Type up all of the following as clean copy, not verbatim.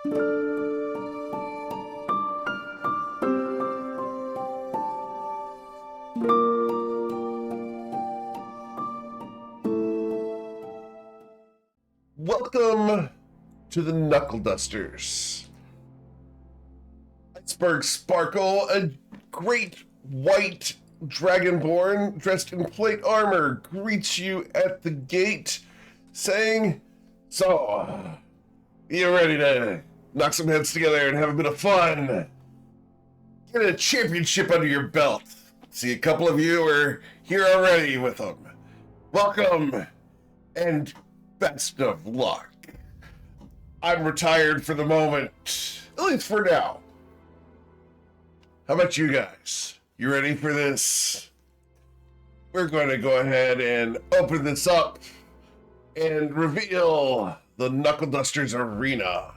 Welcome to the Knuckle Dusters. Iceberg Sparkle, a great white dragonborn dressed in plate armor, greets you at the gate, saying, "So, you ready to knock some heads together and have a bit of fun? Get a championship under your belt. See, a couple of you are here already with them. Welcome, and best of luck. I'm retired for the moment, at least for now. How about you guys? You ready for this? We're going to go ahead and open this up and reveal the Knuckle Dusters Arena.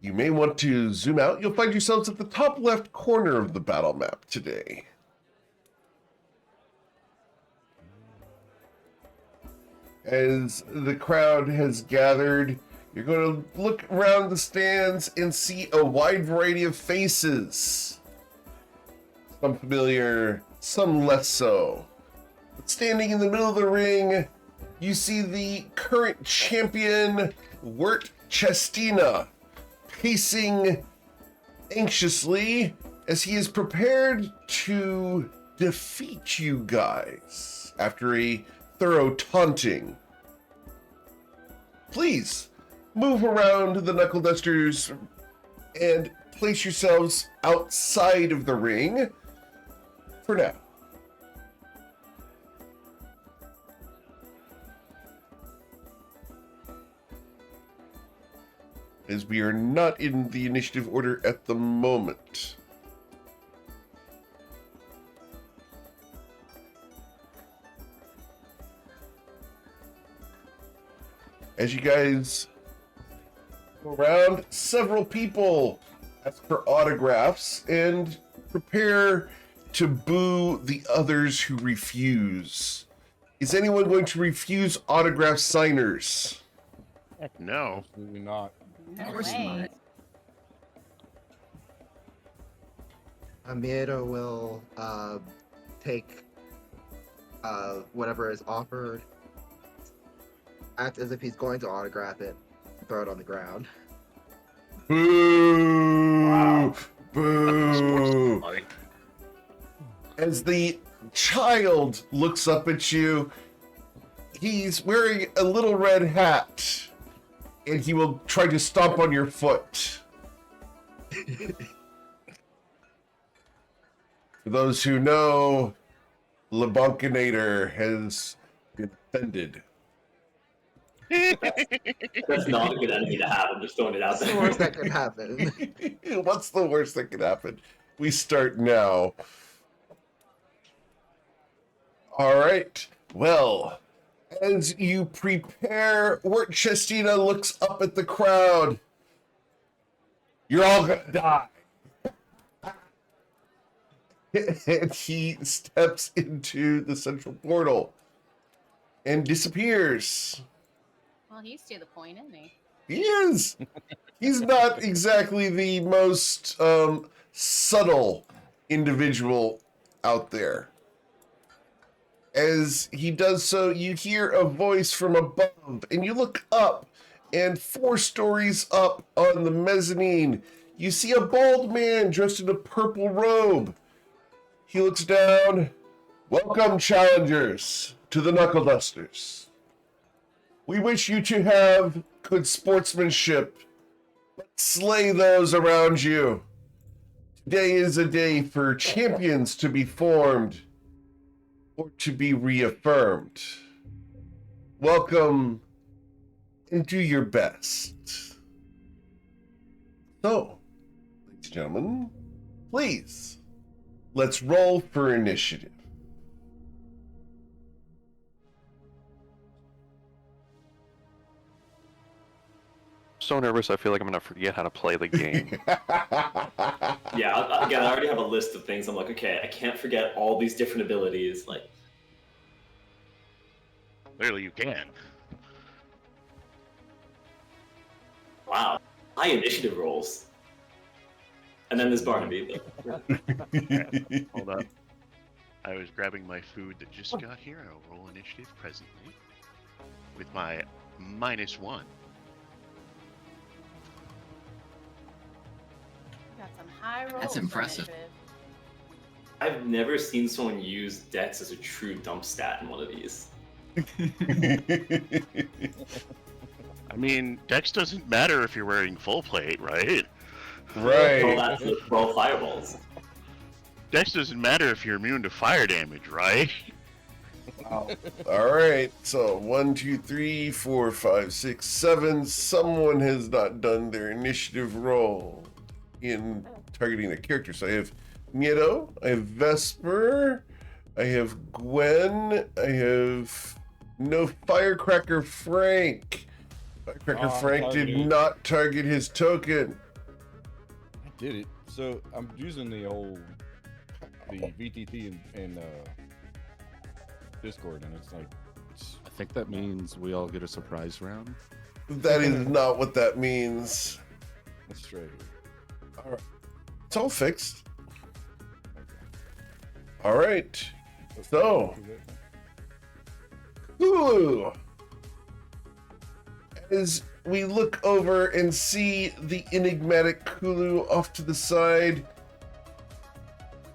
You may want to zoom out. You'll find yourselves at the top left corner of the battle map today. As the crowd has gathered, you're going to look around the stands and see a wide variety of faces. Some familiar, some less so. But standing in the middle of the ring, you see the current champion, Wirt Chestina, pacing anxiously as he is prepared to defeat you guys after a thorough taunting. Please move around the Knuckle Dusters and place yourselves outside of the ring for now. As we are not in the initiative order at the moment. As you guys go around, several people ask for autographs and prepare to boo the others who refuse. Is anyone going to refuse autograph signers? Heck no. Absolutely not. No way. Amira will take whatever is offered, act as if he's going to autograph it, throw it on the ground. Boo! Wow. Boo! As the child looks up at you, he's wearing a little red hat, and he will try to stomp on your foot. For those who know, LeBonkinator has been offended. That's not a good enemy to have. I'm just throwing it out That's the there. worst that could happen. What's the worst that could happen? We start now. All right. Well, as you prepare, Wirt Chestina looks up at the crowd. You're all gonna die. And he steps into the central portal and disappears. Well, he's to the point, isn't he? He is. He's not exactly the most subtle individual out there. As he does so, you hear a voice from above, and you look up, and 4 stories up on the mezzanine, you see a bald man dressed in a purple robe. He looks down. Welcome, challengers, to the Knuckle Dusters. We wish you to have good sportsmanship, but slay those around you. Today is a day for champions to be formed or to be reaffirmed. Welcome and do your best. So, ladies and gentlemen, please, let's roll for initiative. So nervous, I feel like I'm gonna forget how to play the game. Yeah, again, I already have a list of things. I'm like, okay, I can't forget all these different abilities. Like, Clearly you can. high initiative rolls. And then there's Barnaby. Hold up. I was grabbing my food that just got here. I'll roll initiative presently with my -1. Got some high rolls. That's for impressive. initiative. I've never seen someone use Dex as a true dump stat in one of these. I mean, Dex doesn't matter if you're wearing full plate, right? Well, Right. that's with 12 fireballs. Dex doesn't matter if you're immune to fire damage, right? All right. So 1, 2, 3, 4, 5, 6, 7. Someone has not done their initiative roll in targeting a character. So I have Nieto, I have Vesper, I have Gwen, I have no Firecracker Frank. Firecracker Frank did targeted. not target his token. I did it. So I'm using the VTT in Discord, and it's like, I think that means we all get a surprise round. That is not what that means. that's straight. All right. It's all fixed. All right. So, Hulu. As we look over and see the enigmatic Kulu off to the side,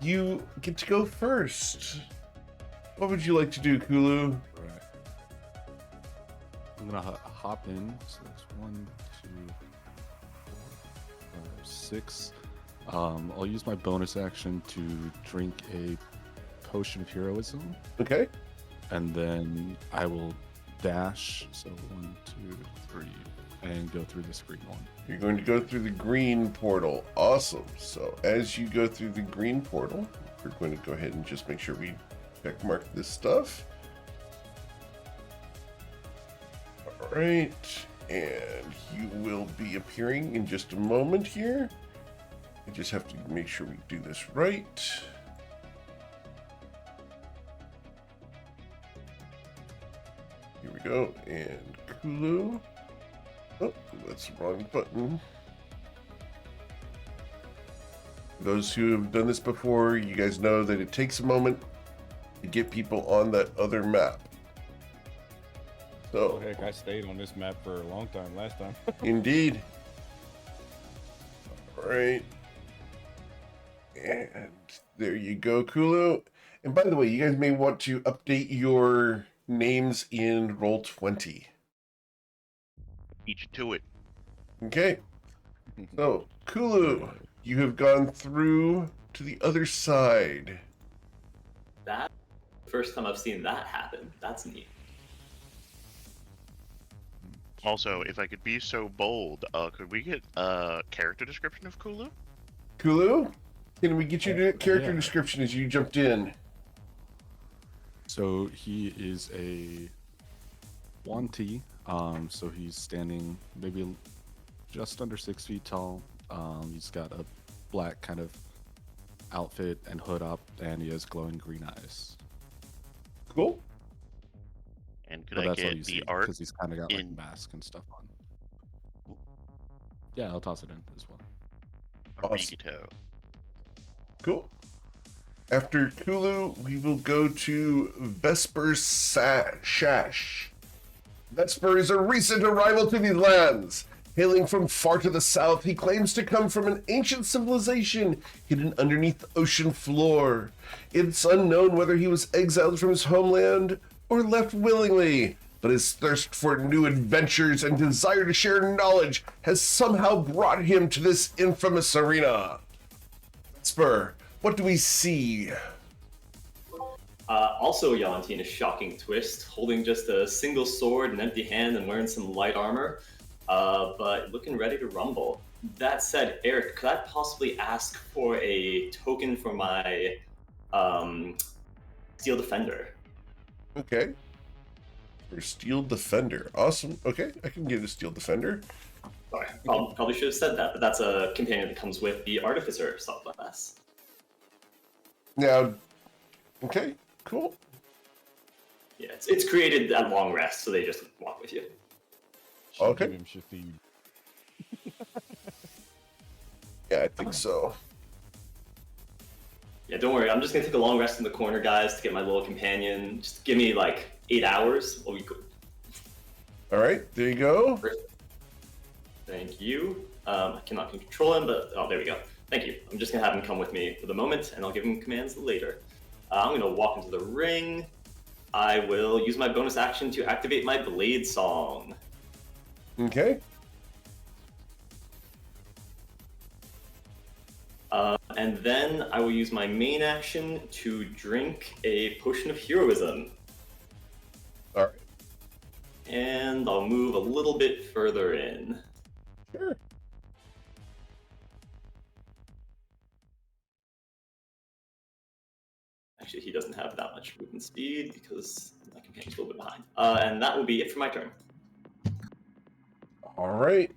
you get to go first. What would you like to do, Kulu? Right. I'm gonna hop in. So that's 1, 2, 4, 5, 6. I'll use my bonus action to drink a potion of heroism, Okay. and then I will dash. So 1, 2, 3, and go through this green one. You're going to go through the green portal. Awesome. So as you go through the green portal, we're going to go ahead and just make sure we check mark this stuff. All right. And you will be appearing in just a moment here. I just have to make sure we do this right. Here we go. And Kulu. Oh, that's the wrong button. Those who have done this before, you guys know that it takes a moment to get people on that other map. Oh So, heck, I stayed on this map for a long time last time. indeed. All right. And there you go, Kulu. And by the way, you guys may want to update your names in Roll20. Beat you to it. Okay. So, Kulu, you have gone through to the other side. That first time I've seen that happen. That's neat. Also, if I could be so bold, could we get a character description of Kulu? Kulu, can we get you to character Yeah. description as you jumped in? So he is a 1T. So he's standing maybe just under 6 feet tall. He's got a black kind of outfit and hood up, and he has glowing green eyes. Cool. And could But I that's all you get see the art? because he's kind of got like in- mask and stuff on. Yeah, I'll toss it in as well. Awesome. Arigato. Cool. After Kulu, we will go to Vesper Shash. Vesper is a recent arrival to these lands. Hailing from far to the south, he claims to come from an ancient civilization hidden underneath the ocean floor. It's unknown whether he was exiled from his homeland or left willingly, but his thirst for new adventures and desire to share knowledge has somehow brought him to this infamous arena. Vesper, what do we see? Also, Yalanti in a shocking twist, holding just a single sword, an empty hand, and wearing some light armor, but looking ready to rumble. That said, Eric, could I possibly ask for a token for my Steel Defender? Okay. For Steel Defender. Awesome. Okay, I can get a Steel Defender. Sorry, probably should have said that, but that's a companion that comes with the Artificer subclass. Now, okay, cool. Yeah, it's created at long rest, so they just walk with you. Should Okay. give him Shathid. think so. Yeah, don't worry. I'm just gonna take a long rest in the corner, guys, to get my little companion. Just give me like 8 hours. We'll be good. All right, there you go. Thank you. I cannot control him, but oh, there we go. Thank you. I'm just gonna have him come with me for the moment, and I'll give him commands later. I'm gonna walk into the ring. I will use my bonus action to activate my Blade Song. Okay. And then I will use my main action to drink a potion of heroism. All right. And I'll move a little bit further in. Sure. Actually, he doesn't have that much movement speed because my companion's a little bit behind. And that will be it for my turn. All right.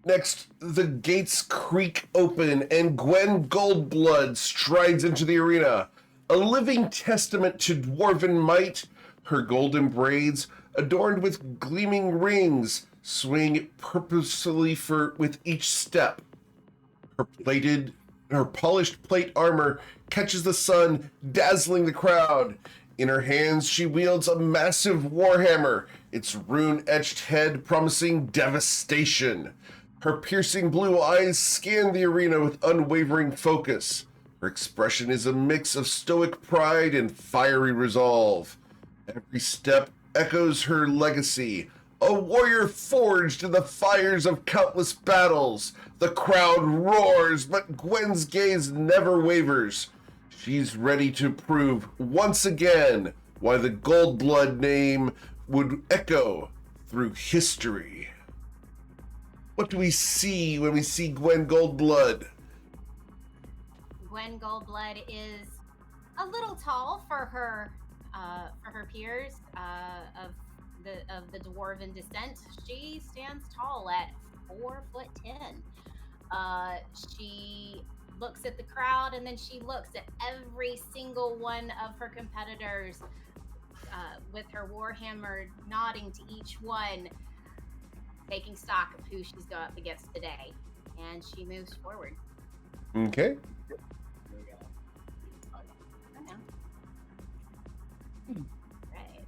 Next, the gates creak open and Gwen Goldblood strides into the arena. A living testament to dwarven might, her golden braids, adorned with gleaming rings, swing purposefully with each step. Her polished plate armor catches the sun, dazzling the crowd. In her hands, she wields a massive warhammer, its rune-etched head promising devastation. Her piercing blue eyes scan the arena with unwavering focus. Her expression is a mix of stoic pride and fiery resolve. Every step echoes her legacy, a warrior forged in the fires of countless battles. The crowd roars, but Gwen's gaze never wavers. She's ready to prove once again why the Goldblood name would echo through history. What do we see when we see Gwen Goldblood? Gwen Goldblood is a little tall for her peers of the dwarven descent. She stands tall at 4'10". She looks at the crowd and then she looks at every single one of her competitors with her warhammer, nodding to each one, taking stock of who she's going up against today, and she moves forward. Okay. Right.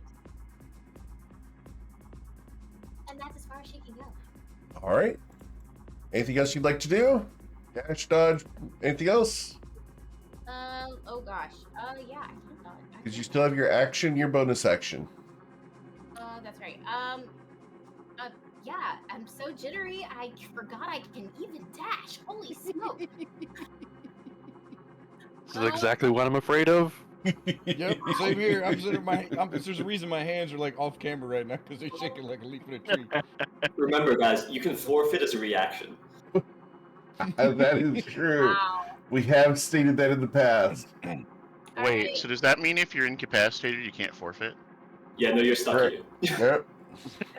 And that's as far as she can go. All right. Anything else you'd like to do? Dash, dodge, anything else? Oh gosh. Yeah, I can dodge. Because you still have your action, your bonus action. That's right. Yeah, I'm so jittery, I forgot I can even dash. Holy smoke. This is exactly what I'm afraid of. Yep, same here. There's a reason my hands are like off camera right now because they're shaking like a leaf in a tree. Remember, guys, you can forfeit as a reaction. That is true. Wow. We have stated that in the past. Wait, Alright. so does that mean if you're incapacitated, you can't forfeit? Yeah, no, you're stuck Right. here. Yep.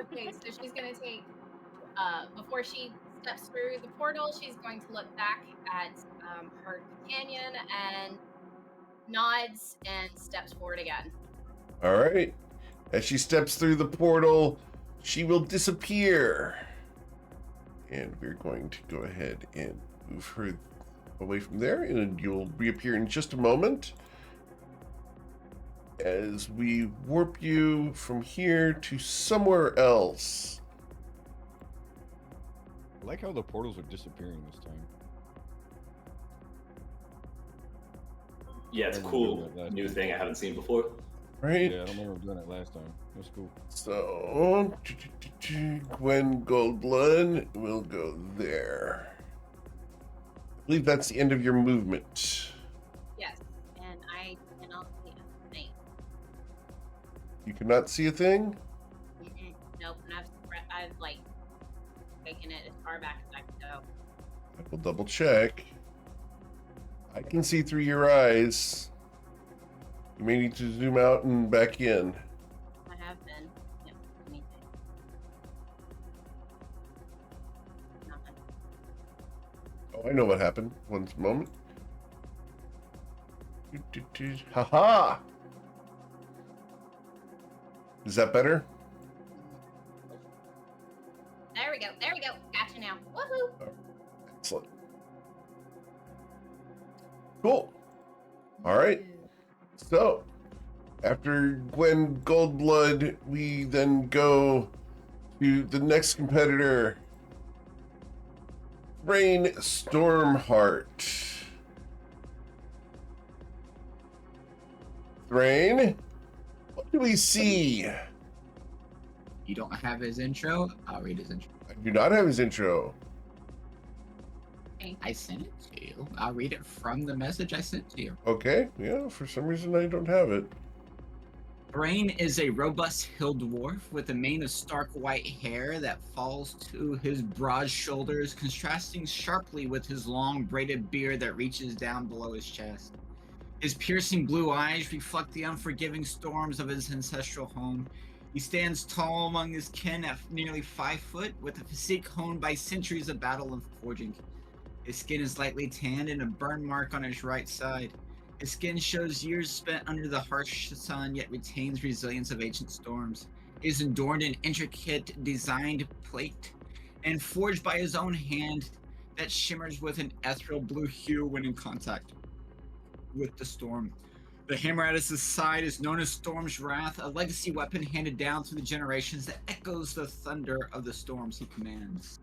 Okay, so she's gonna take, before she steps through the portal, she's going to look back at her companion and nods and steps forward again. All right. As she steps through the portal, she will disappear. And we're going to go ahead and move her away from there, and you'll reappear in just a moment as we warp you from here to somewhere else. I like how the portals are disappearing this time. Yeah, it's a cool new thing I haven't seen before. Right? Yeah, I don't remember doing it last time. That's cool. So, Gwen Goldblood will go there. I believe that's the end of your movement. Yes, and I cannot see a thing. You cannot see a thing? Nope, and I've like taken it as far back as I can go. I will double check. I can see through your eyes. You may need to zoom out and back in. I have been. Yep, anything. Nothing. Oh, I know what happened. One moment. Haha! Is that better? There we go. There we go. Gotcha now. Woohoo! Excellent. Cool. All right. So, after Gwen Goldblood, we then go to the next competitor, Rain Stormheart. Thrain, what do we see? You don't have his intro? I'll read his intro. I do not have his intro. I sent it to you. I'll read it from the message I sent to you. Okay, yeah, for some reason I don't have it. Brain is a robust hill dwarf with a mane of stark white hair that falls to his broad shoulders, contrasting sharply with his long braided beard that reaches down below his chest. His piercing blue eyes reflect the unforgiving storms of his ancestral home. He stands tall among his kin at nearly 5 foot, with a physique honed by centuries of battle and forging. His skin is lightly tanned and a burn mark on his right side. His skin shows years spent under the harsh sun, yet retains resilience of ancient storms. He is adorned in intricate designed plate and forged by his own hand that shimmers with an ethereal blue hue when in contact with the storm. The hammer at his side is known as Storm's Wrath, a legacy weapon handed down through the generations that echoes the thunder of the storms he commands.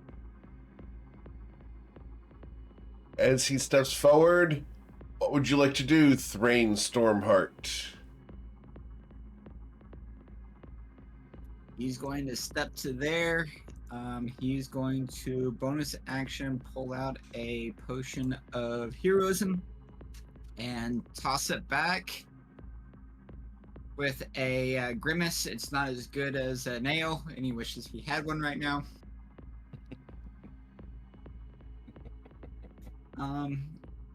As he steps forward, what would you like to do, Thrain Stormheart? He's going to step to there. He's going to bonus action pull out a potion of heroism and toss it back with a grimace. It's not as good as a nail, and he wishes he had one right now.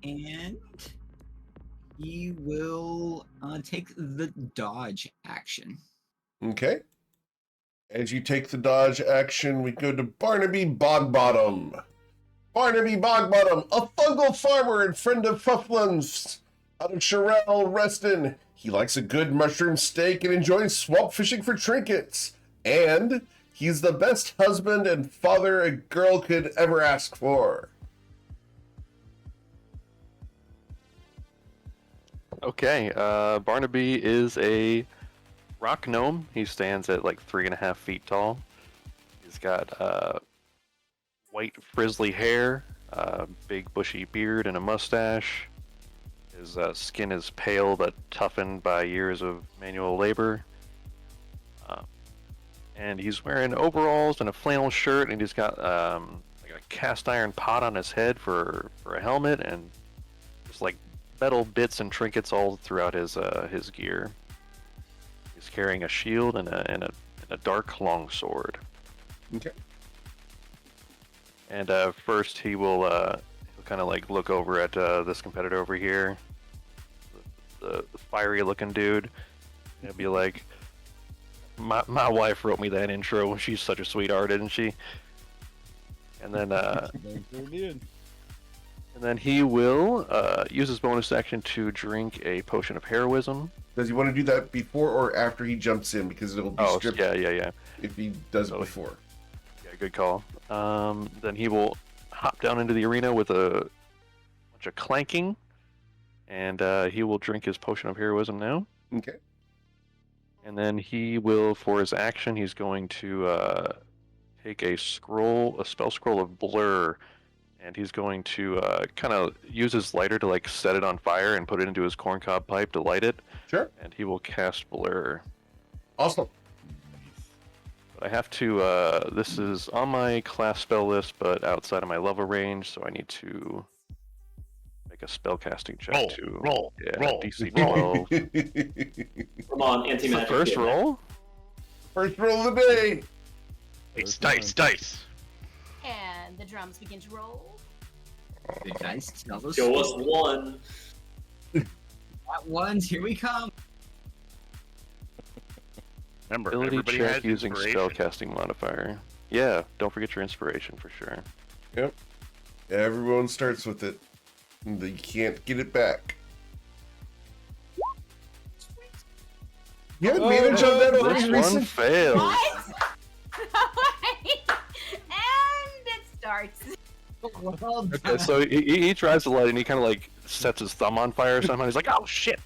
And he will take the dodge action. Okay. As you take the dodge action, we go to Barnaby Bogbottom. Barnaby Bogbottom, a fungal farmer and friend of Fufflin's out of Royale, Reston. He likes a good mushroom steak and enjoys swamp fishing for trinkets. And he's the best husband and father a girl could ever ask for. Okay, Barnaby is a rock gnome. He stands at like 3.5 feet tall. He's got white frizzly hair, big bushy beard, and a mustache. His skin is pale but toughened by years of manual labor. And he's wearing overalls and a flannel shirt, and he's got like a cast iron pot on his head for a helmet, and just like metal bits and trinkets all throughout his gear. He's carrying a shield and a dark longsword. Okay. And first he will he'll kind of like look over at this competitor over here, the fiery looking dude, and he'll be like, my wife wrote me that intro. She's such a sweetheart, isn't she? And then and then he will use his bonus action to drink a potion of heroism. Does he want to do that before or after he jumps in? Because it'll be stripped yeah. if he does it before. Yeah, good call. Then he will hop down into the arena with a bunch of clanking, and he will drink his potion of heroism now. Okay. And then he will, for his action, he's going to take a spell scroll of blur, and he's going to kind of use his lighter to like set it on fire and put it into his corncob pipe to light it. Sure. And he will cast blur. Awesome. But I have to, this is on my class spell list, but outside of my level range, so I need to make a spell casting check Roll. DC 12. Come on, It's the anti-magic. first kid. roll? First roll of the day. It's dice. And the drums begin to roll. The dice tell us. Show us one. At ones, here we come. Remember, Ability everybody check has using inspiration. spellcasting modifier. Yeah, don't forget your inspiration for sure. Yep. Everyone starts with it. You can't get it back. You had advantage on that already, This one recent? failed. What? And it starts. Well Okay, done. so he tries to light and he kind of like sets his thumb on fire somehow. He's like, oh shit.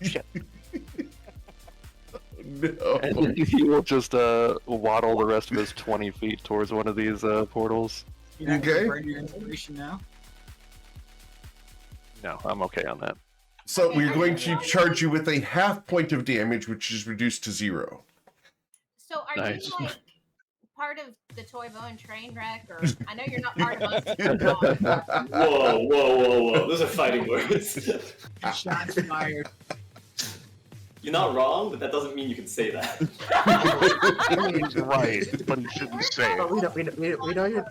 No. And he will just waddle the rest of his 20 feet towards one of these portals. You're not Okay. gonna burn your inspiration now? No, I'm okay on that. So Okay, we're are going you to telling charge me- you with a half point of damage, which is reduced to 0. So are Nice. you like part of the Toy Bone train wreck, or I know you're not part of us at all, but Whoa. Those are fighting words. Shots fired. You're not wrong, but that doesn't mean you can say that. He's right, but he shouldn't say But it.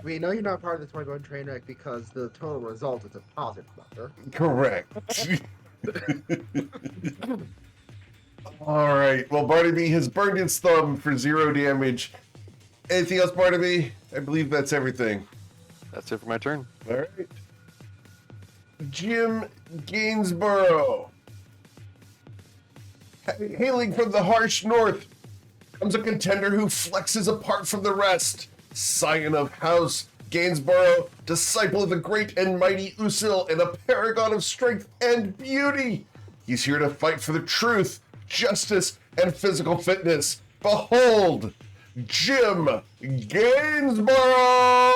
we know you're not part of the Toy Bone train wreck because the total result is a positive number. Correct. All right. Well, Barnaby has burned his thumb for 0 damage. Anything else, Barnaby? I believe that's everything. That's it for my turn. All right. Jim Gainsborough. Hailing from the harsh north comes a contender who flexes apart from the rest. Scion of House Gainsborough, disciple of the great and mighty Usil, and a paragon of strength and beauty. He's here to fight for the truth, justice, and physical fitness. Behold, Jim Gainsborough!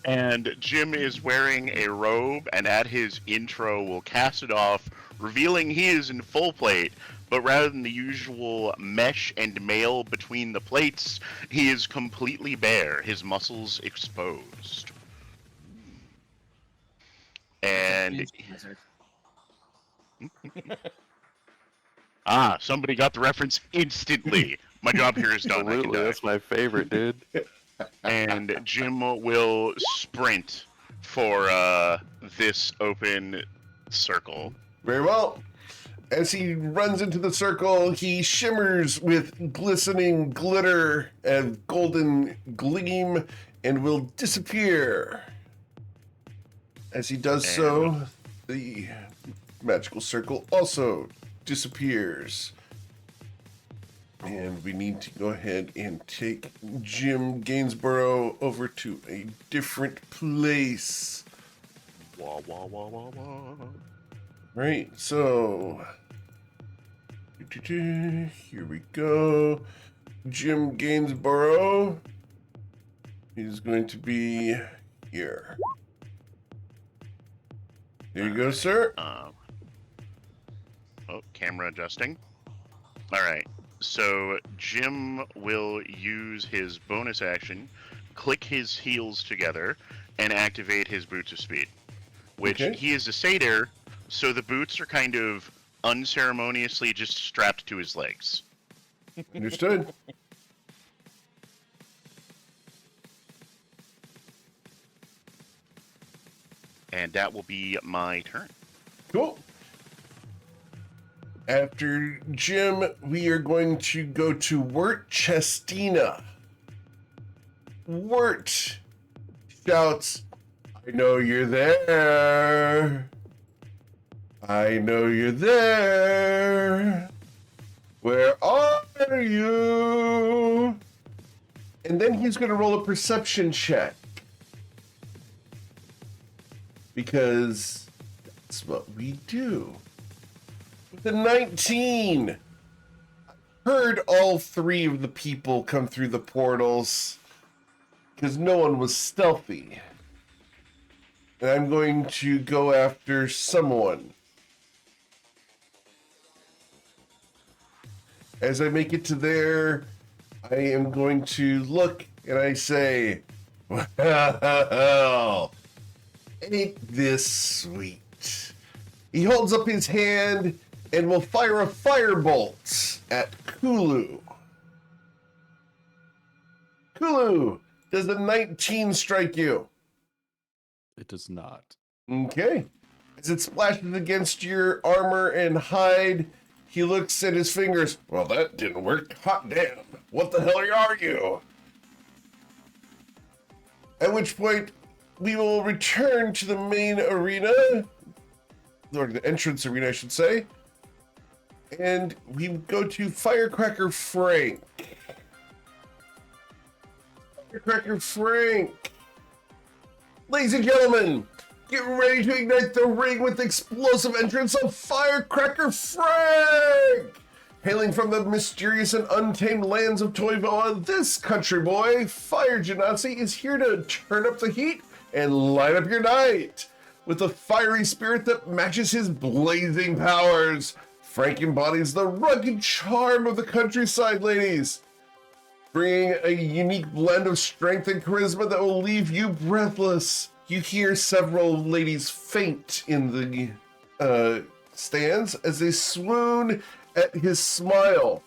And Jim is wearing a robe, and at his intro will cast it off, revealing he is in full plate, but rather than the usual mesh and mail between the plates, he is completely bare, his muscles exposed. And somebody got the reference instantly. My job here is done. I can Absolutely, die. that's my favorite, dude. And Jim will sprint for this open circle. Very well. As he runs into the circle, he shimmers with glistening glitter and golden gleam and will disappear. As he does so, the magical circle also disappears. And we need to go ahead and take Jim Gainsborough over to a different place. Wah, wah, wah, wah, wah. Right, so here we go. Jim Gainsborough is going to be here. There you go, sir. Camera adjusting. All right. So Jim will use his bonus action, click his heels together, and activate his Boots of Speed. Which Okay. he is a satyr, so the boots are kind of unceremoniously just strapped to his legs. Understood. And that will be my turn. Cool. After Jim, we are going to go to Wirt Chestina. Wirt shouts, I know you're there. I know you're there. Where are you? And then he's going to roll a perception check. Because that's what we do. With a 19. I heard all 3 of the people come through the portals because no one was stealthy. And I'm going to go after someone. As I make it to there, I am going to look and I say, well, ain't this sweet? He holds up his hand and will fire a firebolt at Kulu. Kulu, does the 19 strike you? It does not. Okay. As it splashes against your armor and hide, he looks at his fingers. Well, that didn't work. Hot damn. What the hell are you? At which point, we will return to the main arena, or the entrance arena, I should say, and we go to Firecracker Frank. Firecracker Frank Ladies and gentlemen, get ready to ignite the ring with the explosive entrance of Firecracker Frank! Hailing from the mysterious and untamed lands of Toivoa, this country boy, Fire Genasi, is here to turn up the heat and light up your night. With a fiery spirit that matches his blazing powers, Frank embodies the rugged charm of the countryside, ladies, bringing a unique blend of strength and charisma that will leave you breathless. You hear several ladies faint in the stands as they swoon at his smile.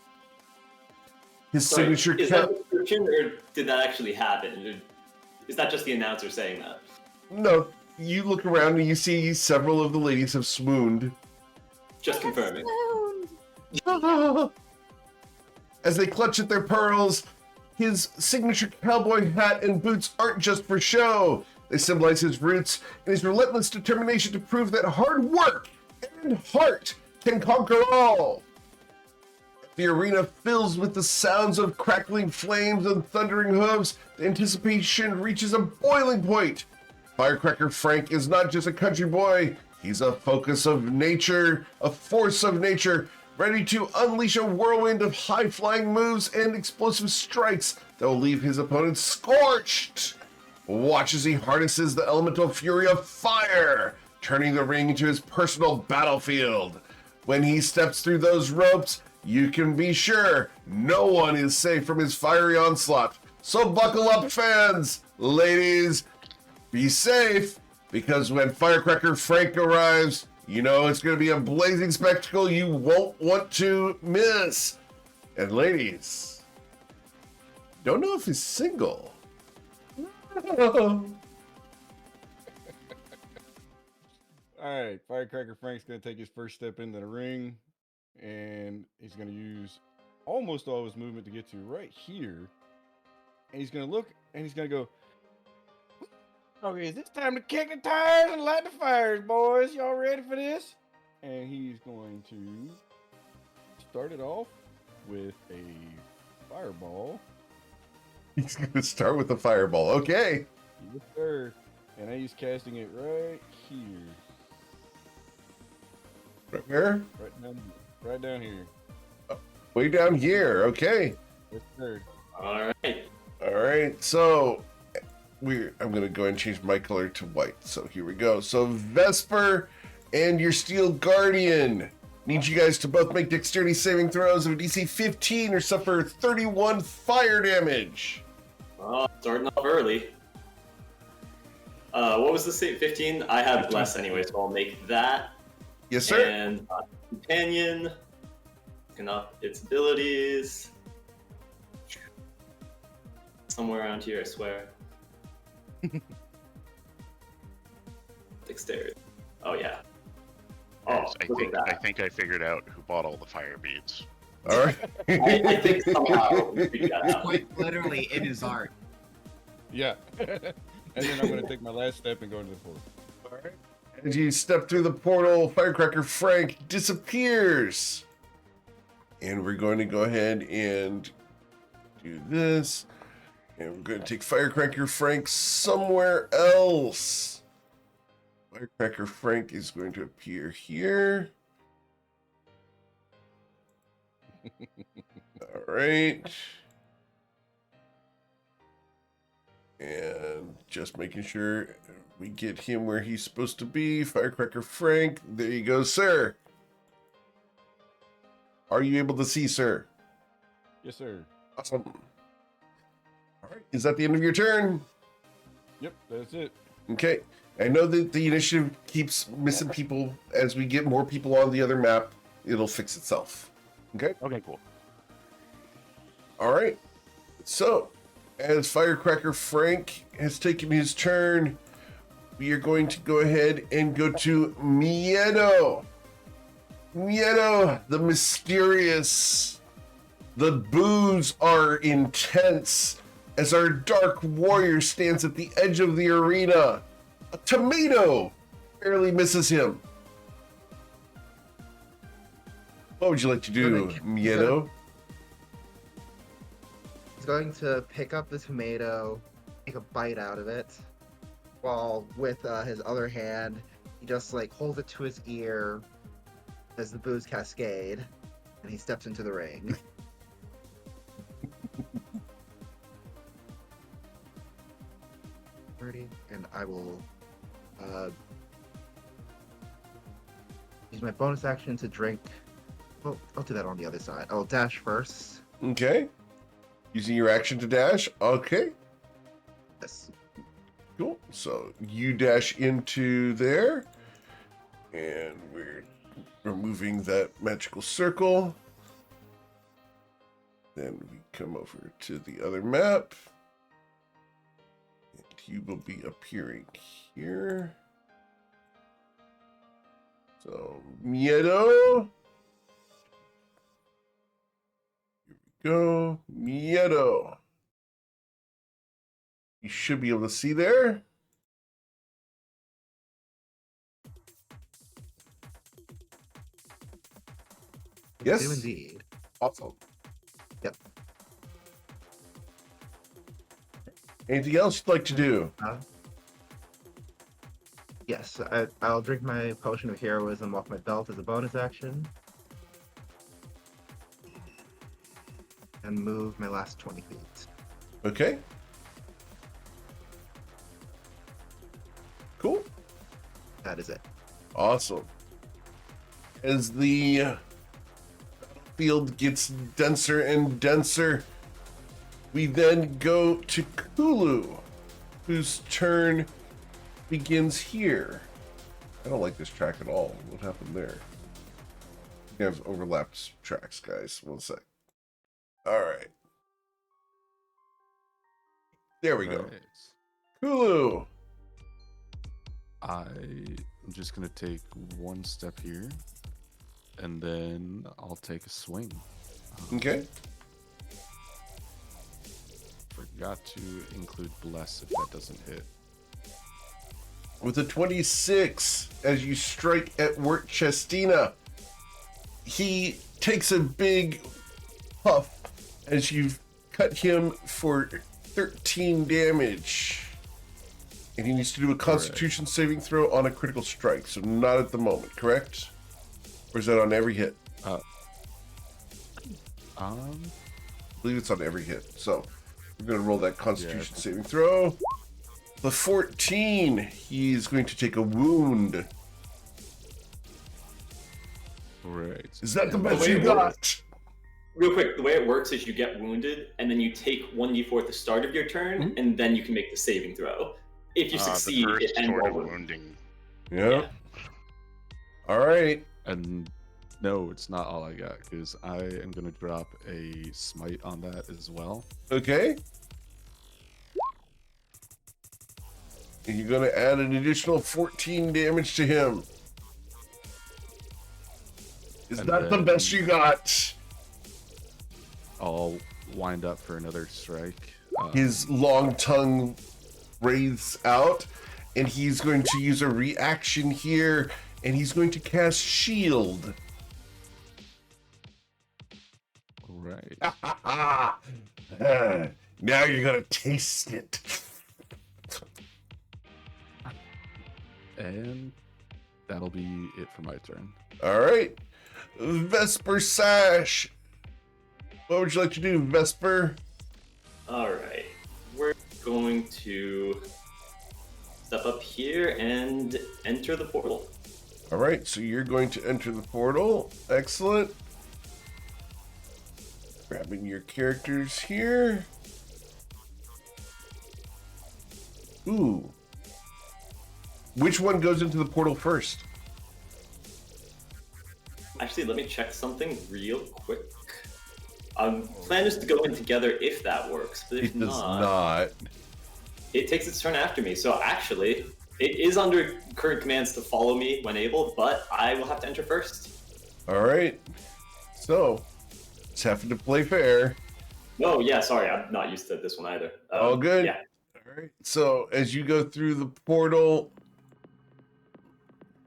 His signature is that a description, or did that actually happen? Is that just the announcer saying that? No, you look around and you see several of the ladies have swooned. Just confirming. As they clutch at their pearls, his signature cowboy hat and boots aren't just for show. They symbolize his roots and his relentless determination to prove that hard work and heart can conquer all. The arena fills with the sounds of crackling flames and thundering hooves. The anticipation reaches a boiling point. Firecracker Frank is not just a country boy. He's a focus of nature, a force of nature, ready to unleash a whirlwind of high-flying moves and explosive strikes that will leave his opponents scorched. Watch as he harnesses the elemental fury of fire, turning the ring into his personal battlefield. When he steps through those ropes, you can be sure no one is safe from his fiery onslaught. So buckle up, fans. Ladies, be safe, because when Firecracker Frank arrives, you know it's going to be a blazing spectacle you won't want to miss. And ladies, don't know if he's single. Alright, Firecracker Frank's gonna take his first step into the ring, and he's gonna use almost all his movement to get to right here. And he's gonna look and he's gonna go, okay, is it time to kick the tires and light the fires, boys? Y'all ready for this? And he's going to start it off with a fireball. He's going to start with the fireball. Okay. Yes, sir. And he's casting it right here. Right where? Right down here. Way down here. Okay. Yes, sir. All right. All right. So I'm going to go and change my color to white. So here we go. So Vesper and your Steel Guardian need you guys to both make dexterity saving throws of a DC 15 or suffer 31 fire damage. Oh, starting off early. What was the save? 15? I have 15. Bless anyway, so I'll make that. Yes, sir. And Companion. Looking up its abilities. Somewhere around here, I swear. Dexterity. Oh, yeah. Yes, look at that. I think I figured out who bought all the fire beads. All right. I think somehow we figured that out. Quite literally, it is art. Yeah. And then I'm going to take my last step and go into the floor. All right. As you step through the portal, Firecracker Frank disappears. And we're going to go ahead and do this. And we're going to take Firecracker Frank somewhere else. Firecracker Frank is going to appear here. All right. And just making sure we get him where he's supposed to be. Firecracker Frank, there you go, sir. Are you able to see, sir? Yes, sir. Awesome. All right, is that the end of your turn? Yep, that's it. Okay. I know that the initiative keeps missing people. As we get more people on the other map, it'll fix itself. Okay? Okay, cool. All right. So, as Firecracker Frank has taken his turn, we are going to go ahead and go to Miedo. Miedo, the mysterious. The boos are intense as our dark warrior stands at the edge of the arena. A tomato barely misses him. What would you like to do, Miedo? He's going to pick up the tomato, take a bite out of it, while with his other hand, he just like holds it to his ear as the boos cascade, and he steps into the ring. And I will use my bonus action to drink. Well, I'll do that on the other side. I'll dash first. Okay. Using your action to dash. Okay. Yes. Cool. So you dash into there. And we're removing that magical circle. Then we come over to the other map. And you will be appearing here. So, Miedo. Here we go. Miedo. You should be able to see there. Yes. Do indeed. Awesome. Yep. Anything else you'd like to do? Yes, I'll drink my potion of heroism off my belt as a bonus action. And move my last 20 feet. Okay. Cool. That is it. Awesome. As the field gets denser and denser, we then go to Kulu, whose turn begins here. I don't like this track at all. What happened there? We have overlapped tracks, guys. One sec. All right. There we go. Right. Kulu. I'm just gonna take one step here, and then I'll take a swing. Okay. Forgot to include bless if that doesn't hit. With a 26, as you strike at Wirt Chestina, he takes a big puff as you've cut him for 13 damage. And he needs to do a Constitution saving throw on a critical strike, so not at the moment, correct? Or is that on every hit? I believe it's on every hit. So we're going to roll that Constitution saving throw. The 14, he's going to take a wound. Right. Is that the best way you it got? works- Real quick, the way it works is you get wounded, and then you take 1d4 at the start of your turn, and then you can make the saving throw. If you succeed, the it first ends sort all of wound. wounding. Yeah. All right. And no, it's not all I got, because I am gonna drop a smite on that as well. Okay. And you're going to add an additional 14 damage to him. Is And that the then- best you got? I'll wind up for another strike. His long tongue wreathes out, and he's going to use a reaction here, and he's going to cast Shield. Right. Now you're going to taste it. And that'll be it for my turn. All right. Vesper Sash. What would you like to do, Vesper? Alright, we're going to step up here and enter the portal. All right, so you're going to enter the portal. Excellent. Grabbing your characters here. Ooh. Which one goes into the portal first? Actually, let me check something real quick. Plan is to go in together if that works, but if It does not, not. it takes its turn after me. So actually, it is under current commands to follow me when able, but I will have to enter first. All right. So, just having to play fair. Oh, yeah, sorry, I'm not used to this one either. All good. Yeah. All right. So, as you go through the portal,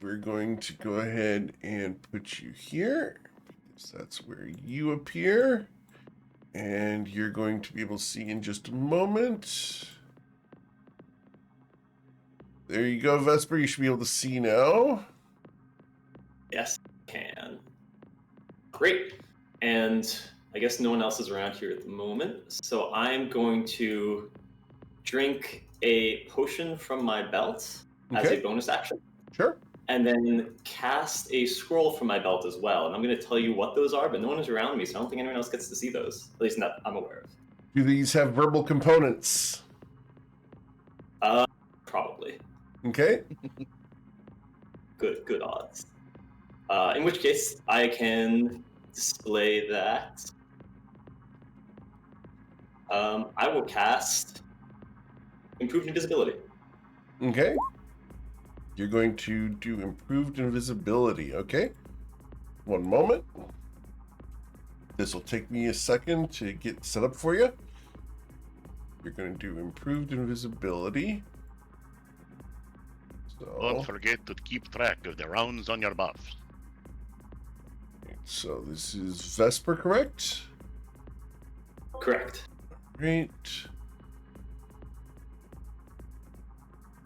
we're going to go ahead and put you here, because that's where you appear. And you're going to be able to see in just a moment. There you go, Vesper. You should be able to see now. Yes, I can. Great. And I guess no one else is around here at the moment, so I'm going to drink a potion from my belt as Okay. a bonus action, Sure. and then cast a scroll from my belt as well. And I'm going to tell you what those are, but no one is around me, so I don't think anyone else gets to see those. At least not I'm aware of. Do these have verbal components? Probably. Okay. Good odds. In which case, I can display that. I will cast Improved Invisibility. Okay. You're going to do improved invisibility. Okay. One moment. This will take me a second to get set up for you. You're going to do improved invisibility. Don't So, forget to keep track of the rounds on your buffs. so this is Vesper, correct? Correct. Great.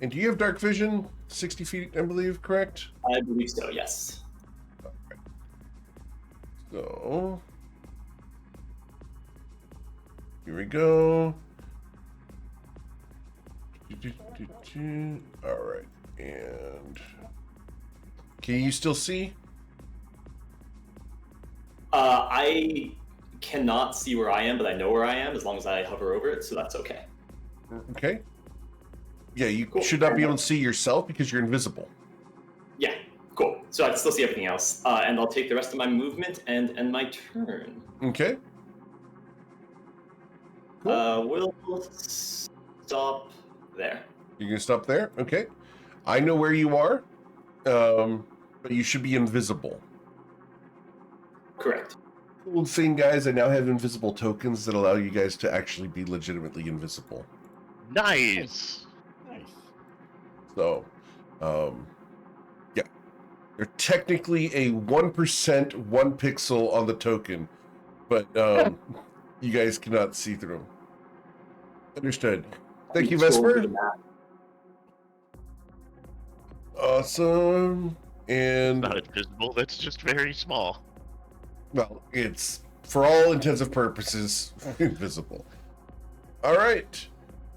And do you have dark vision? 60 feet, I believe, correct? I believe so, yes. So, here we go. All right, and can you still see? I cannot see where I am, but I know where I am as long as I hover over it, so that's okay. Okay. Yeah, you Cool. should not be able to see yourself because you're invisible. Yeah, cool. So I can still see everything else, and I'll take the rest of my movement and end my turn. Okay. Cool. We'll stop there. You're gonna stop there? Okay. I know where you are, but you should be invisible. Correct. Cool thing, guys, I now have invisible tokens that allow you guys to actually be legitimately invisible. Nice. Nice. So, yeah. They're technically a 1% 1 pixel on the token, but you guys cannot see through them. Understood. Thank you, Vesper. Awesome. And Not invisible. That's just very small. well, it's for all intents and purposes invisible. All right.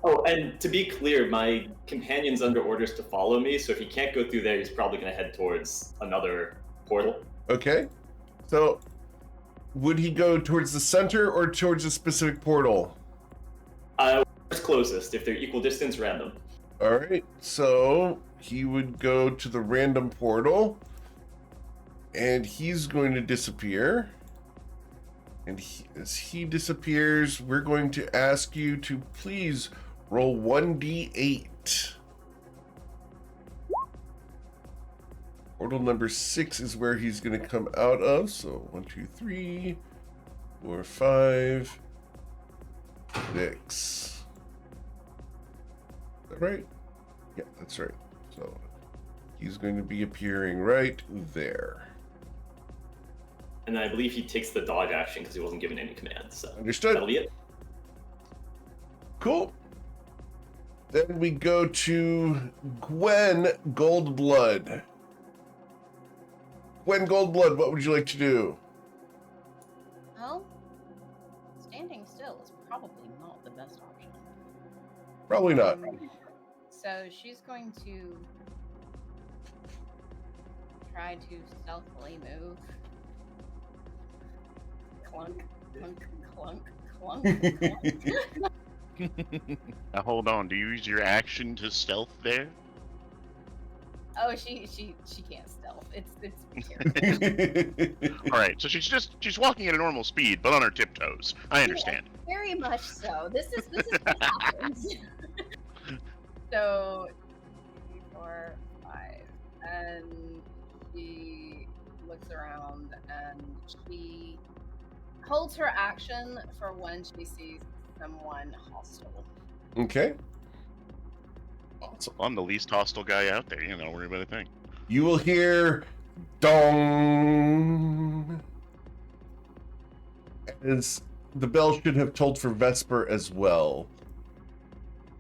Oh, and to be clear, my companion's under orders to follow me, so if he can't go through there, he's probably going to head towards another portal. Okay. So, would he go towards the center or towards a specific portal? Where's closest? If they're equal distance, random. All right. So, he would go to the random portal, and he's going to disappear. And as he disappears, we're going to ask you to please roll 1d8. Portal number 6 is where he's going to come out of. So 1, 2, 3, 4, 5, 6. Is that right? Yeah, that's right. So he's going to be appearing right there. And I believe he takes the dodge action because he wasn't given any commands. So Understood. that'll be it. Cool. Then we go to Gwen Goldblood. Gwen Goldblood, what would you like to do? Well, standing still is probably not the best option. Probably not. So she's going to try to stealthily move. Clunk, clunk, clunk, clunk, clunk. Now hold on. Do you use your action to stealth there? Oh, she can't stealth. It's terrible. All right. So she's walking at a normal speed, but on her tiptoes. I understand. Yeah, very much so. This is what happens. So 3, 4, 5, and she looks around and she holds her action for when she sees someone hostile. Okay. So I'm the least hostile guy out there. You know, worry about a thing. You will hear dong. As the bell should have tolled for Vesper as well.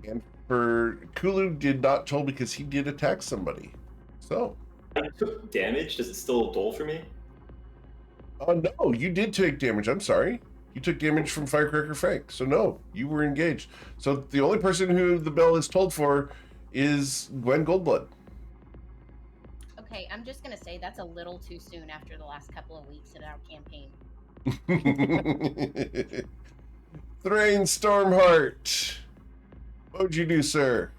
And for Kulu did not toll because he did attack somebody. So. I took damage. Does it still dole for me? Oh no, you did take damage. I'm sorry. You took damage from Firecracker Frank. So no, you were engaged. So the only person who the bell is tolled for is Gwen Goldblood. Okay, I'm just gonna say that's a little too soon after the last couple of weeks in our campaign. Thrain Stormheart. What would you do, sir?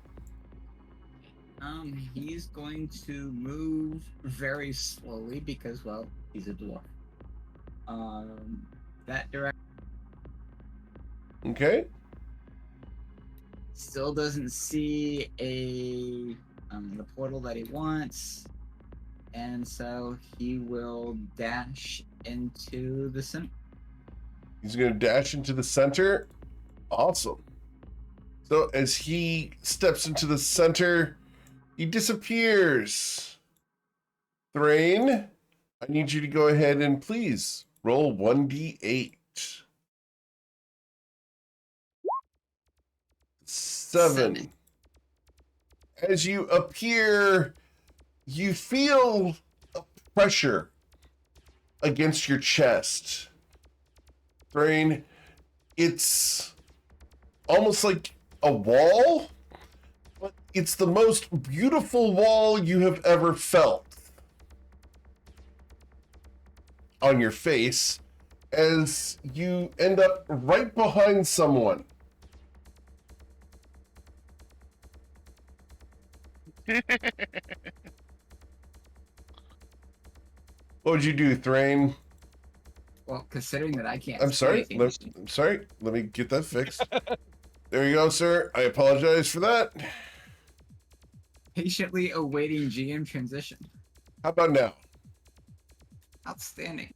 He's going to move very slowly because, well, he's a dwarf. That direction Okay. still doesn't see the portal that he wants, and so he will dash into the center. He's going to dash into the center. Awesome. So as he steps into the center, he disappears. Thrain, I need you to go ahead and please roll 1d8. 7. As you appear, you feel a pressure against your chest. Thrain, it's almost like a wall, but it's the most beautiful wall you have ever felt on your face as you end up right behind someone. What would you do, Thrain? Well, considering that I can't. I'm see sorry. anything, I'm sorry. Let me get that fixed. There you go, sir. I apologize for that. patiently awaiting GM transition. How about now? Outstanding.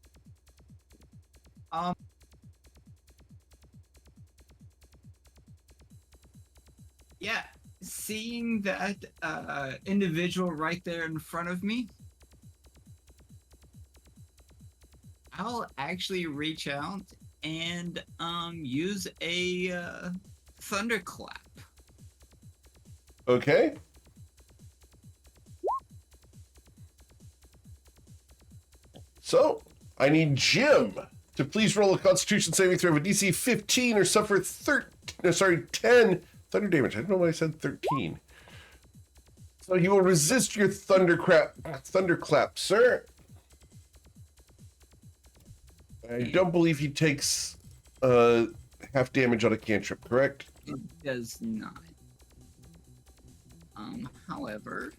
Yeah, seeing that individual right there in front of me, I'll actually reach out and use a thunderclap. Okay. So, I need Jim to please roll a Constitution saving throw of a DC 15 or suffer 10 thunder damage. I don't know why I said 13. So he will resist your thunderclap, sir. I don't believe he takes half damage on a cantrip, correct? It does not. However,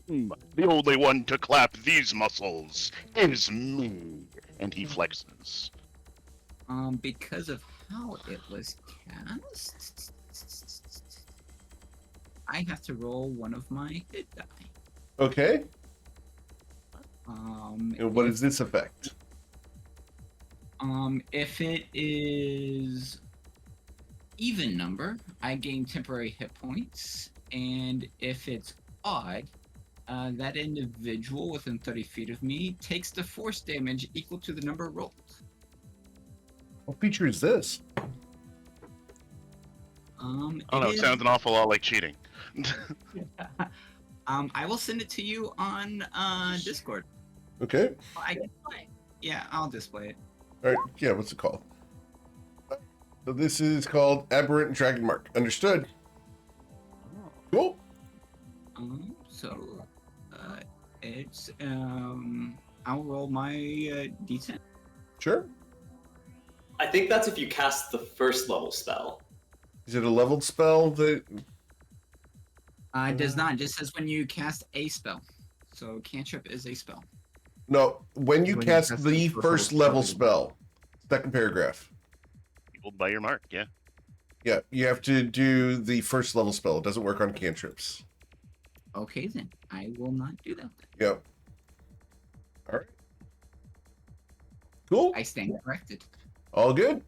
The only one to clap these muscles is me. And he flexes. because of how it was cast, I have to roll one of my hit die. Okay. And what is this effect? If it is even number, I gain temporary hit points, and if it's odd, that individual within 30 feet of me takes the force damage equal to the number rolled. What feature is this? Oh no, it sounds an awful lot like cheating. I will send it to you on Discord. Okay. I can play. Yeah, I'll display it. All right. Yeah, what's it called? So this is called Aberrant Dragon Mark. Understood. Cool. So it's I'll roll my d10. Sure. I think that's if you cast the first level spell. Is it a leveled spell that? It does not. It just says when you cast a spell. So cantrip is a spell. No, when you When you cast cast the the first first level level spell. Second paragraph. Equaled by your mark, yeah. Yeah, you have to do the first level spell. It doesn't work on cantrips. Okay then, I will not do that. Yep. All right. Cool. I stand corrected. All good.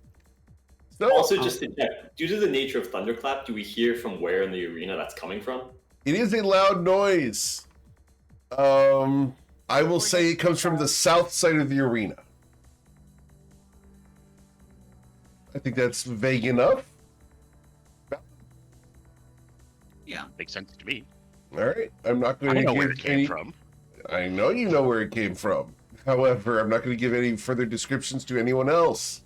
So, Also, just to check, due to the nature of Thunderclap, do we hear from where in the arena that's coming from? it is a loud noise. I will say it comes from the south side of the arena. I think that's vague enough. Yeah. Makes sense to me. All right. I'm not going I to know give where it came any. from. I know you know where it came from. However, I'm not going to give any further descriptions to anyone else.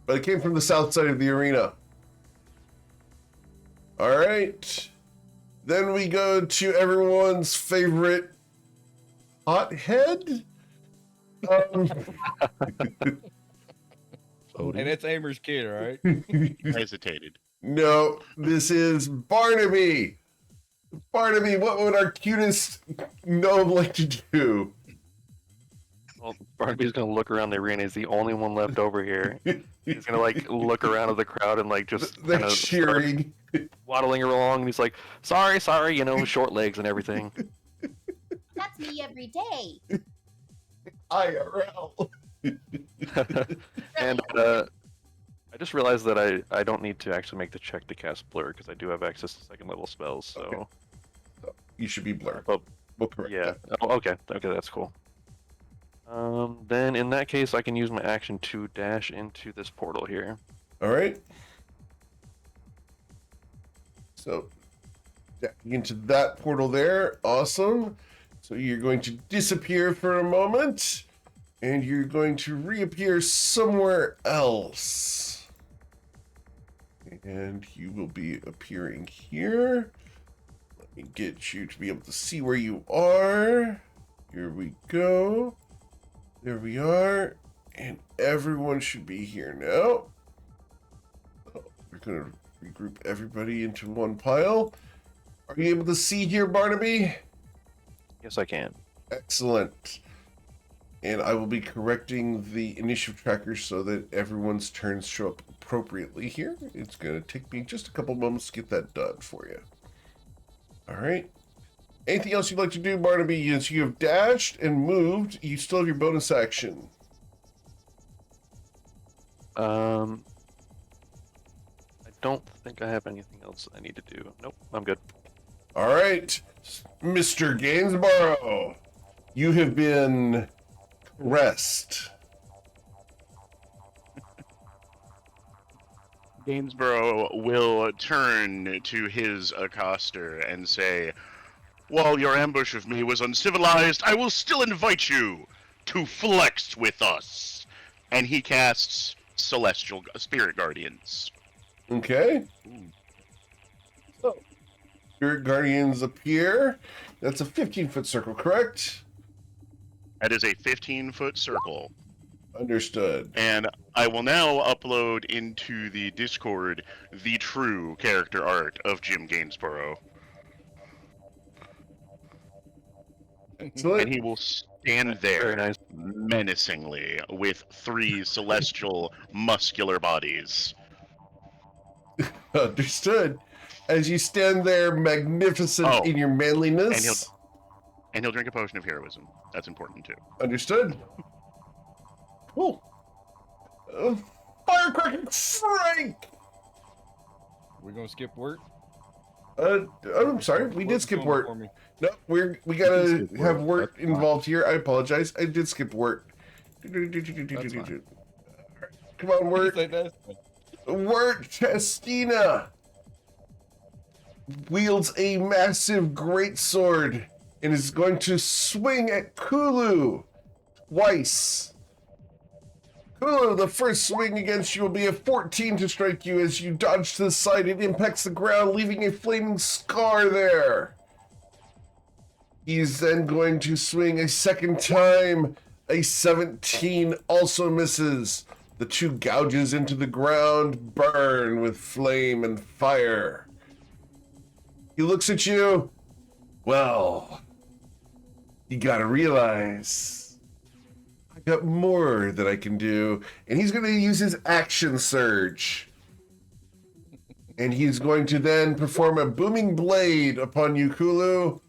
But it came from the south side of the arena. All right. Then we go to everyone's favorite hothead. And that's Amer's kid, all right? Hesitated. No, this is Barnaby. Barnaby, what would our cutest gnome like to do? Well, Barnaby's gonna look around the arena. He's the only one left over here. He's gonna like look around at the crowd and like just They're kind of cheering. waddling along. And he's like, "Sorry, sorry," short legs and everything. That's me every day. IRL. And I just realized that I don't need to actually make the check to cast Blur because I do have access to second level spells. So Okay. You should be blurred. But We'll correct yeah. that. Oh, okay. Okay, that's cool. Then in that case, I can use my action to dash into this portal here. All right. So, backing into that portal there. Awesome. So you're going to disappear for a moment, and you're going to reappear somewhere else. And you will be appearing here. Let me get you to be able to see where you are. Here we go. There we are. And everyone should be here now. Oh, we're going to regroup everybody into one pile. Are you able to see here, Barnaby? Yes, I can. Excellent. And I will be correcting the initiative tracker so that everyone's turns show up appropriately here. It's going to take me just a couple moments to get that done for you. All right. Anything else you'd like to do, Barnaby? Yes, you have dashed and moved. You still have your bonus action. I don't think I have anything else I need to do. Nope, I'm good. All right. Mr. Gainsborough, you have been caressed. Gainsborough will turn to his accoster and say, "While your ambush of me was uncivilized, I will still invite you to flex with us." And he casts Celestial Spirit Guardians. Okay. So, Spirit Guardians appear. That's a 15-foot circle, correct? That is a 15-foot circle. Understood. And I will now upload into the Discord the true character art of Jim Gainsborough. Excellent. And he will stand there Very nice. menacingly with 3 celestial muscular bodies. Understood. As you stand there, magnificent Oh, in your manliness. And he'll drink a potion of heroism. That's important too. Understood. Cool. Firecracker Frank! We're gonna skip work. I'm sorry, we did skip work. No, we gotta skip have work. work involved here. I apologize. I did skip work. fine. Come on, work. Like that. Work, Testina wields a massive greatsword and is going to swing at Kulu twice. Kulu, the first swing against you will be a 14 to strike you. As you dodge to the side, it impacts the ground, leaving a flaming scar there. He's then going to swing a second time. A 17 also misses. The 2 gouges into the ground burn with flame and fire. He looks at you. Well, you gotta realize I got more that I can do. And he's gonna use his action surge. And he's going to then perform a booming blade upon you, Kulu.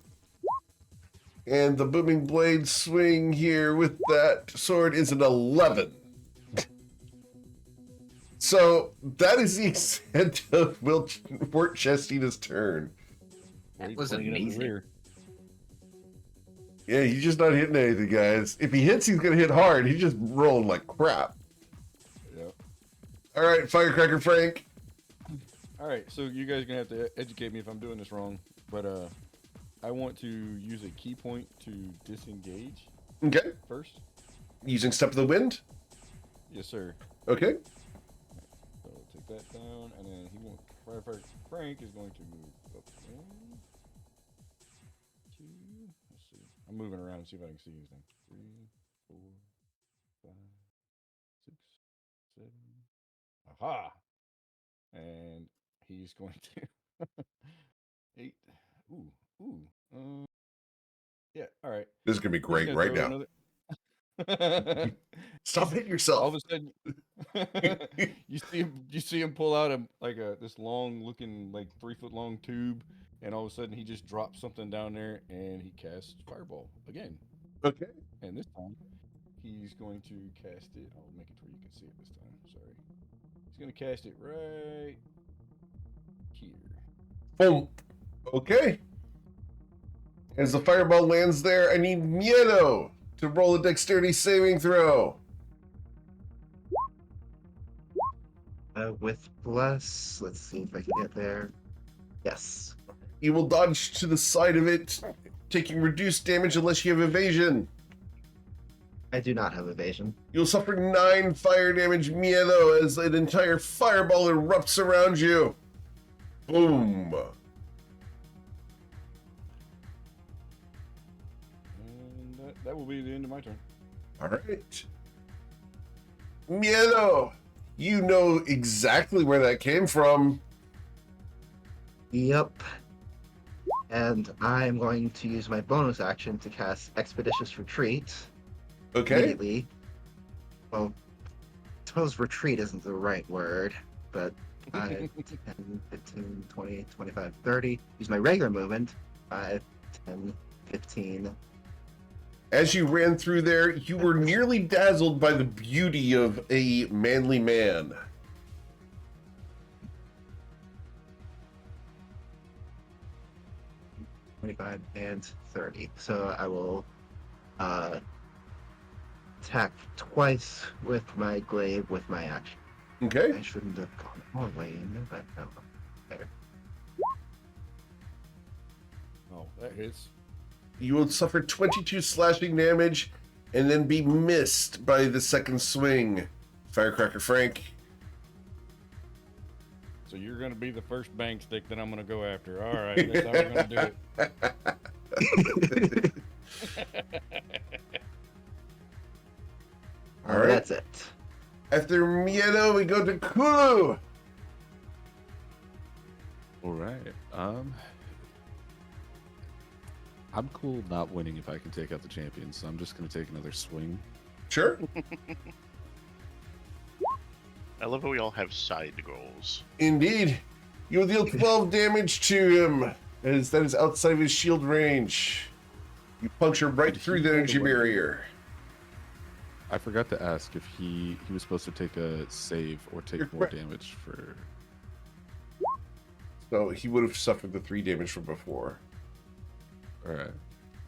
And the booming blade swing here with that sword is an 11. So that is the extent of Wort Chestina's turn. That was Pointing at the amazing. rear. Yeah, he's just not hitting anything, guys. If he hits, he's gonna hit hard. He's just rolling like crap. Yep. All right, Firecracker Frank. All right, so you guys are gonna have to educate me if I'm doing this wrong, but I want to use a key point to disengage Okay. first. Using Step of the Wind. Yes, sir. Okay. So take that down, and then he won't. Frank is going to move up one, two. Let's see. I'm moving around and see if I can see anything. 3, 4, 5, 6, 7. Aha! And he's going to 8. Ooh. Yeah. All right. This is gonna be He's great gonna right throw now. another. Stop hitting All of yourself. a sudden, you see him pull out this long looking 3-foot long tube, and all of a sudden he just drops something down there and he casts fireball again. Okay. And this time he's going to cast it. I'll make it to where you can see it this time. Sorry. He's going to cast it right here. Boom. Okay. As the fireball lands there, I need Miedo to roll a dexterity saving throw. With plus, let's see if I can get there. Yes. You will dodge to the side of it, taking reduced damage unless you have evasion. I do not have evasion. You'll suffer 9 fire damage, Miedo, as an entire fireball erupts around you. Boom. And that will be the end of my turn. All right. Miedo, you know exactly where that came from. Yep. And I'm going to use my bonus action to cast Expeditious Retreat. Okay. Immediately. Well, I suppose retreat isn't the right word, but 5, 10, 15, 20, 25, 30. Use my regular movement. 5, 10, 15. As you ran through there, you were nearly dazzled by the beauty of a manly man. And 30. So I will attack twice with my glaive with my action. Okay. I shouldn't have gone all the way in, but no. Better. Oh, that hits. You will suffer 22 slashing damage and then be missed by the second swing. Firecracker Frank. So you're going to be the first bang stick that I'm going to go after. All right, that's how we're going to do it. All right. That's it. After Miedo, we go to Kulu. All right. I'm cool not winning if I can take out the champion, so I'm just gonna take another swing. Sure. I love how we all have side goals. Indeed. You will deal 12 damage to him, as that is outside of his shield range. You puncture right through the energy barrier. I forgot to ask if he was supposed to take a save or take You're more correct. damage for. So he would have suffered the 3 damage from before. All right.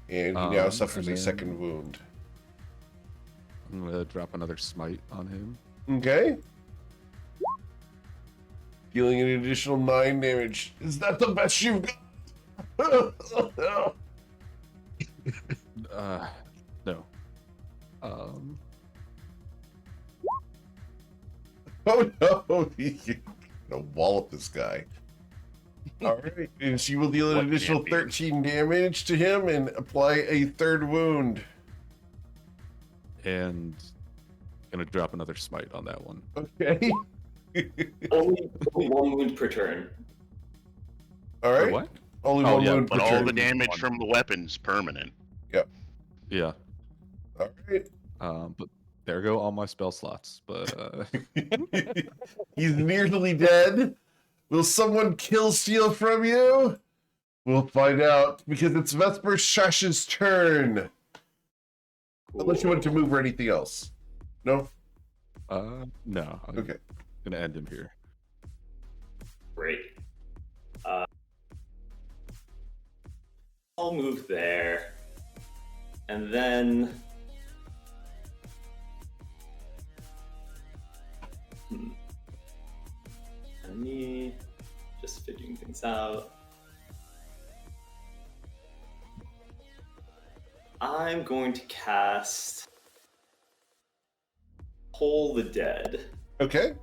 And he now suffers and a then- second wound. I'm gonna drop another smite on him. Okay. Dealing an additional 9 damage. Is that the best you've got? No. Oh no! He's gonna wallop this guy. Alright, and she will deal an What additional champion? 13 damage to him and apply a third wound. And gonna drop another smite on that one. Okay. Only one wound per turn. Alright. What? Only Oh, one yeah, wound per But all turn. the damage from the weapon's permanent. Yeah. Alright. But there go all my spell slots. But He's nearly dead. Will someone kill steal from you? We'll find out because it's Vesper Shash's turn. Unless you want to move or anything else. No? no. I'm Okay. gonna end him here. Great. I'll move there. And then... Let me Just figuring things out. I'm going to cast Toll the Dead Okay.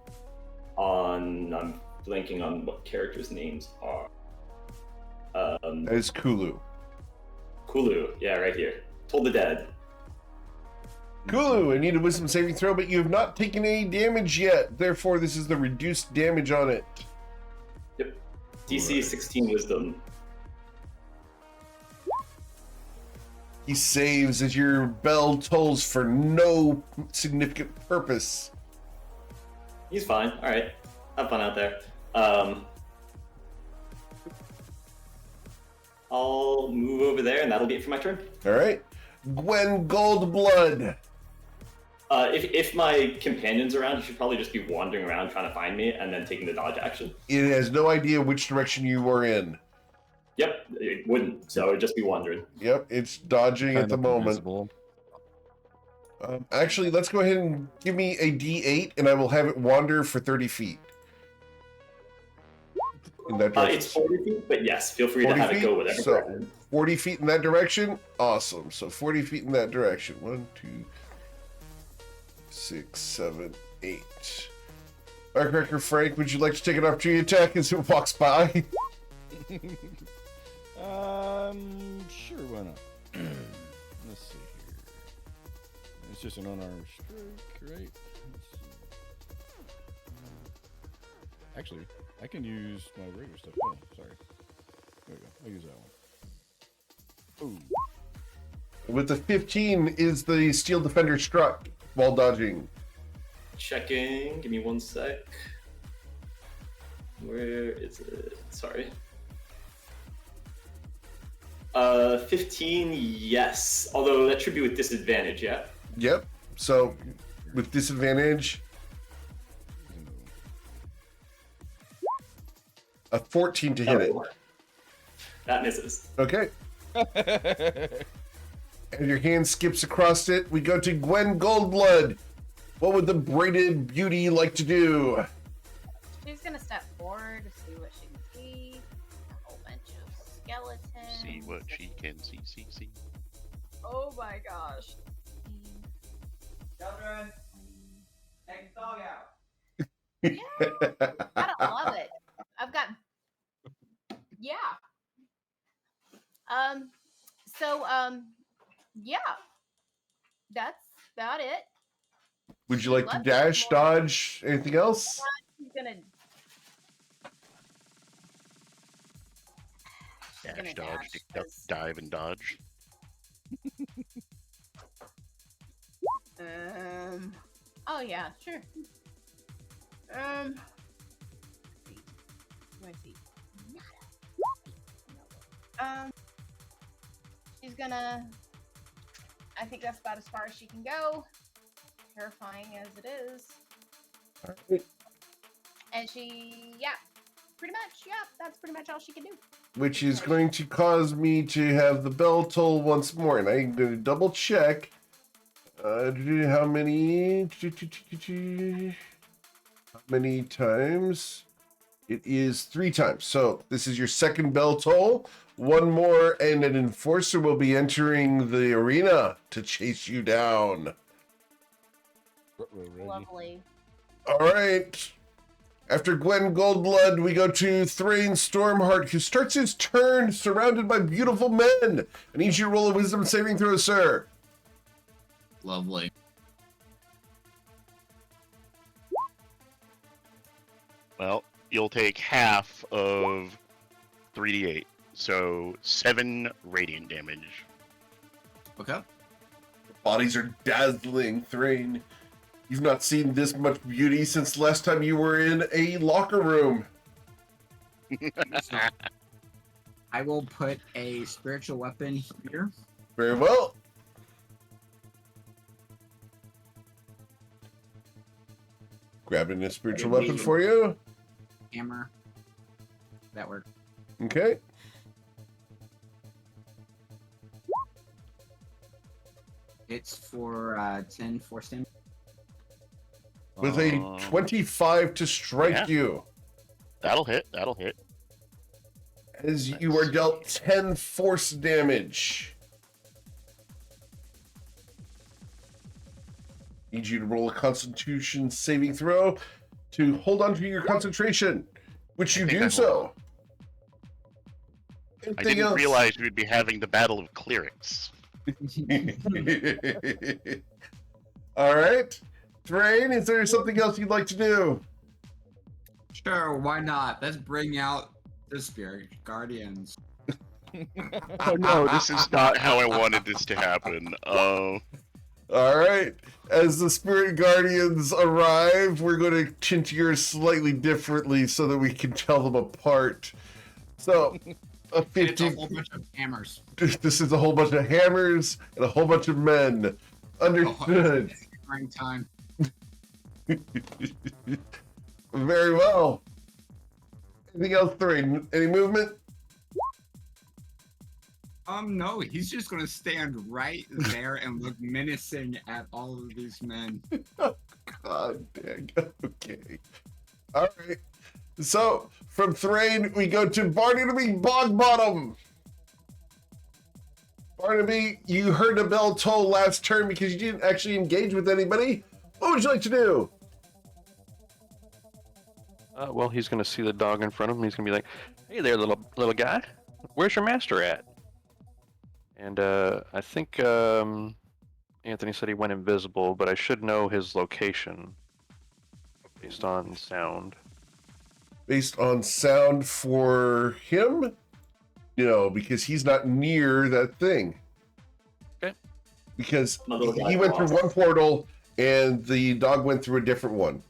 on. I'm blanking on what characters' names are. That is Kulu. Kulu, yeah, right here. Toll the Dead. Kulu, I need a wisdom saving throw, but you have not taken any damage yet. Therefore, this is the reduced damage on it. Yep. DC 16 Wisdom. He saves as your bell tolls for no significant purpose. He's fine. All right. Have fun out there. I'll move over there, and that'll be it for my turn. All right. Gwen Goldblood. If my companion's around, he should probably just be wandering around trying to find me and then taking the dodge action. It has no idea which direction you are in. Yep, it wouldn't, so it'd just be wandering. Yep, it's dodging at the moment. Invisible. Actually, let's go ahead and give me a D8, and I will have it wander for 30 feet. In that direction. It's 40 feet, but yes, feel free to 40 have feet? it go whatever So, direction. 40 feet in that direction? Awesome. So 40 feet in that direction. 1, 2, 6, 7, 8. Firecracker Frank, would you like to take an opportunity attack as it walks by? Sure, why not? Let's see here. It's just an unarmed strike, right? Let's see. Actually, I can use my regular stuff. Oh, sorry. There we go. I'll use that one. Ooh. With the 15 is the Steel Defender struck while dodging. Checking. Give me 1 sec. Where is it? Sorry. 15, yes. Although that should be with disadvantage, yeah? Yep. So with disadvantage, a 14 to hit it. That misses. Okay. And your hand skips across it. We go to Gwen Goldblood. What would the braided beauty like to do? She's gonna step forward to see what she can see. A whole bunch of skeletons. See what she can see. Oh my gosh. Children, take the dog out. Yeah, I don't love it. I've got, yeah. Yeah. That's about it. Would you like to Love dash, it more. dodge, anything else? She's gonna. She's gonna Dash, dodge, dash, duck, 'cause- dive, and dodge. Oh yeah, sure. Let me see. She's gonna. I think that's about as far as she can go. Terrifying as it is. Alright. And she, yeah, pretty much, yeah, that's pretty much all she can do. Which is going to cause me to have the bell toll once more. And I'm going to double check. How many? How many times? It is 3 times. So this is your second bell toll. One more, and an enforcer will be entering the arena to chase you down. Lovely. All right. After Gwen Goldblood, we go to Thrain Stormheart, who starts his turn surrounded by beautiful men. I need you to roll a wisdom saving throw, sir. Lovely. Well, you'll take half of 3d8, so 7 radiant damage. Okay. Bodies are dazzling, Thrain. You've not seen this much beauty since the last time you were in a locker room. So, I will put a spiritual weapon here. Very well. Grabbing a spiritual weapon for you. Hammer. That worked. Okay. It's for 10 force damage. With a 25 to strike yeah. you. That'll hit. That'll hit. as you are dealt 10 force damage. Need you to roll a Constitution saving throw to hold on to your concentration, which you think do I so. I Anything didn't else? realize we'd be having the Battle of Clerics. All right. Thrain, is there something else you'd like to do? Sure, why not? Let's bring out the spirit guardians. Oh no, this is not how I wanted this to happen. All right. As the spirit guardians arrive, we're going to tint yours slightly differently so that we can tell them apart. So, a And it's a 50. whole bunch of hammers. This is a whole bunch of hammers and a whole bunch of men. Understood. Prime time. Very well. Anything else, Thrain? Any movement? No, he's just gonna stand right there and look menacing at all of these men. God dang. Okay. All right. So, from Thrain, we go to Barnaby Bogbottom. Barnaby, you heard a bell toll last turn because you didn't actually engage with anybody. What would you like to do? Well, he's gonna see the dog in front of him. He's gonna be like, "Hey there, little guy. Where's your master at?" And I think Anthony said he went invisible, but I should know his location based on sound. Based on sound for him? No, because he's not near that thing. Okay. Because My little guy he went through lost. one portal and the dog went through a different one.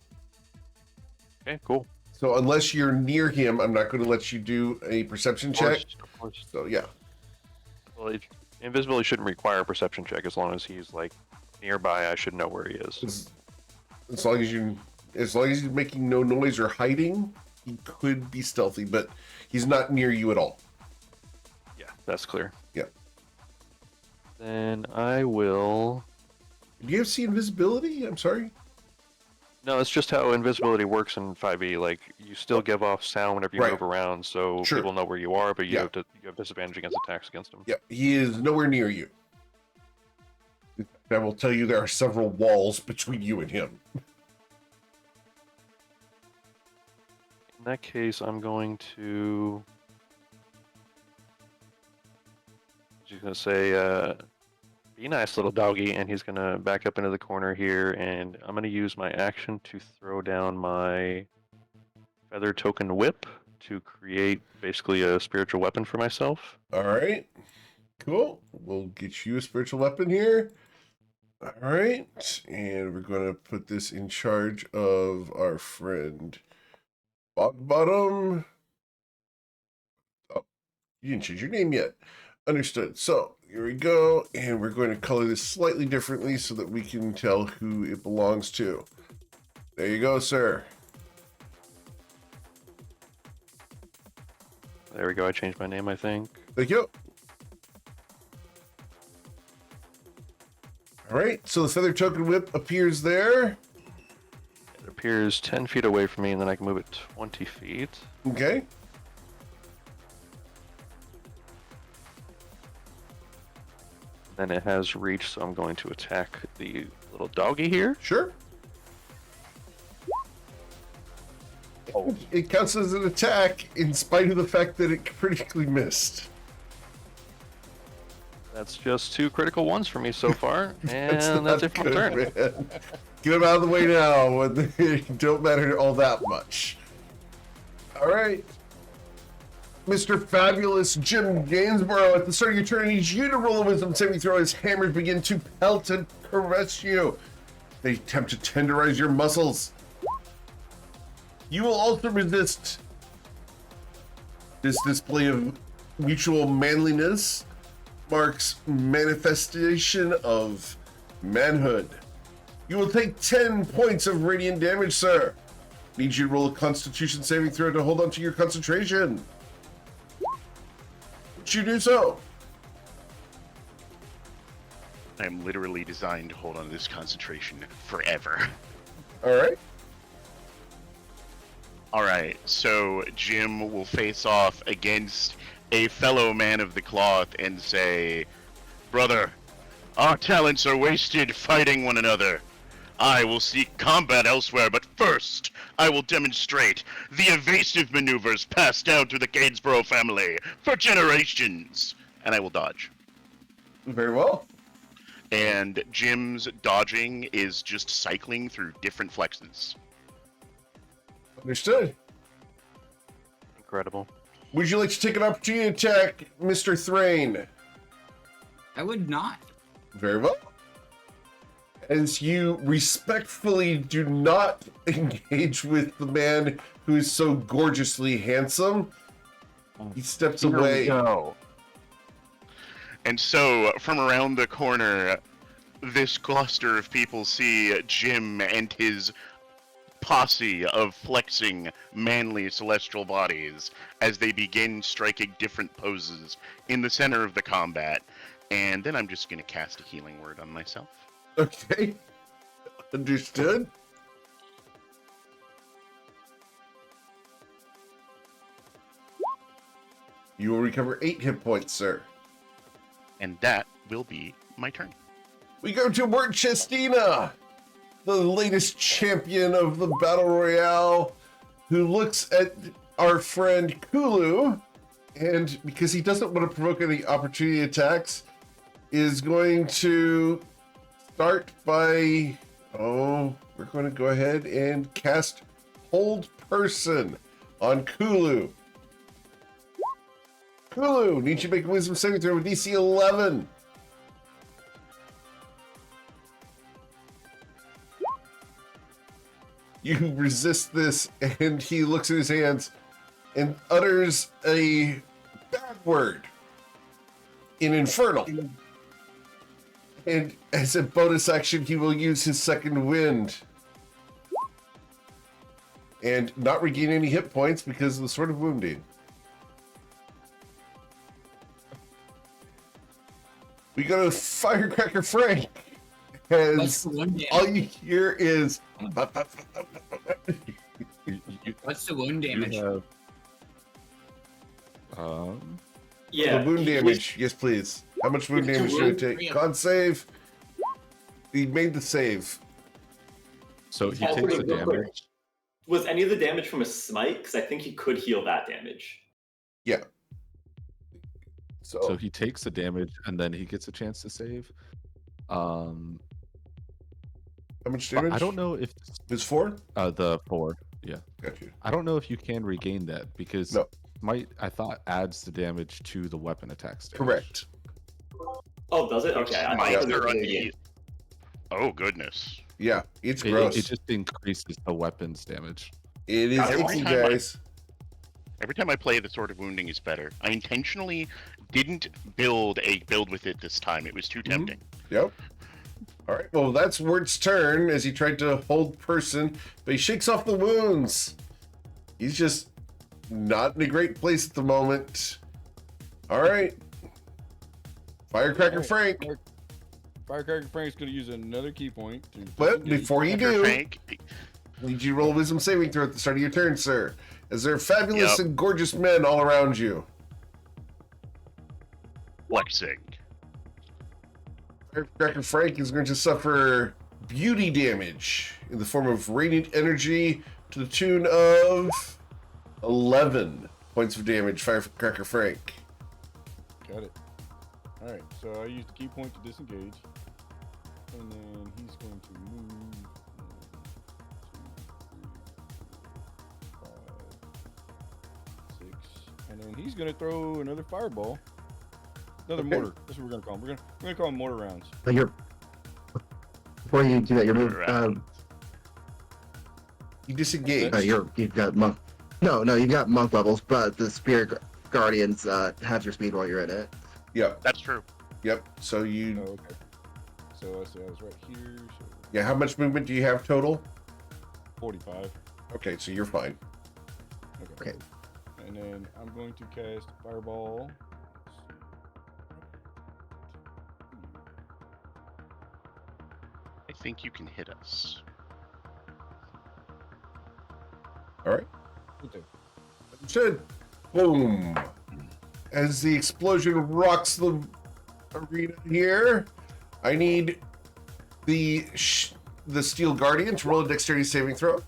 Okay, cool. So unless you're near him, I'm not going to let you do a perception Of check. course, of course. So yeah. Well, invisibility shouldn't require a perception check as long as he's like nearby. I should know where he is. As long as he's making no noise or hiding, he could be stealthy, but he's not near you at all. Yeah, that's clear. Yeah. Then I will. Do you have see invisibility? I'm sorry. No, it's just how invisibility works in 5e. Like you still give off sound whenever you Right. move around, so Sure. people know where you are, but you Yeah. have disadvantage against attacks against them. Yeah, he is nowhere near you. I will tell you there are several walls between you and him. In that case, I'm going to. She's gonna say, "Be nice, little doggy," and he's gonna back up into the corner here, and I'm gonna use my action to throw down my feather token whip to create basically a spiritual weapon for myself. All right, cool. We'll get you a spiritual weapon here. All right, and we're going to put this in charge of our friend Bogbottom. Oh, you didn't change your name yet. Understood. So here we go, and we're going to color this slightly differently so that we can tell who it belongs to. There you go, sir. There we go. I changed my name, I think. Thank you. All right, so the feather token whip appears there. It appears 10 feet away from me, and then I can move it 20 feet. Okay. Then it has reach, so I'm going to attack the little doggy here. Sure. It counts as an attack in spite of the fact that it critically missed. That's just 2 critical ones for me so far, and that's not it for my turn. good, man. Get them out of the way now. When they don't matter all that much. All right. Mr. Fabulous Jim Gainsborough, at the start of your turn, I need you to roll a wisdom saving throw as hammers begin to pelt and caress you. They attempt to tenderize your muscles. You will also resist this display of mutual manliness. Marks manifestation of manhood. You will take 10 points of radiant damage, sir. Need you to roll a Constitution saving throw to hold on to your concentration. Would you do so? I'm literally designed to hold on to this concentration forever. All right. Alright, so Jim will face off against a fellow man of the cloth and say, Brother, our talents are wasted fighting one another. I will seek combat elsewhere, but first, I will demonstrate the evasive maneuvers passed down through the Gainsborough family for generations. And I will dodge. Very well. And Jim's dodging is just cycling through different flexes. Understood. Incredible. Would you like to take an opportunity attack, Mr. Thrain? I would not. Very well. As you respectfully do not engage with the man who is so gorgeously handsome, he steps Here away. we go. And so, from around the corner, this cluster of people see Jim and his posse of flexing, manly celestial bodies as they begin striking different poses in the center of the combat. And then I'm just going to cast a healing word on myself. Okay. Understood. You will recover 8 hit points, sir. And that will be my turn. We go to Wort Chestina, the latest champion of the Battle Royale, who looks at our friend Kulu, and because he doesn't want to provoke any opportunity attacks, is going to start by, we're going to go ahead and cast Hold Person on Kulu. Kulu, need you to make a wisdom saving throw with DC 11. You resist this, and he looks at his hands and utters a bad word in Infernal. And as a bonus action, he will use his second wind. And not regain any hit points because of the Sword of Wounding. We go to Firecracker Frank. What's As the wound all damage? you hear is... What's the wound You damage? have, Yeah. The wound he- damage, yes please. How much wound It's a damage should it wound. take? Con save. He made the save. so he Also, takes the real quick, damage. Was any of the damage from a smite? Because I think he could heal that damage. Yeah. So So, he takes the damage, and then he gets a chance to save. how much But damage? I don't know if It's 4? the 4. Yeah, Got you. I don't know if you can regain that because No. Smite, I thought, adds the damage to the weapon attacks. Damage. Correct. Oh, does it? Okay. I Smites thought it are was unhealed. Oh, goodness. Yeah, it's It gross. just increases the weapon's damage. It is Every icky, time I- guys. Every time I play, the Sword of Wounding is better. I intentionally didn't build with it this time. It was too tempting. Yep. All right. Well, that's Wort's turn as he tried to hold person, but he shakes off the wounds. He's just not in a great place at the moment. All right. Firecracker Frank. Firecracker Frank's going to use another key point to. But disengage. before you Firecracker do, Frank, need you to roll a wisdom saving throw at the start of your turn, sir. As there are fabulous Yep. and gorgeous men all around you. flexing. Firecracker Frank is going to suffer beauty damage in the form of radiant energy to the tune of 11 points of damage. Firecracker Frank. Got it. All right, so I used the key point to disengage, and then he's going to move. 1, 2, 3, 4, 5, 6, and then he's going to throw another fireball, another Okay. mortar. That's what we're going to call them. We're going to call them mortar rounds. But before you do that, you're Round. You disengage. you've got monk. No, you've got monk levels, but the spirit guardians have your speed while you're in it. Yep. That's true. Yep. So Oh, you. okay. So I say I was right here. So Yeah. How much movement do you have total? 45. Okay. So you're fine. Okay. And then I'm going to cast fireball. I think you can hit us. All right. Understood. Boom. As the explosion rocks the arena here, I need the Steel Guardian to roll a dexterity saving throw.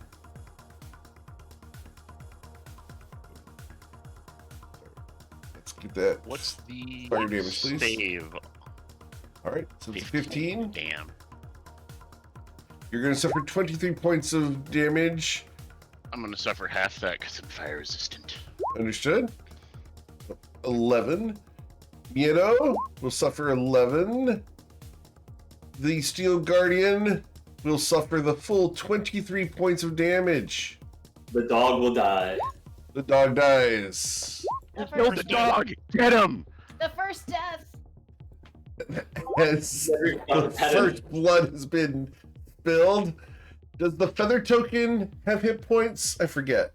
Let's get that. What's the Fire damage, please. save? All right, so it's 15. Damn. You're going to suffer 23 points of damage. I'm gonna suffer half that because I'm fire resistant. Understood. 11. Miedo will suffer 11. The Steel Guardian will suffer the full 23 points of damage. The dog will die. The dog dies. Kill the dog! Get him! The first death. As the first blood has been spilled. Does the feather token have hit points? I forget.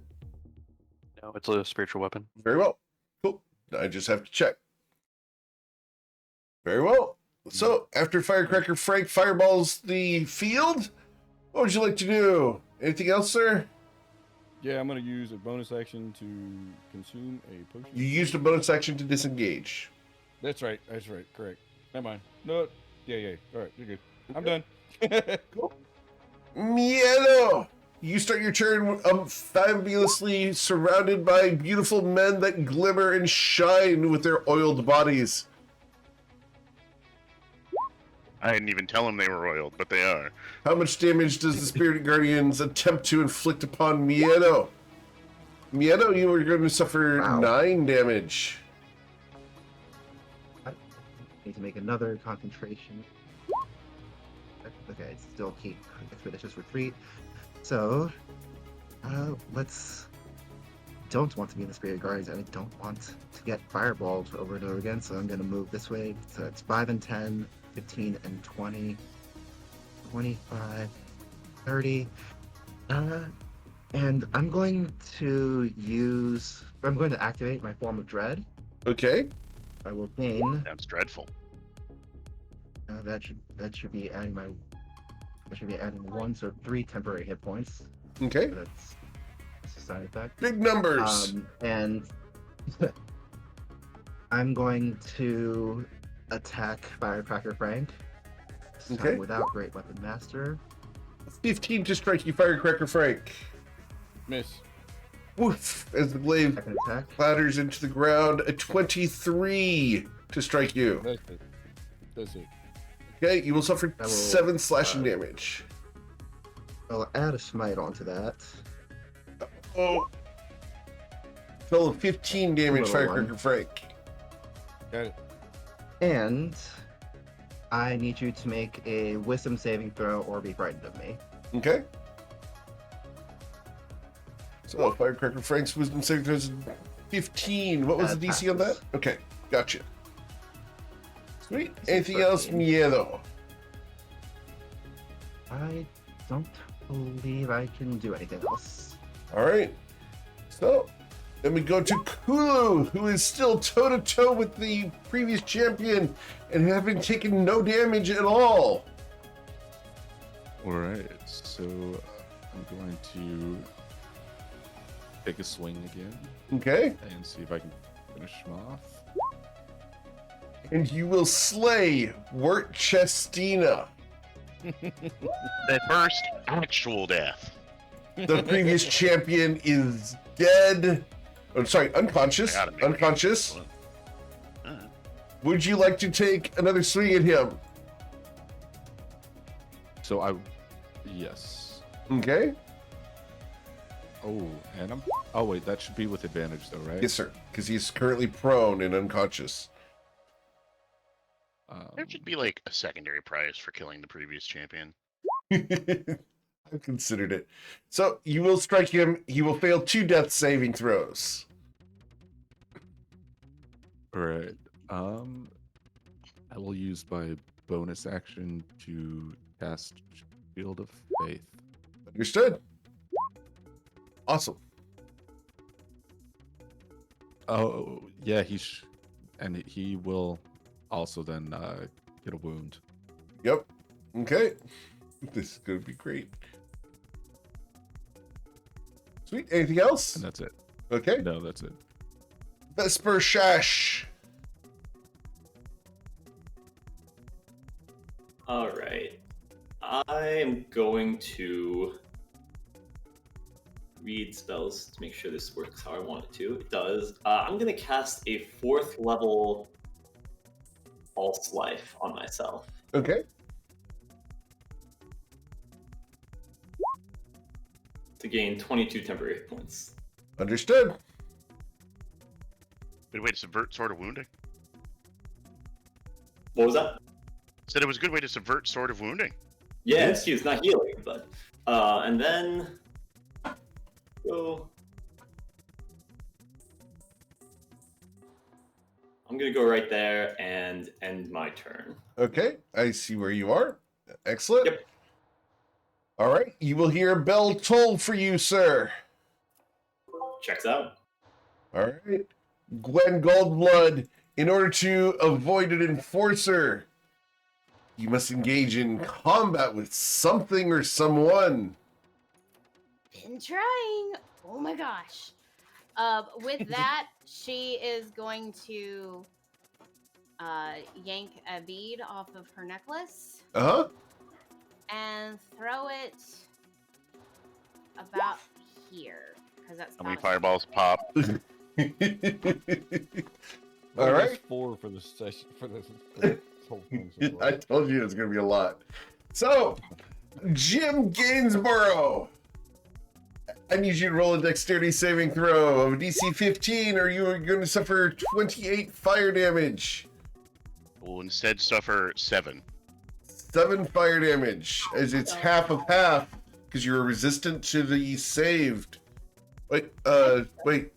No, it's a spiritual weapon. Very well. Cool. I just have to check. Very well. So, after Firecracker Frank fireballs the field, what would you like to do? Anything else, sir? Yeah, I'm gonna use a bonus action to consume a potion. You used a bonus action to disengage. That's right. Correct. Never mind. No. Yeah. All right, you're good. I'm done. Cool. Miedo! You start your turn fabulously surrounded by beautiful men that glimmer and shine with their oiled bodies. I didn't even tell them they were oiled, but they are. How much damage does the Spirit Guardians attempt to inflict upon Miedo? Miedo, you are going to suffer 9 damage. I need to make another concentration. Okay, still keep expeditious retreat. So, let's. Don't want to be in the Spirit Guardians, and I don't want to get fireballed over and over again. So I'm going to move this way. So it's 5 and 10, 15 and 20, 25, 30. And I'm going to activate my form of dread. Okay. I will gain. That's dreadful. That should be adding 1, so 3 temporary hit points. Okay. So that's a side effect. Big numbers. And I'm going to attack Firecracker Frank. This time Okay. without Great Weapon Master. 15 to strike you, Firecracker Frank. Miss. Woof! As the blade Second attack. clatters into the ground, a 23 to strike you. That's it. Okay, you will suffer That will, 7 slashing damage. I'll add a smite onto that. Oh. Total of 15 damage, Little Firecracker one. Frank. Got it. And I need you to make a wisdom saving throw or be frightened of me. Okay. So, Firecracker Frank's wisdom saving throw is 15. What was the DC on that? Passes. Okay, gotcha. Sweet. This is Anything else, 13. Miedo? I don't believe I can do anything else. All right. So, then we go to Kulu, who is still toe-to-toe with the previous champion and having taken no damage at all. All right, so I'm going to take a swing again Okay. and see if I can finish him off. And you will slay Wirt Chestina. The first actual death. The previous champion is dead. Oh, sorry, unconscious. I gotta make Unconscious. Uh, Would you like to take another swing at him? So yes. Okay. Oh, and oh wait, that should be with advantage though, right? Yes, sir. Because he's currently prone and unconscious. There should be like a secondary prize for killing the previous champion. I've considered it. So you will strike him. He will fail 2 death saving throws. All right. I will use my bonus action to cast Shield of Faith. Understood. Awesome. Oh yeah, and he will also then get a wound. Yep. Okay. This is going to be great. Sweet. Anything else? And that's it. Okay. No, that's it. Vesper Shash. All right. I am going to read spells to make sure this works how I want it to. It does. I'm going to cast a 4th level False Life on myself. Okay. To gain 22 temporary hit points. Understood. Good way to subvert Sword of Wounding. What was that? Said it was a good way to subvert Sword of Wounding. Yeah, it's not healing, but and then go. I'm gonna go right there and end my turn. Okay, I see where you are. Excellent. Yep. All right, you will hear a bell toll for you, sir. Checks out. All right. Gwen Goldblood, in order to avoid an enforcer, you must engage in combat with something or someone. Been trying. Oh my gosh. With that, she is going to yank a bead off of her necklace Uh-huh. and throw it about here. Because that's How many about as fireballs far pop? All That's right. 4 for the session for this whole thing. So far. I told you it's going to be a lot. So, Jim Gainsborough, I need you to roll a dexterity saving throw of DC 15, or you are going to suffer 28 fire damage. Will instead suffer 7. 7 fire damage, as it's half of half, because you're resistant to the saved. Wait,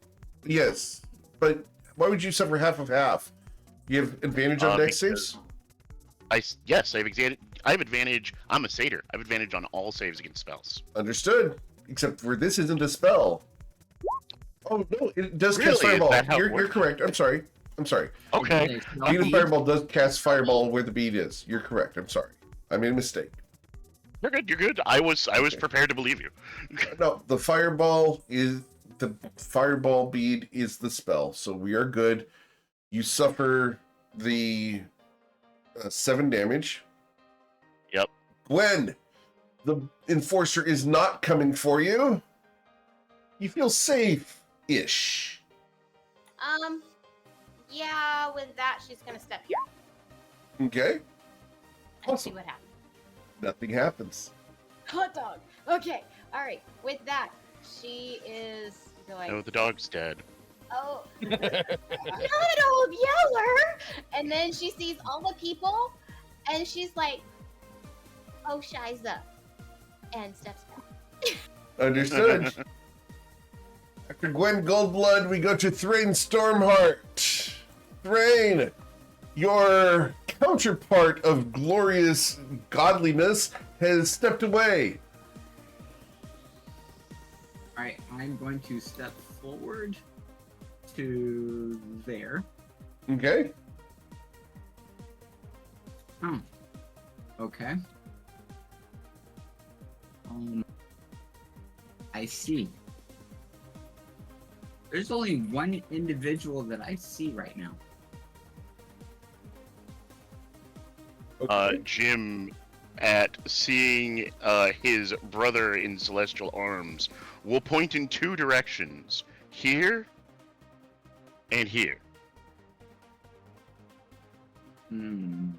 yes, but why would you suffer half of half? You have advantage on dex saves? Yes, I have advantage. I'm a satyr. I have advantage on all saves against spells. Understood. Except for this isn't a spell. Oh no, it does Really? cast Is fireball. that how it You're works? correct. I'm sorry. Okay. Bead of fireball does cast fireball where the bead is. You're correct. I'm sorry. I made a mistake. You're good. You're good. I was prepared to believe you. No, the fireball bead is the spell, so we are good. You suffer the 7 damage. Yep. Gwen, the enforcer is not coming for you. You feel safe-ish. Yeah, with that, she's gonna step here Okay. and see what happens. Nothing happens. Hot dog. Okay. All right. With that, she is going. No, the dog's dead. Oh, not old Yeller. And then she sees all the people, and she's like, "Oh, Shiza," and steps back. Understood. After Gwen Goldblood, we go to Thrain Stormheart. Thrain, your counterpart of glorious godliness has stepped away. All right, I'm going to step forward to there. Okay. Oh, okay. I see. There's only one individual that I see right now. Okay. Jim, at seeing his brother in celestial arms, will point in 2 directions: here and here. Hmm.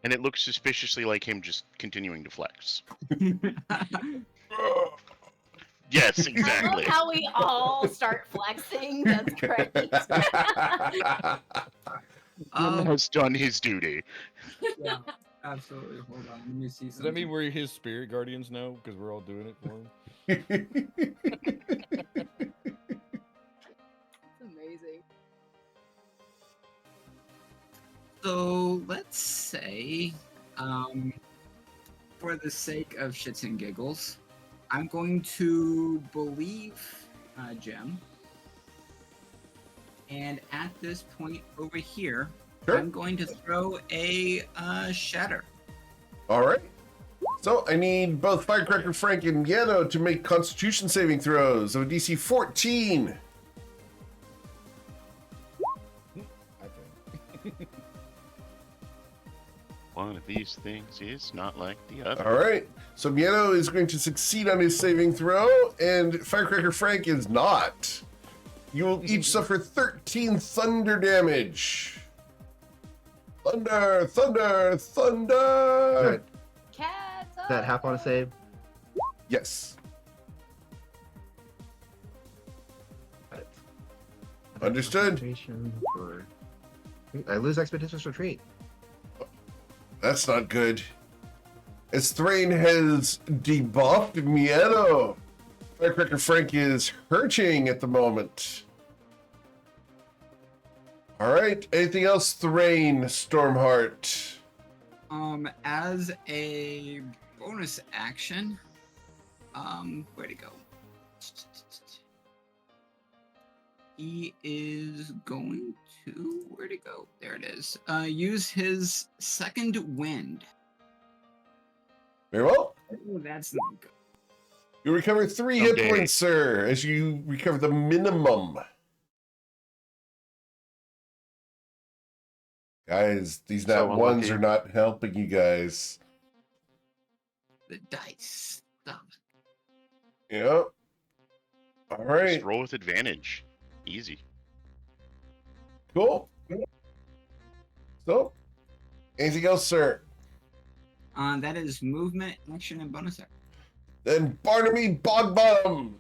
And it looks suspiciously like him just continuing to flex. Yes, I exactly. love how we all start flexing. That's great. Jim has done his duty. Yeah, absolutely. Hold on, let me see Does something. that mean we're his spirit guardians now? Because we're all doing it for him. It's amazing. So let's say, for the sake of shits and giggles, I'm going to believe Jim. And at this point over here, Sure. I'm going to throw a shatter. All right. So I need both Firecracker Frank and Yano to make Constitution saving throws of a DC 14. I think. One of these things is not like the other. All right. So Yano is going to succeed on his saving throw, and Firecracker Frank is not. You will each suffer 13 thunder damage. Thunder, thunder, thunder. Cats Is that half on a save? Yes. Got it. Understood. I lose Expeditious Retreat. That's not good. As Thrain has debuffed Miedo, Firecracker Frank is hurting at the moment. All right. Anything else, Thrain, Stormheart? As a bonus action, where'd it go? He is going to, where'd it go? There it is. Use his second wind. Very well. Oh, that's not good. You recover 3 hit Okay. points, sir, as you recover the minimum. Guys, these So nat ones unlucky. are not helping you guys. The dice. Stop. Yep. All right. Just roll with advantage. Easy. Cool. So, anything else, sir? That is movement, action, and bonus action. Then Barnaby Bogbottom.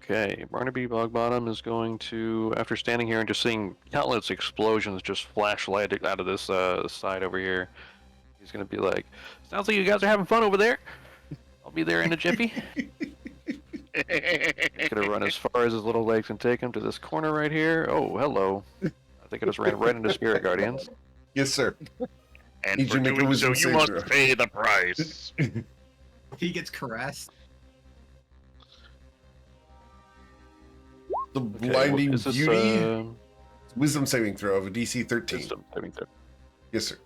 Okay, Barnaby Bogbottom is going to, after standing here and just seeing countless explosions just flash light out of this side over here, he's going to be like, sounds like you guys are having fun over there. I'll be there in a jiffy. He's going to run as far as his little legs can take him to this corner right here. Oh, hello. I think I just ran right into Spirit Guardians. Yes, sir. And Need for you to make a doing so, wisdom you save must throw. pay the price. He gets caressed. The Okay, Blinding is this, Beauty. Wisdom saving throw of a DC 13. Wisdom saving throw? Yes, sir.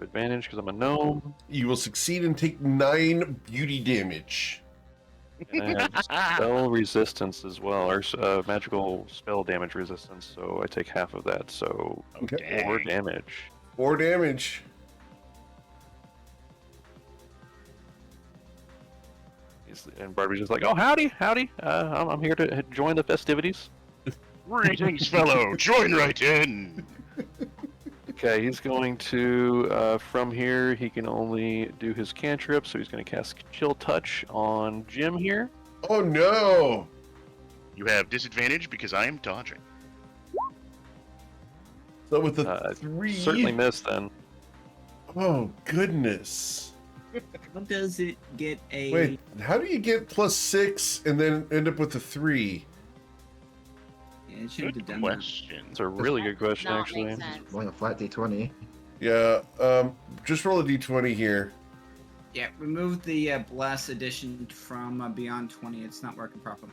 Advantage because I'm a gnome. You will succeed and take 9 beauty damage. And spell resistance as well, or magical spell damage resistance. So I take half of that, so Okay. 4 damage. 4 damage. And Barbie's just like, oh, howdy, howdy. I'm here to join the festivities. Greetings, fellow. Join right in. Okay, he's going to, from here, he can only do his cantrip, so he's going to cast Chill Touch on Jim here. Oh, no. You have disadvantage because I am dodging. So with the 3. Certainly missed then. Oh, goodness. How does it get a... Wait, how do you get +6 and then end up with a 3? Yeah, it should have Good done that. question. It's a really good question, Not actually. make sense. Rolling a flat D20. Yeah, just roll a d20 here. Yeah, remove the blast edition from Beyond 20. It's not working properly.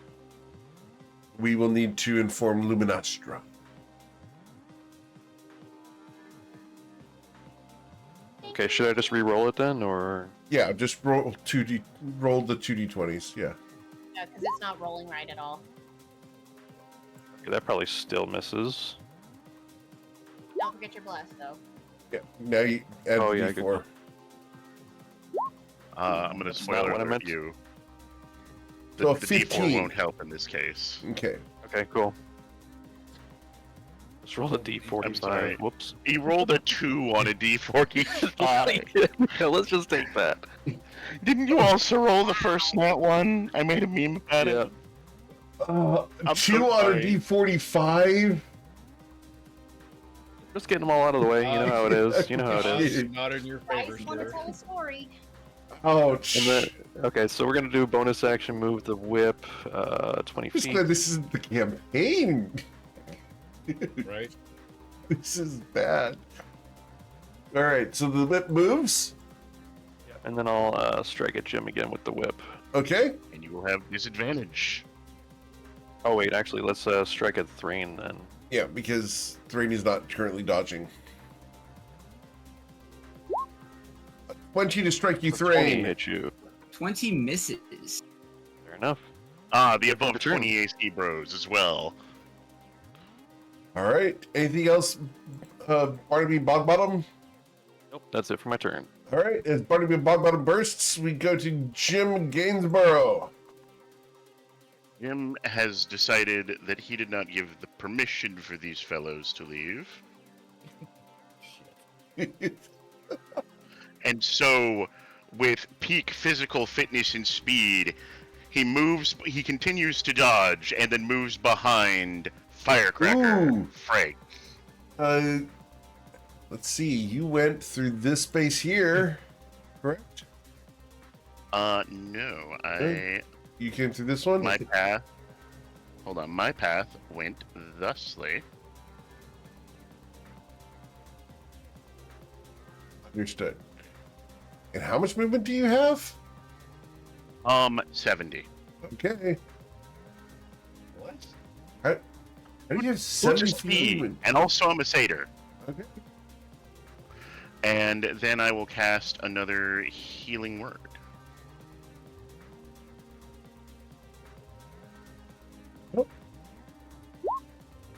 We will need to inform Luminastra. Okay, should I just re-roll it then, or... Yeah, just roll roll the 2d20s. Yeah. No, because it's not rolling right at all. Okay, that probably still misses. Don't forget your bless, though. Yeah. Now you add Oh, the yeah, good d4. call. I'm going to That's spoil not what I alert meant. you. So The 15. D4 won't help in this case. Okay. Okay, cool. Let's roll a I'm sorry. d45. Whoops. He rolled a 2 on a D45. Yeah, let's just take that. Didn't you also roll the first nat one? I made a meme about Yeah. it. I'm 2 so on a sorry. d45? Just getting them all out of the way. You know how it is. You know how it is. It's not in your favor, Dice want to sir. tell a story. Ouch. And then, okay, so we're gonna do bonus action, move the whip, 20 Just feet. glad this isn't the campaign. Right? This is bad. All right, so the whip moves. And then I'll strike at Jim again with the whip. Okay. And you will have disadvantage. Oh wait, actually, let's strike at Thrain then. Yeah, because Thrain is not currently dodging. 20 to strike you, So 20 Thrain. hit you. 20 misses. Fair enough. The above Turn. 20 AC bros as well. All right. Anything else, Barnaby Bogbottom? Nope, that's it for my turn. All right. As Barnaby Bogbottom bursts, we go to Jim Gainsborough. Jim has decided that he did not give the permission for these fellows to leave. And so, with peak physical fitness and speed, he continues to dodge and then moves behind Firecracker Ooh. Frank. Let's see. You went through this space here, correct? No, You came through this one? my path went thusly. Understood. And how much movement do you have? 70. Okay. What? How do you have Well, 70 just speed, movement? and also I'm a satyr. Okay. And then I will cast another healing word.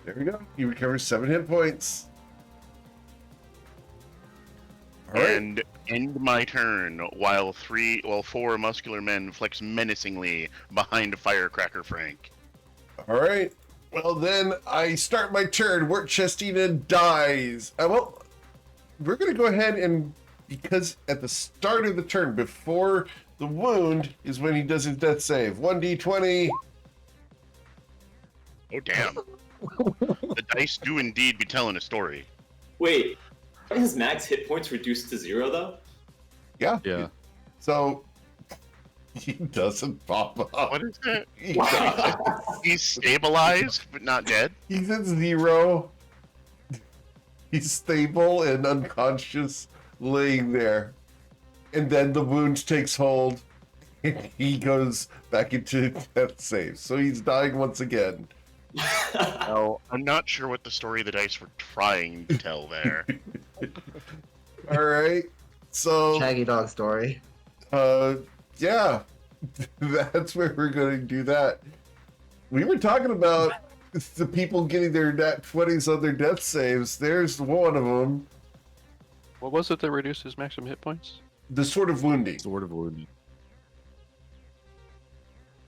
There we go. You recover 7 hit points. All right. And end my turn while 4 muscular men flex menacingly behind Firecracker Frank. All right. Well, then I start my turn. Wart Chestina dies. Well, we're going to go ahead and, because at the start of the turn, before the wound, is when he does his death save. 1d20. Oh, damn. The dice do indeed be telling a story. Wait, are his max hit points reduced to 0 though? Yeah. Yeah. So he doesn't pop up. What is that? Wow. He's stabilized, but not dead? He's at 0. He's stable and unconscious, laying there. And then the wound takes hold, and he goes back into death save. So he's dying once again. No, I'm not sure what the story the dice were trying to tell there. All right. So, Shaggy dog story. yeah, that's where we're going to do that. We were talking about the people getting their nat 20s on their death saves. There's one of them. What was it that reduced his maximum hit points? The Sword of Wounding. Sword of Wounding.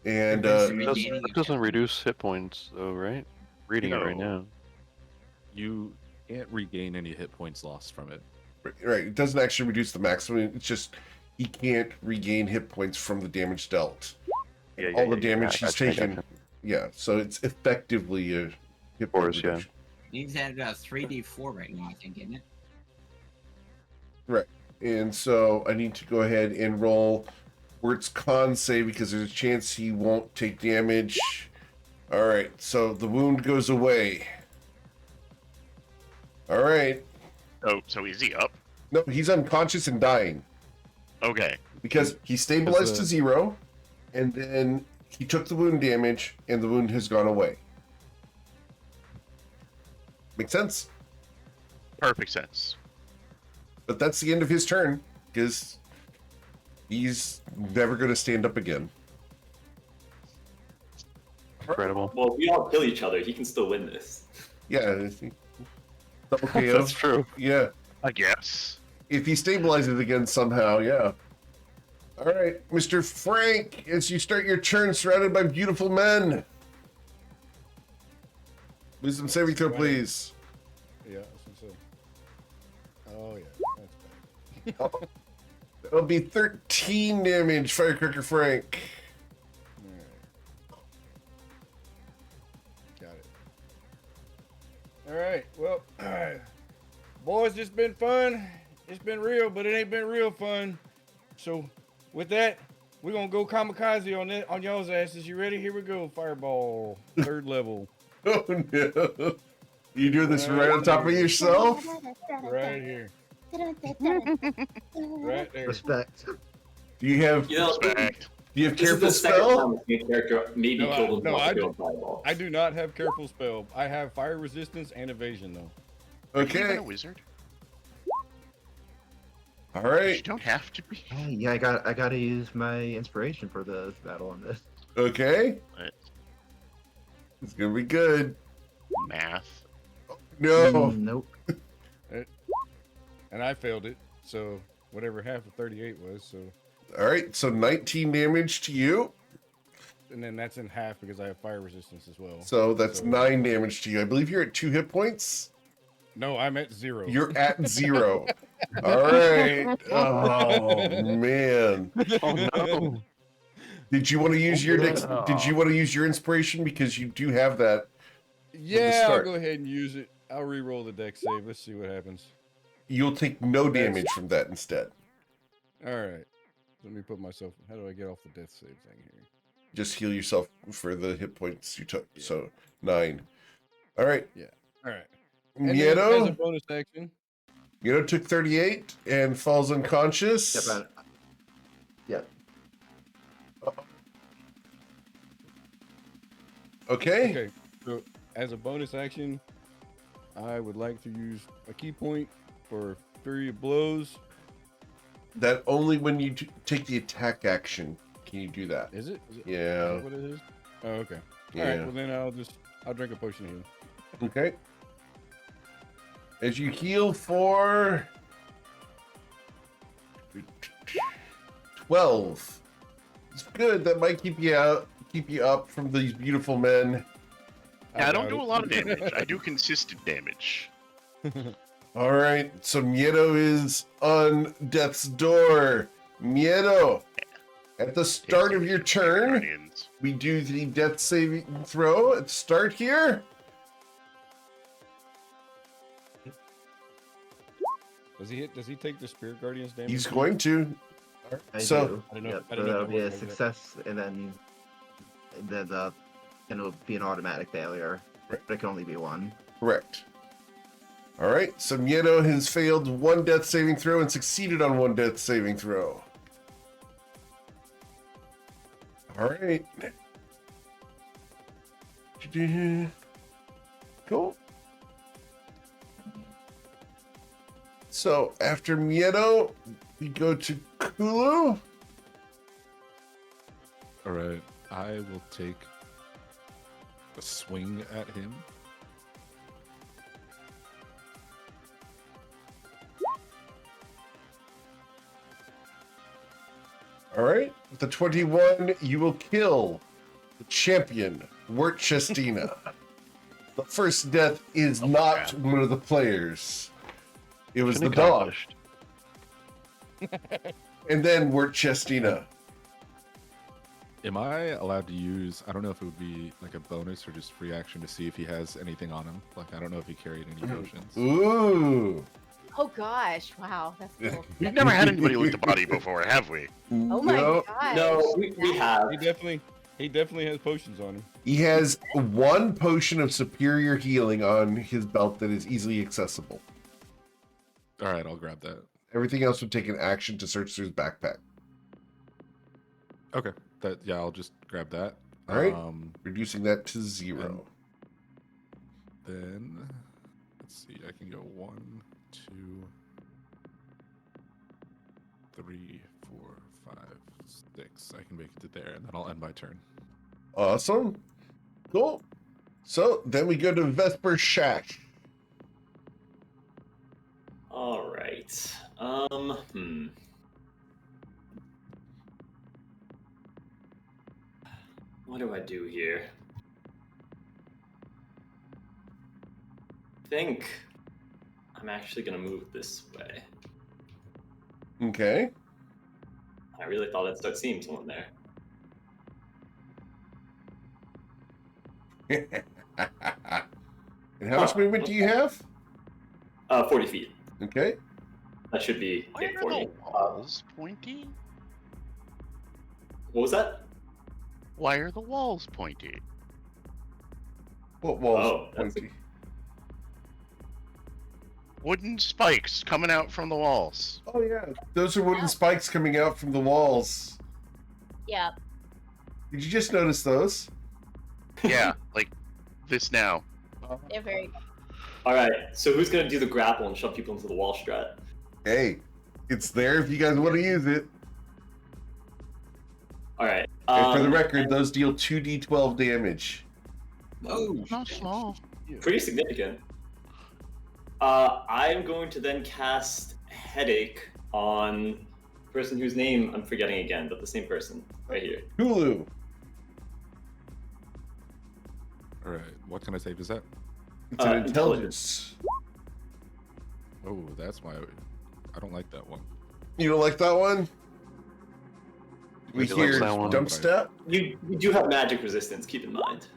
And It doesn't reduce hit points, though, right? Reading it right No. now. You can't regain any hit points lost from it. right, it doesn't actually reduce the maximum. It's just he can't regain hit points from the damage dealt. Yeah, All the damage he's gotcha, taken. gotcha. Yeah, so it's effectively a hit point course, yeah. reduction. He's at 3d4 right now, I think, isn't it? And so I need to go ahead and roll Wirt's con save because there's a chance he won't take damage. All right, so the wound goes away. All right. Oh, so is he up? No, he's unconscious and dying Okay. because he stabilized Is to 0, and then he took the wound damage, and the wound has gone away. Make sense? Perfect sense. But that's the end of his turn because he's never going to stand up again. Incredible. Well, if we all kill each other, he can still win this. Yeah. Double KO. That's true. Yeah. I guess. If he stabilizes again somehow, yeah. All right, Mr. Frank, as you start your turn surrounded by beautiful men. Wisdom saving throw, please. Yeah, that's what I'm saying. Oh yeah, that's bad. That'll be 13 damage, Firecracker Frank. Got it. All right. Well, boys, it's been fun. It's been real, but it ain't been real fun. So, with that, we're gonna go kamikaze on that on y'all's asses. You ready? Here we go. Fireball, 3rd level, Oh no. You do this right on top of yourself? right here, right there. Respect. Do you have You know, Respect. do you have this is careful the second spell? time the main character maybe No, killed no, himself I with do- a fireball. I do not have careful spell. I have fire resistance and evasion though. Are you even Okay. a wizard? All You right. don't have to be. Hey, yeah, I gotta use my inspiration for the battle on this. Okay. What? It's gonna be good. Math. No. Nope. And I failed it, so whatever half of 38 was, so All right. So 19 damage to you. and then that's in half because I have fire resistance as well. So that's 9 damage to you. I believe you're at 2 hit points. No, I'm at 0. You're at 0. All right. Oh man. Oh no! Did you want to use your Did Oh. you want to use your inspiration because you do have that? Yeah, I'll start. go ahead and use it. I'll re-roll the deck save. Let's see what happens. You'll take no damage from that instead. All right. Let me put myself. How do I get off the death save thing here? Just heal yourself for the hit points you took. So 9. All right. All right. And then as a Miedo. bonus action, Miedo took 38 and falls unconscious. Yep. Yep. Okay. okay. So as a bonus action, I would like to use a key point for Fury of Blows. That only when you take the attack action can you do that. Is it? Is Yeah. that what it is? Oh, okay. Yeah. All right. Well, then I'll drink a potion of healing. Okay. As you heal for 12. It's good. That might keep you up from these beautiful men. Yeah, I don't doubt do it. a lot of damage. I do consistent damage. All right. So Miedo is on death's door. Miedo, at the start of your turn, Guardians. we do the death saving throw at the start here. Does he take the Spirit Guardians damage? He's going to. I So- do. I don't know. Yep. I So don't know. that'll if be that a works like that. success, and then it'll be an automatic failure. Right. But it can only be one. Correct. All right. So Miedo has failed 1 death saving throw and succeeded on 1 death saving throw. All right. Cool. So after Miedo, we go to Kulu. All right, I will take a swing at him. All right. With the 21, you will kill the champion, Wirt Chestina. The first death is not one of the players. It was the Mission dog. accomplished. And then Wirt Chestina. Am I allowed to use? I don't know if it would be like a bonus or just free action to see if he has anything on him. Like I don't know if he carried any potions. Ooh. Oh gosh! Wow, that's cool. We've never had anybody loot the body before, have we? Oh my No. gosh! No, we have. He definitely has potions on him. He has 1 potion of superior healing on his belt that is easily accessible. All right, I'll grab that. Everything else would take an action to search through his backpack. Okay, I'll just grab that. All right. Reducing that to 0. Then let's see. I can go 1, 2, 3, 4, 5, 6. I can make it to there, and then I'll end my turn. Awesome. Cool. So then we go to Vesper Shash. All right. What do I do here? I think I'm actually gonna move this way. Okay. I really thought I'd start seeing someone there. And how much movement do you have? 40 feet. Okay. That should be Why it are for the me. walls pointy? What was that? Why are the walls pointy? What walls? Oh, that's pointy? Wooden spikes coming out from the walls. Oh yeah, those are wooden spikes coming out from the walls. Yep. Did you just notice those? Yeah, like this now. They're very. All right. So who's gonna do the grapple and shove people into the wall strat? Hey, It's there if you guys want to use it. All right. And for the record, those deal 2d12 damage. Oh, Not small. Pretty significant. I'm going to then cast Headache on the person whose name I'm forgetting again, but the same person right here. Hulu. All right. What kind of save is that? It's an intelligence. Oh, that's why I don't like that one. You don't like that one? We He likes hear that one. dump step. You do have magic resistance, keep in mind.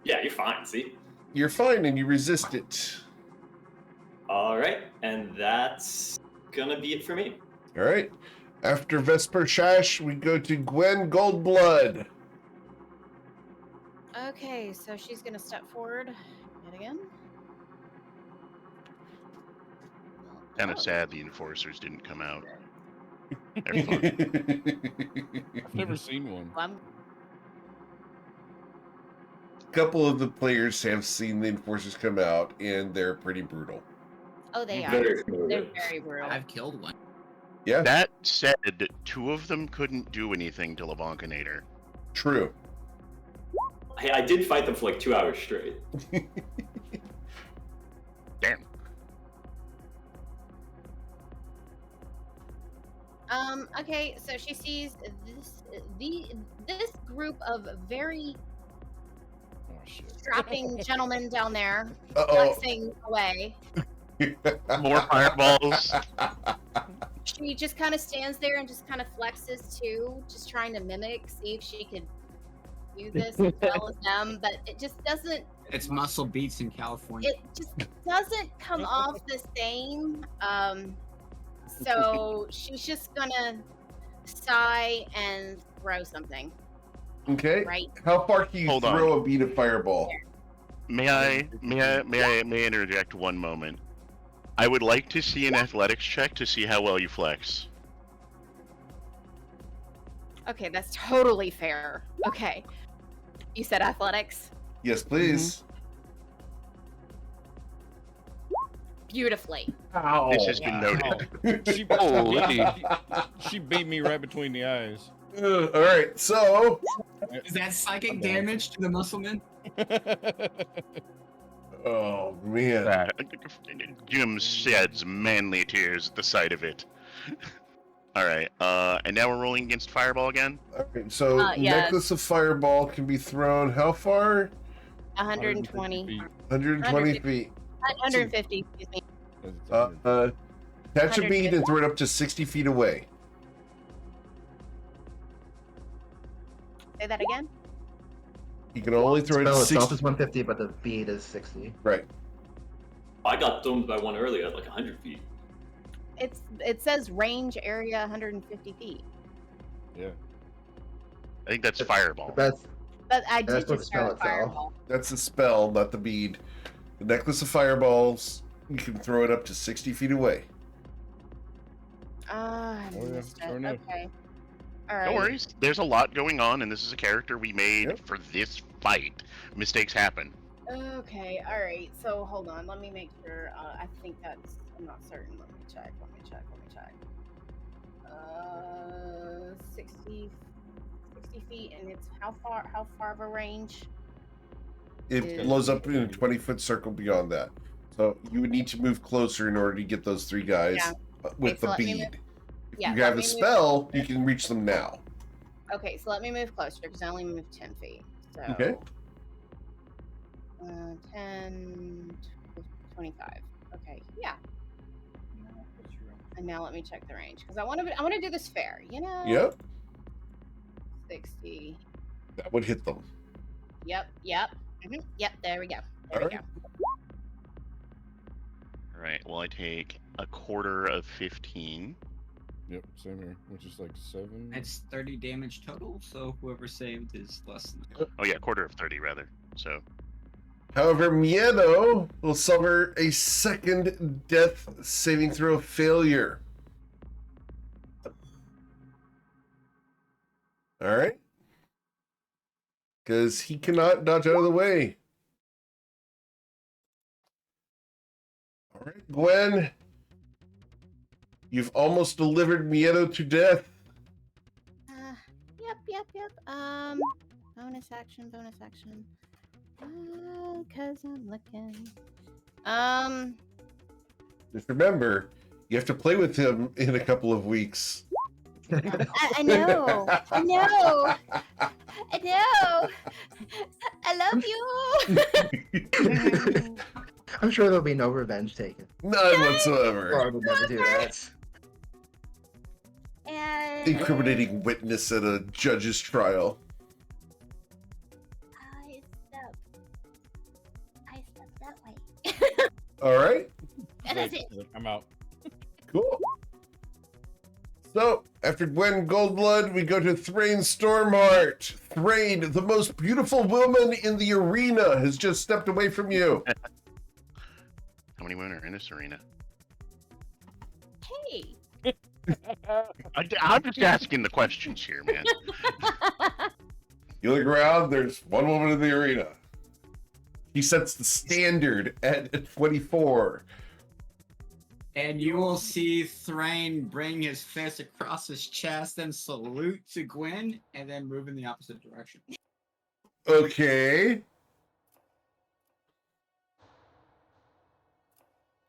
Yeah, you're fine, see? You're fine and you resist it. All right, and that's gonna be it for me. All right. After Vesper Shash, we go to Gwen Goldblood. Okay, so she's gonna step forward yet again. Kind of Oh. sad the enforcers didn't come out. They're fun. I've never seen one. Well, I'm Couple of the players have seen the enforcers come out, and they're pretty brutal. Oh, they are. Very They're familiar. very brutal. I've killed one. Yeah, That said, 2 of them couldn't do anything to Lavonkinator. true. Hey, I did fight them for like 2 hours straight. Damn. Okay, so she sees this group of very Oh shit. strapping gentlemen down there Uh-oh. flexing away. More fireballs. She just kind of stands there and just kind of flexes too, just trying to mimic, see if she could do this as well as them, but it just doesn't. It's muscle beats in California. It just doesn't come off the same. So she's just gonna sigh and throw something. Okay. Right. How far can you Hold throw a bead of fireball? May I interject one moment? I would like to see an athletics check to see how well you flex. Okay, that's totally fair. Okay. You said athletics? Yes, please. Beautifully. Ow. This has been noted. She, Holy. she beat me right between the eyes. All right, so Is that psychic damage to the muscleman? oh man, Jim sheds manly tears at the sight of it. All right, and now we're rolling against Fireball again. all right, so yeah. necklace of fireball can be thrown how far? 120. 120 feet. 150, excuse me. Catch a bead and throw it up to 60 feet away. Say that again? You can only throw it Spell at itself 60. is 150, but the bead is 60. Right. I got domed by one earlier at like 100 feet. It says range area 150 feet. Yeah. I think that's Fireball. That's But I That's did what just spell throw a itself. fireball. That's the spell, not the bead. The necklace of fireballs, you can throw it up to 60 feet away. I Oh, yeah, missed sure it. enough. Okay. All right. No worries. There's a lot going on, and this is a character we made Yep. for this fight. Mistakes happen. Okay. All right. So hold on. Let me make sure. I think that's. I'm not certain. Let me check. 60 feet, and it's how far? How far of a range? It Yeah. blows up in a 20-foot circle beyond that. So you would need to move closer in order to get those 3 guys Yeah. with Okay, so the let me bead. move- If Yeah, you let have me the move- spell, you can reach them now. Okay, so let me move closer because I only moved 10 feet. So, Okay. 10, 25. Okay, yeah. And now let me check the range because I want to do this fair. You know. Yep. 60. That would hit them. Yep. Yep. There we go. There All we right. go. All right. Well, I take a quarter of 15. Yep, same here. Which is like 7. It's 30 damage total, so whoever saved is less than. Oh yeah, quarter of 30 rather. So However, Miedo will suffer a second death saving throw failure. All right. Because he cannot dodge out of the way. All right, Gwen. You've almost delivered Miedo to death. Yep. Bonus action. Cause I'm looking. Just remember, you have to play with him in a couple of weeks. I know. I love you. I'm sure there'll be no revenge taken. None whatsoever. Or I would never do that. And Incriminating witness at a judge's trial. I step that way. All right. And that's it. I'm out. Cool. So, after Gwen Goldblood, we go to Thrain Stormheart. Thrain, the most beautiful woman in the arena, has just stepped away from you. How many women are in this arena? Hey. I'm just asking the questions here, man. You look around, there's one woman in the arena. He sets the standard at 24. And you will see Thrain bring his fist across his chest and salute to Gwen, and then move in the opposite direction. Okay.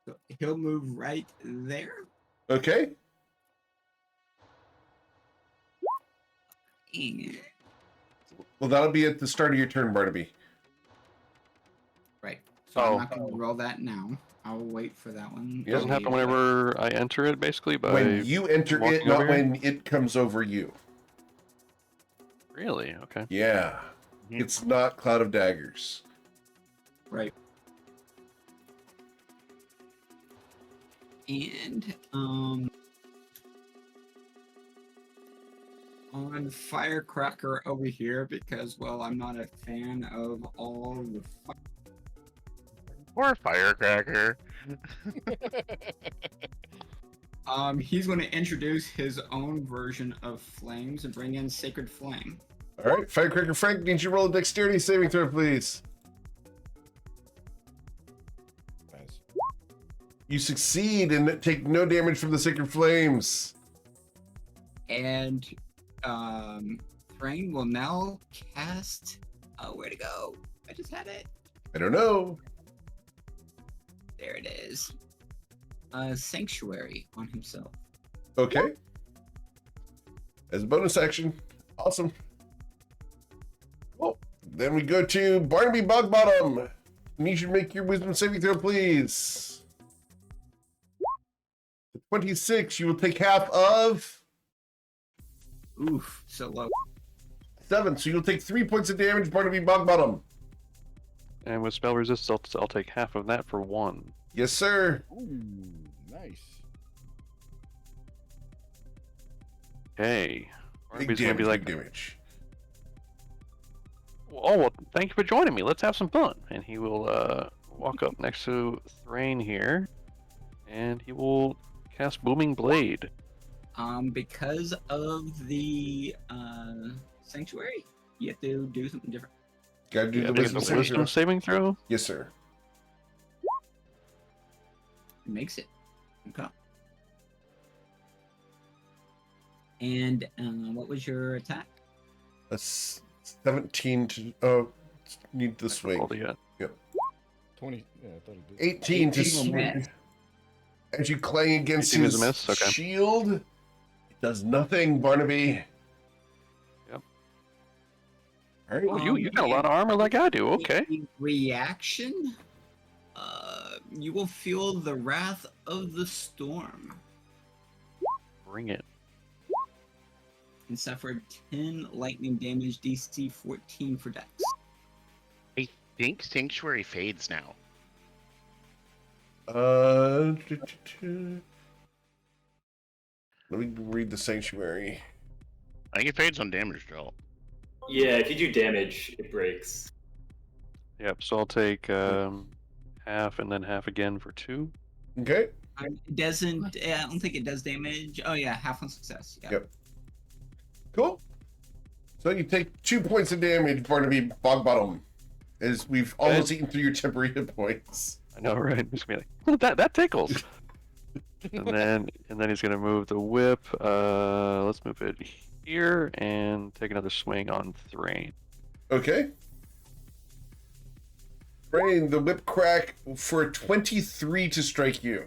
So he'll move right there. Okay. And... Well, that'll be at the start of your turn, Barnaby. Right. So I'm not going to roll that now. I'll wait for that one. It doesn't happen whenever I enter it, basically, by When you enter walking it, not over here? when it comes over you. Really? Okay. Yeah. Mhm. It's not Cloud of Daggers. Right. And on Firecracker over here, because well, I'm not a fan of all the Or Firecracker. he's going to introduce his own version of flames and bring in Sacred Flame. All right, Firecracker Frank, need you to roll a dexterity saving throw, please. Nice. You succeed and take no damage from the Sacred Flames. And Thrain will now cast. Oh, where to go? I just had it. I don't know. There it is. Sanctuary on himself. Okay. As a bonus action. Awesome. Cool. Then we go to Barnaby Bogbottom. Need you to make your wisdom saving throw, please. 26, you will take half of Oof, so low. 7, so you'll take 3 points of damage, Barnaby Bogbottom. And with spell resist, I'll take half of that for 1. Yes, sir. Ooh, nice. Okay. Big Barnaby's gonna be damage, like, big damage. oh, well, thank you for joining me. Let's have some fun. And he will walk up next to Thrain here, and he will cast Booming Blade. Because of the sanctuary, you have to do something different. Gotta do Yeah, the make it wisdom the saving wisdom throw. saving throw. Yes, sir. It makes it. Okay. And what was your attack? A 17 to... Oh, need the swing. Rolled it yet. 20. Yeah, I thought it did. 18 to 18 will swing. miss. As you clang against 18 is his a miss? Okay. shield, it does nothing, Barnaby. Yep. All right. Oh, you got a lot of armor like I do. Okay. In reaction, you will feel the wrath of the storm Bring it. and suffer 10 lightning damage, DC 14 for dex. I think Sanctuary fades now. Let me read the sanctuary. I think it fades on damage dealt. Yeah, if you do damage, it breaks. Yep. So I'll take half and then half again for 2. Okay. It doesn't. I don't think it does damage. Oh yeah, half on success. Yeah. Yep. Cool. So you take 2 points of damage, Barnaby Bogbottom, as we've almost eaten through your temporary hit points. I know, right? I'm just gonna be like, that tickles. and then he's gonna move the whip. Let's move it here and take another swing on Thrain. Okay. Brain, the whip crack for a 23 to strike you.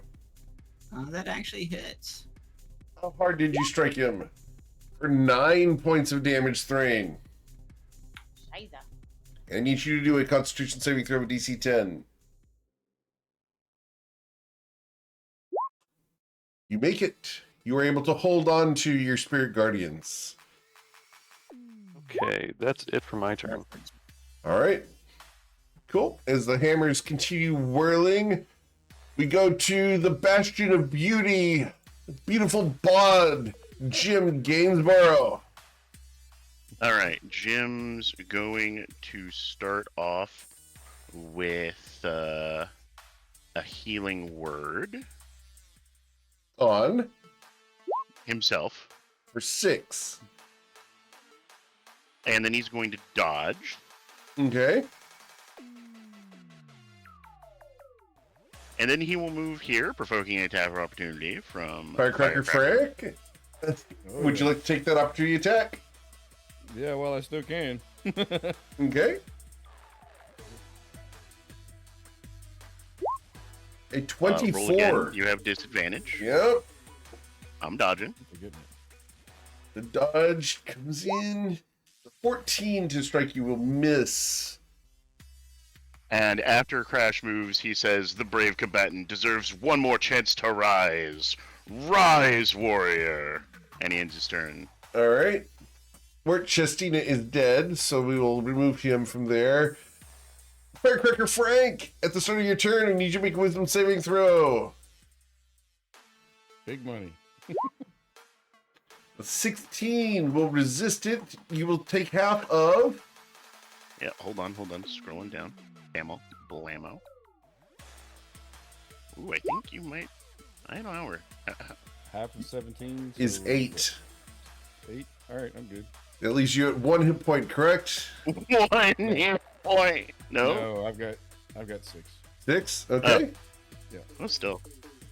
That actually hits. How hard did you strike him? For 9 points of damage, Thrain. Scheiße. I need you to do a Constitution saving throw of DC 10. You make it. You are able to hold on to your spirit guardians. Okay, that's it for my turn. All right. Cool. As the hammers continue whirling, we go to the Bastion of Beauty, beautiful bod, Jim Gainsborough. All right, Jim's going to start off with a healing word On himself, for 6. and then he's going to dodge. Okay. And then he will move here, provoking an attack of opportunity from Firecracker Frank. Oh, Would you yeah. like to take that opportunity attack? Yeah, well, I still can. Okay. A Roll 24. again. You have disadvantage. Yep. I'm dodging. The dodge comes in. 14 to strike you will miss. And after Crash moves, he says, "The brave combatant deserves one more chance to rise. Rise, warrior!" And he ends his turn. All right. Mort Chestina is dead, so we will remove him from there. Firecracker Frank, at the start of your turn, I need you to make a wisdom saving throw. Big money. A 16 will resist it. You will take half of. Yeah, hold on. Scrolling down. Blammo. Blammo. Ooh, I think you might... I don't know. Half of 17 Is so 8. 8? Alright, I'm good. That leaves you at 1 hit point, correct? 1 hit point. No? No, I've got 6. 6? Okay. Well, still.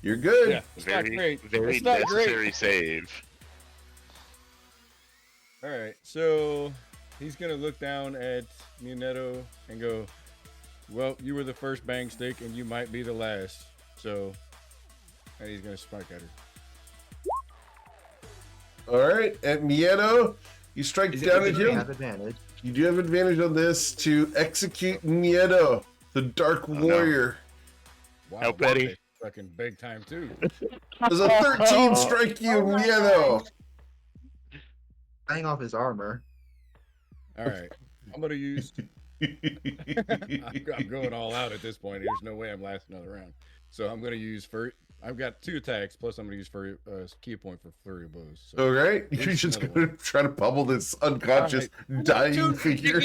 You're good. Yeah, it's not great. Very It's not necessary great. save. Alright, so he's gonna look down at Mianeto and go, "Well, you were the first bang stick and you might be the last." So, and he's gonna strike at her. All right. At Miedo, you strike down at You him. have advantage. You do have advantage on this to execute Miedo, the Dark no. Warrior. Wow, How petty. that's fucking big time too. Does a 13 strike you, Oh my Miedo? Tying off his armor. Alright, I'm gonna use. I'm going all out at this point. There's no way I'm lasting another round. So I'm gonna use I've got 2 attacks plus I'm gonna use key point for flurry of blows. So All right. You're Here's just another going to try to pummel this unconscious, dying Dude, figure.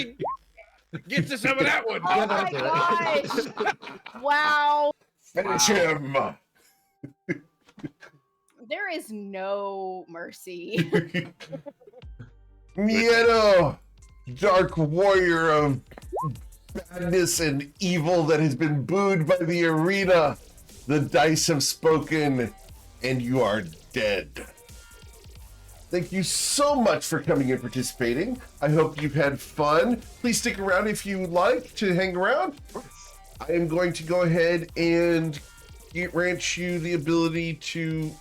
Get to some of that one. Oh my gosh! Wow. Finish him. There is no mercy. Miedo, Dark Warrior of badness and evil that has been booed by the arena. The dice have spoken, and you are dead. Thank you so much for coming and participating. I hope you've had fun. Please stick around if you would like to hang around. I am going to go ahead and grant you the ability to...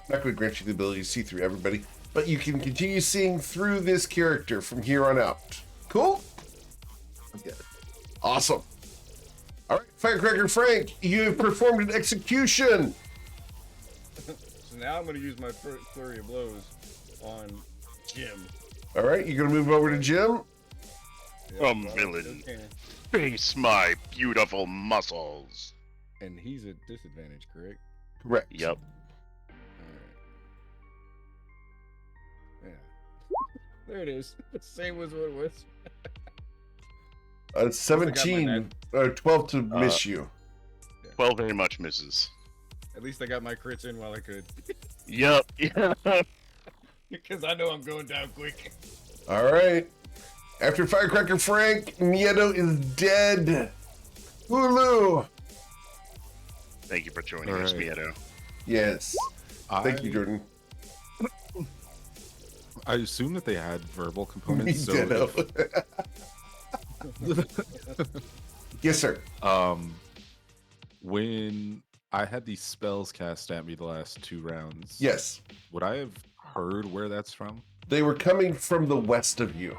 I'm not going to grant you the ability to see through everybody, but you can continue seeing through this character from here on out. Cool? Okay. Awesome. All right, Firecracker Frank, you have performed an execution. So now I'm gonna use my flurry of blows on Jim. All right, you're going to move over to Jim. Yeah, Villain. okay. Face my beautiful muscles. And he's at disadvantage, correct? Correct. Yep. Alright. Yeah. There it is. Same as what it was. 17, 12 to miss you. 12 very much misses. At least I got my crits in while I could. Yep. Yeah. Because I know I'm going down quick. All right. After Firecracker Frank, Miedo is dead. Hulu. Thank you for joining All us, right. Miedo. Yes. Thank you, Jordan. I assume that they had verbal components. So Ditto. Yes, sir. When I had these spells cast at me the last 2 rounds, Yes. would I have heard where that's from? They were coming from the west of you.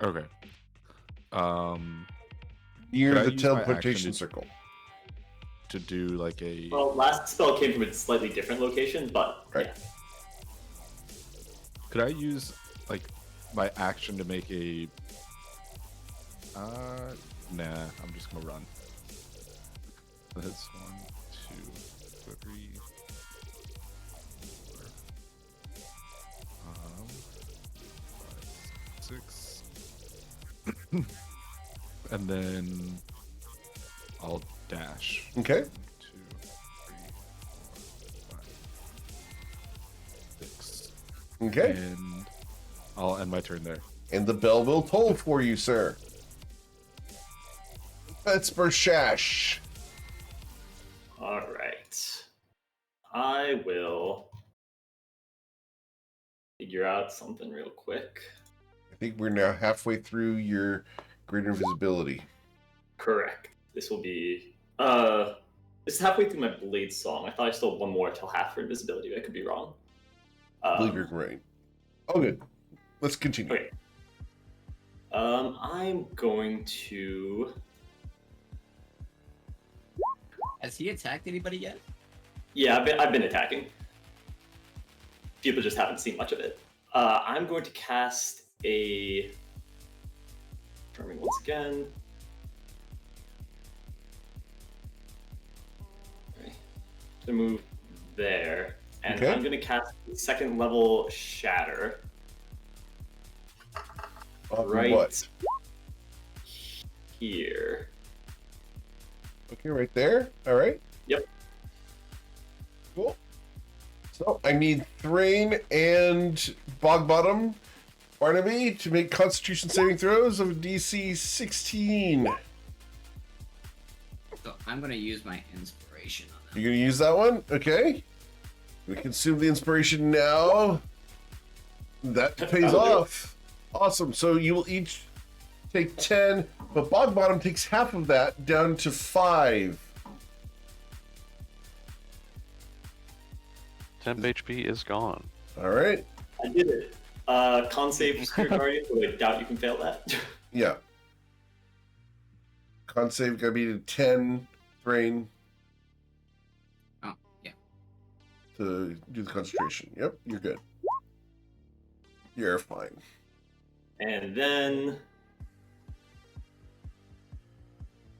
Okay. Near Could I the use my action teleportation to- circle. To do like a Well, last spell came from a slightly different location, but Right. yeah. Could I use like my action to make a? Nah. I'm just gonna run. That's 1, 2, 3. 4, 5, 6. And then I'll dash. Okay. 1, 2, 3, 4, 5, 6. Okay. And I'll end my turn there. And the bell will toll for you, sir. Vesper Shash. All right. I will figure out something real quick. I think we're now halfway through your greater invisibility. Correct. This will be this is halfway through my blade song. I thought I still had one more till half for invisibility, but I could be wrong. I believe you're right. Oh, good. Let's continue. Okay. I'm going to. Has he attacked anybody yet? Yeah, I've been attacking. People just haven't seen much of it. I'm going to cast a. Confirming once again. Okay. To move there, and Okay. I'm going to cast second level Shatter. Right What? here. Okay, right there. All right. Yep. Cool. So I need Thrain and Bogbottom Barnaby to make Constitution saving throws of DC 16. So I'm gonna use my inspiration on that. You're gonna use that one? Okay. We consume the inspiration now. That pays That'll do. off. Awesome. So you will each take 10, but Bogbottom takes half of that down to 5. Temp HP is gone. All right. I did it. Con save Spirit Guardian, but I doubt you can fail that. Yeah. Con save gotta be to 10 brain Oh, yeah. to do the concentration. Yep, you're good. You're fine. And then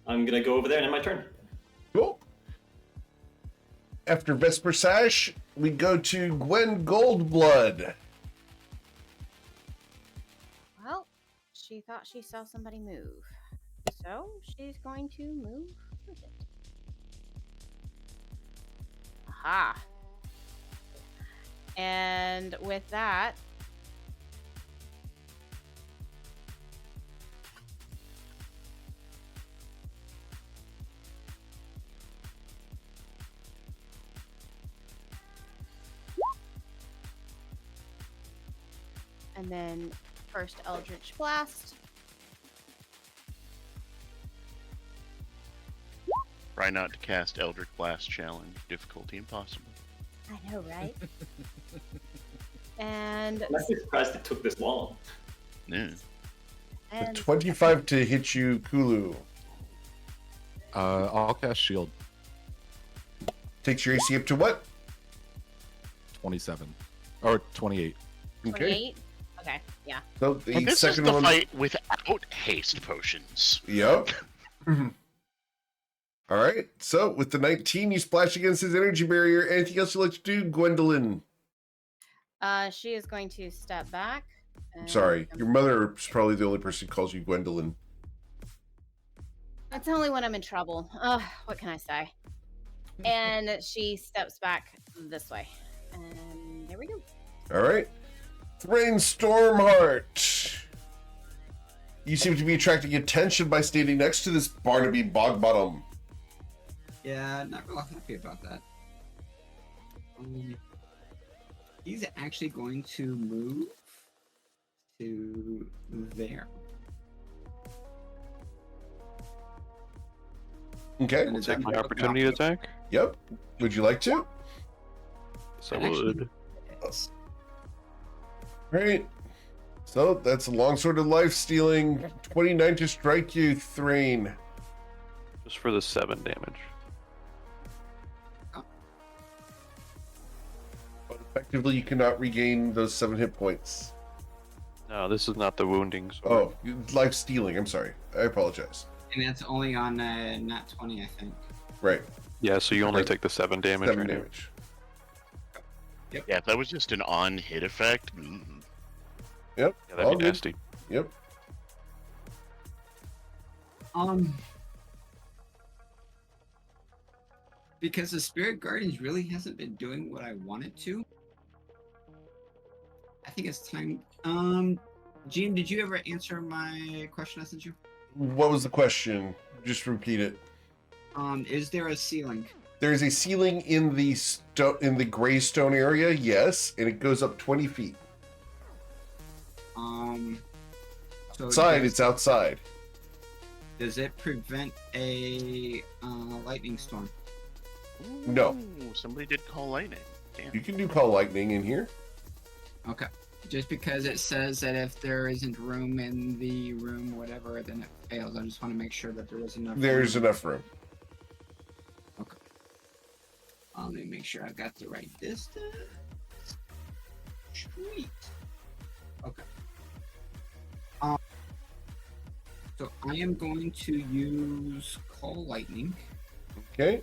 I'm gonna go over there and end my turn. Cool. After Vesper Sash, we go to Gwen Goldblood. Well, she thought she saw somebody move. So she's going to move with it. Aha. And with that, and then first Eldritch Blast. Try not to cast Eldritch Blast challenge. Difficulty impossible. I know, right? And I'm actually surprised it took this long. Yeah. The and 25 to hit you, Kulu. I'll cast shield. Takes your AC up to what? 27 or 28. Okay. 28. Okay, yeah. So the This is second the one. fight without haste potions. Yep. All right. So with the 19, you splash against his energy barrier. Anything else you'd like to do, Gwendolyn? She is going to step back. I'm sorry. Your mother is probably the only person who calls you Gwendolyn. It's only when I'm in trouble. What can I say? And she steps back this way. And there we go. All right. Thrain Stormheart. You seem to be attracting attention by standing next to this Barnaby Bogbottom. Yeah, not real happy about that. He's actually going to move to there. Okay. And We'll is that take my my opportunity attack. Yep. Would you like to? So That actually would. is. All right. So that's a longsword of life stealing. 29 to strike you, Thrain. Just for the 7 damage. But effectively, you cannot regain those 7 hit points. No, this is not the wounding sword. Oh, life stealing. I'm sorry. I apologize. And that's only on nat 20, I think. Right. Yeah, so you only Right. take the 7 damage 7 right now. damage. Yeah, if that was just an on-hit effect. Yep. Yeah, that'd all be good. nasty. Yep. Because the Spirit Guardians really hasn't been doing what I wanted to. I think it's time. Gene, did you ever answer my question I sent you? What was the question? Just repeat it. Is there a ceiling? There's a ceiling in the gray stone area, yes, and it goes up 20 feet. So Outside, it's outside. Does it prevent a lightning storm? No. Ooh, somebody did call lightning. Damn. You can do call lightning in here. Okay. Just because it says that if there isn't room in the room, whatever, then it fails. I just want to make sure that there was enough. There's room. enough room. Okay. Let me make sure I've got the right distance. Sweet. Okay. So I am going to use Call Lightning. Okay.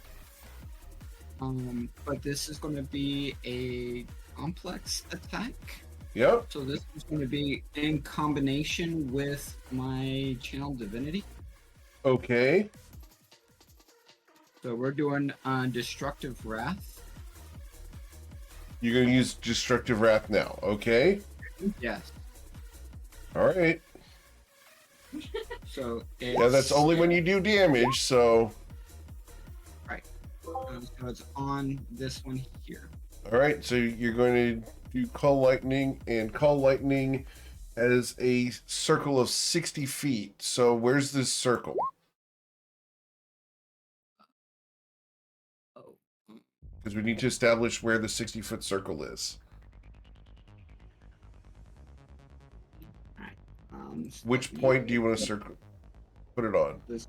But this is going to be a complex attack. Yep. So this is going to be in combination with my Channel Divinity. Okay. So we're doing Destructive Wrath. You're going to use Destructive Wrath now. Okay. Yes. All right. So Yeah, that's only when you do damage, so. So it's on this one here. All right, so you're going to do Call Lightning, and Call Lightning has a circle of 60 feet. So where's this circle? Oh. Because we need to establish where the 60-foot circle is. Which point do you want to put it on? This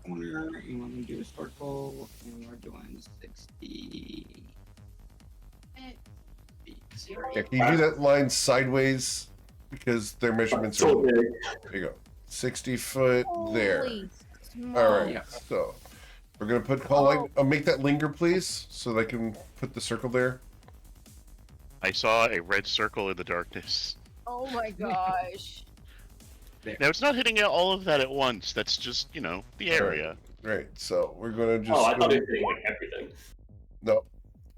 corner, you want to do a circle, and we're doing 60. Yeah, can you do that line sideways? Because their measurements are. So big. There you go. 60 foot there. Holy All right. smokes. So we're gonna put Call Lightning. Oh, make that linger, please, so they can put the circle there. I saw a red circle in the darkness. Oh my gosh. Now it's not hitting all of that at once. That's just, you know, the area. Right. So we're gonna just. Oh, I thought go- it was hitting like everything. No.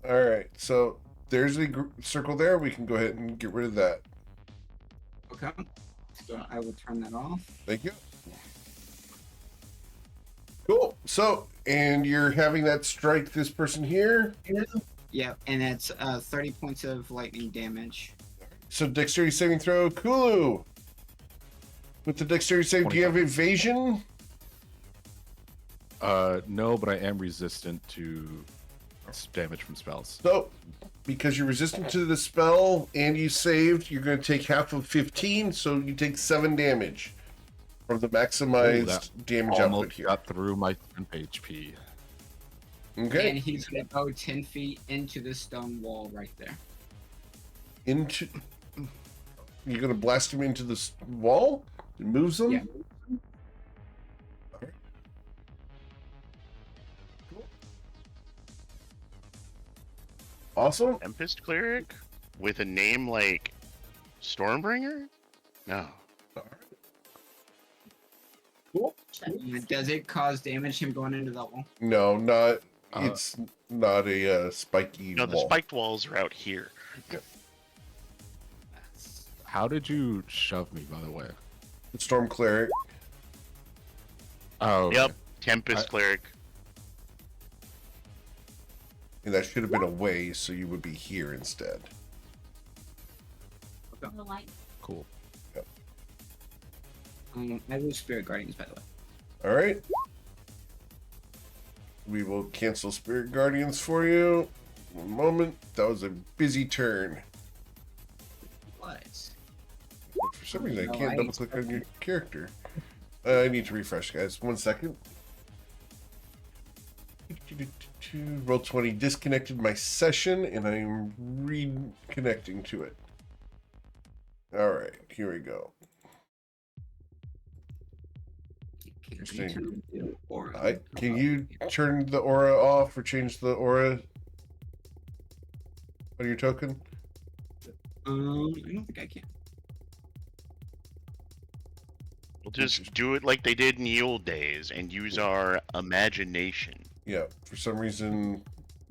All right. So there's a circle there. We can go ahead and get rid of that. Okay. So I will turn that off. Thank you. Cool. So, and you're having that strike this person here. Yeah, and it's 30 points of lightning damage. So dexterity saving throw, Kulu. With the dexterity save, do you have evasion? No, but I am resistant to damage from spells. So, because you're resistant to the spell and you saved, you're going to take half of 15, so you take 7 damage from the maximized damage output Almost here. got through my 10 HP. Okay. And he's going to go 10 feet into the stone wall right there. Into. You're going to blast him into the wall? It moves him? Yeah. Awesome. Tempest Cleric? With a name like Stormbringer? No. Cool. Does it cause damage him going into that wall? No, not. Uh, It's not a spiky No, the wall. spiked walls are out here. How did you shove me, by the way? Storm cleric. Oh, okay. Yep. Tempest I- Cleric. And that should have been away, so you would be here instead. The light. Cool. I will Spirit Guardians, by the way. All right. We will cancel Spirit Guardians for you. One moment. That was a busy turn. What? For some reason, I No, can't I double click on your character. I need to refresh, guys. 1 second. Roll 20 disconnected my session, and I'm reconnecting to it. All right, here we go. Interesting. Can you turn the aura off or change the aura on your token? I don't think I can. We'll just do it like they did in the old days and use our imagination. Yeah, for some reason,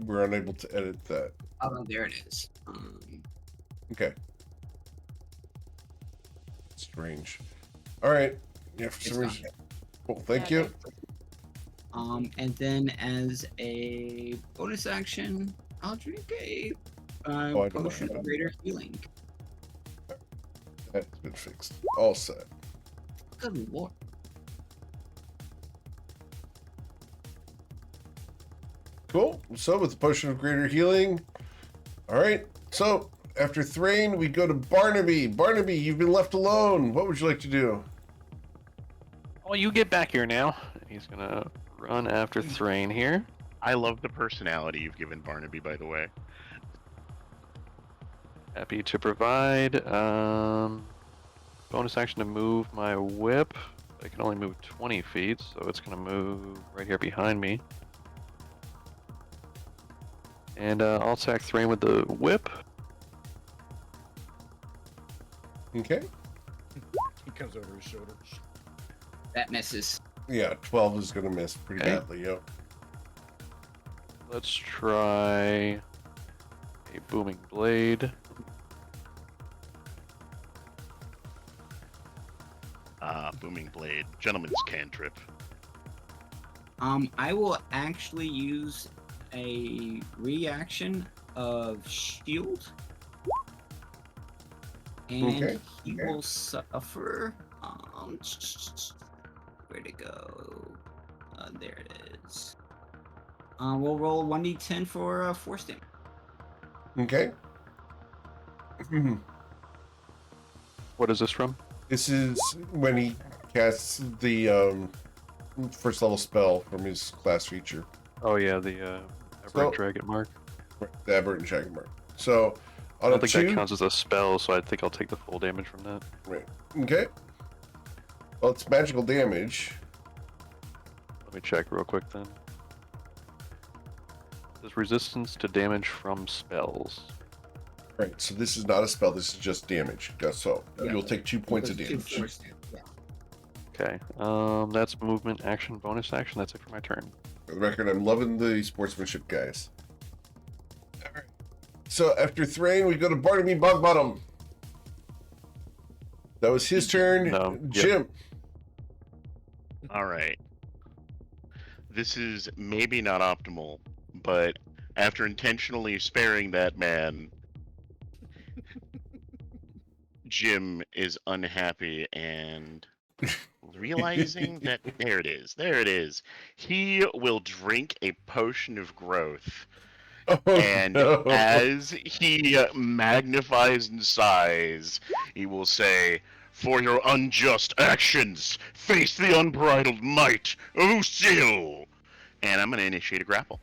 we're unable to edit that. Oh, there it is. Okay. Strange. All right. Yeah, for some reason. Well, thank you. And then as a bonus action, I'll drink a potion of greater healing. That's been fixed. All set. Good lord. Cool. So with the potion of greater healing. All right. So after Thrain, we go to Barnaby. Barnaby, you've been left alone. What would you like to do? Well, you get back here now. He's gonna run after Thrain here. I love the personality you've given Barnaby, by the way. Happy to provide. Bonus action to move my whip. I can only move 20 feet, so it's gonna move right here behind me. And I'll attack Thrain with the whip. Okay. He comes over his shoulder. That misses. Yeah, 12 is going to miss pretty Okay. badly, yep. Let's try a booming blade. Booming blade. Gentleman's cantrip. I will actually use a reaction of shield. And Okay, he okay. will suffer. Where'd it go? There it is. We'll roll 1d10 for force damage. Okay. What is this from? This is when he casts the first level spell from his class feature. Oh yeah, the Aberrant Dragon Mark. The Aberrant Dragon Mark. So I on don't a think 2, that counts as a spell, so I think I'll take the full damage from that. right. Okay. Well, it's magical damage. Let me check real quick then. There's resistance to damage from spells. Right. So this is not a spell. This is just damage. So Yeah. you'll take 2 points of Two damage. force damage, yeah. Okay. That's movement, action, bonus action. That's it for my turn. For the record, I'm loving the sportsmanship, guys. All right. So after Thrain, we go to Barnaby Bogbottom. That was his turn. No, yep. Jim. All right. This is maybe not optimal, but after intentionally sparing that man, Jim is unhappy and realizing that there it is. He will drink a potion of growth. Oh, And no. as he magnifies in size, he will say, "For your unjust actions, face the unbridled might of Usil." And I'm going to initiate a grapple.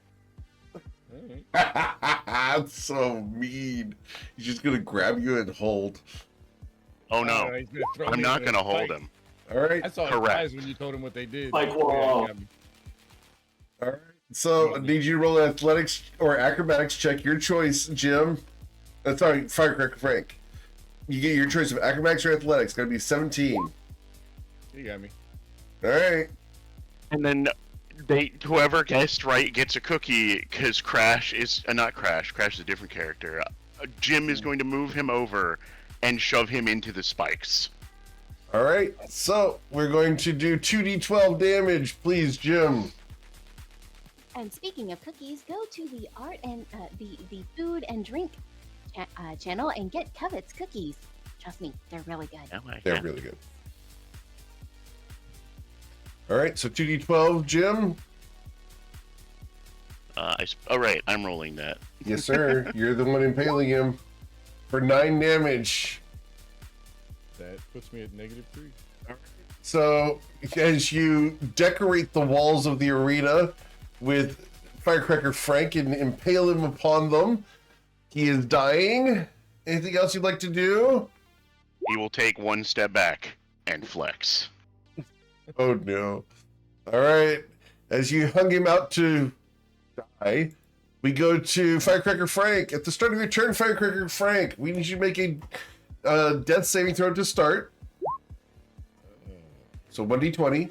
That's so mean. He's just gonna grab you and hold. Oh no, He's gonna throw I'm me not into going to the hold fight. him. All right. I saw his Correct. eyes when you told him what they did. Like, Yeah, whoa. he got me. All right. So I need you to roll an athletics or acrobatics check, your choice, Jim. Sorry, Firecracker Frank. You get your choice of acrobatics or athletics. Gotta be 17. You got me. All right. And then whoever guessed right gets a cookie because Crash is not Crash. Crash is a different character. Jim is going to move him over and shove him into the spikes. All right. So we're going to do 2d12 damage, please, Jim. And speaking of cookies, go to the art and the food and drink channel and get Covet's cookies. Trust me, they're really good. Oh my They're God. really good. All right, so 2d12, Jim. Oh, right. I'm rolling that. Yes, sir. You're the one impaling him for 9 damage. That puts me at -3. So, as you decorate the walls of the arena with Firecracker Frank and impale him upon them, he is dying. Anything else you'd like to do? He will take one step back and flex. Oh no. All right. As you hung him out to die, we go to Firecracker Frank. At the start of your turn, Firecracker Frank, we need you to make a death saving throw to start. So 1d20.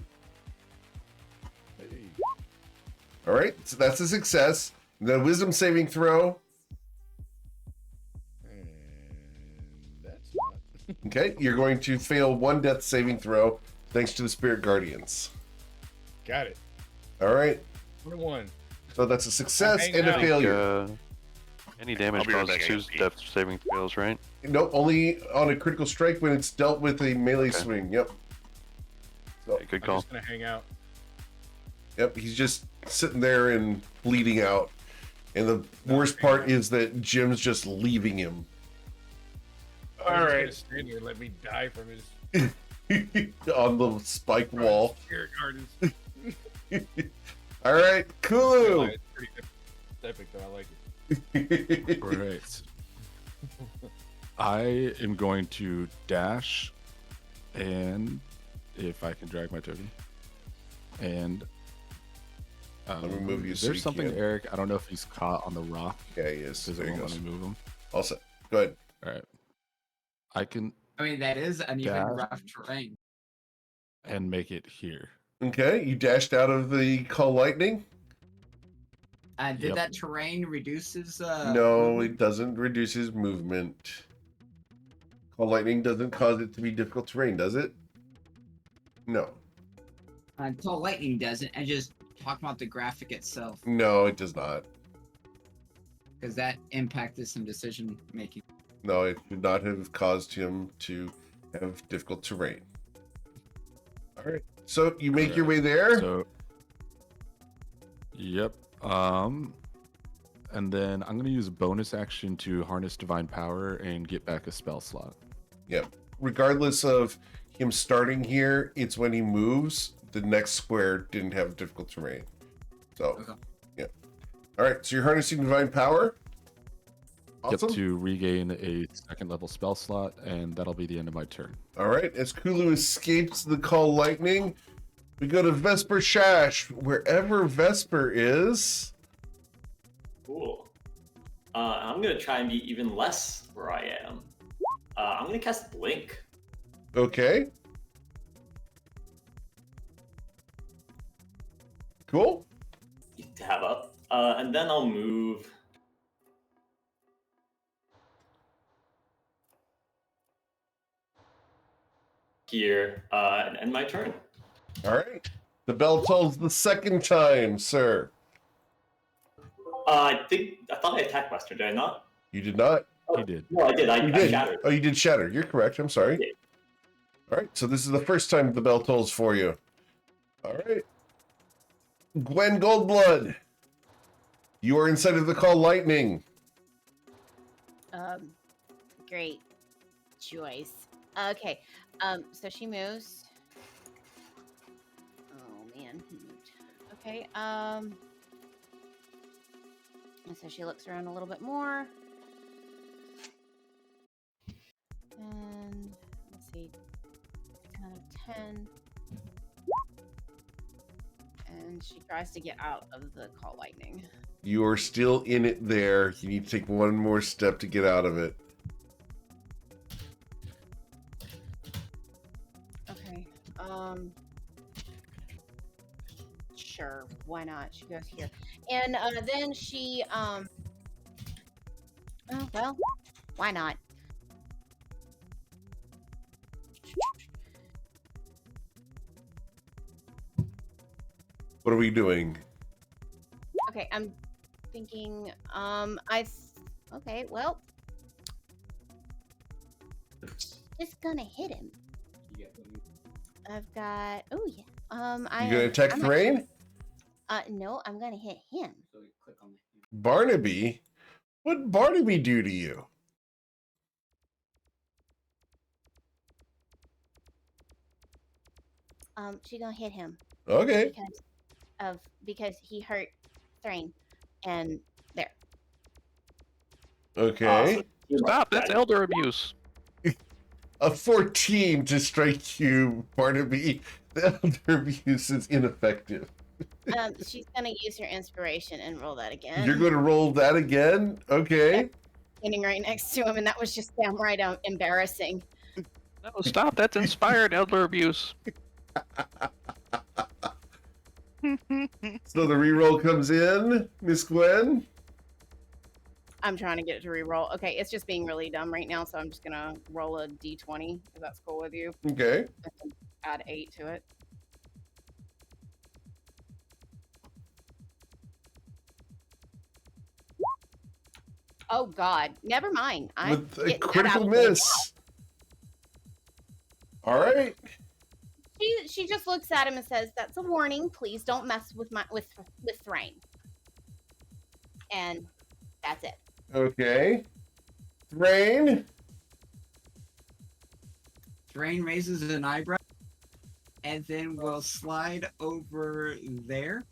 Hey, All right. So that's a success. And then wisdom saving throw. and that's not. Okay. You're going to fail 1 death saving throw thanks to the Spirit Guardians. Got it. All right. 21. So that's a success hang and a out. failure. Any damage I'll be right causes back, 2 AFP. death saving fails, right? No, only on a critical strike when it's dealt with a melee Okay. swing. Yep. So, Okay, good I'm call. just gonna hang out. yep, he's just sitting there and bleeding out. And the worst part is that Jim's just leaving him. I'm All just right. gonna stand here and let me die from his On the spike wall. spirit gardens. All right, Kulu. It's pretty epic though. I like it. All right. I am going to dash, and if I can drag my token, and Let me move you so there's you something, can. Eric. I don't know if he's caught on the rock Yeah, he is. because There it he won't goes. let me move him. All set. Go ahead. All right. I can I mean, that is uneven, Dash. rough terrain. and make it here. Okay, you dashed out of the call lightning. Did Yep. that terrain reduce his? No, movement? it doesn't reduce his movement. Call lightning doesn't cause it to be difficult terrain, does it? No. Tall lightning doesn't. I just talk about the graphic itself No, it does not. because that impacted some decision making. No, it would not have caused him to have difficult terrain. All right. So you make your way there. So, yep. And then I'm gonna use a bonus action to harness divine power and get back a spell slot. Regardless of him starting here, it's when he moves. The next square didn't have difficult terrain. So, Okay. yeah. All right. So you're harnessing divine power. Awesome. Yep, to regain a 2nd level spell slot, and that'll be the end of my turn. All right. As Kulu escapes the call lightning, we go to Vesper Shash. Wherever Vesper is. Cool. I'm gonna try and be even less where I am. I'm gonna cast Blink. Okay. Cool. To have up, and then I'll move. Here, and end my turn. All right. The bell tolls the 2nd time, sir. I thought I attacked Buster, did I not? You did not. He did. No, I did. You I did. shattered. Oh, you did shatter. You're correct. I'm sorry. Yeah. All right. So this is the first time the bell tolls for you. All right. Gwen Goldblood. You are inside of the call lightning. Great choice. Okay. So she moves. Oh man, he moved. Okay. And so she looks around a little bit more. And let's see. 10 of 10. And she tries to get out of the call lightning. You are still in it there. You need to take one more step to get out of it. Okay. Sure. Why not? She goes here. And then she oh well, why not? What are we doing? Okay, I'm thinking. Okay, well, just gonna hit him. I've got. Oh yeah. You gonna attack I'm Thrain? no, I'm gonna hit him. Barnaby? What'd Barnaby do to you? She gonna hit him Okay. because he hurt Thrain, and there. Okay. Stop! That's elder abuse. A 14 to strike you, Barnaby. The elder abuse is ineffective. She's gonna use her inspiration and roll that again. You're going to roll that again? Okay. Yep. Standing right next to him, and that was just downright embarrassing. No, stop! That's inspired elder abuse. So the reroll comes in, Miss Gwen. I'm trying to get it to re-roll. Okay, it's just being really dumb right now, so I'm just gonna roll a d20 if that's cool with you. Okay. Add 8 to it. Oh God, never mind. With a critical miss. All right. She just looks at him and says, "That's a warning. Please don't mess with Thrain." And that's it. Okay. Thrain. Thrain raises an eyebrow and then will slide over there.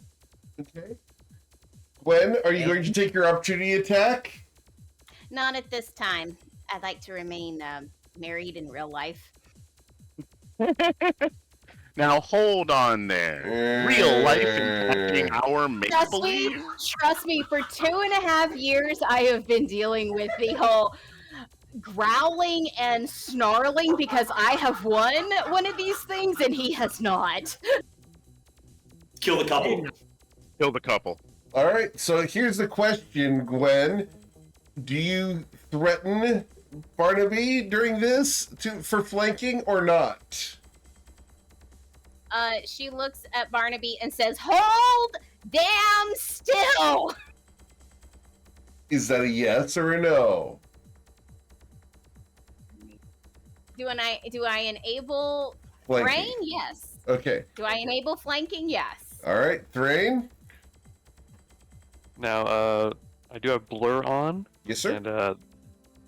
Okay. Gwen, are you going to take your opportunity attack? Not at this time. I'd like to remain married in real life. Now hold on there. Real life impacting our make-believe? Trust me, for 2.5 years I have been dealing with the whole growling and snarling because I have won one of these things and he has not. Kill the couple. Kill the couple. All right. So here's the question, Gwen. Do you threaten Barnaby during this for flanking or not? She looks at Barnaby and says, "Hold damn still." Is that a yes or a no? Do I enable Flanking. Thrain? Yes. Okay. Do I enable flanking? Yes. All right, Thrain. Now, I do have blur on. Yes, sir. And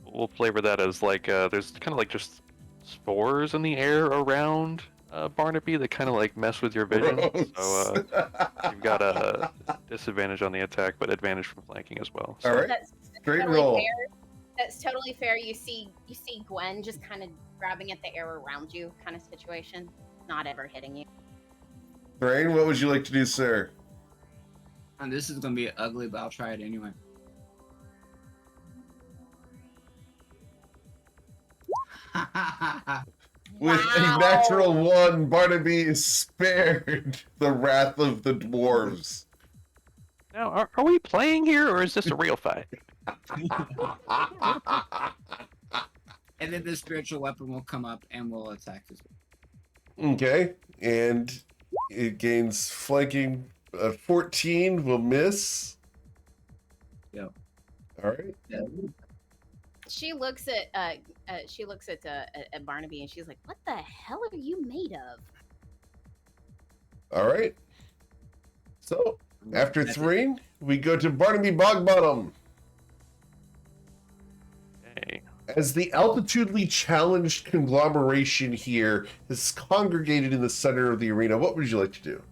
we'll flavor that as like there's kind of like just spores in the air around Barnaby that kind of like mess with your vision. Gross. So you've got a disadvantage on the attack, but advantage from flanking as well. So. All right. That's Great totally roll. fair. That's totally fair. You see Gwen just kind of grabbing at the air around you, kind of situation, not ever hitting you. Thrain, what would you like to do, sir? And this is gonna be ugly, but I'll try it anyway. With a natural 1, Barnaby is spared the wrath of the dwarves. Now, are we playing here, or is this a real fight? And then the spiritual weapon will come up and will attack as well. Okay, and it gains flanking. 14 will miss. Yep. All right. Yeah. She looks at Barnaby and she's like, "What the hell are you made of?" All right. So after Thrain, we go to Barnaby Bogbottom. Okay. As the altitudely challenged conglomeration here has congregated in the center of the arena, what would you like to do?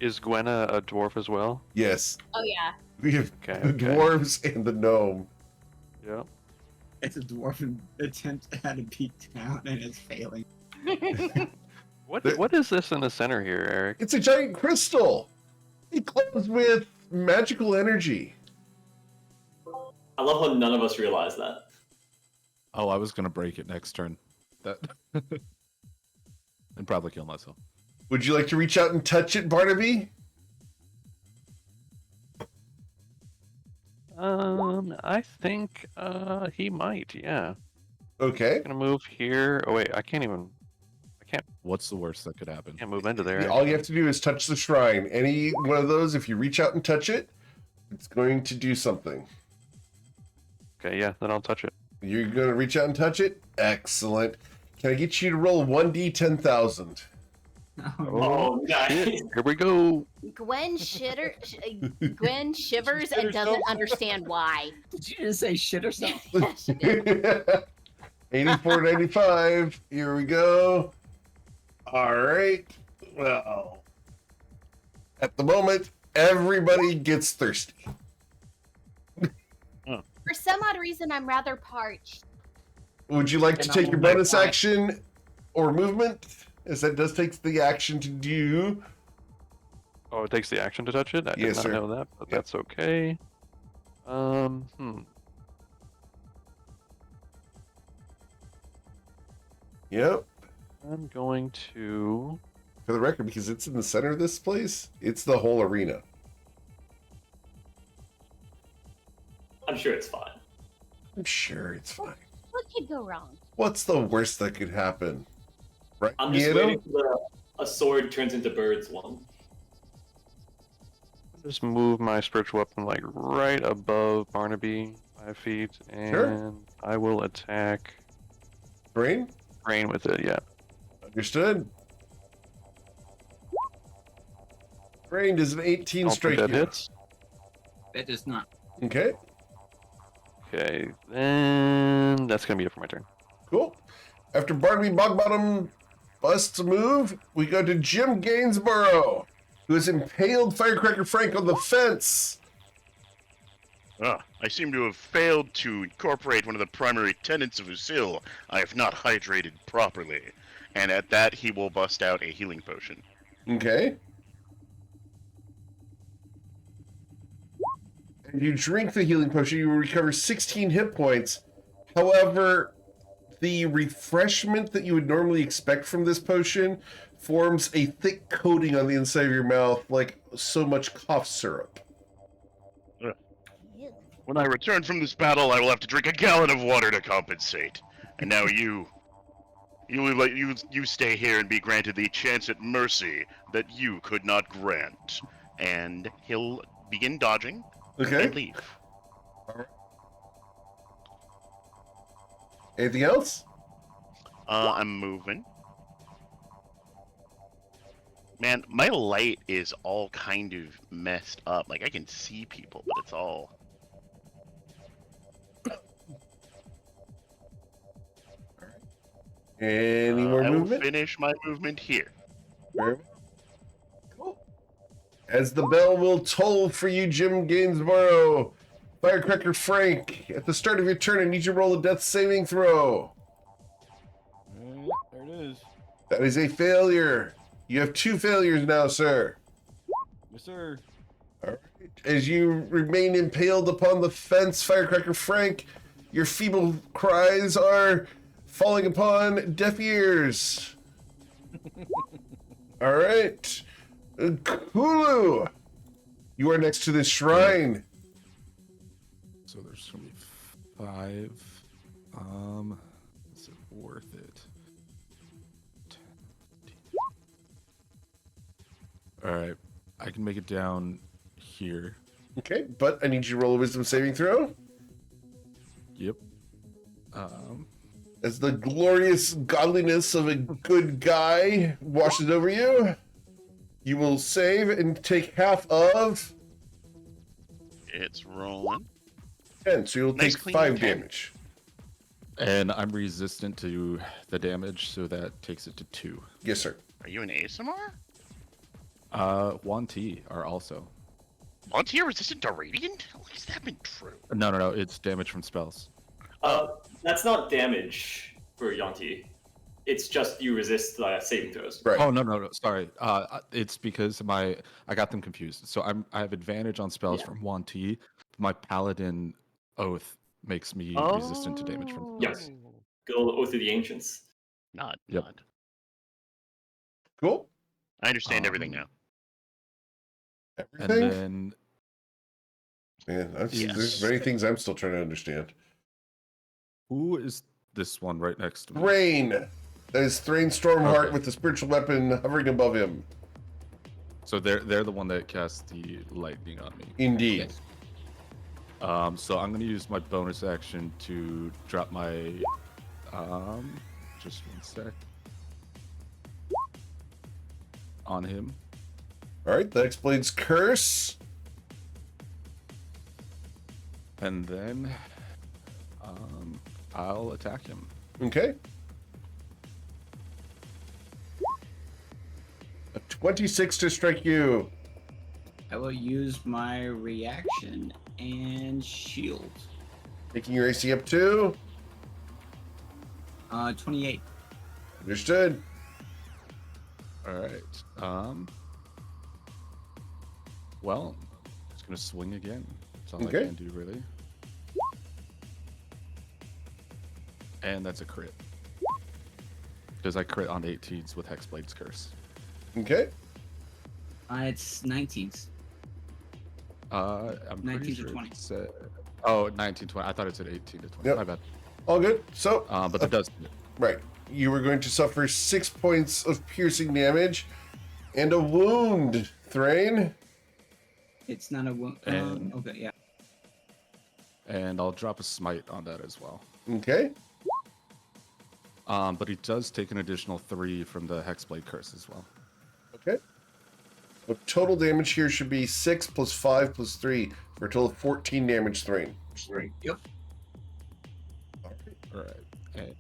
Is Gwen a dwarf as well? Yes. Oh yeah. We have Okay, the okay. dwarves and the gnome. Yeah. It's a dwarven attempt at a beat down and it's failing. What is this in the center here, Eric? It's a giant crystal. It glows with magical energy. I love how none of us realize that. Oh, I was gonna break it next turn. That and probably kill myself. Would you like to reach out and touch it, Barnaby? I think he might, yeah. Okay. Gonna move here. Oh wait, I can't What's the worst that could happen? Can't move into there. All you have to do is touch the shrine. Any one of those, if you reach out and touch it, it's going to do something. Okay, yeah, then I'll touch it. You're going to reach out and touch it? Excellent. Can I get you to roll 1d 10,000? Oh, nice. Here we go. Gwen Gwen shivers and doesn't understand why. Did you just say shit or something? Yeah, she did. 84.95. Here we go. All right. Well, at the moment, everybody gets thirsty. For some odd reason, I'm rather parched. Would you like to And take I'm your like, bonus "Fine." action or movement? As that does take the action to do. Oh, it takes the action to touch it? I did Yes, not sir. know that, but Yep. that's okay. Yep. I'm going to... For the record, because it's in the center of this place, it's the whole arena. I'm sure it's fine. I'm sure it's fine. What could go wrong? What's the worst that could happen? Right, I'm just Nieto? waiting for a sword turns into birds one. just move my spiritual weapon like right above Barnaby, 5 feet, and Sure. I will attack Brain? Rain with it, yeah. Understood. Brain, does an 18 I'll strike think you? that hits. That does not. Okay, Okay, then that's gonna be it for my turn. cool. After Barnaby Bogbottom busts a move, we go to Jim Gainsborough, who has impaled Firecracker Frank on the fence. I seem to have failed to incorporate one of the primary tenets of Usil. I have not hydrated properly. And at that, he will bust out a healing potion. Okay. And you drink the healing potion, you will recover 16 hit points. However, the refreshment that you would normally expect from this potion forms a thick coating on the inside of your mouth, like so much cough syrup. When I return from this battle, I will have to drink a gallon of water to compensate. And now you stay here and be granted the chance at mercy that you could not grant. And he'll begin dodging Okay. and leave. Anything else? I'm moving. Man, my light is all kind of messed up. Like, I can see people, but it's all... Any more I will movement? finish my movement here. Very well. Cool. As the bell will toll for you, Jim Gainsborough, Firecracker Frank, at the start of your turn, I need you to roll a death saving throw. There it is. That is a failure. You have 2 failures now, sir. Yes, sir. All right. As you remain impaled upon the fence, Firecracker Frank, your feeble cries are falling upon deaf ears. All right. Kulu, you are next to this shrine. So there's gonna be 5. Is it worth it? 10, 15. All right, I can make it down here. Okay, but I need you to roll a wisdom saving throw. Yep. As the glorious godliness of a good guy washes over you, you will save and take half of It's rolling. 10, so you'll Nice take clean 5 10. damage. And I'm resistant to the damage, so that takes it to 2. Yes, sir. Are you an ASMR? Juan T are also. Monty resistant to radiant? How long has that been true? No, it's damage from spells. That's not damage for Yanti. It's just you resist saving throws. Right. Oh no, sorry. It's because I got them confused. So I have advantage on spells from Juan T. My paladin oath makes me resistant to damage from spells. Yes. Good old Oath of the Ancients. Not. Yep. Not. Cool. I understand everything now. And Everything? then Man, Yes. there's many things I'm still trying to understand. who is this one right next to me? Rain. That is Thrain Stormheart Okay. with the spiritual weapon hovering above him. So they're the one that casts the lightning on me. Indeed. So I'm gonna use my bonus action to drop my just one sec on him. All right, that explains curse. And then I'll attack him. Okay. A 26 to strike you. I will use my reaction and shield. Taking your AC up to. 28. Understood. All right. Well, just gonna swing again. That's all Okay. I can do, really. And that's a crit. Because I crit on 18s with Hexblade's Curse. Okay. It's 19s. I'm 19 pretty to sure 20. it said... Oh, 19, 20. I thought it said 18 to 20. Yep. My bad. All good. So, But that does... right. You were going to suffer 6 points of piercing damage and a wound, Thrain. It's not a wound. And- Okay, yeah. And I'll drop a smite on that as well. Okay. But he does take an additional 3 from the Hexblade Curse as well. Okay. So total damage here should be 6 plus 5 plus 3 for a total of 14 damage, Thrain. Yep. All right. All right. And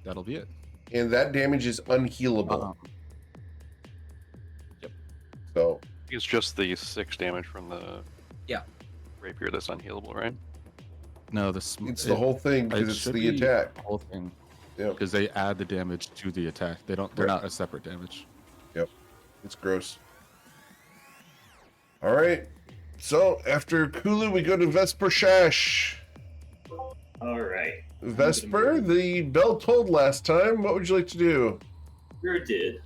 that'll be it. And that damage is unhealable. Yep. So, It's just the 6 damage from the Yeah. rapier that's unhealable, right? No, it's the whole thing because it's should the be attack. the whole thing. Yeah. Because they add the damage to the attack. They're Right. not a separate damage. Yep. It's gross. All right. So, after Kulu, we go to Vesper Shash. All right. Vesper, the bell tolled last time. What would you like to do? Sure did.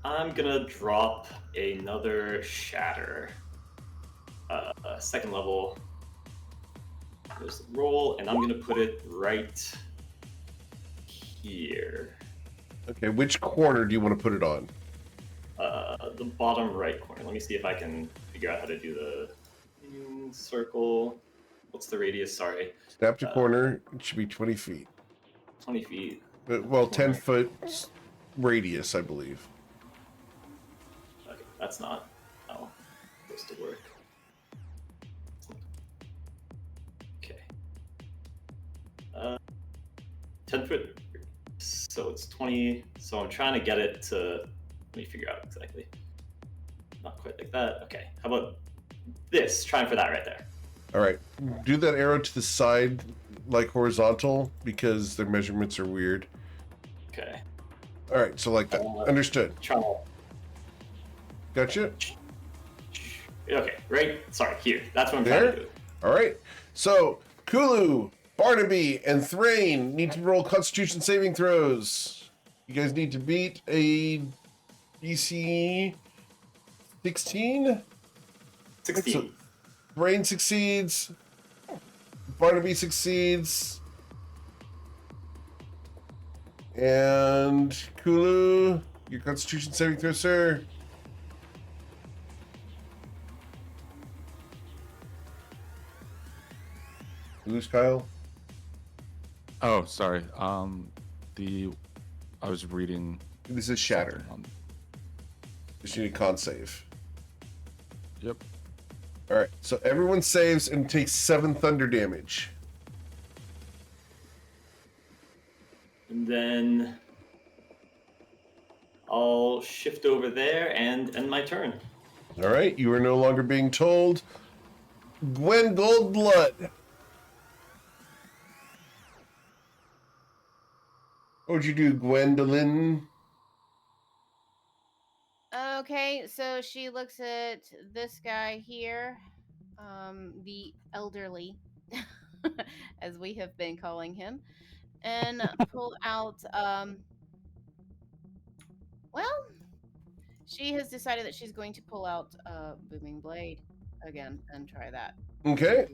I'm gonna drop another shatter. Second level. There's the roll, and I'm gonna put it right here. Okay, which corner do you want to put it on? The bottom right corner. Let me see if I can figure out how to do the circle. What's the radius? Sorry. Snap to corner. It should be 20 feet. 20 feet. Well, 10-foot radius, I believe. Okay, that's not how it's supposed to work. Okay. 10 foot. So it's 20. So I'm trying to get it to. Let me figure out exactly. Not quite like that. Okay. How about this? Trying for that right there. All right. Do that arrow to the side, like horizontal, because their measurements are weird. Okay. All right, so like that. Understood. Try. Gotcha. Okay. Right. Sorry. Here. That's what I'm trying to There? do. All right. So, Kulu, Barnaby, and Thrain need to roll Constitution saving throws. You guys need to beat a DC 16. 16. So, Thrain succeeds. Barnaby succeeds. And Kulu, your Constitution saving throw, sir. You lose Kyle? Oh, sorry. I was reading. This is Shatter. something Just need a con save. Yep. All right, so everyone saves and takes 7 thunder damage. And then I'll shift over there and end my turn. All right, you are no longer being told. Gwen Goldblood. What would you do, Gwendolyn? Okay, so she looks at this guy here, the elderly, as we have been calling him, and pull out, well, she has decided that she's going to pull out Booming Blade again and try that. Okay.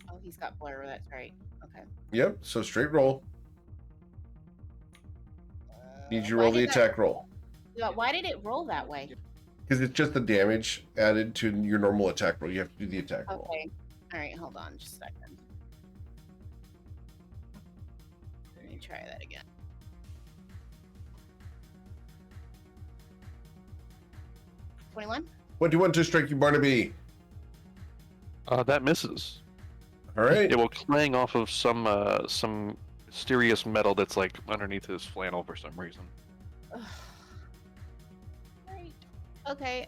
Oh, he's got blur. That's right. Okay. Yep. So straight roll. Need you to Why roll the did that? attack roll Why did it roll that way? because it's just the damage added to your normal attack roll. You have to do the attack roll. Okay. All right. Hold on, just a second. Let me try that again. 21. 21 to strike you, Barnaby. That misses. All right. It will clang off of some mysterious metal that's like underneath his flannel for some reason. Right. Okay.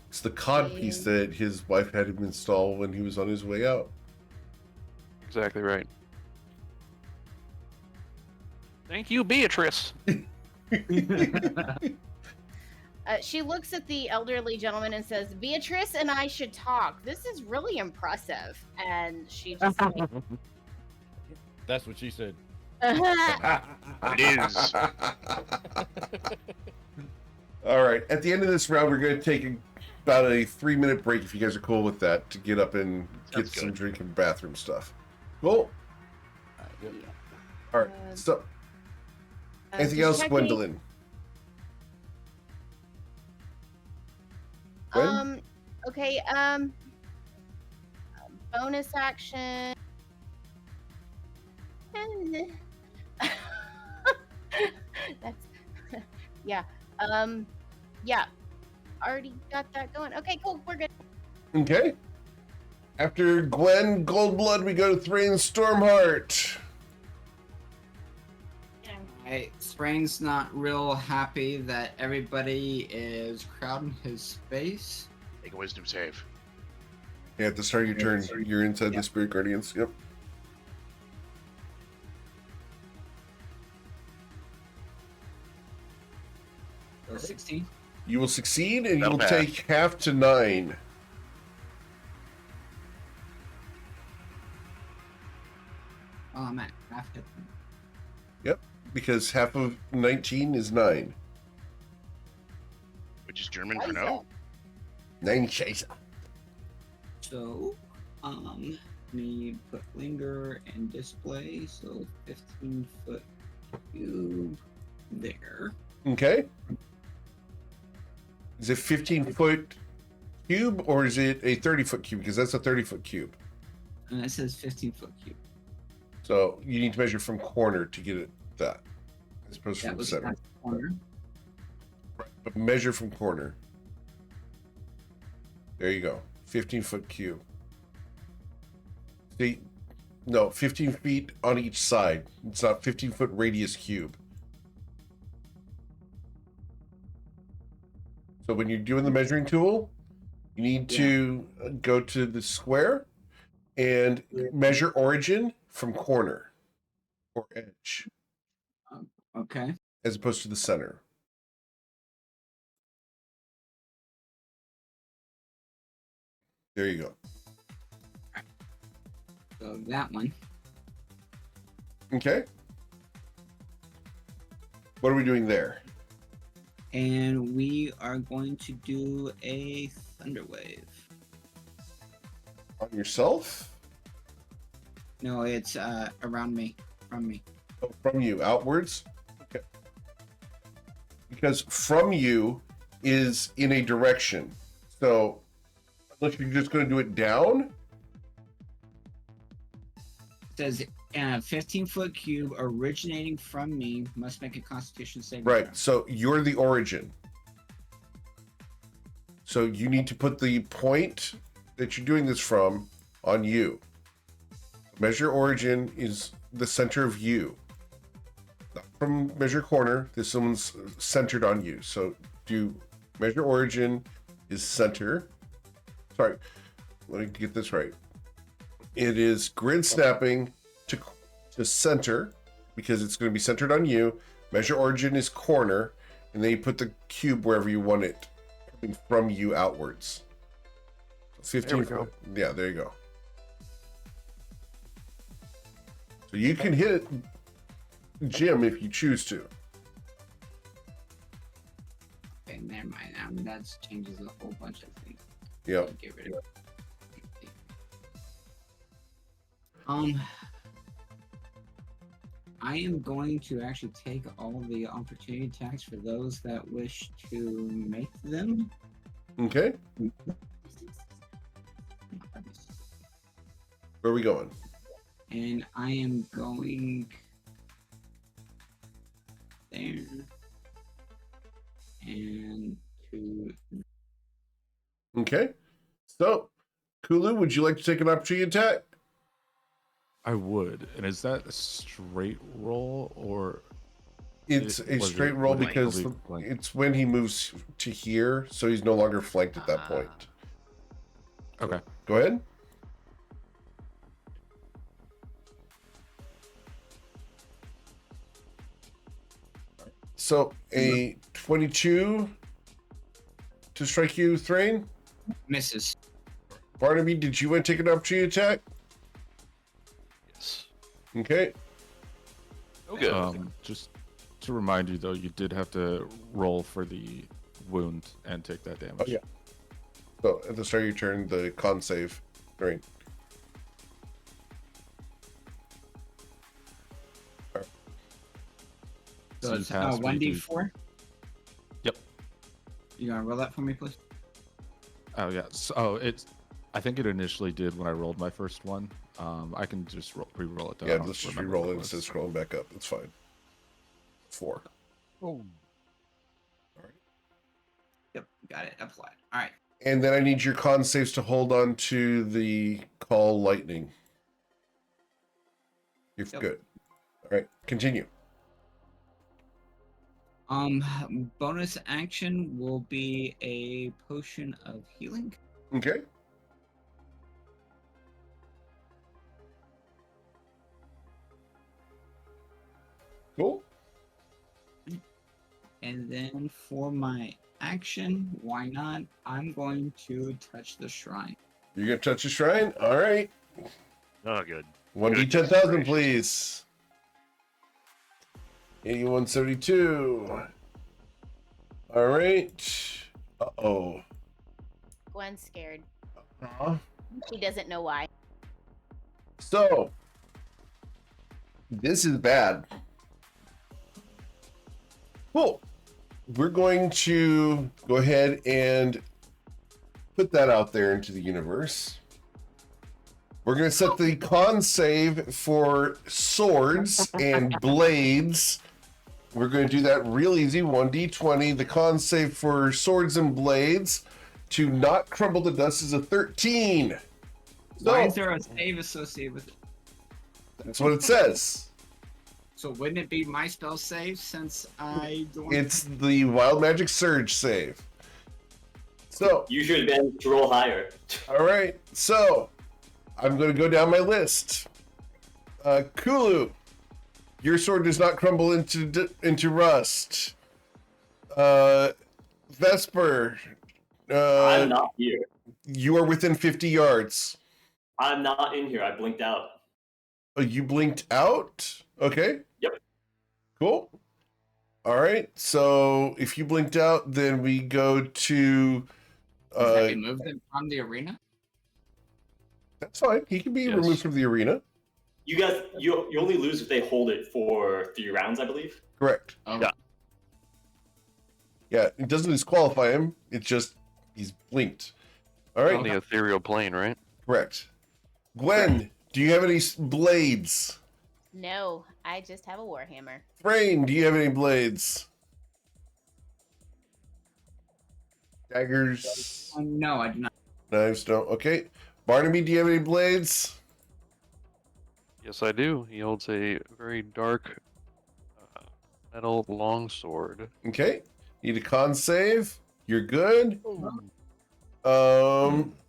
It's the cod piece that his wife had him install when he was on his way out. Exactly right. Thank you, Beatrice. She looks at the elderly gentleman and says, "Beatrice and I should talk. This is really impressive." And she just like, That's what she said. It is. All right. At the end of this round, we're going to take about a 3-minute break if you guys are cool with that to get up and get Sounds some good. drink and bathroom stuff. Cool. All right. So, anything just else, checking. Gwendolyn? Gwen? Okay, bonus action. That's yeah. Yeah. Already got that going. Okay, cool. We're good. Okay. After Gwen Goldblood, we go to Thrain Stormheart. Right. Sprain's not real happy that everybody is crowding his space. Make a wisdom save. Yeah, at the start of your turn, you're inside the Spirit Guardians. Yep. So 16. You will succeed, and you That'll will pass. take half to 9. Oh, I'm at half hit. Yep, because half of 19 is 9. Which is German for no. 9 Scheiße. So, let me put linger and display. So 15-foot cube there. Okay. Is it 15-foot cube, or is it a 30-foot cube? Because that's a 30-foot cube. And it says 15-foot cube. So you need to measure from corner to get it that, as opposed to That from was center. at the corner. But measure from corner. There you go. 15-foot cube. See, no, 15 feet on each side. It's not 15-foot radius cube. So when you're doing the measuring tool, you need to go to the square and measure origin from corner or edge, Okay. as opposed to the center. There you go. So that one. Okay. What are we doing there? And we are going to do a thunder wave. On yourself? No, it's around me, from me. Oh, from you, outwards? Okay. Because from you is in a direction. So, unless you're just going to do it down? It says 15-foot cube originating from me must make a Constitution saving Right. throw. So, you're the origin. So, you need to put the point that you're doing this from on you. Measure origin is the center of you. Not from measure corner. This one's centered on you. So do measure origin is center. Sorry, let me get this right. It is grid snapping to center because it's going to be centered on you. Measure origin is corner, and then you put the cube wherever you want it, coming from you outwards. 15 There we go. foot. Yeah, there you go. So you can hit Jim if you choose to. Okay, never mind. That changes a whole bunch of things. Yep. Get rid of it. I am going to actually take all the opportunity attacks for those that wish to make them. Okay. Where are we going? And I am going there and to. Okay. So, Kulu, would you like to take an opportunity attack? I would. And is that a straight roll or It's a was straight it roll when it because only flanked? it's when he moves to here, so he's no longer flanked at that point. Okay. Go ahead. So a 22 to strike you, Thrain. Misses. Barnaby, did you want to take an opportunity attack? Yes. Okay. Okay. Just to remind you, though, you did have to roll for the wound and take that damage. Oh, yeah. So at the start of your turn, the con save, Thrain. So So you it's pass, but you do- 1d4. Yep. You gonna roll that for me, please? Oh yeah. So it's. I think it initially did when I rolled my first one. I can just re-roll it down. Yeah, I don't let's just remember re-roll what it it instead of was. scrolling back up. It's fine. 4. Oh. Yep, got it. Applied. All right. And then I need your con saves to hold on to the call lightning. You're Yep. good. All right, continue. Bonus action will be a potion of healing. Okay. Cool. And then for my action, why not? I'm going to touch the shrine. You're gonna touch the shrine. All right. Oh, good. 1d10,000, gracious. please. 8172. All right. Uh-oh. Gwen's scared. Uh-huh. She doesn't know why. So, this is bad. Cool. We're going to go ahead and put that out there into the universe. We're going to set the con save for swords and blades. We're going to do that real easy, 1d20. The con save for swords and blades to not crumble to dust is a 13. Why is So, there a save associated with it? that's what it says. So wouldn't it be my spell save since I don't? It's the Wild Magic Surge save. So, Use your advantage to roll higher. all right. So, I'm going to go down my list. Kulu, your sword does not crumble into rust. Vesper, I'm not here. you are within 50 yards. I'm not in here. I blinked out. Oh, you blinked out? Okay. Yep. Cool. All right. So if you blinked out, then we go to. Have you moved them from the arena? That's fine. He can be Yes. removed from the arena. You guys, you only lose if they hold it for 3 rounds, I believe. Correct. Oh, Yeah. Yeah. It doesn't disqualify him. It's just he's blinked. All On right. the ethereal plane, right? Correct. Gwen, do you have any blades? No, I just have a warhammer. Thrain, do you have any blades? Daggers, no, I do not. knives, don't. Okay. Barnaby, do you have any blades? Yes, I do. He holds a very dark metal longsword. Okay. Need a con save. You're good.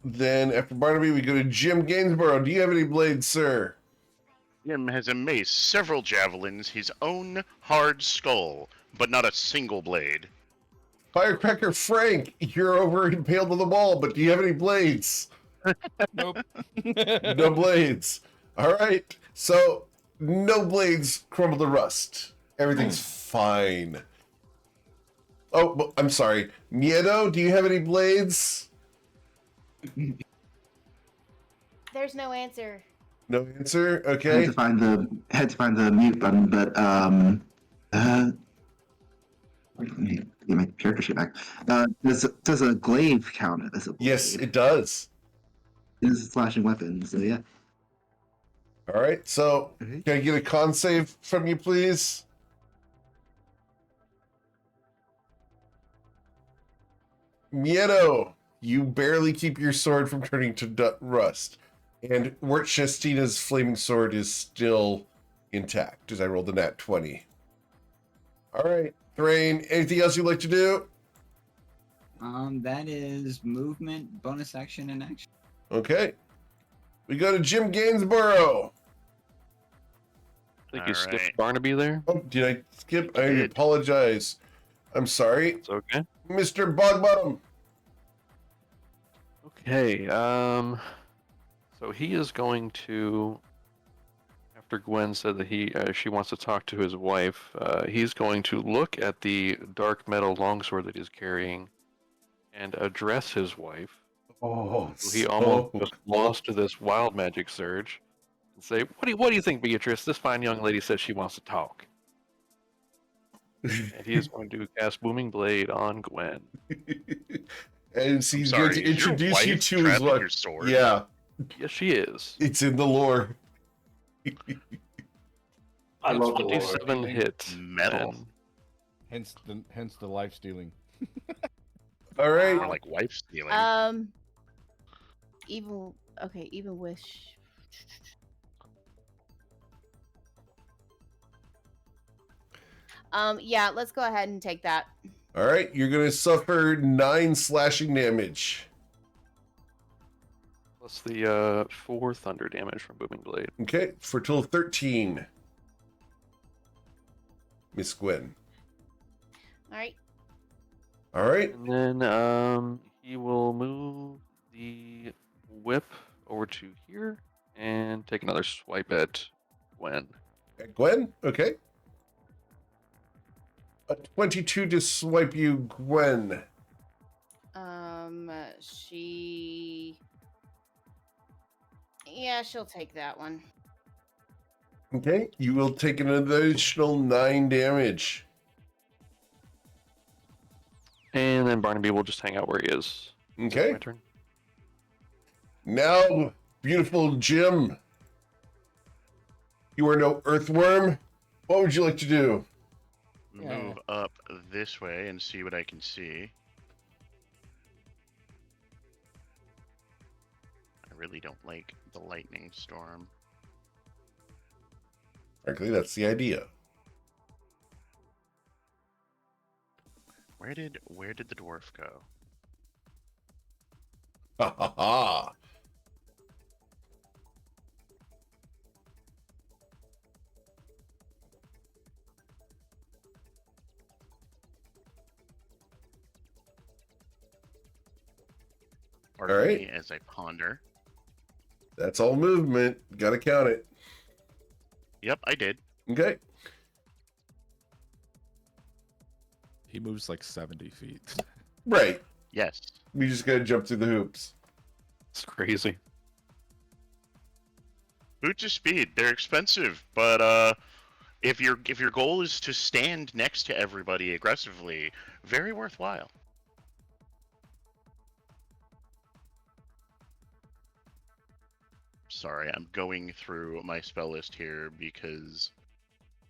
Then after Barnaby, we go to Jim Gainsborough. Do you have any blades, sir? Jim has a mace, several javelins, his own hard skull, but not a single blade. Firecracker Frank, you're over impaled on the wall, but do you have any blades? Nope. No blades. All right. So no blades crumble to rust. Everything's fine. Oh, I'm sorry. Nieto, do you have any blades? There's no answer. No answer. I had Okay. to find the mute button, but let me get my character sheet back. Does a glaive count as a blade? Yes, it does. It is a slashing weapon, so yeah. All right. So, Okay. can I get a con save from you, please? Miedo, you barely keep your sword from turning to rust. And Wirt Shestina's flaming sword is still intact as I rolled a nat 20. All right. Thrain, anything else you'd like to do? That is movement, bonus action, and action. Okay. We go to Jim Gainsborough. I think you skipped Alright. Barnaby there. Oh, did I skip? I did. apologize. I'm sorry. It's okay. Mr. Bogbottom. Okay. So he is going to. After Gwen said that she wants to talk to his wife, he's going to look at the dark metal longsword that he's carrying, and address his wife, Oh, who he almost just lost to this wild magic surge, and say, "What do you think, Beatrice? This fine young lady says she wants to talk." And he is going to cast Booming Blade on Gwen. And I'm he's sorry, going to is your introduce you wife to his trapping wife. your sword? Yeah, Yes, she is. it's in the lore. I love the lore. 27 hit. Metal. and Hence the life stealing. All right. Or like wife stealing. Even wish. Yeah, let's go ahead and take that. All right. You're going to suffer 9 slashing damage. plus the 4 thunder damage from Booming Blade. Okay. For a total of 13. Miss Gwen. All right. All right. And then he will move the whip over to here and take another swipe at Gwen. Gwen. Okay. A 22 to swipe you, Gwen. She'll take that one. Okay. You will take an additional 9 damage. And then Barnaby will just hang out where he is. Okay. My turn. Now, beautiful Jim. You are no earthworm. What would you like to do? Move up this way and see what I can see. I really don't like the lightning storm. Frankly, that's the idea. Where did the dwarf go? Ha ha ha. Pardon All right. me as I ponder. That's all movement. Gotta count it. Yep, I did. Okay. He moves like 70 feet. Right. Yes. We just gotta jump through the hoops. It's crazy. Boots of speed, they're expensive, but if your goal is to stand next to everybody aggressively, very worthwhile. Sorry, I'm going through my spell list here because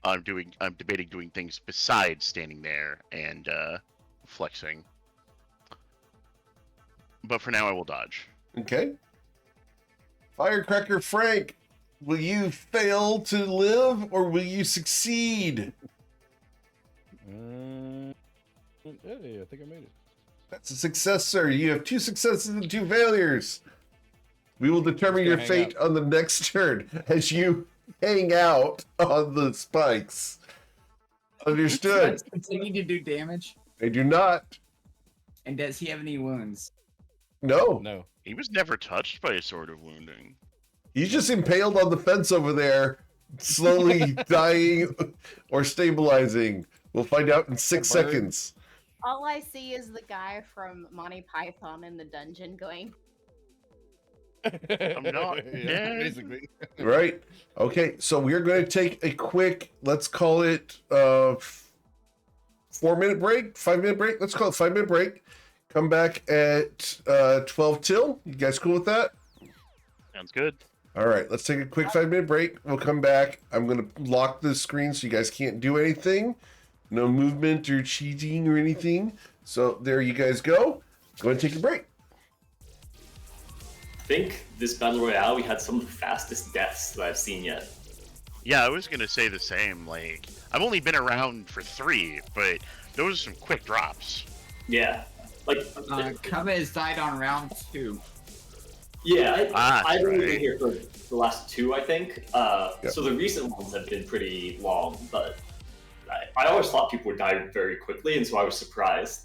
I'm debating doing things besides standing there and flexing. But for now, I will dodge. Okay. Firecracker Frank, will you fail to live or will you succeed? Hey, I think I made it. That's a success, sir. You have 2 successes and 2 failures. We will determine your hang fate on the next turn as you hang out on the spikes. Understood. Does he continue to do damage? I do not. And does he have any wounds? No. No. He was never touched by a sword of wounding. He's just impaled on the fence over there, slowly dying or stabilizing. We'll find out in 6 A bird. seconds. All I see is the guy from Monty Python in the dungeon going, I'm not dead. Basically. Right. Okay. So we're going to take a quick, let's call it 4-minute break, 5-minute break. Let's call it 5-minute break. Come back at 12 till. You guys cool with that? Sounds good. All right. Let's take a quick 5-minute break. We'll come back. I'm going to lock the screen so you guys can't do anything. No movement or cheating or anything. So there you guys go. Go ahead and take a break. I think this battle royale we had some of the fastest deaths that I've seen yet. Yeah, I was gonna say the same. Like, I've only been around for 3, but those are some quick drops. Yeah, like Kava has died on round 2. yeah, I've only right. been here for the last 2, I think. So the recent ones have been pretty long, but I always thought people would die very quickly, and so I was surprised.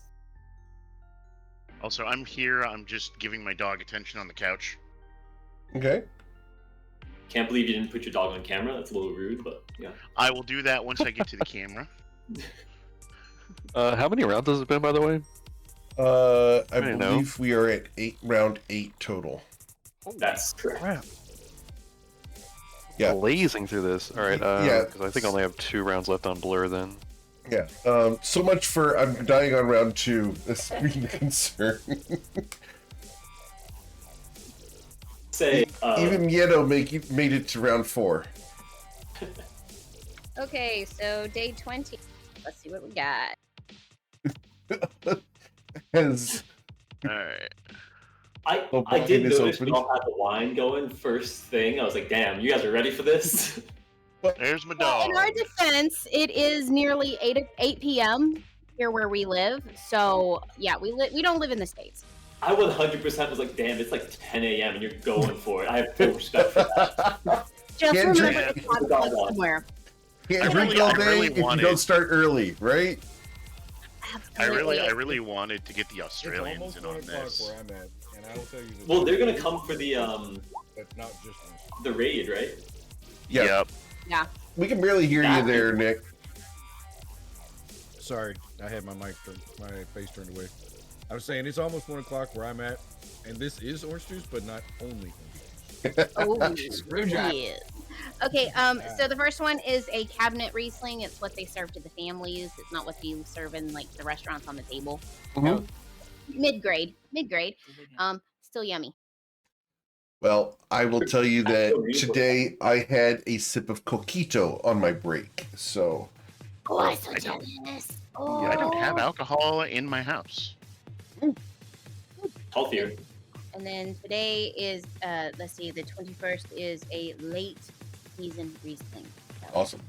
Also, I'm here. I'm just giving my dog attention on the couch. Okay. Can't believe you didn't put your dog on camera. That's a little rude, but yeah. I will do that once I get to the camera. How many rounds has it been, by the way? I I know. believe we are at round 8 total. That's correct. Crap. Yeah. Blazing through this. All right. Yeah. Because I think I only have 2 rounds left on Blur then. Yeah. So much for I'm dying on round 2. That's being the concern. Say, Even Yeto made it to round 4. Okay, so day 20. Let's see what we got. Has Alright. I did It is notice open. we all had the wine going first thing. I was like, damn, you guys are ready for this? There's my Well, dog. in our defense, it is nearly 8 p.m. here where we live. So yeah, we don't live in the States. I 100% was like, damn, it's like 10 a.m. and you're going for it. I have full respect for that. Just Can't remember drink- to have Dog fun on. somewhere. Can't I drink really- all I day really if you wanted- don't start early, right? I Absolutely. really wanted to get the It's Australians almost in 1 on o'clock this. where I'm at, and I will tell you this. Well, they're gonna come for the That's not just one. the raid, right? Yeah. Yep. We can barely hear you there, Nick. Sorry, I had my my face turned away. I was saying it's almost 1 o'clock where I'm at, and this is orange juice, but not only orange juice. Oh, Screwdriver. yeah. Okay, so the first one is a cabinet Riesling. It's what they serve to the families. It's not what you serve in like the restaurants on the table. Mhm. Mid-grade. Still yummy. Well, I will tell you that today I had a sip of coquito on my break. So, Oh, I'm so I don't- jealous. I don't have Oh. alcohol in my house. Healthier. And then today is, let's see, the 21st is a late season Riesling. So- awesome.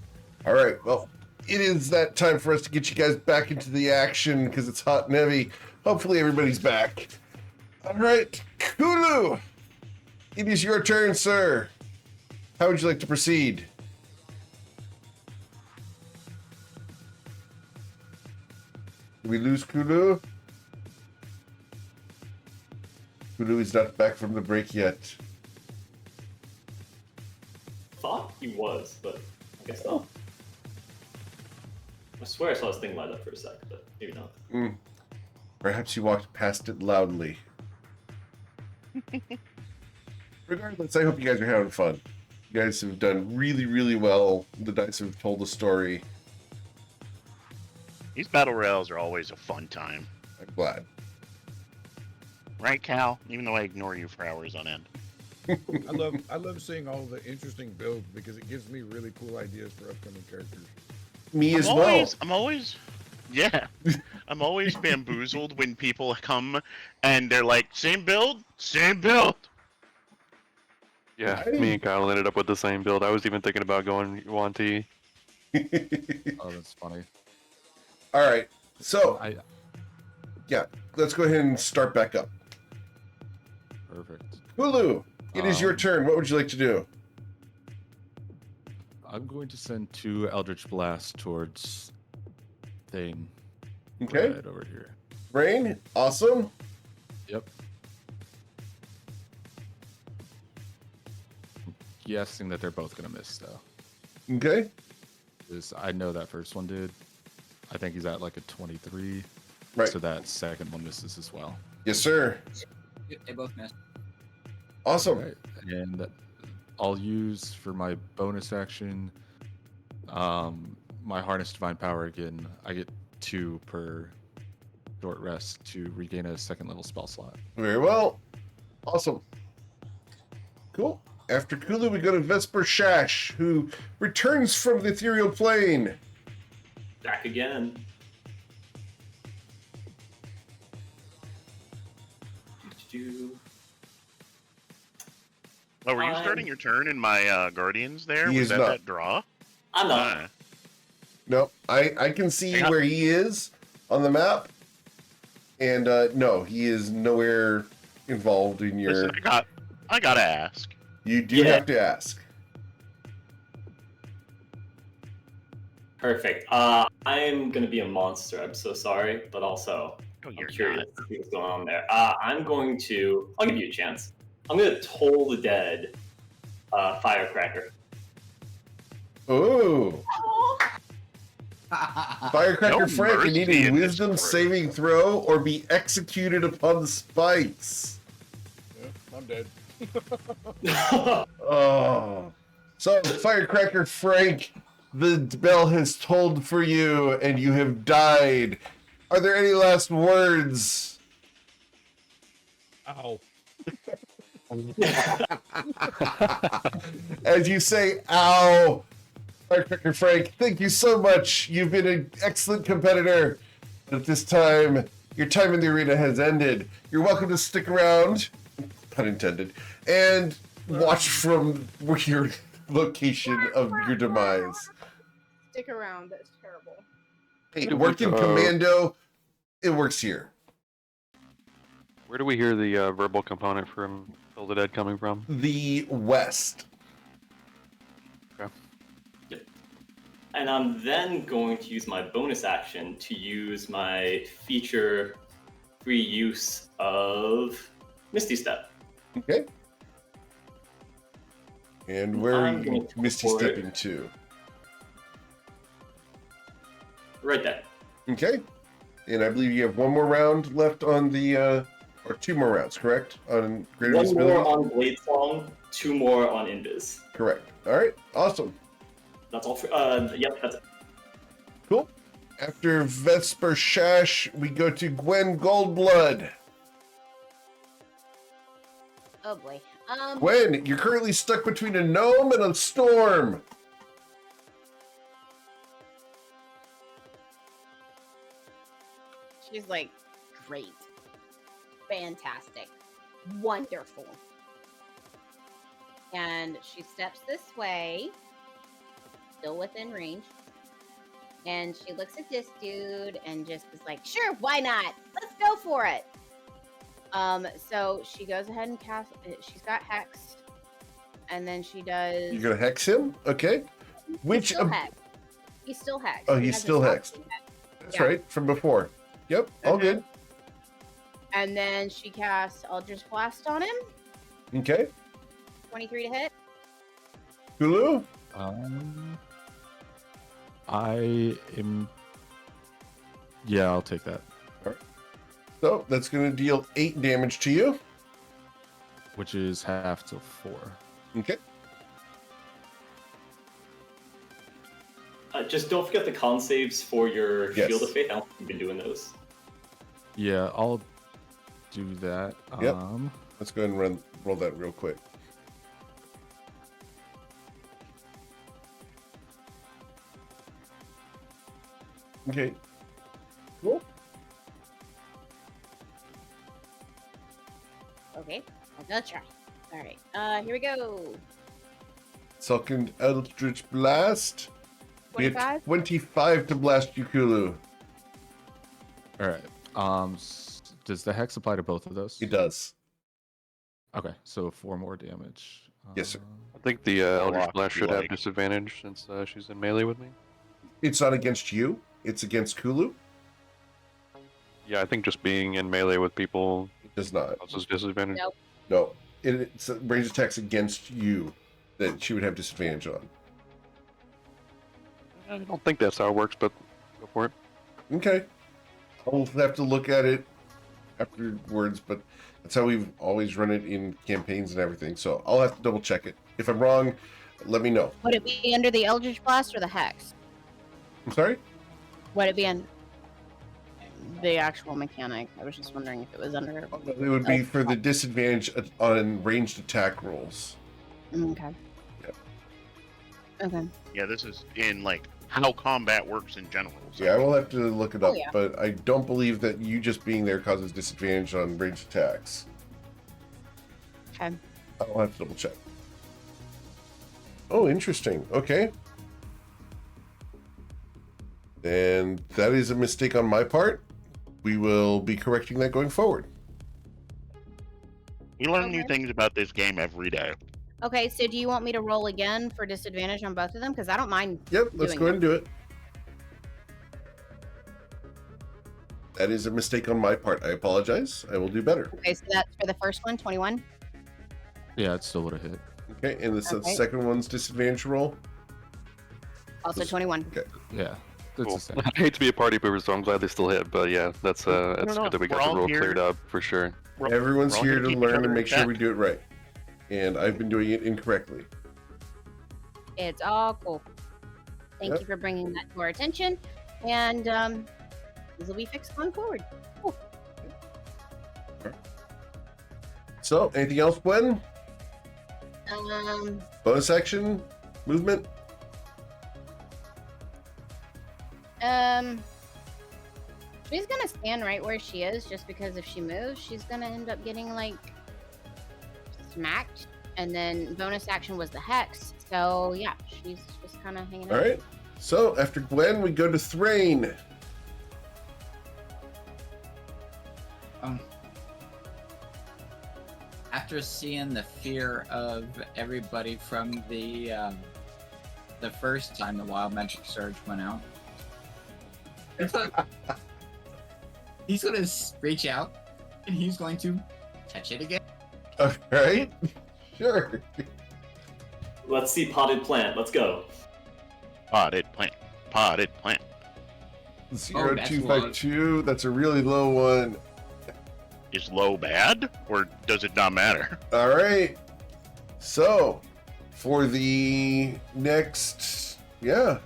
All right. Well, it is that time for us to get you guys back into the action because it's hot and heavy. Hopefully, everybody's back. All right. Kulu, it is your turn, sir. How would you like to proceed? Did we lose Kulu? Kulu is not back from the break yet. Thought he was, but I guess not. I swear I saw his thing light up for a sec, but maybe not. Perhaps you walked past it loudly. Regardless, I hope you guys are having fun. You guys have done really, really well. The dice have told the story. These battle royales are always a fun time. I'm glad. Right, Cal? Even though I ignore you for hours on end. I love seeing all the interesting builds because it gives me really cool ideas for upcoming characters. Me as well. Yeah. I'm always bamboozled when people come and they're like, same build? Same build. Yeah, Right. me and Kyle ended up with the same build. I was even thinking about going Yuan T. Oh, that's funny. All right. So, I let's go ahead and start back up. perfect. Hulu, it is your turn. What would you like to do? I'm going to send 2 Eldritch Blasts towards Thane. Okay. Right over here. Brain, awesome. Yep. Guessing that they're both gonna miss though. Okay. 'Cause I know that first one did. I think he's at like a 23. Right. So that second one misses as well. Yes, sir. They both missed. Awesome. Alright, and I'll use for my bonus action my Harness Divine Power again. I get 2 per short rest to regain a 2nd level spell slot. Very well. Awesome. Cool. After Kulu, we go to Vesper Shash, who returns from the ethereal plane. Back again. Oh, were you starting your turn in my Guardians there? He Was is that not. that draw? I'm not. Ah. No, I can see Yeah. where he is on the map, and no, he is nowhere involved in your. Listen, I gotta ask. You do Yeah. have to ask. Perfect. I'm gonna be a monster. I'm so sorry, but also Oh, I'm you're curious not. to see what's going on there. I'm going to. I'll give you a chance. I'm gonna toll the dead. Firecracker. Oh, Firecracker No Frank, you need mercy a in this wisdom crew. saving throw or be executed upon the spikes. Yeah, I'm dead. Oh. So, Firecracker Frank, the bell has tolled for you and you have died. Are there any last words? Ow. As you say, ow, Firecracker Frank, thank you so much. You've been an excellent competitor. At this time, your time in the arena has ended. You're welcome to stick around, pun intended, and watch from your location of your demise. Stick around. That's terrible. Hey, it worked in Commando. It works here. Where do we hear the verbal component from Kill the Dead coming from? The West. Okay. Yep. And I'm then going to use my bonus action to use my feature free use of Misty Step. Okay. And where are I'm you going to Misty forward. stepping to? Right there. Okay. And I believe you have one more round left on the, or 2 more rounds, correct? On Greater One Visibility? more on Blade Song, 2 more on Invis. Correct. All right. Awesome. That's all for, yep, that's it. Cool. After Vesper Shash, we go to Gwen Goldblood. Oh boy. Gwen, you're currently stuck between a gnome and a storm. She's like, great. Fantastic. Wonderful. And she steps this way, still within range. And she looks at this dude and just is like, sure, why not? Let's go for it. So she goes ahead and cast, she's got Hex. And then she does. You're going to hex him? Okay. Which. He's still hexed. He's still hexed. Oh, He he's hasn't still stopped hexed. being hexed. That's Yeah. right. From before. Yep. All good. And then she casts Eldritch Blast on him. Okay. 23 to hit. Hulu? I am. Yeah, I'll take that. So that's going to deal 8 damage to you. Which is half to 4. Okay. Just don't forget the con saves for your Yes. Shield of Faith. I don't think you've been doing those. Yeah, I'll do that. Yep. Let's go ahead and roll that real quick. Okay. Cool. Okay, I'm gonna try. All right, here we go. Second Eldritch Blast. We had 25? 25 to blast Yukulu. All right. Does the hex apply to both of those? It does. Okay, so 4 more damage. Yes, sir. I think the Eldritch Lock, Blast you should have like. disadvantage since she's in melee with me. It's not against you. It's against Kulu. Yeah, I think just being in melee with people It does not. causes disadvantage. Nope. No. It's range attacks against you that she would have disadvantage on. I don't think that's how it works, but go for it. Okay. I'll have to look at it afterwards, but That's how we've always run it in campaigns and everything. So I'll have to double check it. If I'm wrong, let me know. Would it be under the Eldritch Blast or the Hex? I'm sorry? Would it be in the actual mechanic? I was just wondering if it was under. It would be for the disadvantage on ranged attack rolls. Okay. Yep. Okay. Yeah, this is in like how combat works in general. So. Yeah, I will have to look it up, yeah. but I don't believe that you just being there causes disadvantage on ranged attacks. Okay. I'll have to double check. Oh, interesting. Okay. And that is a mistake on my part. We will be correcting that going forward. You learn new Okay. things about this game every day. Okay, so do you want me to roll again for disadvantage on both of them? Because I don't mind. Yep, let's doing go ahead and that. do it. That is a mistake on my part. I apologize. I will do better. Okay, so that's for the first one, 21. Yeah, it still would have hit. Okay, and the Okay. second one's disadvantage roll. Also 21. Yeah, that's Cool. the same. I hate to be a party pooper, so I'm glad they still hit. But yeah, that's it's no, good that we we're got the all rule here. cleared up for sure. Everyone's we're all here gonna to keep each learn other and in make sure check. we do it right. And I've been doing it incorrectly. It's all cool. Thank Yep. you for bringing that to our attention. And this will be fixed going forward. Cool. So, anything else, Gwen? Um, Bonus action? Movement? she's gonna stand right where she is just because if she moves, she's gonna end up getting like smacked. And then bonus action was the hex. So yeah, she's just kind of hanging out. Alright. So, after Gwen, we go to Thrain. After seeing the fear of everybody from the first time the wild magic surge went out, he's gonna reach out and he's going to touch it again. Alright. Sure. Let's see potted plant. Let's go. Potted plant. Potted plant. 0252. That's a really low one. Is low bad, or does it not matter? All right. So, for the next, the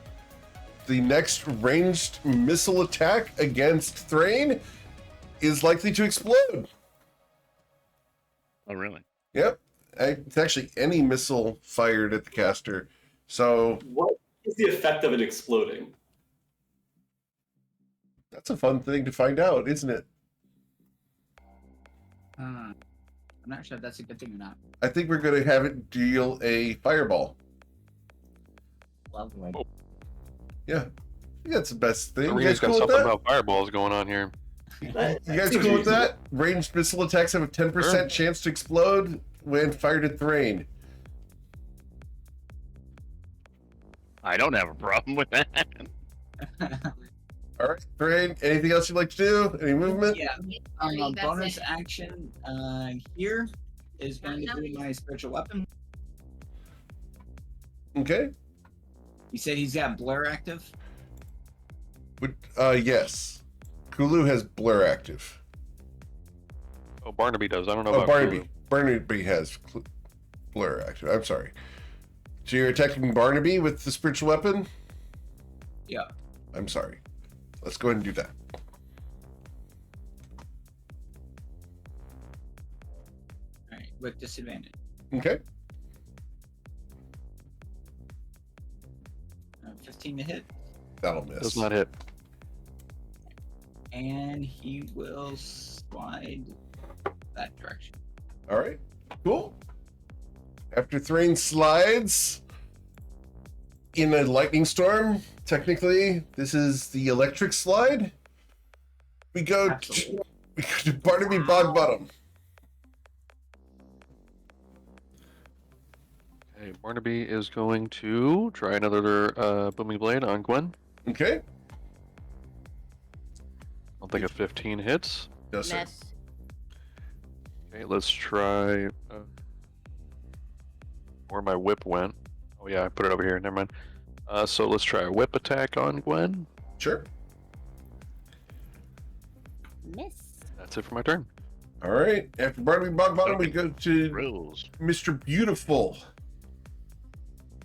next ranged missile attack against Thrain is likely to explode. Oh, really? Yep. It's actually any missile fired at the caster. So, What is the effect of it exploding? that's a fun thing to find out, isn't it? I'm not sure if that's a good thing or not. I think we're going to have it deal a fireball. Lovely. Yeah. I think that's the best thing. You Arena's guys got cool with something that? about fireballs going on here. You guys cool with that? Ranged missile attacks have a 10% Sure. chance to explode when fired at Thrain. I don't have a problem with that. All right, Thrain, anything else you'd like to do? Any movement? Yeah. That's Bonus it. action here is going to be my spiritual weapon. Okay. You said he's got blur active. Yes. Kulu has blur active. Oh, Barnaby does. I don't know Oh, about Barnaby. Kulu. Barnaby has blur active. I'm sorry. So you're attacking Barnaby with the spiritual weapon? Yeah. I'm sorry. Let's go ahead and do that. All right, with disadvantage. Okay. 15 to hit, That'll miss. Does not hit. and he will slide that direction. All right. Cool. After Thrain slides in a lightning storm, technically, this is the electric slide. We go Absolutely. to Barnaby Bogbottom. Okay, Barnaby is going to try another booming blade on Gwen. Okay. I'll think a 15 hits. Yes, sir. Miss. Okay, let's try where my whip went. Oh yeah, I put it over here. Never mind. So let's try a whip attack on Gwen. Sure. Miss. That's it for my turn. All right. After Barnaby Bogbottom, we go to Rules. Mr. Beautiful.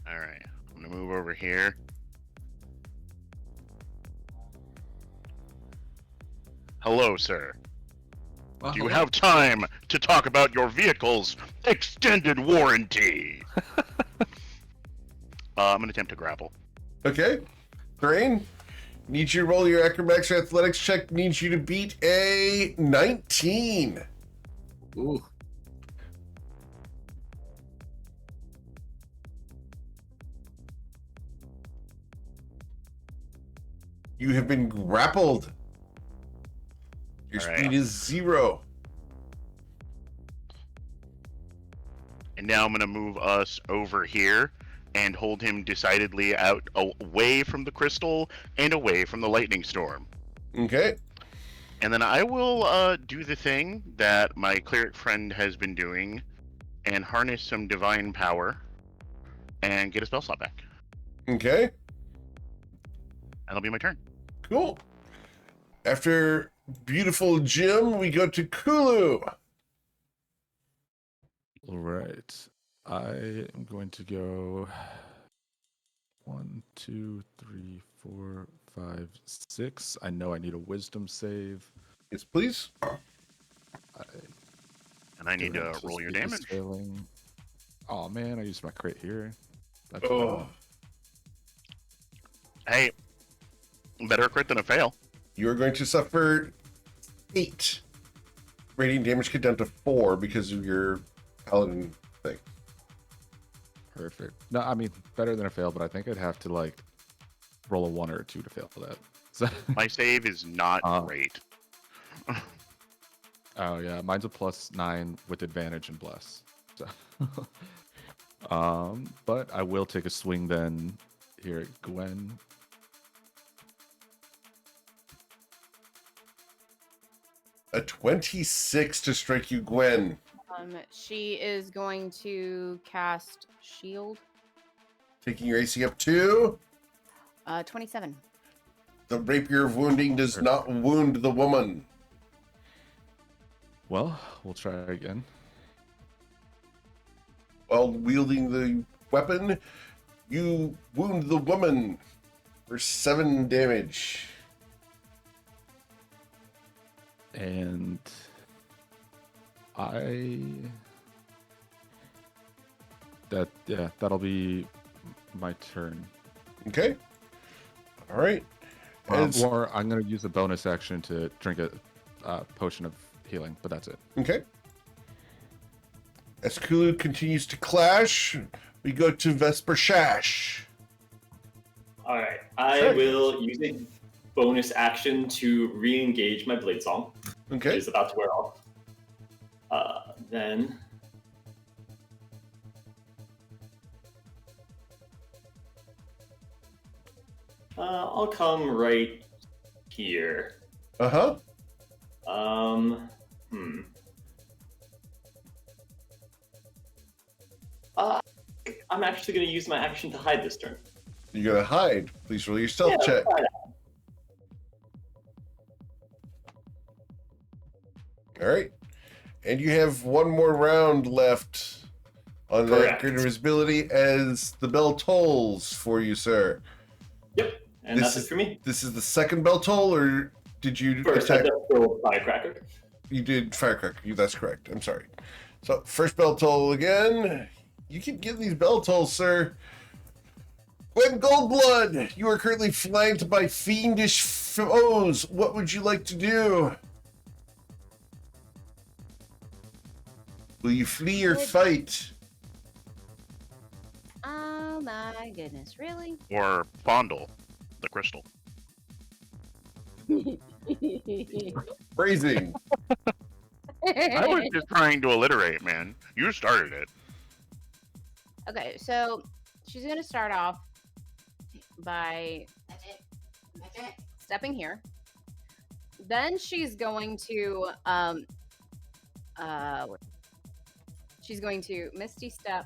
All right. I'm gonna move over here. Hello, sir. Well, Do you hello. have time to talk about your vehicle's extended warranty? I'm gonna attempt to grapple. Okay. Thrain, need you to roll your acrobatics or athletics check. Needs you to beat a 19. Ooh. You have been grappled. Your All right. speed is 0. And now I'm gonna move us over here and hold him decidedly out away from the crystal and away from the lightning storm. Okay. And then I will do the thing that my cleric friend has been doing and harness some divine power and get a spell slot back. Okay. That'll be my turn. Cool. After beautiful Jim, we go to Kulu. All right. I am going to go 1, 2, 3, 4, 5, 6. I know I need a wisdom save. Yes, please. And I need to Endurance roll is your biggest damage. Failing. Oh man, I used my crit here. That's Oh, Hey, better crit than a fail. you are going to suffer 8 radiant damage, get down to 4 because of your paladin thing. perfect. No, I mean better than a fail, but I think I'd have to like roll a 1 or a 2 to fail that. So, My save is not great. oh yeah, mine's a +9 with advantage and bless. So, but I will take a swing then here at Gwen. A 26 to strike you, Gwen. She is going to cast shield. Taking your AC up to 27. the rapier of wounding does not wound the woman. Well, we'll try again. While wielding the weapon, you wound the woman for 7 damage. And that'll be my turn. Okay. All right. As- Or I'm going to use a bonus action to drink a potion of healing, but that's it. Okay. As Kulu continues to clash, we go to Vesper Shash. All right, I will use a bonus action to re-engage my blade song, which Okay. is about to wear off. Then I'll come right here. Uh-huh. I'm actually going to use my action to hide this turn. You're gonna hide. Please roll your stealth Yeah, check. try that. All right. And you have one more round left on that Correct. greater visibility as the bell tolls for you, sir. Yep, and This that's it for me. This is the second bell toll, or did you First, I attack? just rolled Firecracker. You did firecracker. That's correct. I'm sorry. So first bell toll again. You can get these bell tolls, sir. Gwen Goldblood, you are currently flanked by fiendish foes. What would you like to do? Will you flee or fight? Oh my goodness, really? Or fondle the crystal. Phrasing. I was just trying to alliterate, man. You started it. Okay, so she's gonna start off by stepping here. Then she's going to she's going to Misty step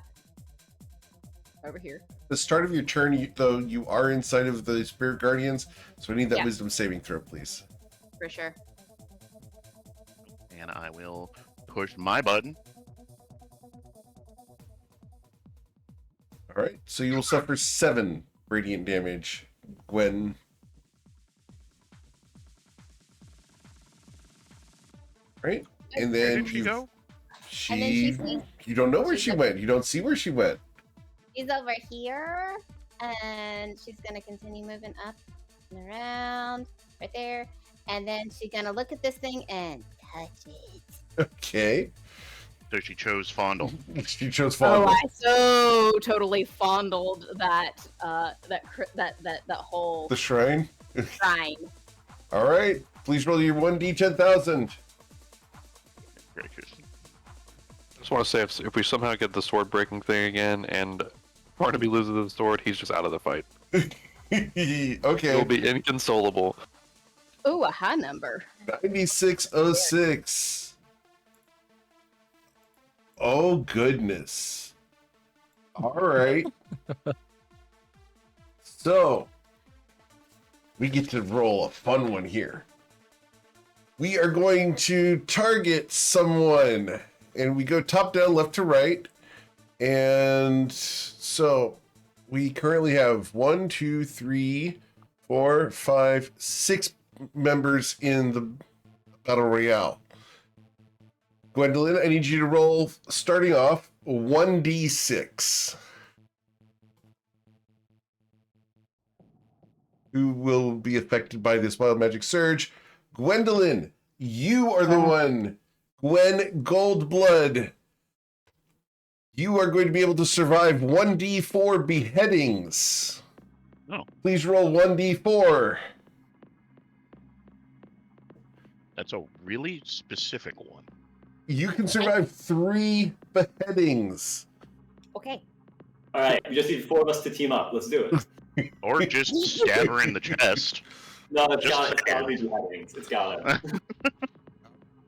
over here. The start of your turn, though, you are inside of the Spirit Guardians, so I need that Yeah. Wisdom saving throw, please. For sure. And I will will push my button. All right, so you will suffer 7 radiant damage, Gwen. Right, and Where then did she go? And then she sees you don't know where she's she up- went. You don't see where she went. she's over here, and she's gonna continue moving up and around right there, and then she's gonna look at this thing and touch it. Okay, So she chose Fondle. she chose Oh, Fondle. I so totally fondled that that whole The shrine. shrine. All right, please roll your 1d10,000. Gracious. Just want to say, if we somehow get the sword breaking thing again, and Barnaby loses the sword, he's just out of the fight. He'll Okay, be inconsolable. Ooh, a high number. 9606. Oh goodness. All right. So we get to roll a fun one here. We are going to target someone, and we go top down, left to right. And so we currently have 1, 2, 3, 4, 5, 6 members in the Battle Royale. Gwendolyn, I need you to roll, starting off, 1d6. Who will be affected by this wild magic surge? Gwendolyn, you are the one. Gwen Goldblood. You are going to be able to survive 1d4 beheadings. Oh. Please roll 1d4. That's a really specific one. You can survive 3 beheadings. Okay. All right, we just need 4 of us to team up. Let's do it. Or just stab her in the chest. No, it's Just gotta be beheadings. It's gotta.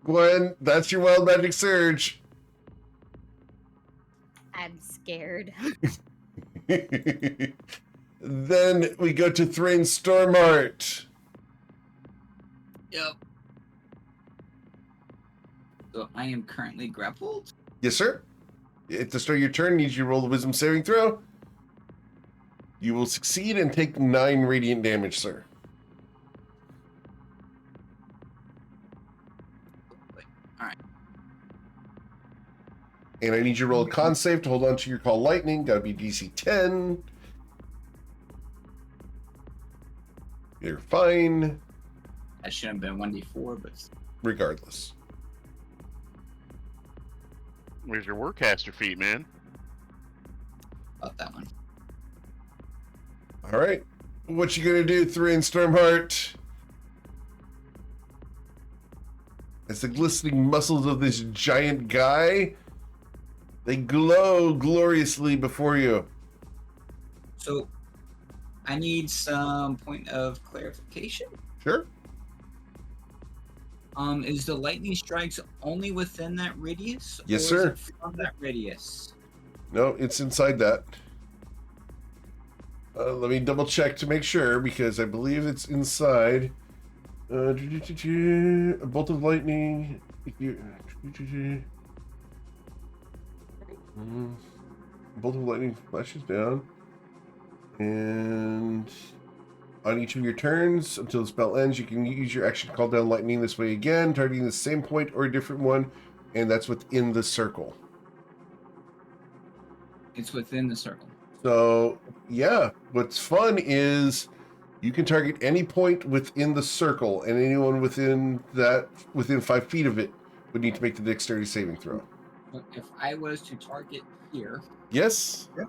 Gwen, that's your wild magic surge. I'm scared. Then we go to Thrain Stormheart. Yep. So I am currently grappled. Yes, sir. At the start of your turn, need you to roll the wisdom saving throw. You will succeed and take 9 radiant damage, sir. Alright. And I need you to roll a con save to hold on to your call lightning. Gotta be DC 10. You're fine, That should have been 1d4, but regardless. Where's your Warcaster feat, man? about that one. All right. What you gonna do, Thrain Stormheart? As the glistening muscles of this giant guy, they glow gloriously before you. So I need some point of clarification. Sure. Is the lightning strikes only within that radius? Yes, or is sir. it from that radius. No, it's inside that. Let me double check to make sure, because I believe it's inside. A bolt of lightning. If you, bolt of lightning flashes down, and on each of your turns until the spell ends, you can use your action to call down lightning this way again, targeting the same point or a different one, and that's within the circle. It's within the circle. So, yeah, what's fun is you can target any point within the circle, and anyone within 5 feet of it would need to make the dexterity saving throw. But if I was to target here, Yes? Yep.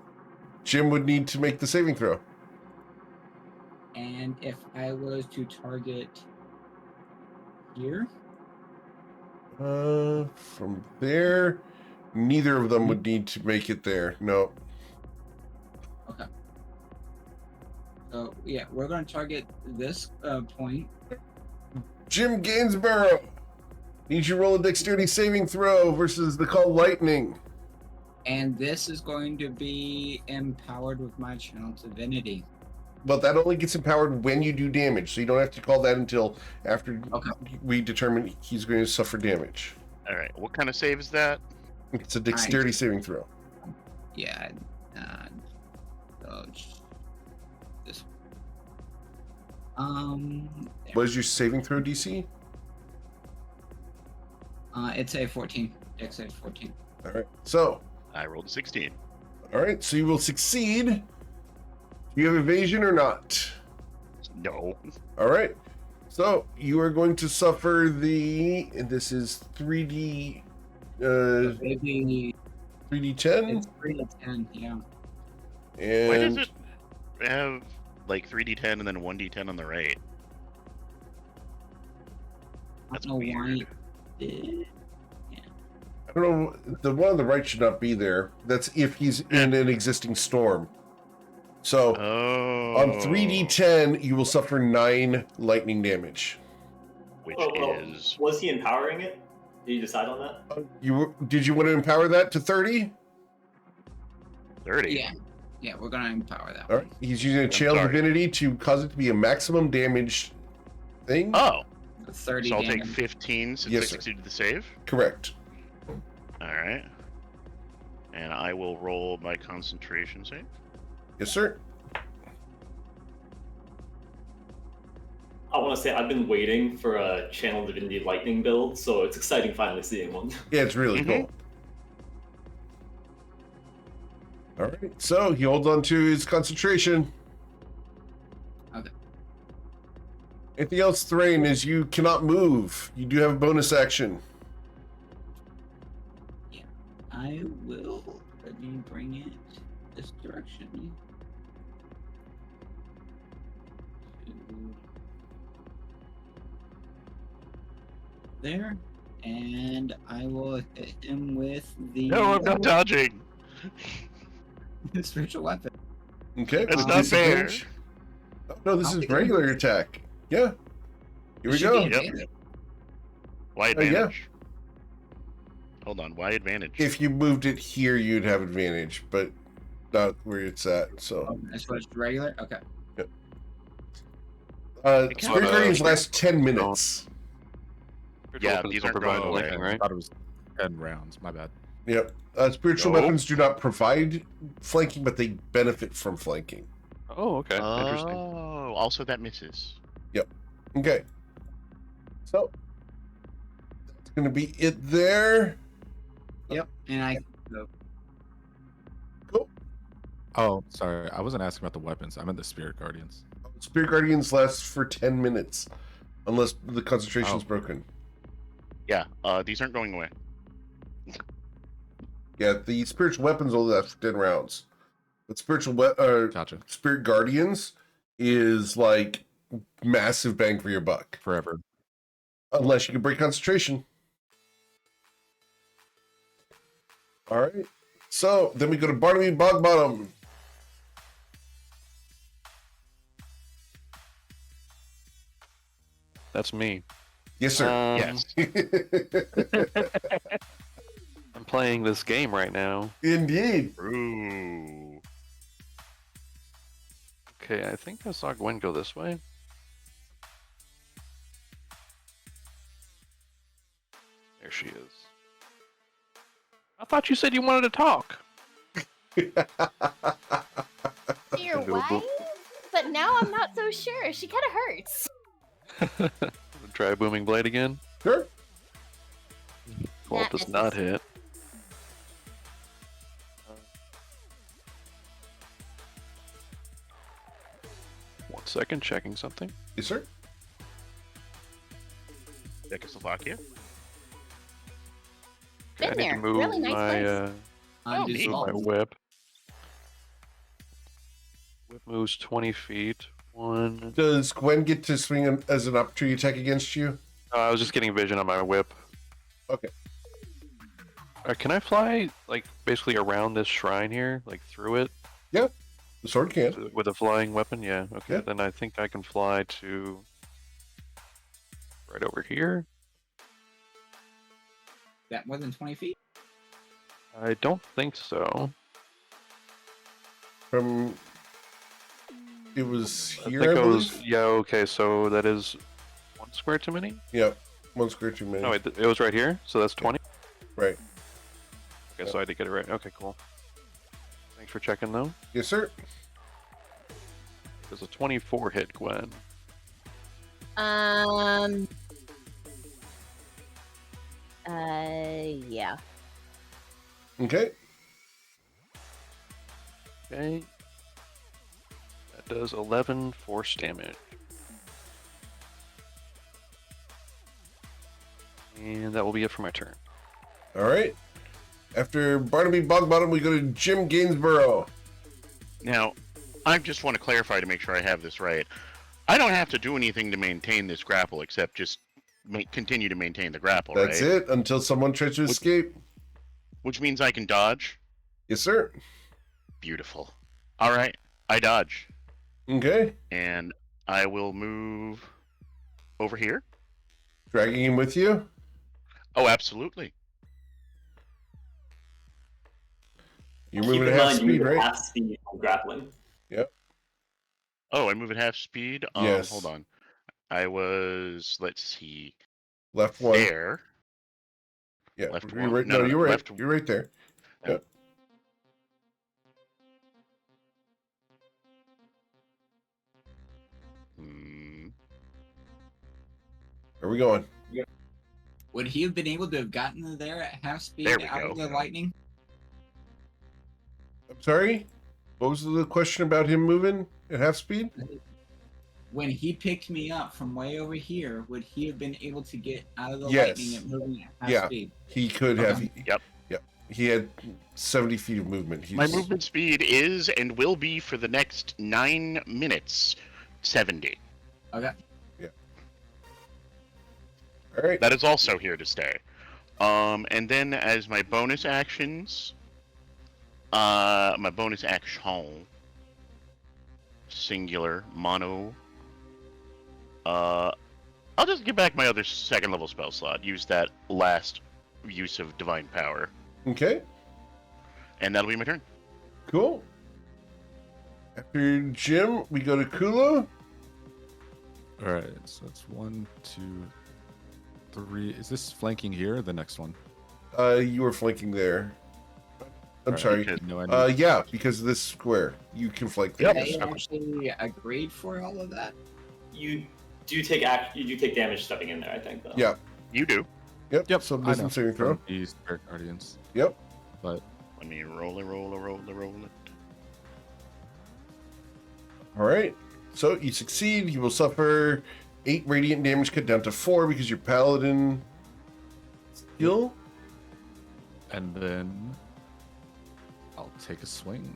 Jim would need to make the saving throw. and if I was to target here, From there, neither of them would need to make it there. No. so yeah, we're going to target this point. Jim Gainsborough! Need you to roll a dexterity saving throw versus the call lightning. And this is going to be empowered with my channel divinity. But that only gets empowered when you do damage, so you don't have to call that until after Okay. we determine he's going to suffer damage. All right. What kind of save is that? It's a dexterity saving throw. Yeah. Dodge. This. What is your saving throw DC? It's a 14. Dex save 14. All right. So, I rolled a 16. all right. So you will succeed. Do you have evasion or not? No. All right. So you are going to suffer the. And this is 3D. Maybe 3D10. it's 3 to 10. Yeah. Why does And it have like 3d10 and then 1d10 on the right? That's I don't know why weird. it did. I don't know. The one on the right should not be there. That's if he's in an existing storm. So Oh. on 3d10, you will suffer 9 lightning damage. Which Oh, is was he empowering it? Did you decide on that? Did you want to empower that to 30? 30. Yeah. Yeah, we're gonna empower that All one. right. He's using a channel sorry. divinity to cause it to be a maximum damage thing. Oh. 30 So I'll damage. take 15 since Yes, I sir. succeeded the save. Correct. All right. And I will roll my concentration save. Yes, sir. I want to say I've been waiting for a Channel Divinity Lightning build, so it's exciting finally seeing one. Yeah, it's really cool. All right. So he holds on to his concentration. Okay. Anything else, Thrain, is you cannot move. You do have a bonus action. I will. Let me bring it this direction. There. And I will hit him with the No, I'm not dodging. spiritual weapon. Okay. That's with not fair. disadvantage. Oh, no, this I'll is take it. regular attack. Yeah. Here we Should go. be Yep. advantage. Why yeah. advantage? Hold on. Why advantage? If you moved it here, you'd have advantage, but not where it's at. So, Oh, I switched to regular? Okay. It Spirit counts. Guardians last 10 minutes. Yeah, Weapons these don't aren't provide going away. flanking, I right? thought it was 10 rounds. My bad. Yep. Spiritual Nope. weapons do not provide flanking, but they benefit from flanking. Oh, okay. Interesting. Oh, also that misses. Okay. So, that's going to be it there. Yep. And I. Cool. Oh, sorry. I wasn't asking about the weapons. I meant the Spirit Guardians. Spirit Guardians lasts for 10 minutes, unless the concentration's Oh. broken. Yeah, these aren't going away. Yeah, the spiritual weapons only last for 10 rounds. But Gotcha. Spirit Guardians is like massive bang for your buck. Forever. Unless you can break concentration. All right. So then we go to Barnaby Bogbottom. That's me. Yes, sir. Yes. I'm playing this game right now. Indeed. Ooh. Okay, I think I saw Gwen go this way. There she is. I thought you said you wanted to talk. To your Can do a boop. wife? But now I'm not so sure. She kind of hurts. Try a booming blade again. Sure. Well, it That does not misses. hit. 1 second, checking something. Yes, sir. Czechoslovakia. Okay, I Been need there. to move Really nice my place. Undo neat. move my salt. whip. Whip moves 20 feet. One. Does Gwen get to swing as an opportunity attack against you? I was just getting vision on my whip. Okay. Can I fly like basically around this shrine here, like through it The sword can. with a flying weapon? Yeah. Okay. Yeah. Then I think I can fly to right over here. That more than 20 feet? I don't think so. From it was I here. think I I was. believe? Yeah. Okay. So that is 1 square too many. Yep. One square too many. No, wait, it was right here, so that's 20? Right. Okay, so I did get it right. Okay, cool. Thanks for checking, though. Yes, sir. There's a 24 hit, Gwen. Yeah. Okay. Okay. That does 11 force damage. And that will be it for my turn. All right. After Barnaby Bogbottom, we go to Jim Gainsborough. Now, I just want to clarify to make sure I have this right. I don't have to do anything to maintain this grapple except just continue to maintain the grapple, That's right? it until someone tries to escape. Which means I can dodge. Yes, sir. Beautiful. All right, I dodge. Okay. And I will move over here. Dragging him with you. Oh, absolutely. You're Keep moving in at half mind, you speed, move at right? half speed on grappling. Yep. Oh, I move at half speed? Yes. Hold on. I was, let's see, Left one. there. Yeah. Left You're one. right. No, No, no, you're right. left. You're right there. No. Yep. Where are we going? Would he have been able to have gotten there at half speed There we out go. of the lightning? I'm sorry? What was the question about him moving at half speed? When he picked me up from way over here, would he have been able to get out of the Yes. lightning and moving at half Yeah. speed? He could have. Okay. Yep. Yep. He had 70 feet of movement. My movement speed is and will be for the next 9 minutes 70. Okay. All right. That is also here to stay. And then as my bonus actions, my bonus action, singular, mono, I'll just give back my other second level spell slot. Use that last use of divine power. Okay. And that'll be my turn. Cool. After Jim, we go to Kula. All right, so that's 1, 2, 3. Is this flanking here or the next one? You were flanking there. I'm Alright, sorry. no, I need- Yeah, because of this square. You can flank there. They yes. actually agreed for all of that. You do take damage stepping in there, I think, though. Yeah. You do. Yep. So I know, wisdom saving throw. from these Spirit Guardians. Yep. But Let me roll it. All right. So you succeed. You will suffer 8 radiant damage, cut down to 4 because you're paladin skill. and then I'll take a swing.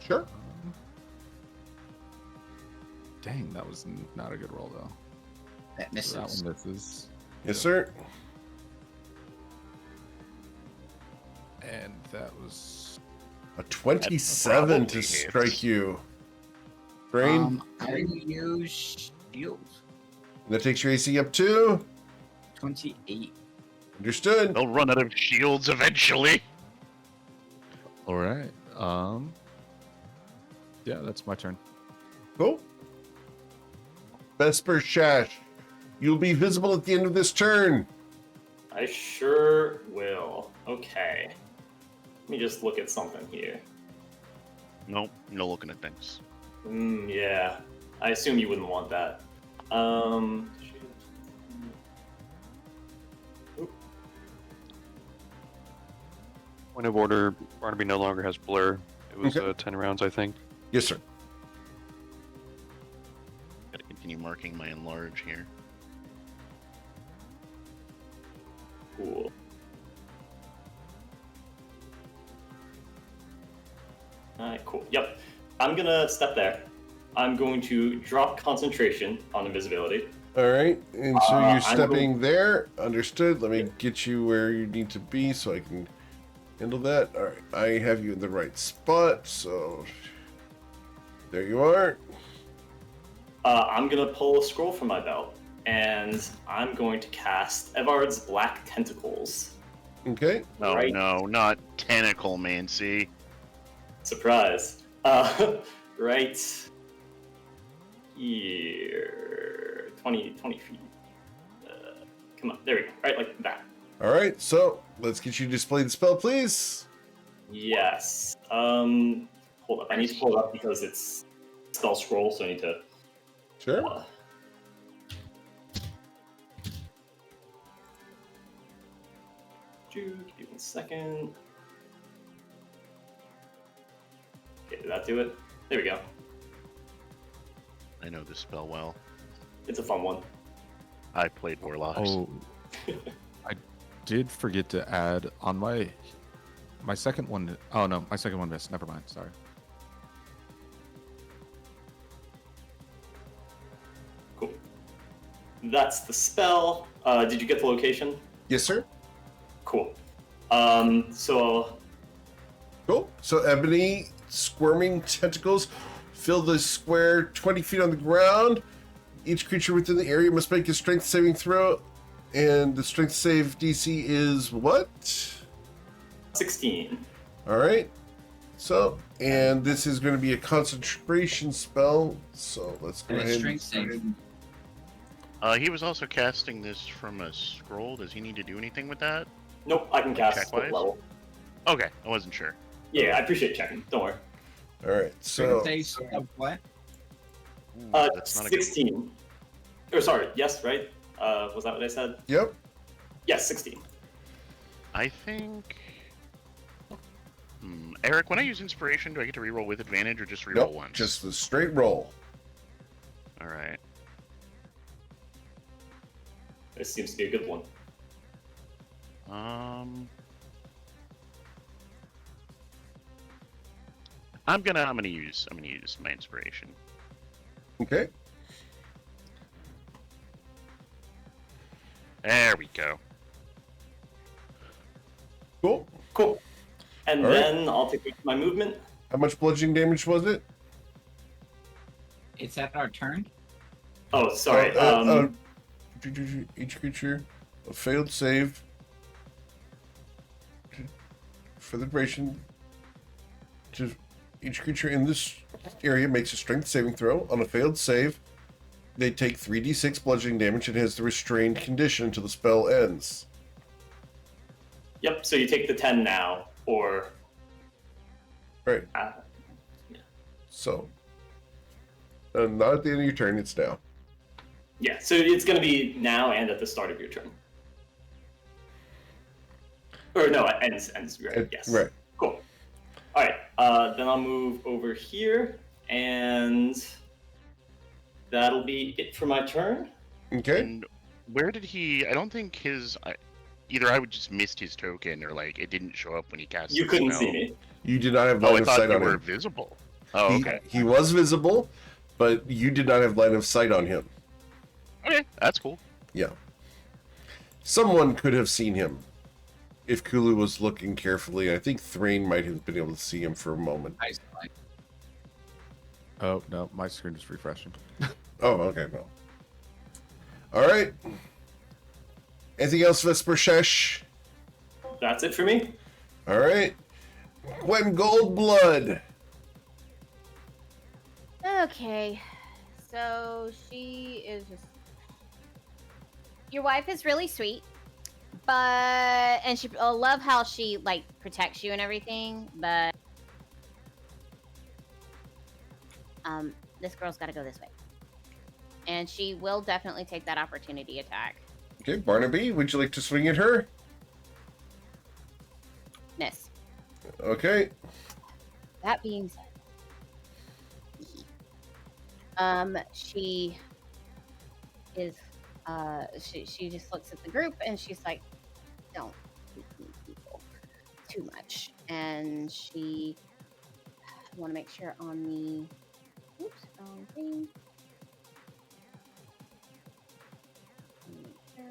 Sure. Dang, that was not a good roll though. That misses. So that one misses. Yes, sir. And that was A 27 probably to hits. strike you. Brain. I use shield. That takes your AC up to. 28. Understood. They'll run out of shields eventually. all right. Yeah, that's my turn. Cool. Vesper Shash. You'll be visible at the end of this turn. I sure will. Okay. Let me just look at something here. Nope, no looking at things. Yeah. I assume you wouldn't want that. Point of order, Barnaby no longer has blur. It was Okay. 10 rounds, I think. Yes, sir. Gotta continue marking my enlarge here. Cool. Alright, cool. Yep. I'm gonna step there. I'm going to drop concentration on invisibility. All right. And so I'm you're stepping going- there. Understood. Let me get you where you need to be so I can handle that. All right. I have you in the right spot. So there you are. I'm gonna pull a scroll from my belt, and I'm going to cast Evard's Black Tentacles. Okay. Oh Right. no, not tentacle mancy. Surprise. Right here. 20 feet. Come on, there we go. Right, like that. All right, so let's get you to display the spell, please. Yes. Hold up. I need to pull it up because it's spell scroll, so I need to. Sure. Give me 1 second. Okay, did that do it? There we go. I know this spell well. It's a fun one. I played Warlocks. Oh, I did forget to add on my second one. Oh no, my second one missed. Never mind. Sorry. Cool. That's the spell. Did you get the location? Yes, sir. Cool. So Cool. So ebony squirming tentacles fill the square 20 feet on the ground. Each creature within the area must make a strength saving throw, and the strength save DC is what? 16. All right. So, and this is going to be a concentration spell. So let's go And ahead. it's strength saving. He was also casting this from a scroll. Does he need to do anything with that? Nope, I can cast Check split wise? level. Okay, I wasn't sure. Yeah, I appreciate checking. Don't worry. All right. So, Strength save of what? That's not a good 16. Or sorry, yes, right? Was that what I said? yep. Yes, 16. I think. Eric, when I use inspiration, do I get to reroll with advantage or just reroll Nope. once? Just the straight roll. All right. This seems to be a good one. I'm gonna use my inspiration. Okay. There we go. Cool. Cool. And All right. then I'll take my movement. How much bludgeoning damage was it? It's at our turn. Oh, sorry. Each creature, a failed save for the duration. Each creature in this area makes a strength saving throw. On a failed save, they take 3d6 bludgeoning damage and has the restrained condition until the spell ends. Yep, so you take the 10 now, or... Right. So, not at the end of your turn, it's now. Yeah, so it's going to be now and at the start of your turn. Or no, it ends, right? Yes. Right. Cool. All right, then I'll move over here, and that'll be it for my turn. Okay. And where did he? I don't think his. Either I would just missed his token, or like it didn't show up when he cast. You the couldn't spell. see me. You did not have Oh, line I of thought sight you on were him. visible. Oh, okay. He was visible, but you did not have line of sight on him. Okay, that's cool. Yeah. Someone could have seen him if Kulu was looking carefully. I think Thrain might have been able to see him for a moment. I like. Oh no, my screen is refreshing. Oh, okay, well. All right. Anything else, Vesper Shesh? That's it for me. All right. Gwen Goldblood. Okay, so she is just. Your wife is really sweet, and she I love how she like protects you and everything, but this girl's got to go this way, and she will definitely take that opportunity attack. Okay, Barnaby, would you like to swing at her? Miss. Okay. That being said, she is, she just looks at the group and she's like, don't beat people too much. And she, I want to make sure on the, oops, wrong thing. Make sure.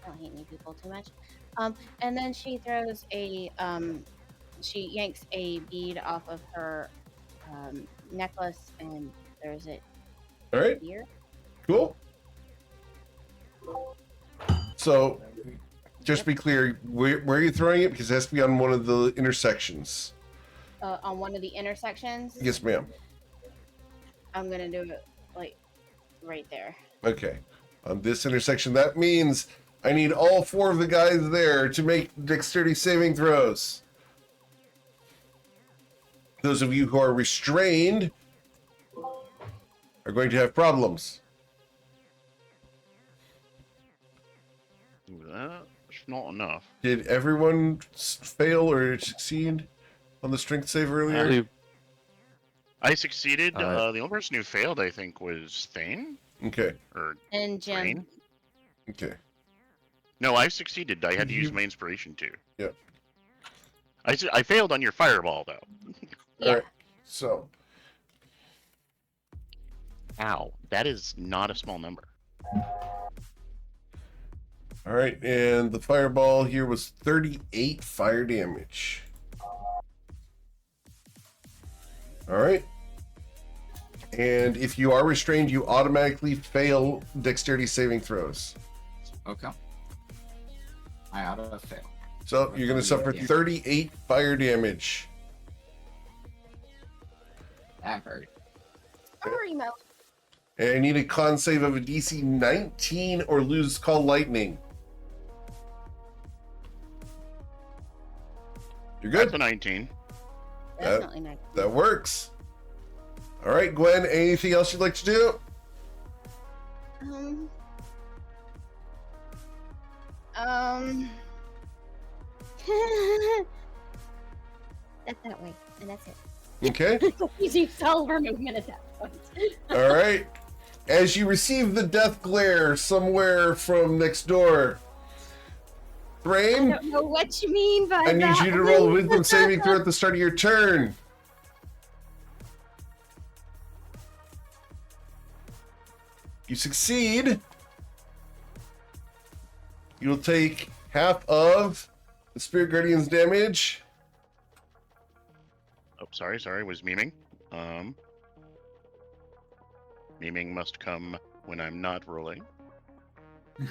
I don't hate new people too much. And then she throws a, she yanks a bead off of her necklace and throws it All right. here. Cool. So, just be clear, where are you throwing it? Because it has to be on one of the intersections. on one of the intersections. Yes, ma'am. I'm gonna do it like right there. Okay. On this intersection, that means I need all 4 of the guys there to make dexterity saving throws. Those of you who are restrained are going to have problems. That's not enough. Did everyone fail or succeed on the strength save I earlier? believe I succeeded. Uh, The only person who failed, I think, was Thane Okay. or And Jim. Rain. Okay. No, I succeeded. I had to use my inspiration too. Yep. I failed on your fireball though. Yeah. All right. So, Ow, that is not a small number. all right, and the fireball here was 38 fire damage. All right. And if you are restrained, you automatically fail dexterity saving throws. Okay. I ought to fail. So you're going to suffer 38 fire damage. That hurt. Sorry, Mo. And I need a con save of a DC 19 or lose call lightning. You're good? That's a 19. Definitely not. That works. All right, Gwen, anything else you'd like to do? That's that way, and that's it. Okay. Easy solver movement at that point. All right. As you receive the death glare somewhere from next door, I Brain, don't know what you mean by I need that. you to roll a wisdom saving throw at the start of your turn. You succeed. You'll take half of the Spirit Guardian's damage. Oh, sorry, was memeing. Memeing must come when I'm not rolling. Is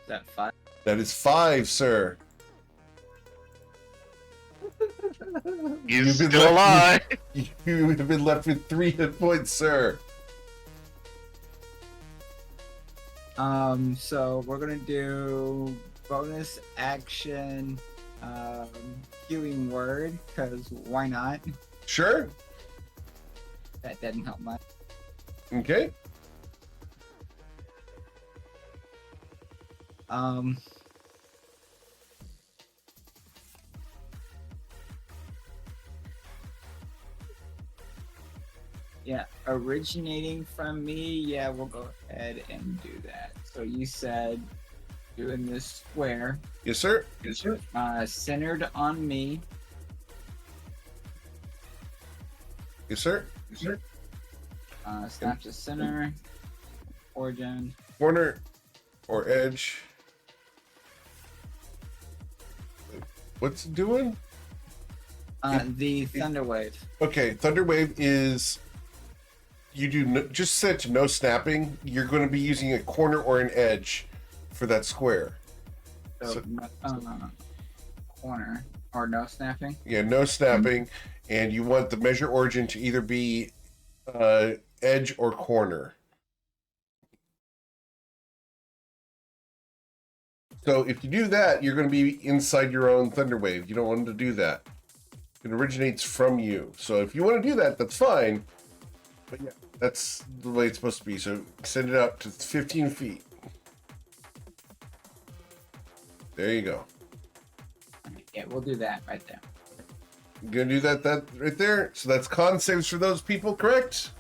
that 5? That is 5, sir. He's been still alive. You have been left with 3 hit points, sir. So we're gonna do bonus action, healing word, because why not? Sure. That didn't help much. Okay. Yeah, originating from me, yeah, we'll go ahead and do that. So you said doing this square, Yes, sir. centered on me. Yes, sir. Snap to center, origin. Corner or edge. What's it doing? The thunder wave. Okay, Thunder Wave is you do just set to no snapping. You're going to be using a corner or an edge for that square. So, corner or no snapping. Yeah, no snapping, and you want the measure origin to either be edge or corner. So if you do that, you're going to be inside your own Thunder Wave. You don't want to do that. It originates from you. So if you want to do that, that's fine. But yeah, that's the way it's supposed to be. So extend it out to 15 feet. There you go. Yeah, we'll do that right there. You're going to do that right there. So that's con saves for those people, correct?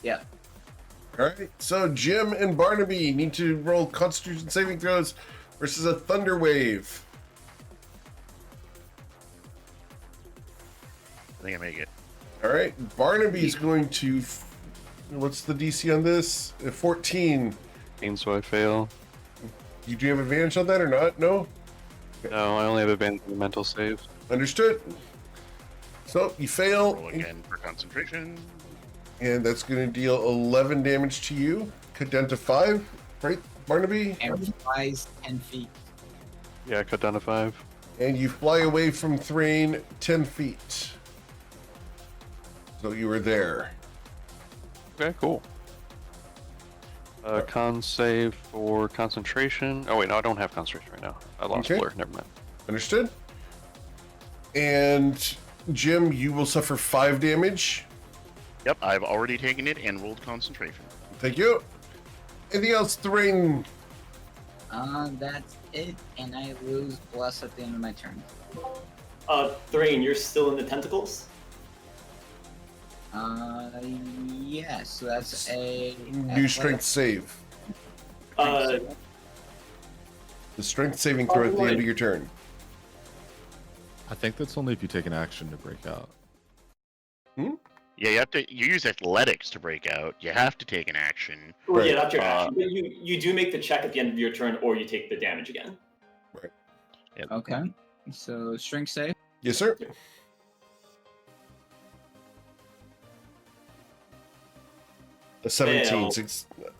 Yeah. All right. So Jim and Barnaby need to roll Constitution saving throws versus a Thunder Wave. I think I make it. All right. Barnaby's going to. What's the DC on this? 14. so I fail. Do you have advantage on that or not? No? No, I only have advantage on the mental save. Understood. So you fail, Roll again for concentration. and that's going to deal 11 damage to you. Cut down to 5, right, Barnaby? And flies 10 feet. Yeah, cut down to 5. And you fly away from Thrain 10 feet. So you were there. Okay, cool. Con save for concentration. Oh wait, no, I don't have concentration right now. I lost Okay. Blur. Never mind. Understood? And Jim, you will suffer 5 damage. Yep, I've already taken it and rolled concentration. Thank you. Anything else, Thrain? That's it, and I lose plus at the end of my turn. Thrain, you're still in the tentacles? Yes, so that's a New strength save. Uh, The strength saving throw at the end of your turn. I think that's only if you take an action to break out. Yeah, you use athletics to break out. You have to take an action. well, yeah, that's your action. But you do make the check at the end of your turn, or you take the damage again. Okay, so strength save. Yes, sir. A 17. Fail.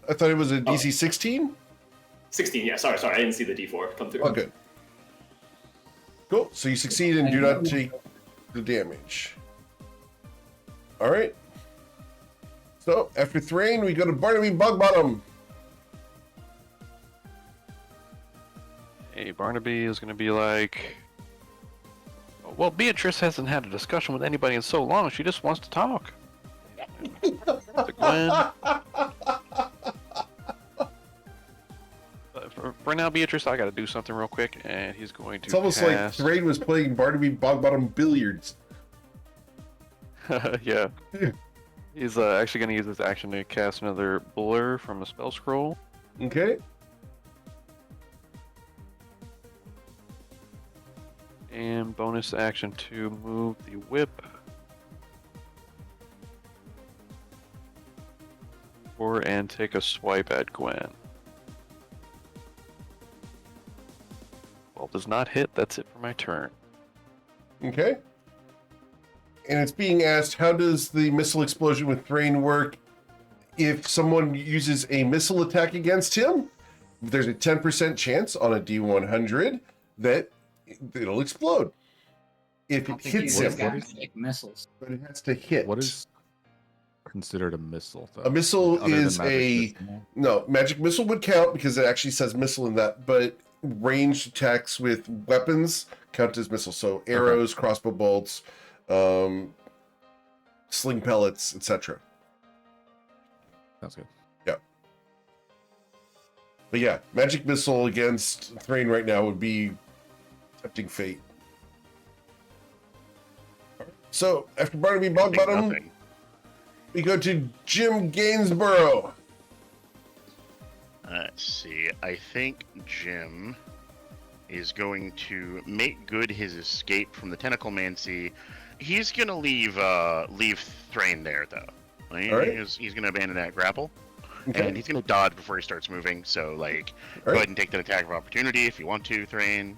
I thought it was a DC 16? 16, yeah, sorry, I didn't see the D4 come through. Oh, good. Cool. So you succeed and do not take the damage. All right. So after Thrain, we go to Barnaby Bogbottom. Hey, Barnaby is going to be like, well, Beatrice hasn't had a discussion with anybody in so long. She just wants to talk. To Gwen. For now, Beatrice, I got to do something real quick, and he's going to. It's almost like Thrain was playing Barnaby Bogbottom billiards. Yeah. He's actually going to use his action to cast another Blur from a spell scroll. Okay. And bonus action to move the whip. And take a swipe at Gwen. Well, does not hit. That's it for my turn. Okay. And it's being asked, how does the missile explosion with Thrain work if someone uses a missile attack against him? There's a 10% chance on a D100 that it'll explode. If it hits him, missiles. but it has to hit. What is considered a missile, though? A missile Other than is magic missile? no, magic missile would count because it actually says missile in that, but ranged attacks with weapons count as missiles. So arrows, crossbow bolts, sling pellets, etc. Sounds good. Yeah. But yeah, magic missile against Thrain right now would be tempting fate. So after Barnaby Bogbottom, Nothing. we go to Jim Gainsborough. Let's see. I think Jim is going to make good his escape from the tentacle mancy. He's gonna leave Thrain there though. Right? All right. He's gonna abandon that grapple, Okay. and he's gonna dodge before he starts moving. So like, All go right. ahead and take that attack of opportunity if you want to, Thrain.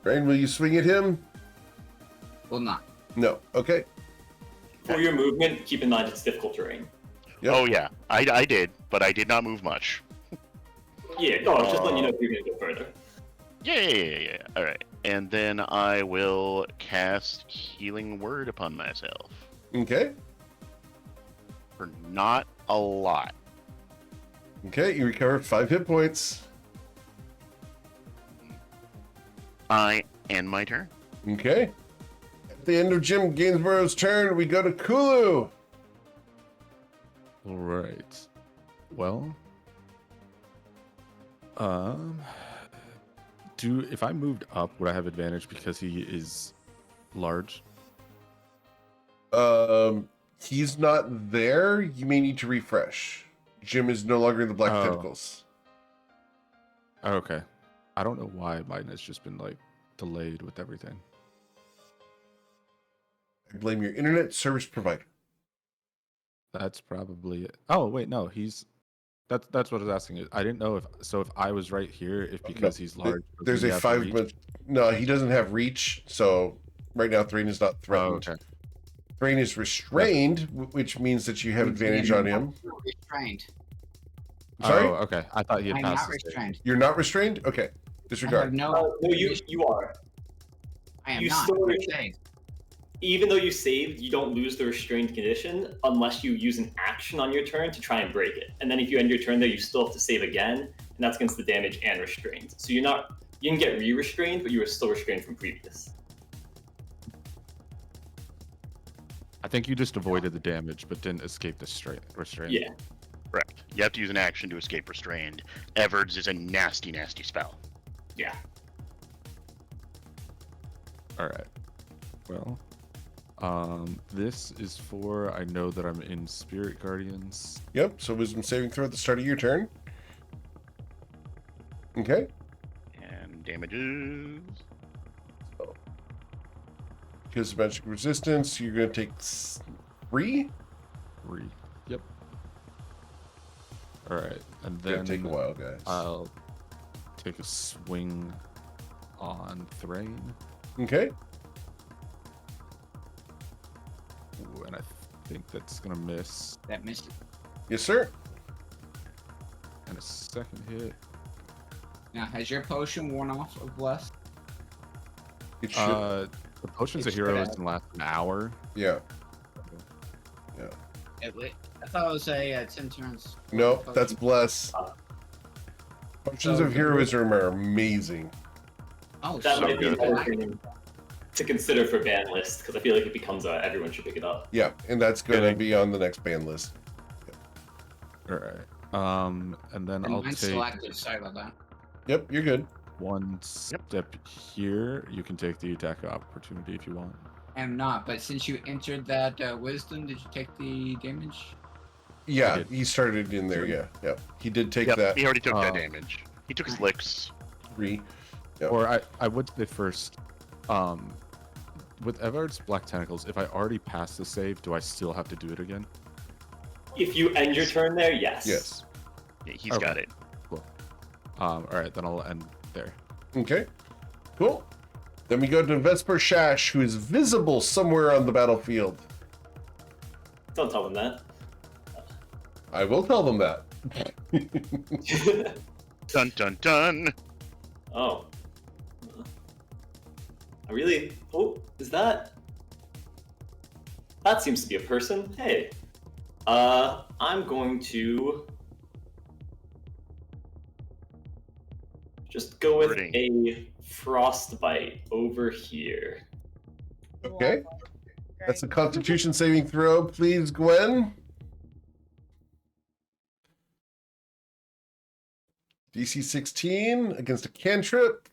Thrain, will you swing at him? Will not. No. Okay. For your movement, keep in mind it's difficult terrain. Yep. Oh yeah, I did, but I did not move much. Yeah, no, I was just letting you know if you're gonna go further. Yeah. All right, and then I will cast Healing Word upon myself Okay. for not a lot. Okay. You recover 5 hit points. I end my turn. Okay. At the end of Jim Gainsborough's turn, we go to Kulu. All right. Well, if I moved up, would I have advantage because he is large? He's not there. You may need to refresh. Jim is no longer in the black Oh. tentacles. Okay. I don't know why mine has just been like delayed with everything. I blame your internet service provider. That's probably it. Oh wait, no, that's what I was asking. I didn't know if I was right here, if because he's large. There's does he a have 5 reach? month. No, he doesn't have reach. So right now, Thrain is not Oh, threatened. okay. Thrain is restrained, which means that you have advantage on him. Restrained. Sorry? Oh, okay. I thought he had I'm passed not the save. restrained. You're not restrained? Okay. I have Disregard. no. No, you are. I am you not. still- I'm saved. Even though you saved, you don't lose the restrained condition unless you use an action on your turn to try and break it. And then if you end your turn there, you still have to save again, and that's against the damage and restrained. So you didn't get re-restrained, but you were still restrained from previous. I think you just avoided the damage, but didn't escape the restraint. Yeah. Correct. You have to use an action to escape restrained. Everard's is a nasty, nasty spell. Yeah. All right. Well, this is for I know that I'm in Spirit Guardians. Yep. So wisdom saving throw at the start of your turn. Okay. And damages. Because of magic resistance, you're going to take 3. 3. Yep. All right, and It's then going to take a while, guys. I'll take a swing on Thrain. Okay. Ooh, and I think that's gonna miss. That missed. Yes, sir. And a second hit. Now, has your potion worn off of Bless? It should. The potions It of heroes should. can last an hour. Yeah. I thought it was a 10 turns. No, potion. that's bless. Potions So of heroism are amazing. Oh, That So might be good. another thing to consider for ban list, because I feel like it becomes everyone should pick it up. Yeah, and that's going to Kidding. be on the next ban list. All right. And then And I'll mine's take selected. Sorry about that. Yep, you're good. one step here. You can take the attack of opportunity if you want. I am not, but since you entered that wisdom, did you take the damage? Yeah, did. he started in there. Yeah, yep. He did take Yep, that he already took that Oh. damage. He took his licks. 3. Yep. Or I would say first, with Everard's Black Tentacles, if I already passed the save, do I still have to do it again? If you end your turn there, yes. Yes. Yeah, he's Okay. got it. All right, then I'll end there. Okay. Cool. Then we go to Vesper Shash, who is visible somewhere on the battlefield. Don't tell them that. I will tell them that. Dun dun dun. Oh. I really. Oh, is that? That seems to be a person. Hey. I'm going to just go with Birding. a frostbite over here. Okay. Lovely. That's a Great. Constitution saving throw, please, Gwen. DC 16 against a cantrip.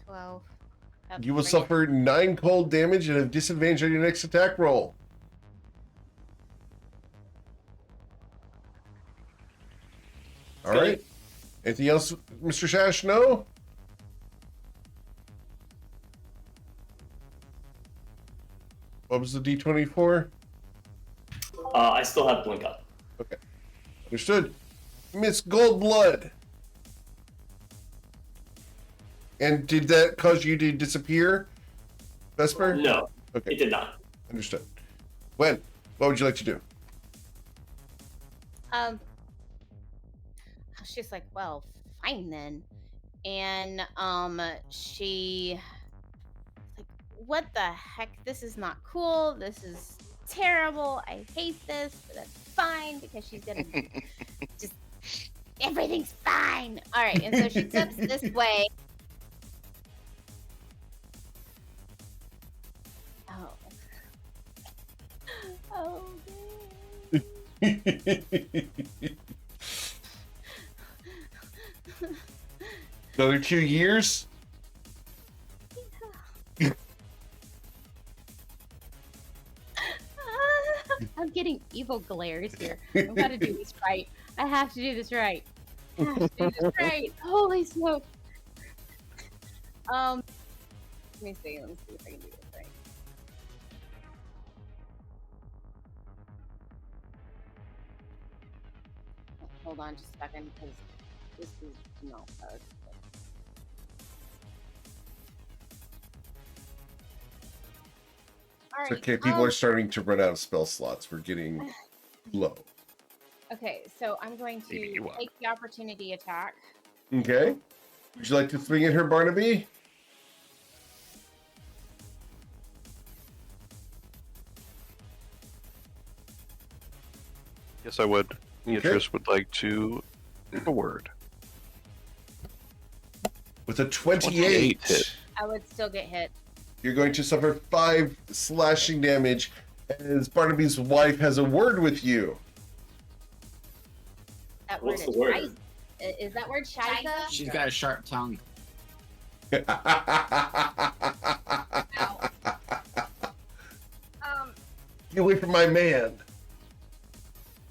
12. You will Bring it. suffer 9 cold damage and have disadvantage on your next attack roll. All Good. right. Anything else, Mr. Shash? No? What was the D24? I still have blink up. Understood. Miss Goldblood. And did that cause you to disappear, Vesper? No, Okay, it did not. understood. Gwen, what would you like to do? She's like, well, fine then. And she like, what the heck? This is not cool. This is terrible. I hate this, but that's fine because she's gonna just everything's fine. All right, and so she steps this way. Oh. Oh. Another 2 years? I'm getting evil glares here. I've got to do this right. I have to do this right. I have to do this right. Holy smoke. Let me see. Let me see if I can do this right. Hold on just a second because this is not good. All It's right. okay, people are starting to run out of spell slots. We're getting low. Okay, so I'm going Maybe to you are. take the opportunity attack. Okay. Would you like to swing at her, Barnaby? Yes, I would. Okay. Beatrice would like to a word. With a 28, 28 hit. I would still get hit. you're going to suffer 5 slashing damage as Barnaby's wife has a word with you. That What's word the word? is Scheisse. Is that word Scheisse? She's got a sharp tongue. Get away from my man.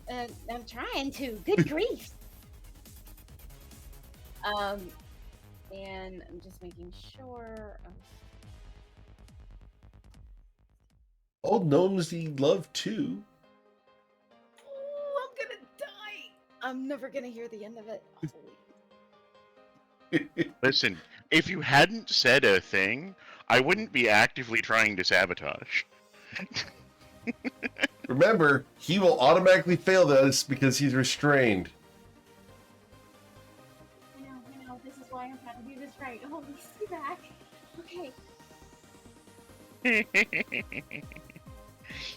I'm trying to. Good grief. And I'm just making sure. Old gnomes need love too. Oh, I'm gonna die. I'm never gonna hear the end of it. Holy. Listen, if you hadn't said a thing, I wouldn't be actively trying to sabotage. Remember, he will automatically fail this because he's restrained. I know. This is why I'm trying to do this right. Oh, stay back. Okay.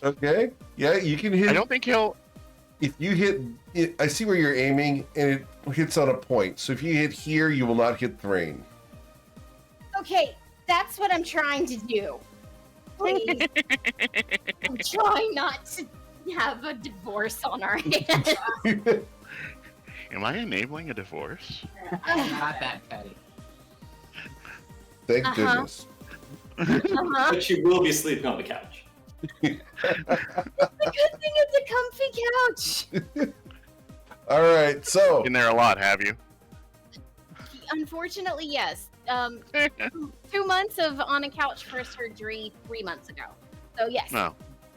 Okay? Yeah, you can hit. I don't think he'll. If you hit it, I see where you're aiming, and it hits on a point. So if you hit here, you will not hit Thrain. Okay, that's what I'm trying to do. Please. I'm trying not to have a divorce on our hands. Am I enabling a divorce? Not that petty. Thank Uh-huh. goodness. Uh-huh. But you will be sleeping on the couch. The good thing it's a comfy couch. All right, so Been there a lot, have you? Unfortunately, yes. 2 months of on a couch for surgery 3 months ago. So yes. No.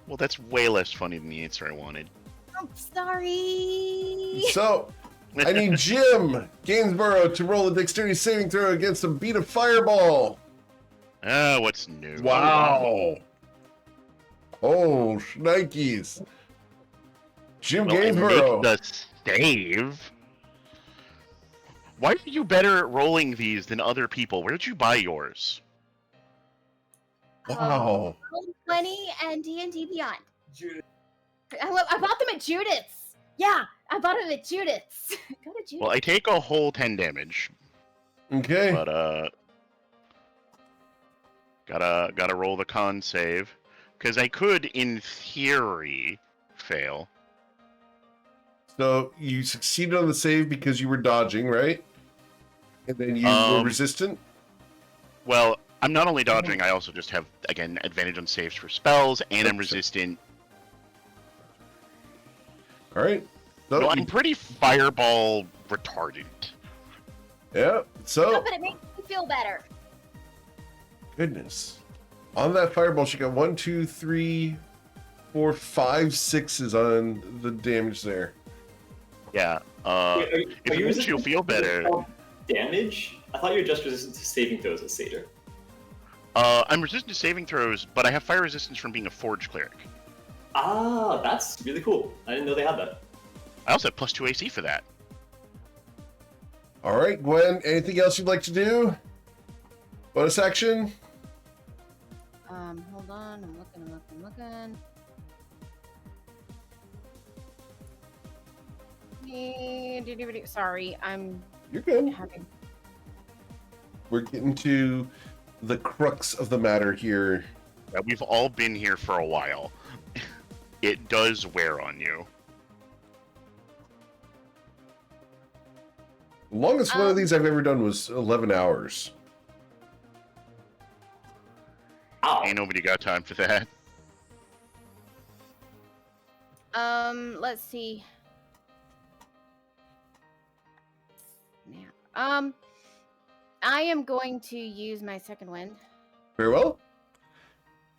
Well, that's way less funny than the answer I wanted. I'm sorry. so I need Jim Gainsborough to roll a dexterity saving throw against a beat of fireball. Ah, what's new? Wow. Oh, shnikes. Jim Well, I Gainsborough. make the save. Why are you better at rolling these than other people? Where'd you buy yours? Wow. Roll20 and D&D Beyond. I bought them at Judith's. Yeah, I bought them at Judith's. Go to Judith's. Well, I take a whole 10 damage, Okay. but gotta roll the con save, because I could, in theory, fail. So you succeeded on the save because you were dodging, right? And then you were resistant? Well, I'm not only dodging, I also just have, again, advantage on saves for spells, and I'm Gotcha. resistant. All right. So, No, I'm pretty fireball retardant. yeah. Oh, So, but it makes me feel better. goodness. On that fireball, she got 1, 2, 3, 4, 5 6s on the damage there. Yeah. Wait, If it makes you resistant feel to better, damage? I thought you were just resistant to saving throws as Satyr. I'm resistant to saving throws, but I have fire resistance from being a forge cleric. Ah, that's really cool. I didn't know they had that. I also have +2 AC for that. All right, Gwen, anything else you'd like to do? Bonus action? Hold on. I'm looking. Sorry, I'm You're good. having. We're getting to the crux of the matter here. Yeah, we've all been here for a while. It does wear on you. The longest one of these I've ever done was 11 hours. Ow. Ain't nobody got time for that. Let's see. Snap. I am going to use my second wind. Very well.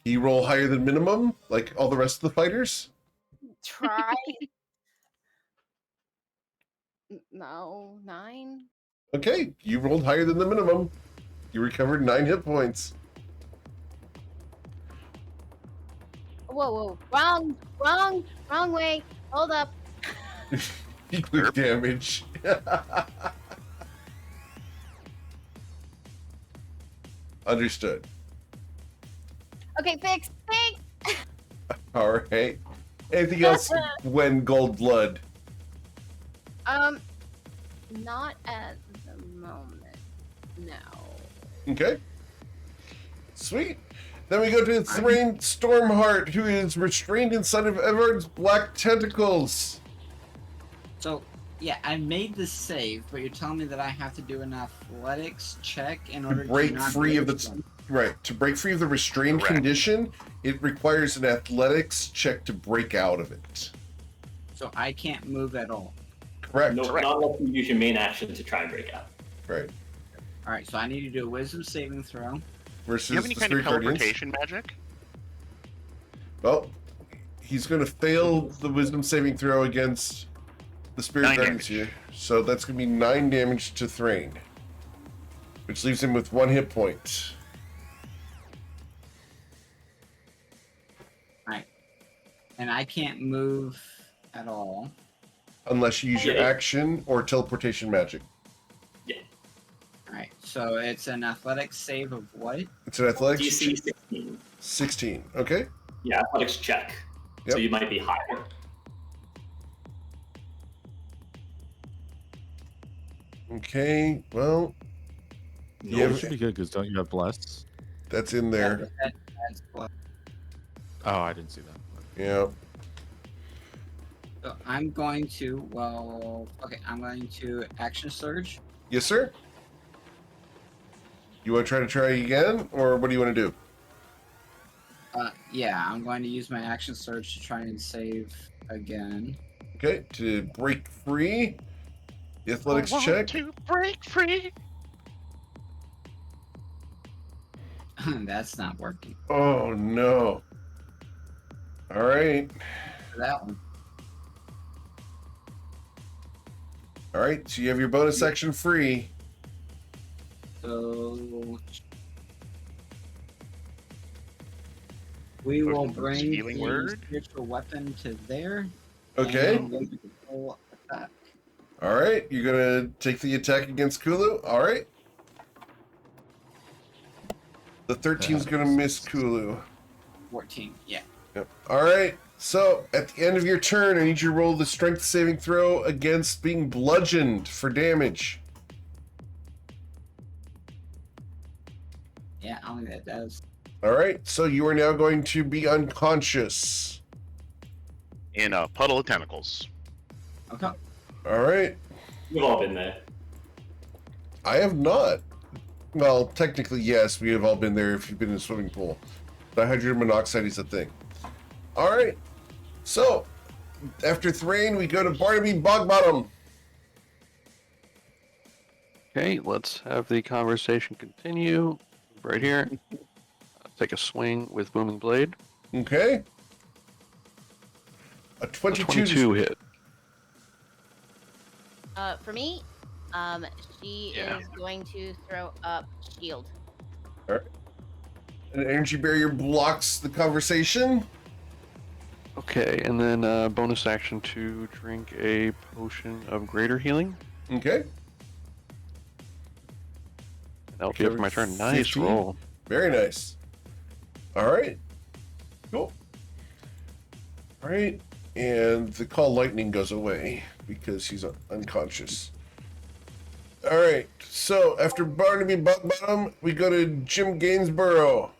Can you roll higher than minimum, like all the rest of the fighters? Try. No, 9. Okay, you rolled higher than the minimum. You recovered 9 hit points. Whoa, wrong way. Hold up. Quick damage. Understood. Okay, fix. All right. Anything else when Gold Blood? Not at the moment. No. Okay. Sweet. Then we go to Thrain Stormheart, who is restrained inside of Everard's black tentacles. So, yeah, I made the save, but you're telling me that I have to do an athletics check in order to Break not free of lose the them. right. To break free of the restrained Correct. condition, it requires an athletics check to break out of it. So I can't move at all. Correct. No, Correct. not unless you use your main action to try and break out. Right. All right, so I need to do a wisdom saving throw. Versus Do you have any the kind of Spirit Guardians. teleportation magic? Well, he's going to fail the Wisdom saving throw against the Spirit 9 Guardians damage. here. So that's going to be 9 damage to Thrain, which leaves him with 1 hit point. And I can't move at all. Unless you use your Yeah. action or teleportation magic. All right, so it's an athletics save of what? It's an athletics DC 16. 16. Okay. Yeah, athletics check. Yep. So you might be higher. Okay. Well, Yeah, Yeah, it should be good because don't you have bless? that's in there. That's what. Oh, I didn't see that. Yeah. So I'm going to, I'm going to action surge. Yes, sir. You want to try again, or what do you want to do? Yeah, I'm going to use my action surge to try and save again. Okay. To break free, the athletics I want check. to break free. That's not working Oh no. All right. for that one. All right. So you have your bonus action free. So we will Potion bring healing the word. spiritual weapon to there. Okay. and we can roll attack. All right. You're gonna take the attack against Kulu. All right. The 13's gonna miss Kulu. 14. Yeah. Yep. All right. So at the end of your turn, I need you to roll the strength saving throw against being bludgeoned for damage. Yeah, I don't think that does. All right. So you are now going to be unconscious. In a puddle of tentacles. Okay. All right. We've all been there. I have not. Well, technically, yes. We have all been there if you've been in a swimming pool. Dihydrogen monoxide is a thing. All right. So after Thrain, we go to Barnaby Bogbottom. Okay, let's have the conversation continue. Right here. Take a swing with Booming Blade. Okay. A A 22. 22 hit. For me, she Yeah. is going to throw up shield. An energy barrier blocks the conversation. Okay, and then bonus action to drink a potion of greater healing. Okay. That'll be it for my turn. Nice 15. roll. Very nice. All right. Cool. All right. And the call lightning goes away because he's unconscious. All right. So after Barnaby Buckbottom, we go to Jim Gainsborough.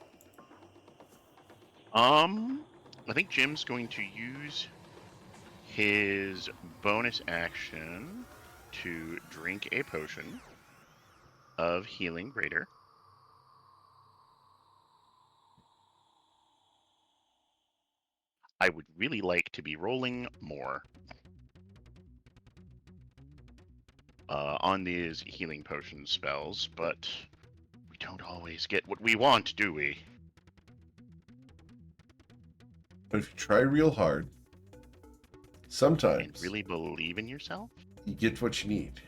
I think Jim's going to use his bonus action to drink a potion of healing greater. I would really like to be rolling more on these healing potion spells, but we don't always get what we want, do we? But if you try real hard, And sometimes really believe in yourself? you get what you need.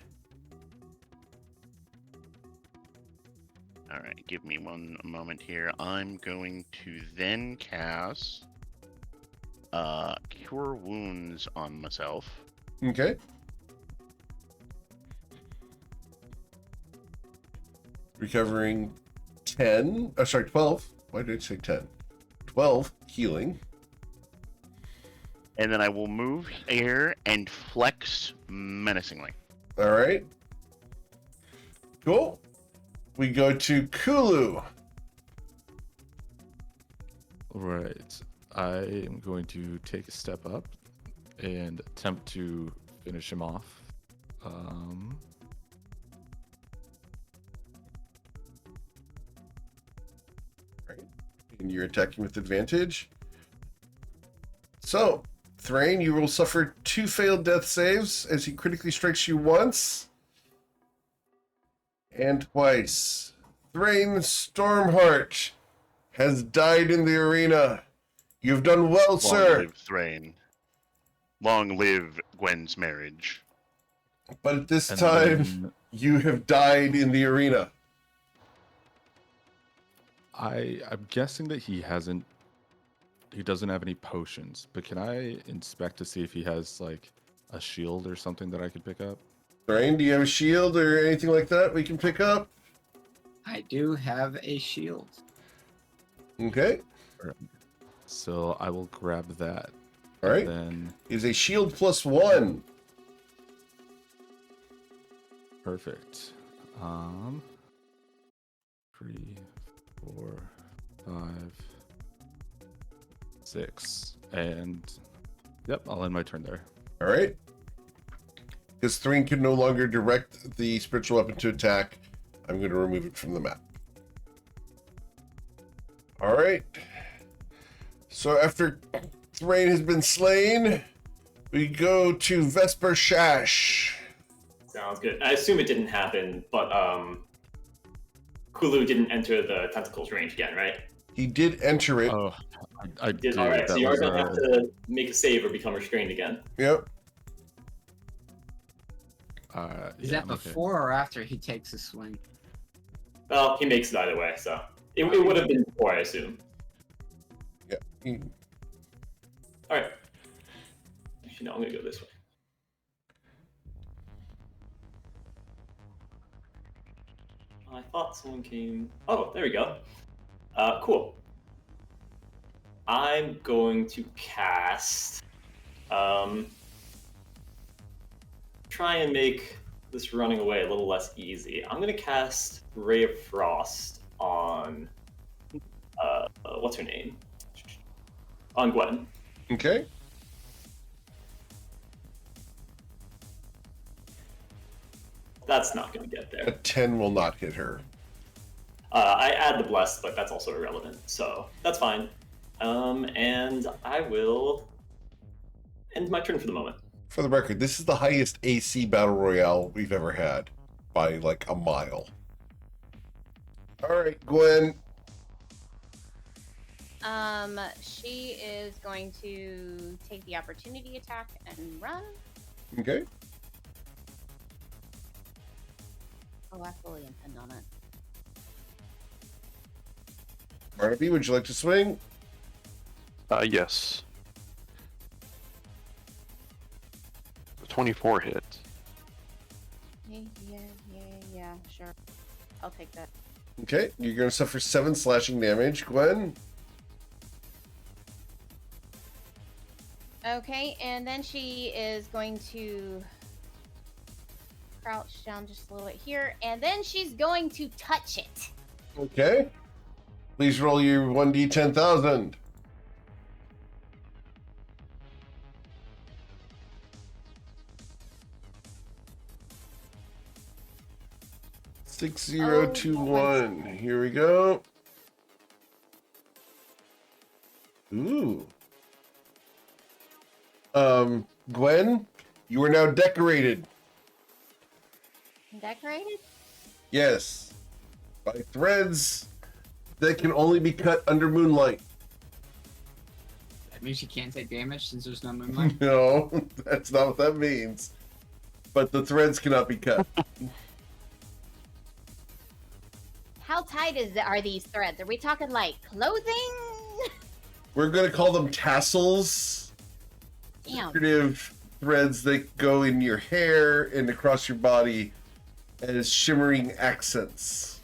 Alright, give me one moment here. I'm going to then cast Cure Wounds on myself. Okay. Recovering 10. Oh, sorry, 12. Why did I say 10? 12 healing. And then I will move here and flex menacingly. All right. Cool. We go to Kulu. Right. I am going to take a step up and attempt to finish him off. And you're attacking with advantage. So, Thrain, you will suffer 2 failed death saves as he critically strikes you once and twice. Thrain Stormheart has died in the arena. You've done well, Long sir. live Thrain. Long live Gwen's marriage. But at this And time, then you have died in the arena. I'm guessing that he doesn't have any potions, but can I inspect to see if he has like a shield or something that I could pick up? Thrain, do you have a shield or anything like that we can pick up? I do have a shield. Okay. So I will grab that. All right. Then Is a shield +1. perfect. 3, 4, 5, 6, and yep, I'll end my turn there. All right. Because Thrain can no longer direct the spiritual weapon to attack, I'm going to remove it from the map. All right. So after Thrain has been slain, we go to Vesper Shash. Sounds good. I assume it didn't happen, but Kulu didn't enter the tentacles range again, right? He did enter it. Oh, I did. All right, so That you are was, going to have to make a save or become restrained again. Yep. Is yeah, that I'm okay. before or after he takes a swing? Well, he makes it either way, so it would have been before, I assume. Yeah. All right. Actually, no, I'm going to go this way. I thought someone came. Oh, there we go. Cool. I'm going to cast. Try and make this running away a little less easy. I'm going to cast Ray of Frost on. What's her name? On Gwen. Okay. That's not going to get A there. 10 will not hit her. I add the blessed, but that's also irrelevant, so that's fine. And I will end my turn for the moment. For the record, this is the highest AC battle royale we've ever had by like a mile. All right, Gwen. She is going to take the opportunity attack and run. Okay. Oh, I fully intend on it. Barnaby, would you like to swing? Yes. 24 hit. Yeah, sure. I'll take that. Okay, you're going to suffer 7 slashing damage. Gwen? Okay, and then she is going to crouch down just a little bit here, and then she's going to touch it. Okay. Please roll your 1d10,000. Six zero two one. Here we go. Ooh. Gwen, you are now decorated. Decorated? Yes. By threads that can only be cut under moonlight. That means she can't take damage since there's no moonlight. No, that's not what that means. But the threads cannot be cut. How tight are these threads? Are we talking like clothing? We're going to call them tassels. Damn. Decorative threads that go in your hair and across your body as shimmering accents.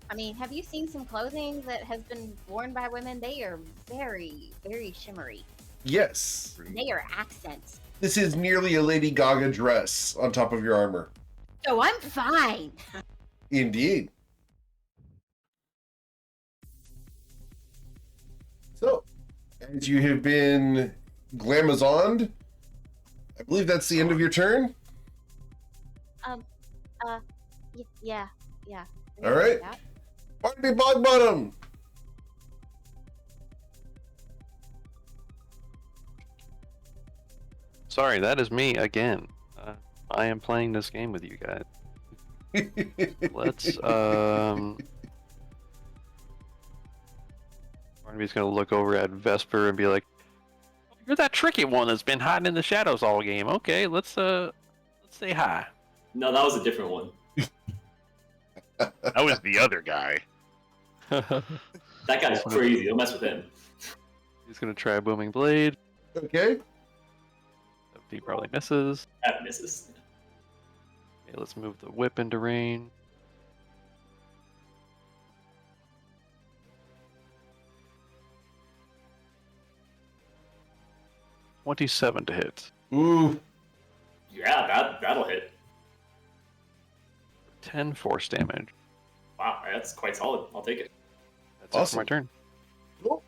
I mean, have you seen some clothing that has been worn by women? They are very, very shimmery. Yes. They are accents. This is nearly a Lady Gaga dress on top of your armor. So I'm fine. Indeed. So, as you have been glamazoned, I believe that's the end of your turn. Yeah. All right. Yeah. Barnaby Bogbottom. Sorry, that is me again. I am playing this game with you guys. Let's Barnaby's gonna look over at Vesper and be like, "You're that tricky one that's been hiding in the shadows all game. Okay, let's say hi." No, that was a different one. That was the other guy. That guy's crazy. Don't mess with him. He's gonna try Booming Blade. Okay. He probably misses. That misses. Okay, let's move the whip into range. $27 to hit. Ooh. Yeah, that'll hit. 10 force damage. Wow, that's quite solid. I'll take it. That's it for Awesome. my turn. Cool.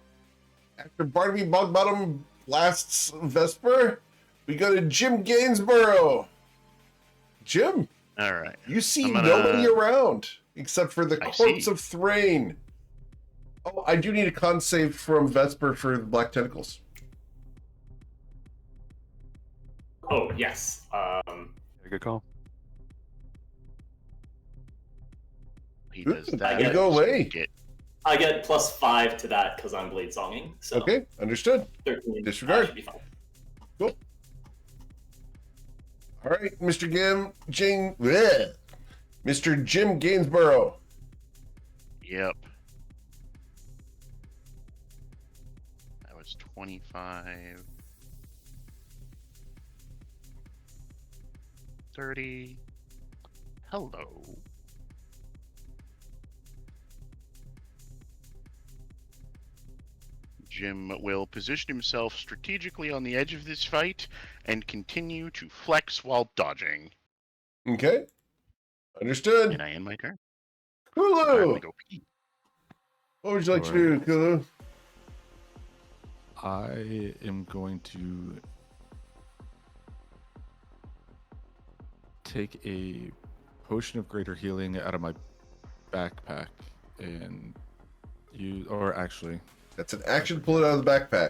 After Barnaby Bogbottom blasts Vesper, we go to Jim Gainsborough. Jim, All right. you see I'm gonna- nobody around except for the I corpse see. of Thrain. Oh, I do need a con save from Vesper for the Black Tentacles. Oh, yes. Good call. He does Ooh, that. you go away. Get I get +5 to that because I'm blade songing. So Okay, understood. 13. Disregard. Should be fine. Cool. All right, Mr. Mr. Jim Gainsborough. Yep. That was 25. 30. Hello. Jim will position himself strategically on the edge of this fight and continue to flex while dodging. Okay, understood. And I end my turn. I'm gonna Hulu, go pee. what would you like to do, Hulu? I am going to take a potion of greater healing out of my backpack and use, or actually, That's an action. Pull it out of the backpack.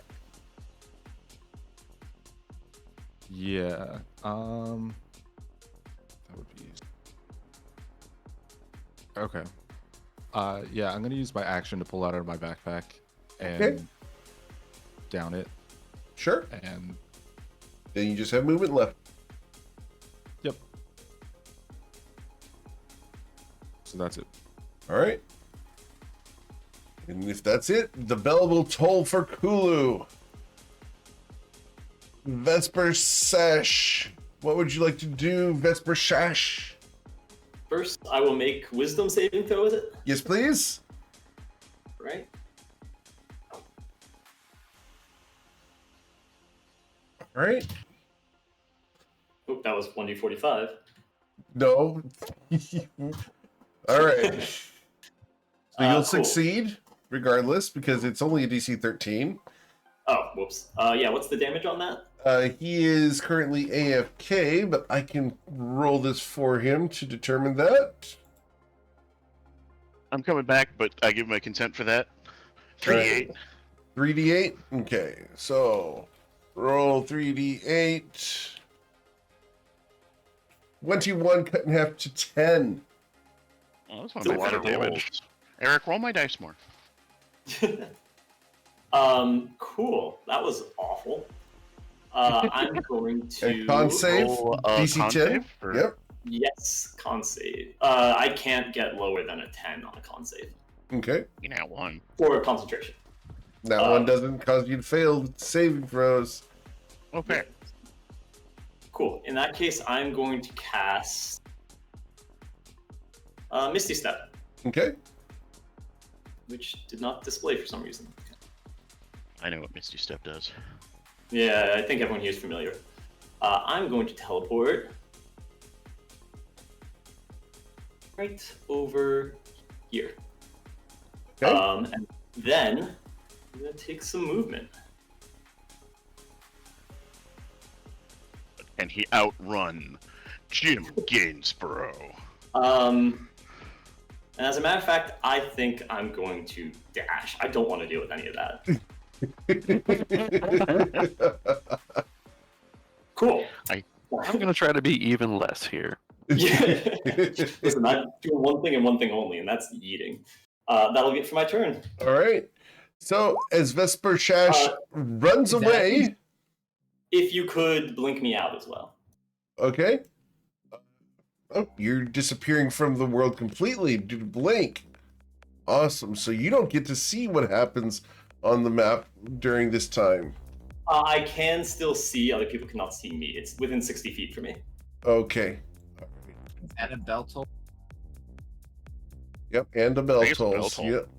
yeah, that would be okay. Yeah, I'm gonna use my action to pull out of my backpack and Okay. down it, Sure. and Then you just have movement left. yep. So that's it. All right. And if that's it, the bell will toll for Kulu. Vesper Sash. What would you like to do, Vesper Sash? First, I will make wisdom saving throw with it. Yes, please. Right? All right. Oh, that was 1d45. No. All right. So you'll Cool. succeed regardless because it's only a DC 13. Oh, whoops. Yeah, what's the damage on that? He is currently AFK, but I can roll this for him to determine that. I'm coming back, but I give my consent for that. 3d8. 3d8. Okay, so roll 3d8. 21 cut in half to 10. Oh, that's one It's of a my lot better of rolls. damage. Eric, roll my dice more. Cool. That was awful. I'm going to. And con save, Roll a DC con 10. save for- Yep. Yes, con save. I can't get lower than a 10 on a con save. Okay. You know, one. Or concentration. That one doesn't cause you to fail saving throws. Okay. Cool. In that case, I'm going to cast Misty Step, Okay. which did not display for some reason. I know what Misty Step does. Yeah, I think everyone here is familiar. I'm going to teleport right over here. Okay. And then I'm going to take some movement. And he outrun Jim Gainsborough. And as a matter of fact, I think I'm going to dash. I don't want to deal with any of that. Cool. I'm gonna try to be even less here. Yeah. Listen, I'm doing one thing and one thing only, and that's eating. That'll be it for my turn. All right. So as Vesper Shash runs away. If you could blink me out as well. Okay. Oh, you're disappearing from the world completely due to blink. Awesome. So you don't get to see what happens on the map during this time. I can still see. Other people cannot see me. It's within 60 feet from me. Okay. Is that a bell toll? Yep, and a bell I guess a bell tolls. toll. Yep.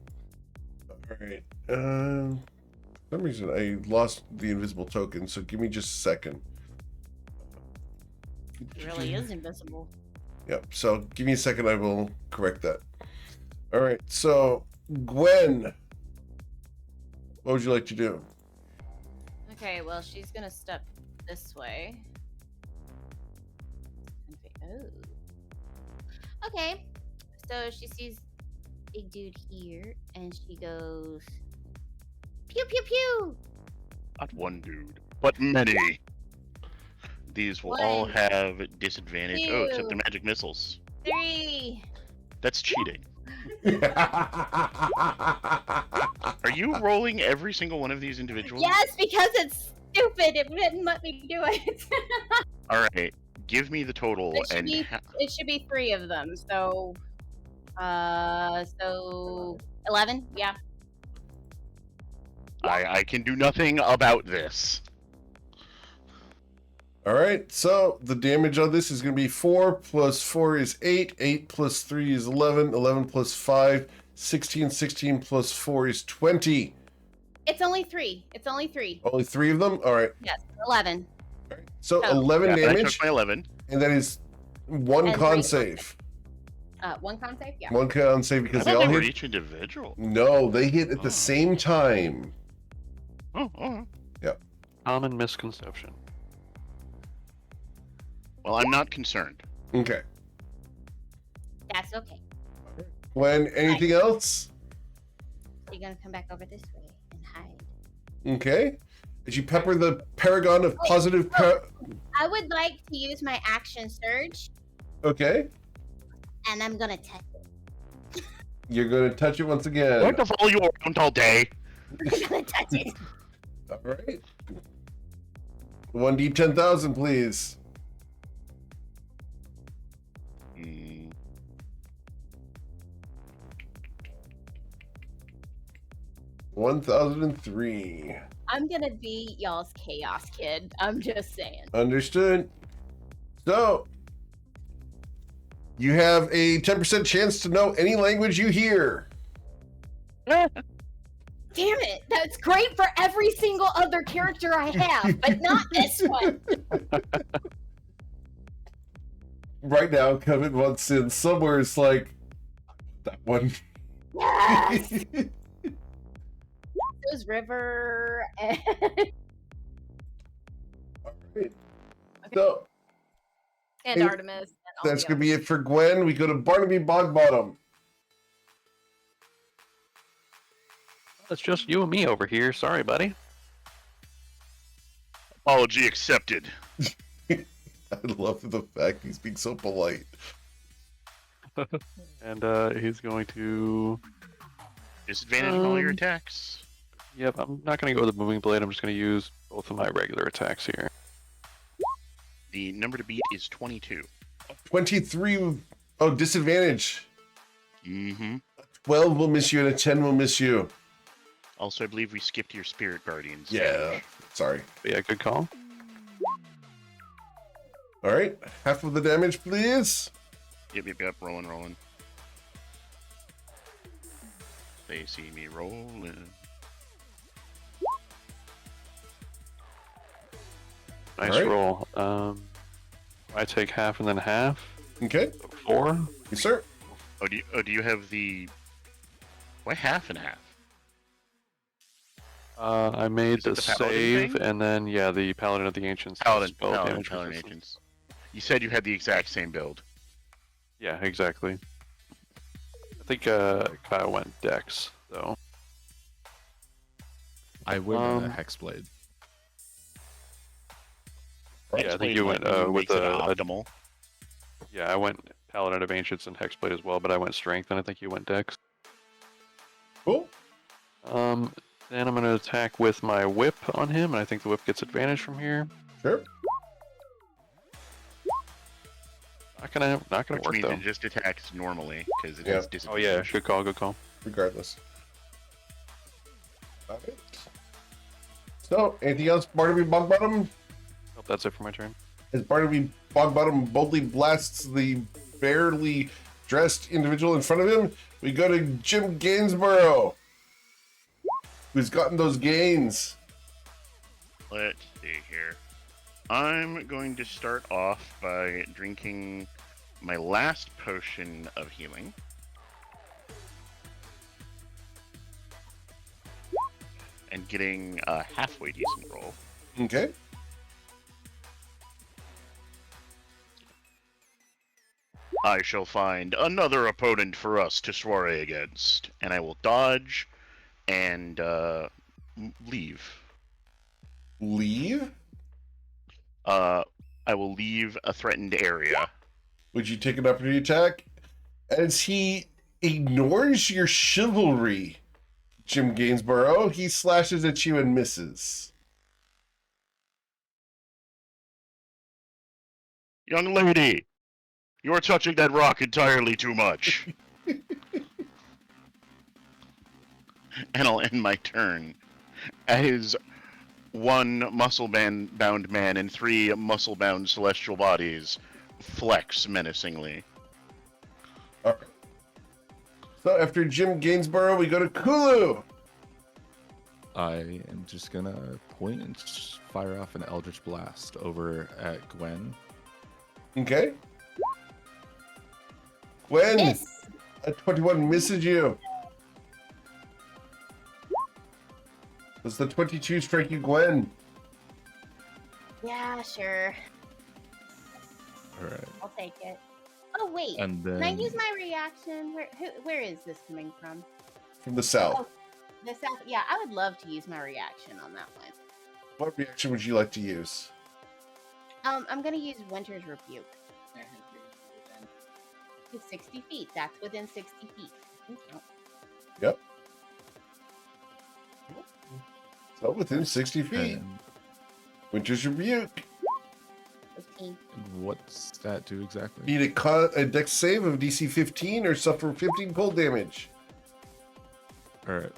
All right. For some reason, I lost the invisible token, so give me just a second. It really is invisible. Yep, so give me a second, I will correct that. All right, so Gwen, what would you like to do? Okay, well, she's gonna step this way. Oh. Okay, so she sees big dude here, and she goes, pew pew pew. Not one dude, but many. These will all One, have disadvantage. Oh, except two, the magic missiles. 3. That's cheating. Are you rolling every single one of these individually? Yes, because it's stupid. It wouldn't let me do it. All right. Give me the total It should and be. It should be 3 of them. So, 11. Yeah. I can do nothing about this. All right, so the damage on this is going to be 4 plus 4 is 8, 8 plus 3 is 11, 11 plus 5, 16, 16 plus 4 is 20. It's only 3. It's only 3. Only 3 of them? All right. Yes, 11. All right. So Oh. 11 Yeah, I damage, took my 11. and that is 1 And con 3 save. 1 con save. Yeah. 1 con save I because thought they all they were hit. each individual. No, they hit at Oh. the same time. Oh, oh. Common misconception. Well, I'm not concerned. Okay. That's okay. Gwen, anything else? You're gonna come back over this way and hide. Okay. As you pepper the paragon of positive. I would like to use my action surge, Okay. and I'm gonna touch it. You're going to touch it once I again. want to follow you around all day. I'm gonna touch it. All right. 1d10,000, please. Mm, 1,003. I'm gonna be y'all's chaos kid. I'm just saying. Understood. So, you have a 10% chance to know any language you hear. Damn it! That's great for every single other character I have, but not this one. Right now, Kevin wants in somewhere it's like that one. Yes. Goes River and Alright. So, And Hey, Artemis. And all that's the going to be others. it for Gwen. We go to Barnaby Bogbottom. It's just you and me over here. Sorry, buddy. apology accepted. I love the fact he's being so polite. And he's going to. Disadvantage on all your Um, attacks. Yep, I'm not going to go with the moving blade. I'm just going to use both of my regular attacks here. The number to beat is 22. 23. Oh, disadvantage. Mm-hmm. 12 will miss you and a 10 will miss you. Also, I believe we skipped your Spirit Guardians. Yeah. damage. Sorry. But yeah, good call. All right. Half of the damage, please. Yep. Rolling. They see me rolling. Nice Alright. roll. I take half and then half. Okay. 4. Yes, sir. Oh, do you have the... Why half and half? I made Is it the the Paladin save, thing? and then, yeah, the Paladin of the Ancients. has Paladin spell damage Paladin resistance. Agents. You said you had the exact same build. Yeah, exactly. I think Kyle went Dex, though. I went Um, Hexblade. Yeah, I think Hexblade you went Lightning with makes it a optimal. Yeah, I went Paladin of Ancients and Hexblade as well, but I went Strength, and I think you went Dex. Cool. Then I'm going to attack with my Whip on him, and I think the Whip gets advantage from here. Sure. Not gonna Which work means though. it just attacks normally, because it Yeah. has Oh disadvantage. yeah, good call. Regardless. All right. So, anything else, Barnaby Bogbottom? Oh, that's it for my turn. As Barnaby Bogbottom boldly blasts the barely dressed individual in front of him, we go to Jim Gainsborough, who's gotten those gains. Let's see here. I'm going to start off by drinking my last potion of healing. And getting a halfway decent roll. Okay. I shall find another opponent for us to soiree against. And I will dodge and leave. Leave? I will leave a threatened area. Would you take an opportunity attack? As he ignores your chivalry, Jim Gainsborough, he slashes at you and misses. Young lady, you're touching that rock entirely too much. And I'll end my turn as one muscle-bound man and 3 muscle-bound celestial bodies flex menacingly. All right. So after Jim Gainsborough, we go to Kulu. I am just gonna point and fire off an Eldritch Blast over at Gwen. Okay. Gwen, Miss. a 21 misses you. Does the 22 strike you, Gwen? Yeah, sure. All right, I'll take it. Oh wait, and can I then use my reaction? Where is this coming from? From the south. Oh, the south. Yeah, I would love to use my reaction on that one. What reaction would you like to use? I'm gonna use Winter's Rebuke. To 60 feet. That's within 60 feet. Okay. Yep. So within 60 feet. and Winter's Rebuke. 15. what's that do exactly? Need a dex save of DC 15 or suffer 15 cold damage. All right,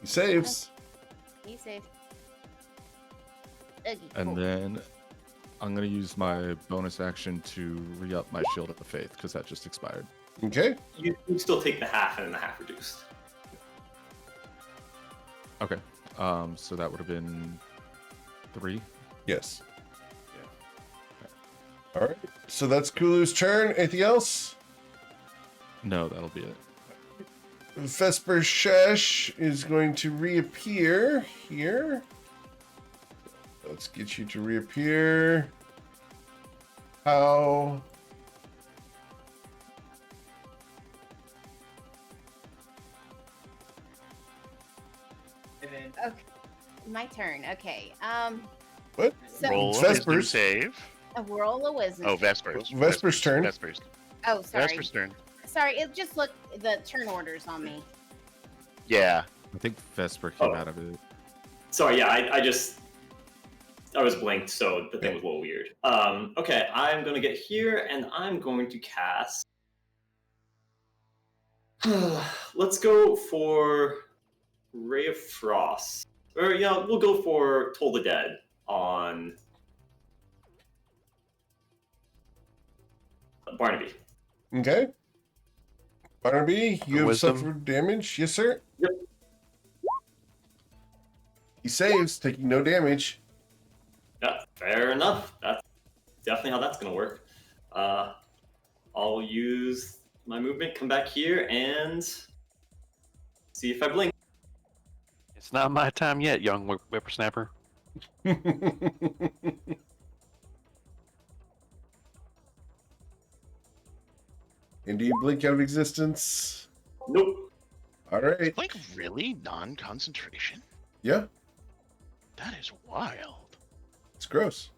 He saves. Be safe. Oogie, and cool. then I'm gonna use my bonus action to re-up my Shield of the Faith because that just expired. Okay. You still take the half and the half reduced. Okay, so that would have been 3. Yes. All right. So that's Kulu's turn. Anything else? No, that'll be it. Vesper Shesh is going to reappear here. Let's get you to reappear. How? Okay. My turn. Okay. What? So Roll It's a wisdom Vespers. save. a roll of wisdom. Oh, Vespers. Vesper's turn. Vespers. Oh, sorry. Vesper's turn. Sorry, it just looked the turn orders on me. Yeah. I think Vesper came Oh. out of it. Sorry, yeah, I was blinked, so the thing was a little weird. Okay, I'm gonna get here and I'm going to cast Let's go for Ray of Frost. Or, we'll go for Toll the Dead on Barnaby. Okay. Barnaby, you have Wisdom. suffered damage. Yes, sir? Yep. He saves, taking no damage. Yeah, fair enough. That's definitely how that's going to work. I'll use my movement, come back here, and see if I blink. It's not my time yet, young whippersnapper. And do you blink out of existence? Nope. All right. Like, really? Non-concentration? Yeah, That is wild. it's gross.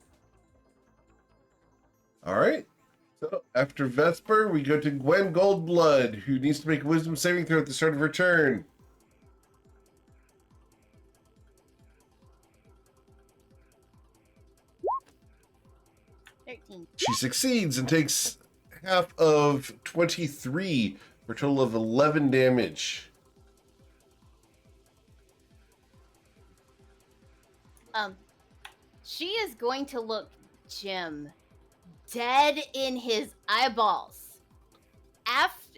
All right. So after Vesper, we go to Gwen Goldblood, who needs to make a wisdom saving throw at the start of her turn. She succeeds and takes half of 23 for a total of 11 damage. She is going to look Jim dead in his eyeballs.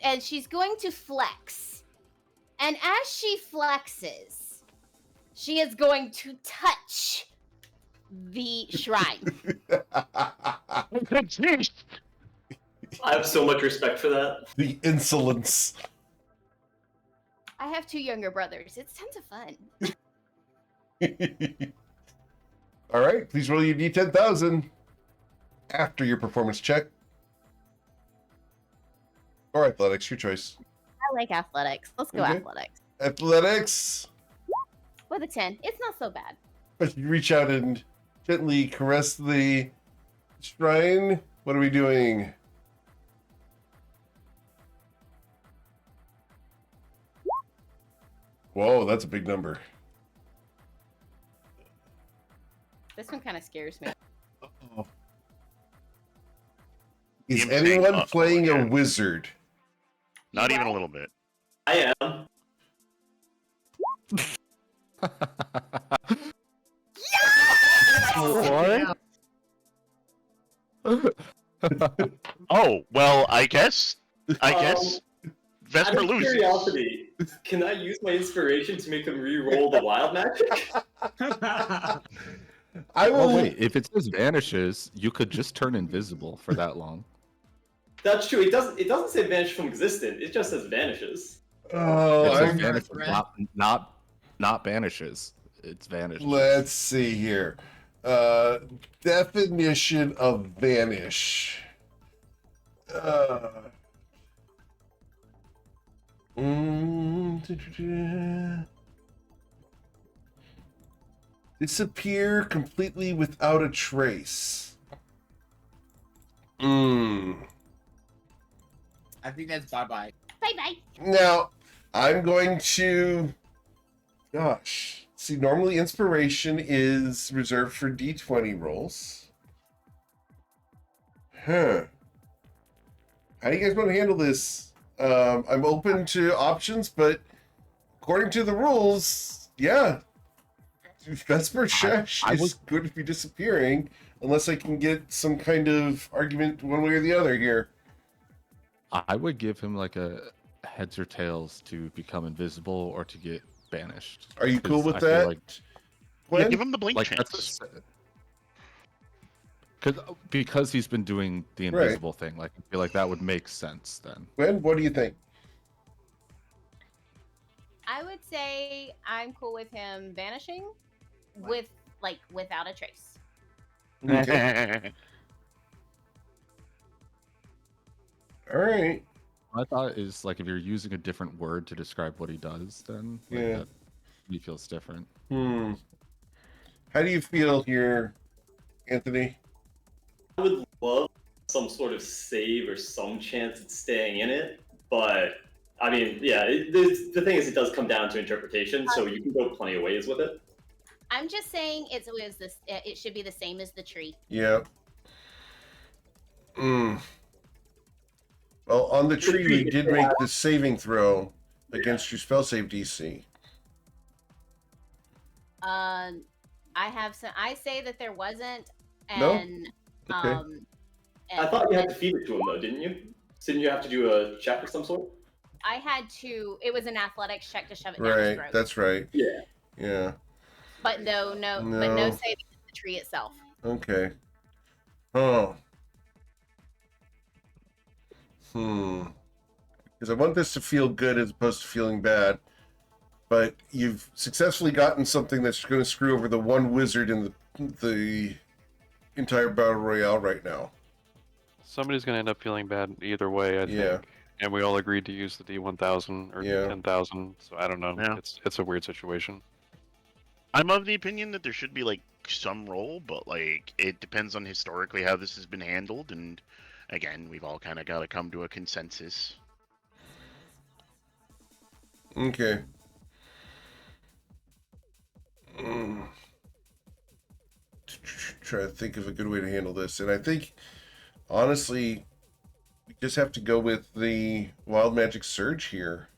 And she's going to flex. And as she flexes, she is going to touch the shrine. I have so much respect for that. The insolence. I have 2 younger brothers. It's tons of fun. All right, please roll your d10,000 after your performance check. Or athletics, your choice. I like athletics. Let's go Okay. athletics. Athletics. With a 10. It's not so bad. You reach out and gently caress the shrine. What are we doing? Whoa, that's a big number. This one kind of scares me. Uh-oh. Is Him saying, anyone "Uh-oh," playing a again. wizard? Not even a What? little bit. I am. Oh, well, I guess Vesper Out of loses. curiosity, can I use my inspiration to make them re-roll the wild magic? I will. Oh wait, if it says vanishes, you could just turn invisible for that long. That's true. It doesn't say vanish from existence. It just says vanishes. Oh, It says I'm, vanishes, not vanishes. It's vanishes. let's see here. Definition of vanish. Disappear completely without a trace. I think that's bye-bye. Bye-bye. Now, I'm going to. Gosh. See, normally inspiration is reserved for d20 rolls. Huh. How do you guys want to handle this? I'm open to options, but according to the rules, yeah. Vesper Shesh I is was- going to be disappearing unless I can get some kind of argument one way or the other here. I would give him like a heads or tails to become invisible or to get banished. Are you cool 'Cause with I feel that? Like, Yeah, Gwen? give him the blink like chance. because he's been doing the Right. invisible thing. Like I feel like that would make sense then. Gwen, what do you think? I would say I'm cool with him vanishing without a trace. Okay. All right. My thought is like if you're using a different word to describe what he does, then like, Yeah. that he feels different. How do you feel here, Anthony? I would love some sort of save or some chance at staying in it, but I mean, yeah, the thing is, it does come down to interpretation, so you can go plenty of ways with it. I'm just saying it should be the same as the tree. Yeah. Well, Well, on the tree, we tree, did yeah. make the saving throw against your spell save DC. I have some. I say that there wasn't, No? and Okay. I thought you had to feed it to him though, didn't you? Didn't you have to do a check of some sort? I had to. It was an athletics check to shove it down his Right, throat. that's right. Yeah. Yeah. But no, but no No. saving the tree itself. Okay. Oh. Because I want this to feel good as opposed to feeling bad. But you've successfully gotten something that's going to screw over the one wizard in the entire battle royale right now. Somebody's gonna end up feeling bad either way, I Yeah. think. And we all agreed to use the D1000 or Yeah. 10,000, so I don't know. Yeah. It's a weird situation. I'm of the opinion that there should be like some role, but like it depends on historically how this has been handled, and again, we've all kind of got to come to a consensus. Okay. Try to think of a good way to handle this. And I think, honestly, we just have to go with the Wild Magic Surge here.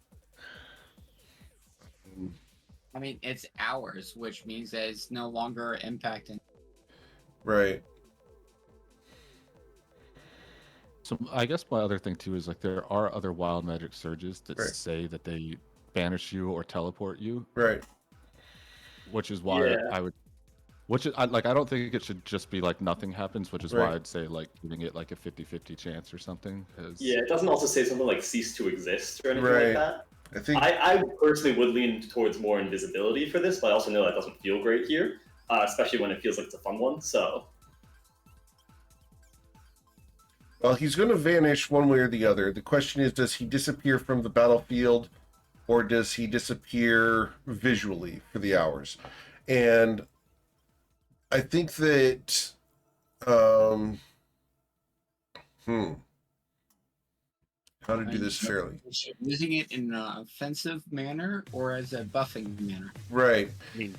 I mean, it's hours, which means that it's no longer impacting. Right. So I guess my other thing too is like there are other wild magic surges that Right. say that they banish you or teleport you, Right. which is why Yeah. I would. Which is, I don't think it should just be like nothing happens, which is Right. why I'd say like giving it like a 50-50 chance or something. 'Cause Yeah, it doesn't also say something like cease to exist or anything Right. like that. I think I personally would lean towards more invisibility for this, but I also know that doesn't feel great here, especially when it feels like it's a fun one. So well, he's going to vanish one way or the other. The question is, does he disappear from the battlefield or does he disappear visually for the hours? And I think that how to do this fairly. Using it in an offensive manner or as a buffing manner. Right. I mean,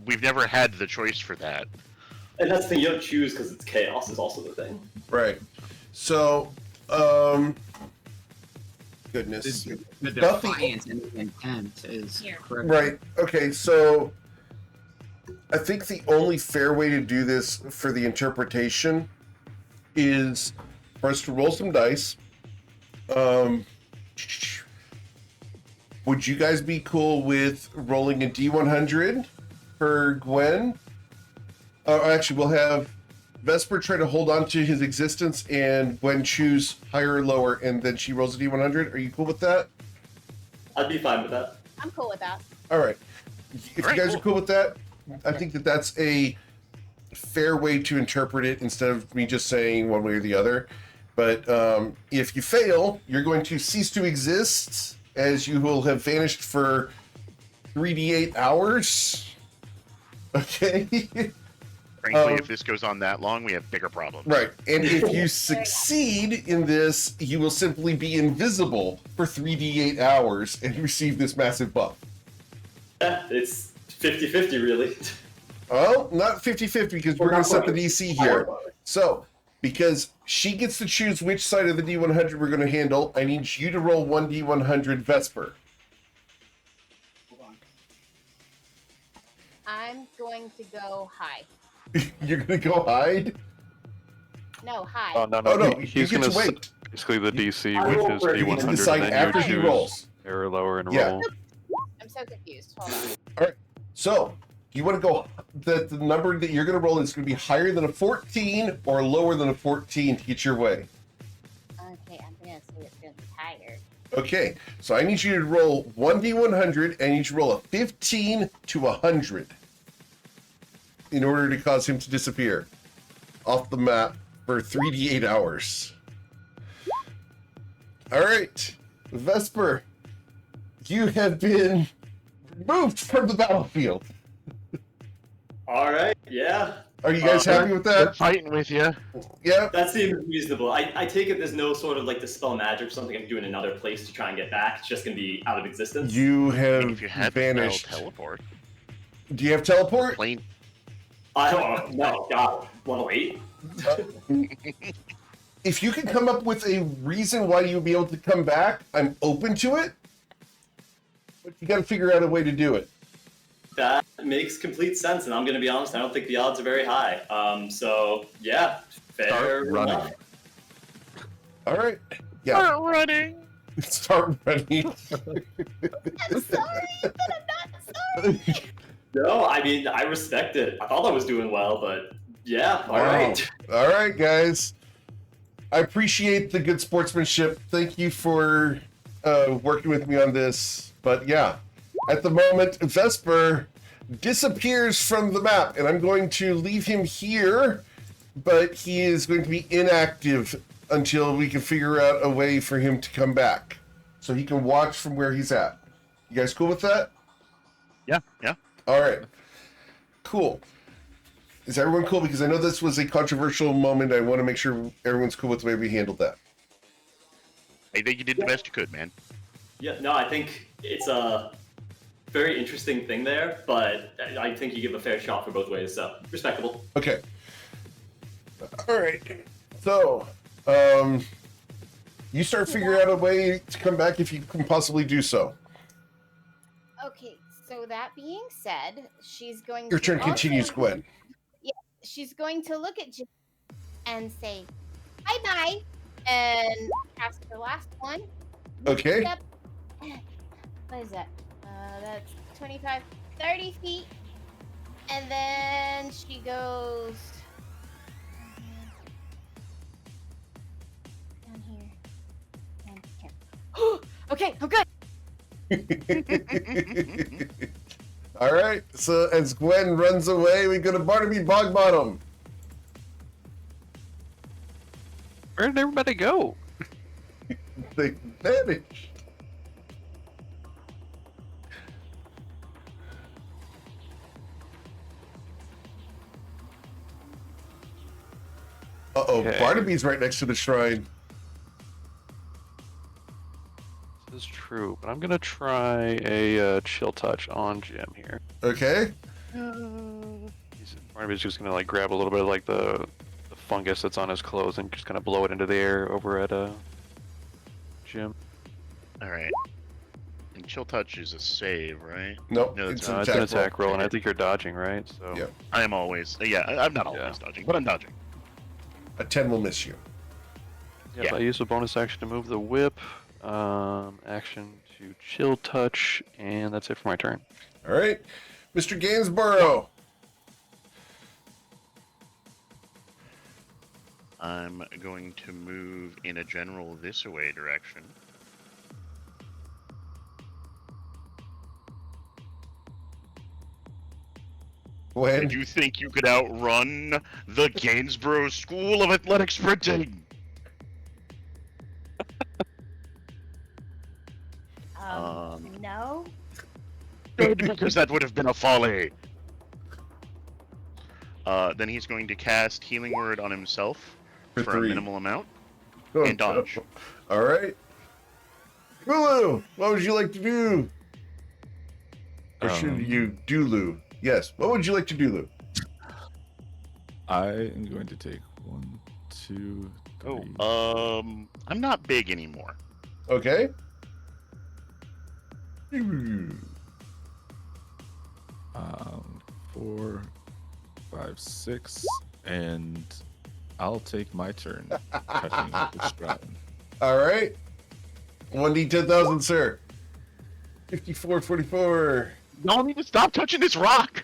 we've never had the choice for that. and that's the thing, you don't choose because it's chaos is also the thing. Right. So, goodness. The Buffy- defiance and the intent is Here. correct. Right. Okay, so I think the only fair way to do this for the interpretation is for us to roll some dice. Would you guys be cool with rolling a D100 for Gwen? Actually, we'll have Vesper try to hold on to his existence and Gwen choose higher or lower, and then she rolls a D100. Are you cool with that? I'd be fine with that. I'm cool with that. All right. If All right, you guys cool. are cool with that, I think that that's a fair way to interpret it instead of me just saying one way or the other. But if you fail, you're going to cease to exist as you will have vanished for 3d8 hours. Okay? Frankly, if this goes on that long, we have bigger problems. Right. And if you succeed in this, you will simply be invisible for 3d8 hours and receive this massive buff. Yeah, it's 50-50 really. Well, not 50-50 because we're going to set the DC here. So, because she gets to choose which side of the D100 we're going to handle, I need you to roll 1d100 Vesper. I'm going to go high. You're going to go hide? No, high. Oh no, Oh, no, he's you get gonna to wait. basically the DC I with roll his for it. You You get to D100, decide and then after you he choose rolls. higher or lower and Yeah. roll. I'm so confused. Hold on. So, you want to go, the number that you're going to roll is going to be higher than a 14 or lower than a 14 to get your way. Okay, I'm gonna say it's gonna be higher. Okay, so I need you to roll 1d100 and you need to roll a 15 to 100 in order to cause him to disappear off the map for 3d8 hours. All right, Vesper, you have been removed from the battlefield. All right, yeah. Are you guys happy with that? Fighting with you. Yeah. That seems reasonable. I take it there's no sort of like dispel magic or something I can do in another place to try and get back. It's just gonna be out of existence. You have If you had vanished. teleport, Do you have teleport? plain. I don't know. No, God. Level 8? if you can come up with a reason why you'd be able to come back, I'm open to it. But you got to figure out a way to do it. That makes complete sense, and I'm going to be honest, I don't think the odds are very high. So, yeah, fair Start running. enough. All right. Yeah. Start running. Start running. I'm sorry, but I'm not sorry. No, I mean, I respect it. I thought I was doing well, but yeah, all Wow. right. All right, guys. I appreciate the good sportsmanship. Thank you for working with me on this. But yeah, at the moment, Vesper disappears from the map, and I'm going to leave him here, but he is going to be inactive until we can figure out a way for him to come back. So he can watch from where he's at. You guys cool with that? Yeah. All right. Cool. Is everyone cool? Because I know this was a controversial moment. I want to make sure everyone's cool with the way we handled that. I think you did the best you could, man. Yeah, no, I think it's a very interesting thing there, but I think you give a fair shot for both ways, so respectable. Okay. All right. So, you start figuring out a way to come back if you can possibly do so. Okay, so that being said, she's going Your to turn also- continues, Gwen. She's going to look at Jim and say, bye-bye, and cast her last one. Okay. Step. What is that? That's 25, 30 feet. And then she goes down here. And here. Okay, I'm good. All right. So as Gwen runs away, we go to Barnaby Bogbottom. Where did everybody go? They vanished. Uh-oh, Okay. Barnaby's right next to the shrine. This is true, but I'm gonna try a chill touch on Jim here. Okay. Barnaby's just gonna like grab a little bit of like the fungus that's on his clothes and just kind of blow it into the air over at Jim. All right. And chill touch is a save, right? Nope, No, it's It's an attack roll, and I think you're dodging, right? So Yeah. I am always. Yeah, I'm not always dodging, but I'm dodging. A 10 will miss you. Yep, Yeah. I use a bonus action to move the whip, action to chill touch, and that's it for my turn. All right. Mr. Gainsborough. I'm going to move in a general this-away direction. Gwen. Did you think you could outrun the Gainsborough School of Athletic Sprinting? No. Good, because that would have been a folly. Then he's going to cast Healing Word on himself For for 3. a minimal amount Oh, and dodge. All right. Hulu, what would you like to do? Or should you do, Lou? Yes. What would you like to do, Lou? I am going to take 1, 2, 3. I'm not big anymore. Okay. 4, 5, 6, and I'll take my turn touching the shrine. All right. 1d10,000, sir. 5444. Y'all need to stop touching this rock.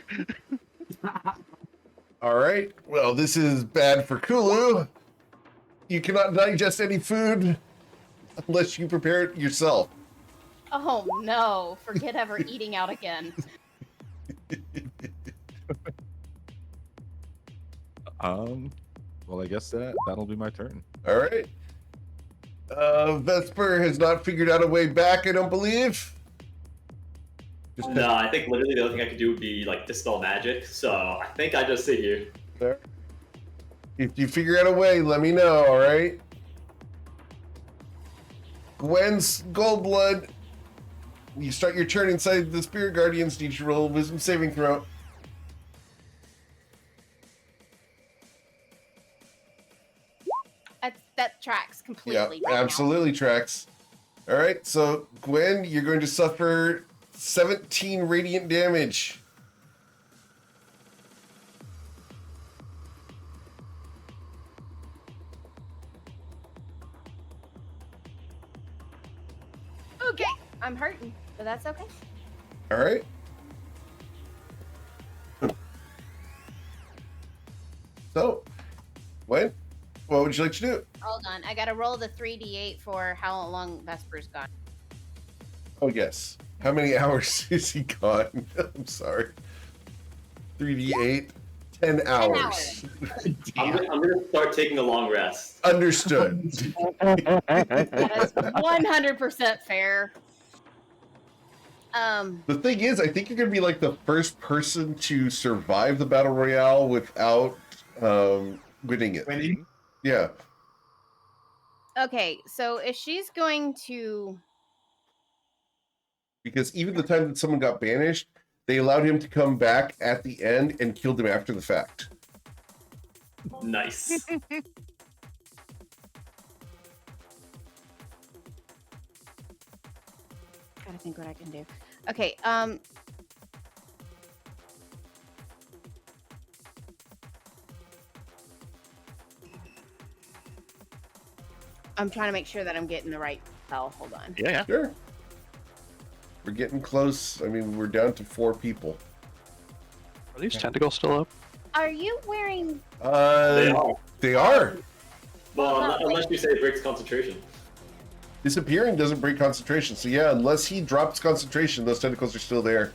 All right. Well, this is bad for Kulu. You cannot digest any food unless you prepare it yourself. Oh no, forget ever eating out again. Well, I guess that'll be my turn. All right. Vesper has not figured out a way back, I don't believe. Just No, I think literally the only thing I could do would be like dispel magic, so I think I just sit here. there. If you figure out a way, let me know, all right? Gwen's Gold Blood. You start your turn inside the Spirit Guardians. Need to roll a Wisdom saving throw. That's completely. Yeah, absolutely tracks. All right, so Gwen, you're going to suffer 17 radiant damage. Okay, I'm hurting, but that's okay. All right. So, Gwen, what would you like to do? Hold on, I gotta roll the 3d8 for how long Vesper's gone. Oh, yes. How many hours is he gone? I'm sorry. 3d8, 10 hours. I'm gonna start taking a long rest. Understood. That is 100% fair. The thing is, I think you're going to be like the first person to survive the Battle Royale without winning it. Winning? Yeah. Okay, so if she's going to, Because even the time that someone got banished, they allowed him to come back at the end and killed him after the fact. Nice. gotta think what I can do. Okay, I'm trying to make sure that I'm getting the right spell. Hold on. Yeah. Sure. We're getting close. I mean, we're down to 4 people. Are these tentacles still up? Are you wearing? They are. Well, unless you say it breaks concentration. Disappearing doesn't break concentration. So yeah, unless he drops concentration, those tentacles are still there.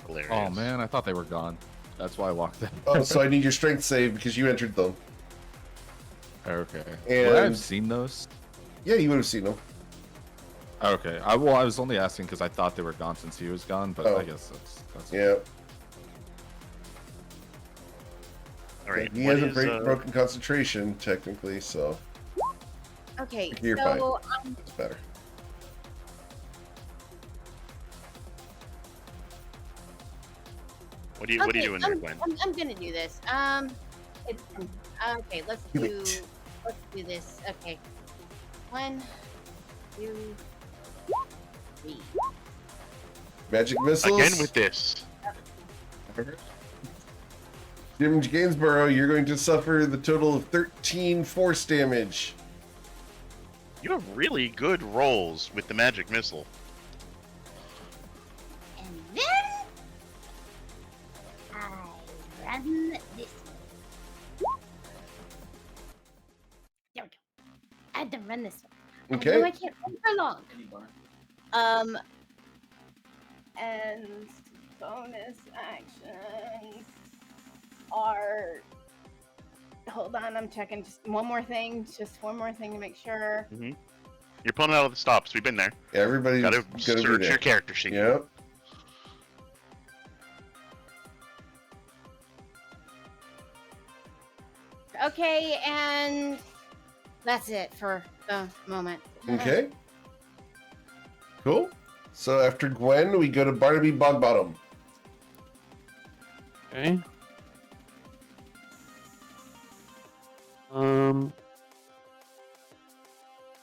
Hilarious. Oh man, I thought they were gone. That's why I walked in. Oh, so I need your strength save because you entered them. Okay. And- Would I have seen those? Yeah, you would have seen them. Okay. I was only asking because I thought they were gone since he was gone, but Oh. I guess that's Yeah. All right. He what hasn't is, broken concentration technically, so Okay, you're so fine. It's better. what are you doing there, Gwen? I'm gonna do this. It's okay. Let's Do do it. this. Okay, 1, 2, 3. Magic missiles. Again with this. Jim Gainsborough, you're going to suffer the total of 13 force damage. You have really good rolls with the magic missile. And then I run this way. There we go. I had to run this way. I know Okay. I can't run for long. And bonus actions are. Hold on, I'm checking just one more thing to make sure. You're pulling out all the stops. We've been there. Everybody's Gotta gonna be search there. your character sheet. Yep. Okay, and that's it for the moment. Okay. Cool. So after Gwen, we go to Barnaby Bogbottom. Okay.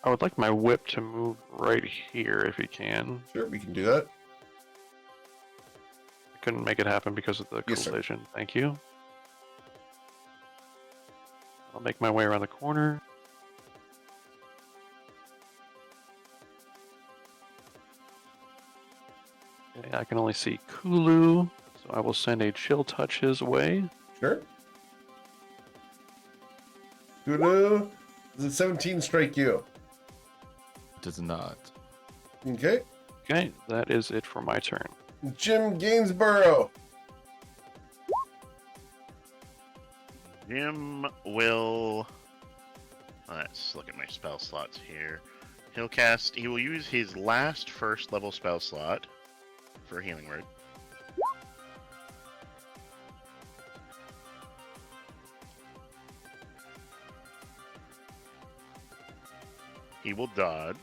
I would like my whip to move right here if you can. Sure, we can do that. I couldn't make it happen because of the Yes, sir. collision. Thank you. I'll make my way around the corner. Okay, I can only see Kulu, so I will send a chill touch his way. Sure. Kudu, does a 17 strike you? does not. Okay. Okay, that is it for my turn. Jim Gainsborough. Jim will. Let's look at my spell slots here. He will use his last first level spell slot for a healing word. He will dodge.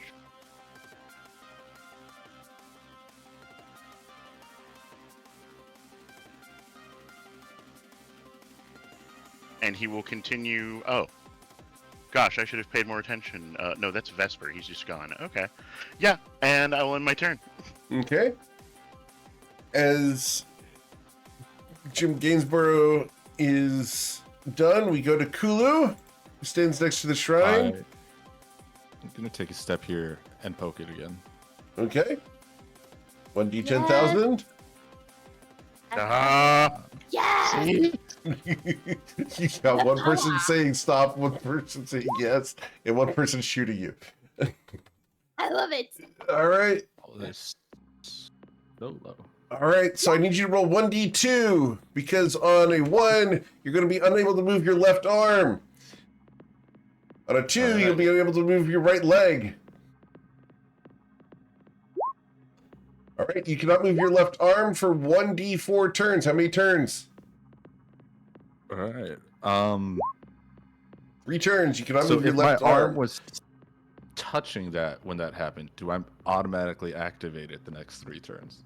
And he will continue. Oh. Gosh, I should have paid more attention. No, that's Vesper. He's just gone. Okay. Yeah, and I will end my turn. Okay. As Jim Gainsborough is done, we go to Kulu, who stands next to the shrine. I'm gonna take a step here and poke it again. Okay. 1d10,000. Yes! You got one person saying stop, one person saying yes, and one person shooting you. I love it. All right. Oh, this so low. All right, so I need you to roll 1d2 because on a 1, you're going to be unable to move your left arm. On a 2, you'll be able to move your right leg. All right, you cannot move your left arm for 1d4 turns. How many turns? All right. 3 turns. You cannot So move your if my left arm was touching that when that happened, do I automatically activate it the next 3 turns?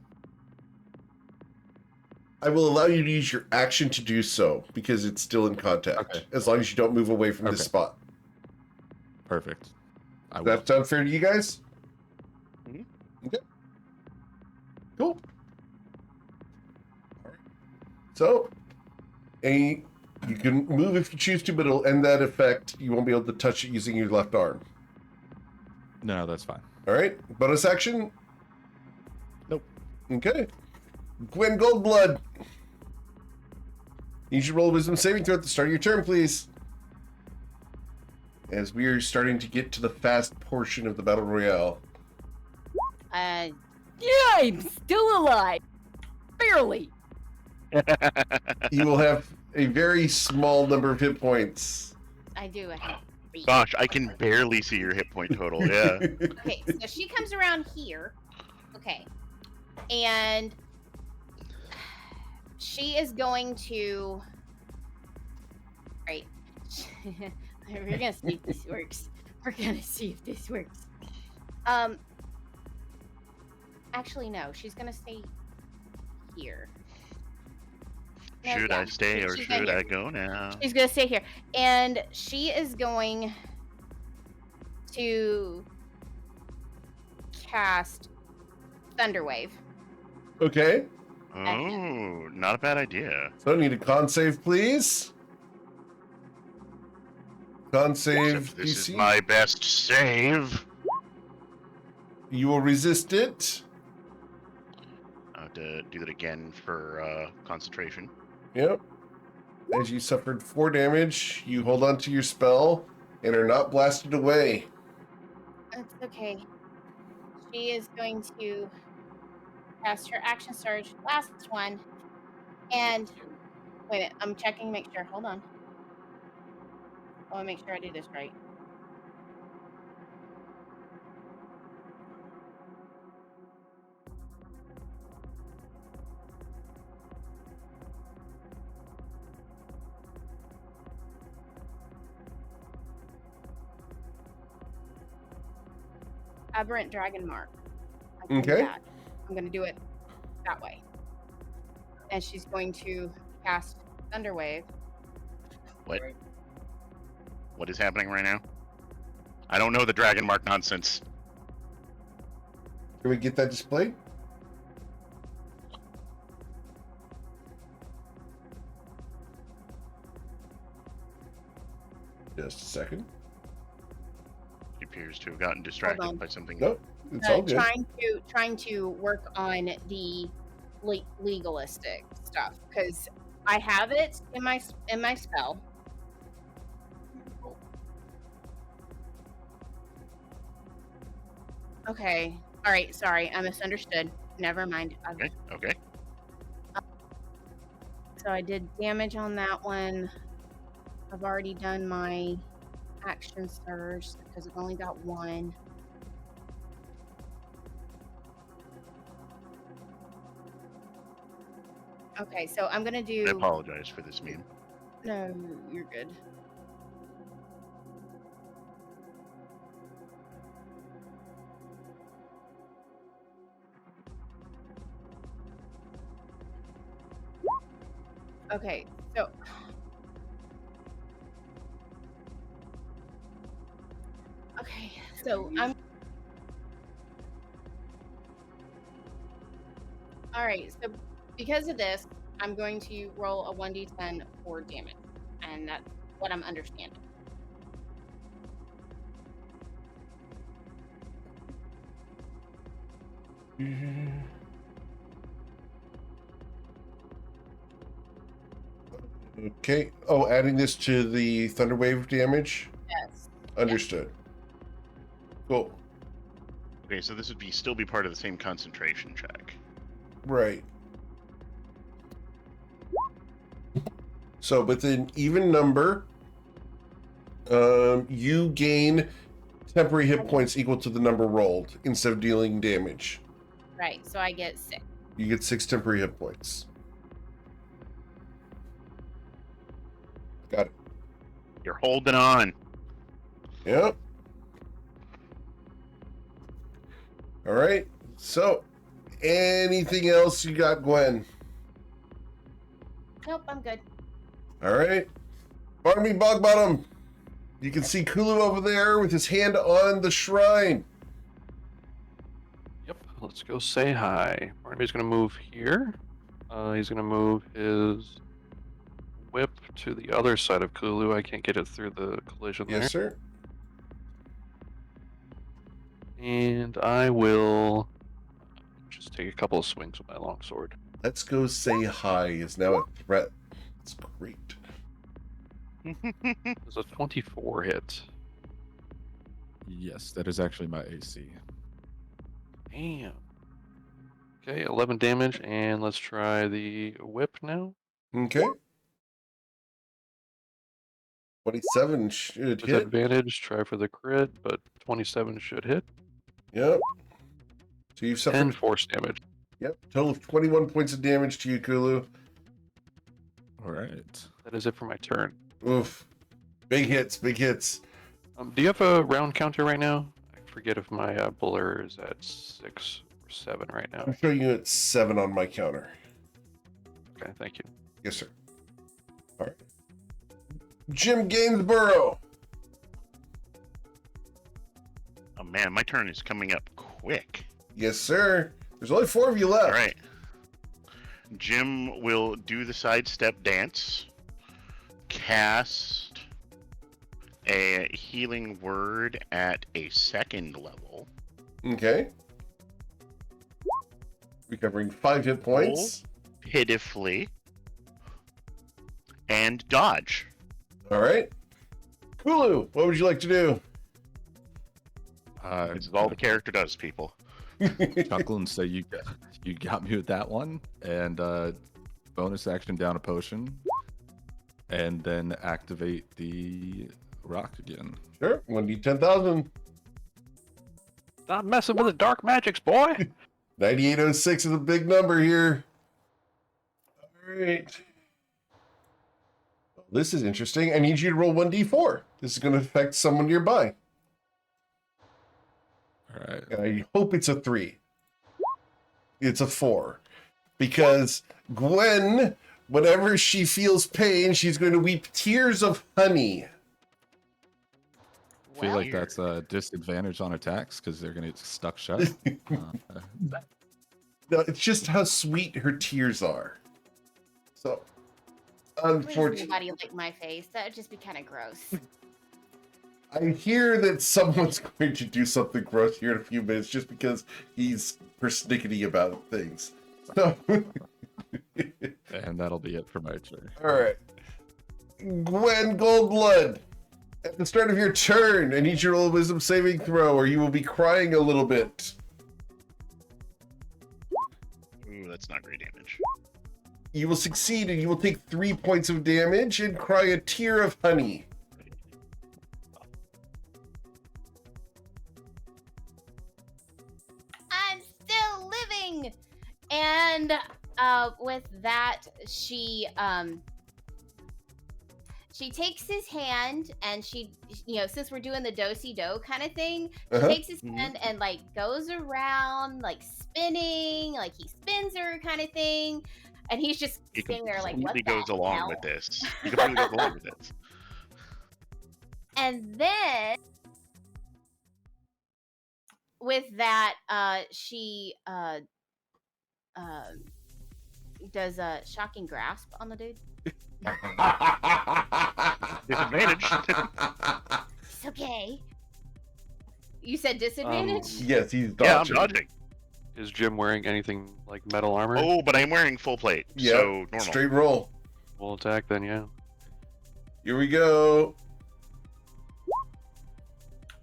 I will allow you to use your action to do so because it's still in contact. Okay. As long as you don't move away from this Okay. spot. Perfect. Does that sound fair to you guys? Mhm. Okay. Cool. All right. So, you can move if you choose to, but it'll end that effect. You won't be able to touch it using your left arm. No, that's fine. All right. Bonus action? Nope. Okay. Gwen Goldblood. You should roll a wisdom saving throw at the start of your turn, please. As we are starting to get to the fast portion of the Battle Royale. Yeah, I'm still alive. Barely. You will have a very small number of hit points. I do. I have 3. Gosh, I can barely see your hit point total. Yeah. Okay, so she comes around here. Okay. And she is going to. Right. We're gonna see if this works. We're gonna see if this works. Actually, no. She's gonna stay here. No, Should yeah, I stay or she's should gonna- I go now? She's gonna stay here, and she is going to cast Thunderwave. Okay. Oh, not a bad idea. So I need a con save, please. Con save Except this is DC. my best save. You will resist it. I have to do that again for concentration. Yep. As you suffered 4 damage, you hold on to your spell and are not blasted away. It's okay. She is going to cast her action surge, last one, and wait a minute, I'm checking, make sure. Hold on. I want to make sure I do this right. Aberrant Dragon Mark. I can do Okay. that. I'm going to do it that way. And she's going to cast Thunderwave. What is happening right now? I don't know the dragon mark nonsense. Can we get that displayed? Just a second. He appears to have gotten distracted on. by something. Nope. It's all good. Trying to work on the legalistic stuff because I have it in my spell. Okay. All right. Sorry, I misunderstood. Never mind. Okay. Okay. So I did damage on that one. I've already done my action surge because I've only got 1. Okay, so I'm gonna I do. apologize for this meme. No, you're good. Okay, so So I'm. All right. So because of this, I'm going to roll a 1d10 for damage, and that's what I'm understanding. Okay. Oh, adding this to the Thunderwave damage? Yes. Understood. Cool. Okay, so this would still be part of the same concentration check. Right. So with an even number, you gain temporary hit points equal to the number rolled instead of dealing damage. Right. So I get 6. You get 6 temporary hit points. Got it. You're holding on. Yep. All right. So, anything else you got, Gwen? Nope, I'm good. All right. Barnaby Bogbottom. You can see Kulu over there with his hand on the shrine. Yep, let's go say hi. Barnaby's gonna move here. He's gonna move his whip to the other side of Kulu. I can't get it through the collision Yes, sir. there. And I will just take a couple of swings with my longsword. Let's go say hi is now a threat. It's great. There's a 24 hit. Yes, that is actually my AC. Damn. Okay, 11 damage, and let's try the whip now. Okay. 27 should With hit. advantage, try for the crit, but 27 should hit. Yep. So you've suffered 10 force damage. Yep. Total of 21 points of damage to you, Kulu. All right. That is it for my turn. Oof. Big hits, big hits. Do you have a round counter right now? I forget if my buller is at 6 or 7 right now. I'm showing you at 7 on my counter. Okay, thank you. Yes, sir. All right. Jim Gainsborough. Oh man, my turn is coming up quick. Yes, sir. There's only 4 of you left. All right. Jim will do the sidestep dance, cast a healing word at a 2nd level. Okay. Recovering 5 hit points. Pitifully. And dodge. All right. Kulu, what would you like to do? This is all the character does, people. Chuckle and say you got me with that one, and bonus action down a potion, and then activate the rock again. Sure. 1d10,000. Stop messing with the dark magics, boy. 9806 is a big number here. All right. This is interesting. I need you to roll 1d4. This is going to affect someone nearby. All right. And I hope it's a 3. It's a 4. Because Gwen, whenever she feels pain, she's going to weep tears of honey. I feel like that's a disadvantage on attacks because they're gonna get stuck shut. No, it's just how sweet her tears are. So, Please, unfortunately, anybody like my face? That would just be kind of gross. I hear that someone's going to do something gross here in a few minutes just because he's persnickety about things. So, And that'll be it for my turn. all right. Gwen Goldblood, at the start of your turn, I need you to roll a wisdom saving throw or you will be crying a little bit. Ooh, that's not great damage. You will succeed and you will take 3 points of damage and cry a tear of honey. I'm still living. And with that, she takes his hand and she, since we're doing the do-si-do kind of thing, she takes his hand and like goes around like spinning, like he spins her kind of thing. And he's just He sitting there like, what completely the goes along hell? with this. He completely goes along with this. And then with that, she does a shocking grasp on the dude. Disadvantage. It's okay. You said disadvantage? Yes, he's Yeah, I'm dodging. dodging. Is Jim wearing anything like metal armor? Oh, but I'm wearing full plate, Yeah, so normal. straight roll. We'll attack then, yeah. Here we go.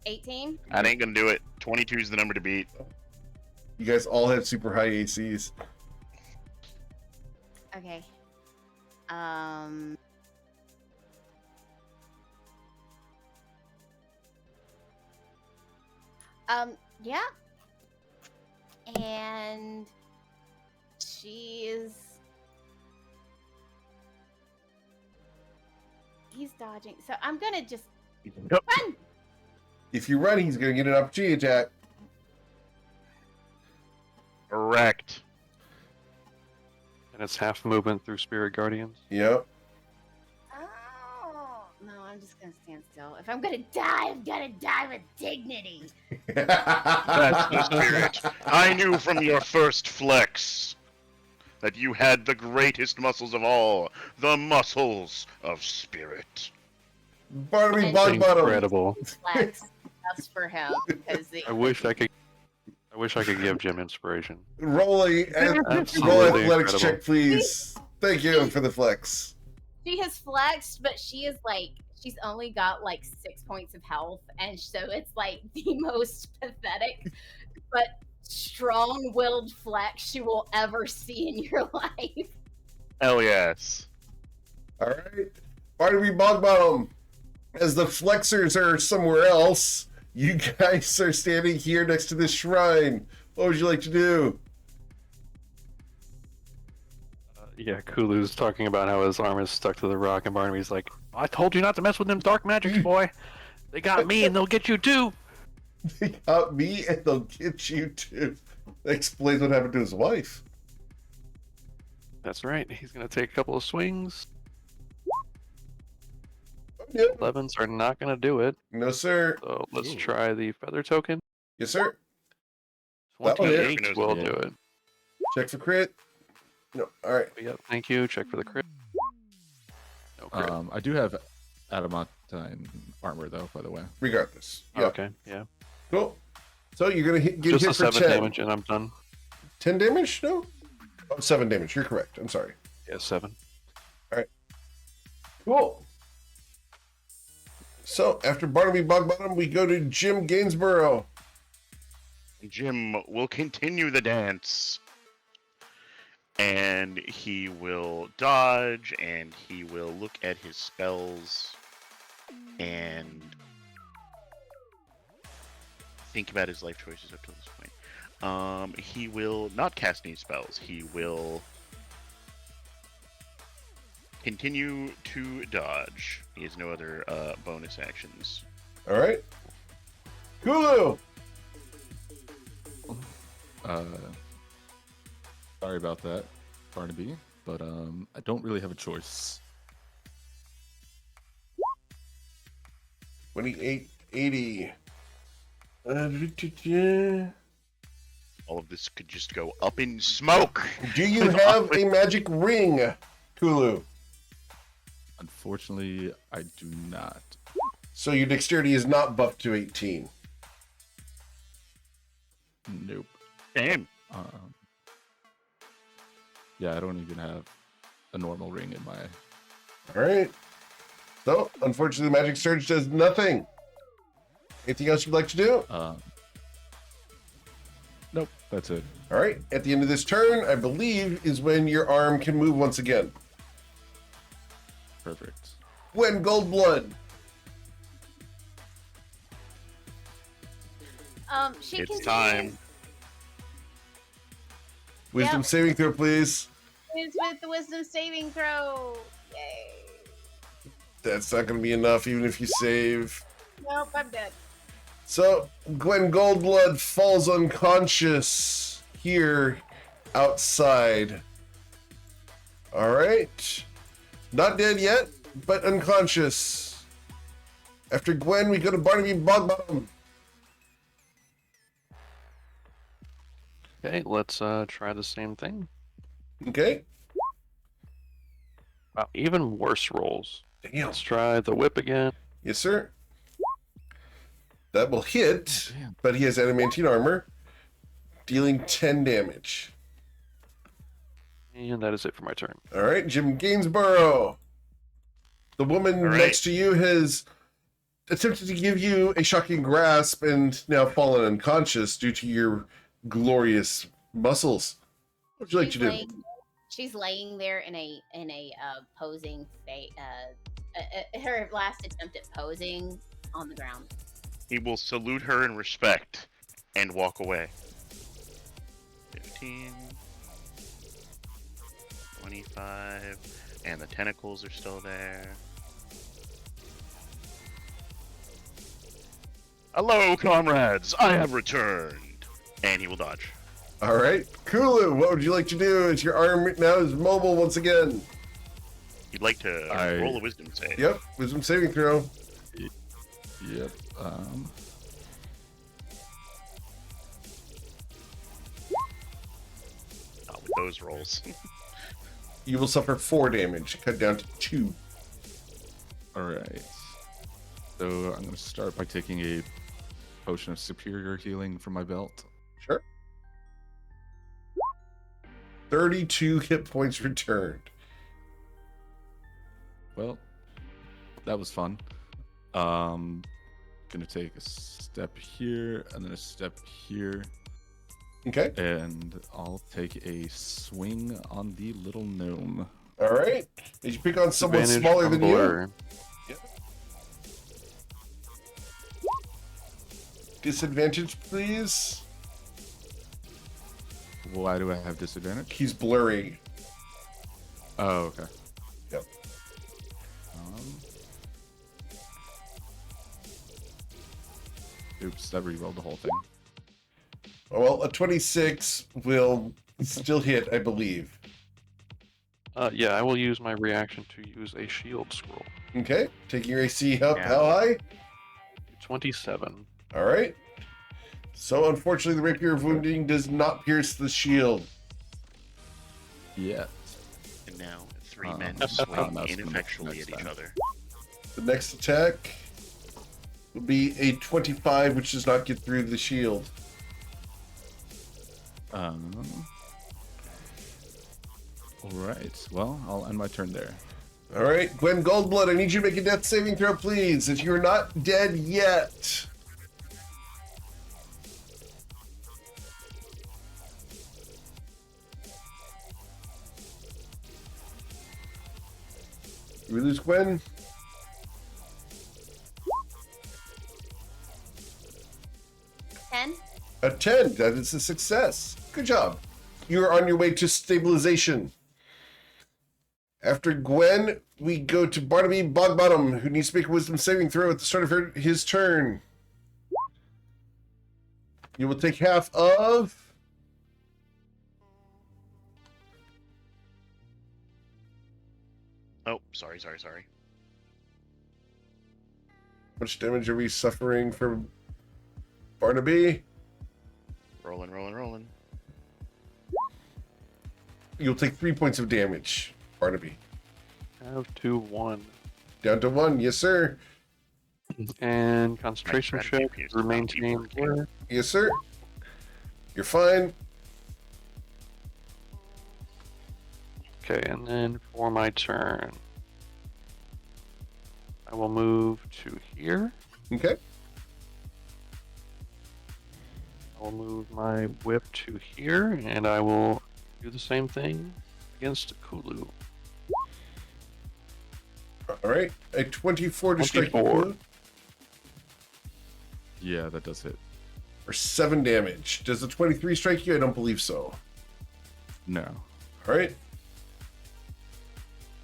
18. That ain't gonna do it. 22 is the number to beat. You guys all have super high ACs. Okay. Yeah. And he's dodging. So I'm gonna just Yep. run. If you run, he's going to get an opportunity attack. Correct. And it's half movement through Spirit Guardians. Yep. Oh no, I'm just gonna stand still. If I'm gonna die, I'm gonna die with dignity. That's the spirit. I knew from your first flex that you had the greatest muscles of all, the muscles of spirit. Barnaby And- Bogbottom. Incredible. Flex just for him because I wish I could give Jim inspiration. Roll Absolutely athletics incredible. check, please. Thank you for the flex. she has flexed, but she's only got like 6 points of health, and so it's like the most pathetic but strong-willed flex you will ever see in your life. Hell yes. All right. Barnaby Bogbottom. As the flexors are somewhere else, you guys are standing here next to this shrine. What would you like to do? Yeah, Kulu's talking about how his arm is stuck to the rock, and Barnaby's like, I told you not to mess with them dark magics, boy. They got me, and they'll get you too. They got me and they'll get you too. That explains what happened to his wife. That's right. He's going to take a couple of swings. Yep. 11s are not going to do it. No, sir. So let's Ooh. try the feather token. Yes, sir. That one hit. 28 will do it. Check for crit. No. All right. Yep, thank you. Check for the crit. No crit. I do have adamantine armor though, by the way. Regardless. Yeah. Okay, yeah. Cool. So you're gonna get Just hit a for 7 10. damage, and I'm done. 10 damage? No. Oh, 7 damage. You're correct. I'm sorry. Yeah, 7. Cool. So after Barnaby Bogbottom, we go to Jim Gainsborough. Jim will continue the dance. And he will dodge, and he will look at his spells, and think about his life choices up to this point. He will not cast any spells. He will continue to dodge. He has no other bonus actions. All right. Kulu. Sorry about that, Barnaby, but I don't really have a choice. 2880. All of this could just go up in smoke. Do you have a magic ring, Kulu? Unfortunately, I do not. So your dexterity is not buffed to 18. Nope. Damn. Yeah, I don't even have a normal ring in my. All right. So, unfortunately, the magic surge does nothing. Anything else you'd like to do? Nope, that's it. All right. At the end of this turn, I believe, is when your arm can move once again. Perfect. When Goldblood. She It's continues time. Wisdom saving throw, please. with the wisdom saving throw. Yay. That's not going to be enough, even if you save. Nope, I'm dead. So, Gwen Goldblood falls unconscious here outside. All right. Not dead yet, but unconscious. After Gwen, we go to Barnaby Bogbottom. Okay, let's try the same thing. Okay. Wow, even worse rolls. Damn. Let's try the whip again. Yes, sir. That will hit, Oh, damn. but he has adamantine armor, dealing 10 damage. And that is it for my turn. All right, Jim Gainsborough. The woman All right. next to you has attempted to give you a shocking grasp and now fallen unconscious due to your glorious muscles. What would you like to do? She's laying there in a posing state. Her last attempt at posing on the ground. He will salute her in respect and walk away. 15, 25, and the tentacles are still there. Hello, comrades! I have returned! And he will dodge. All right, Kulu, what would you like to do as your arm now is mobile once again? You'd like to roll a wisdom save. Yep, wisdom saving throw. Yep. Not with those rolls. You will suffer 4 damage, cut down to 2. All right. So I'm going to start by taking a potion of superior healing from my belt. Sure. 32 hit points returned. Well, that was fun. Gonna take a step here and then a step here. Okay. And I'll take a swing on the little gnome. All right. Did you pick on someone Advantage smaller from than you? blur. Yep. Disadvantage, please. Why do I have disadvantage? He's blurry. Oh, okay. Yep. Oops, that re-rolled the whole thing. Well, a 26 will still hit, I believe. Yeah, I will use my reaction to use a shield scroll. Okay. Taking your AC up. Yeah. How high? 27. All right. So, unfortunately, the rapier of wounding does not pierce the shield. Yeah. And now, 3 Uh-oh. men Oh, swing that's ineffectually next at each time. other. The next attack will be a 25, which does not get through the shield. All right. Well, I'll end my turn there. All right, Gwen Goldblood, I need you to make a death saving throw, please, if you're not dead yet. Did we lose Gwen? A 10. That is a success. Good job. You are on your way to stabilization. After Gwen, we go to Barnaby Bogbottom, who needs to make a wisdom saving throw at the start of his turn. You will take half of... Oh, sorry. How much damage are we suffering from Barnaby? Rolling. You'll take 3 points of damage, Barnaby. Have to 1. Down to 1, yes sir. And concentration My strategy check. appears to not be Maintain working. blur. Yes sir. You're fine. Okay, and then for my turn, I will move to here. Okay. I will move my whip to here, and I will do the same thing against Kulu. All right. A 24 to strike you, 24. Kulu, Yeah, that does hit. or 7 damage. Does the 23 strike you? I don't believe so. No. All right.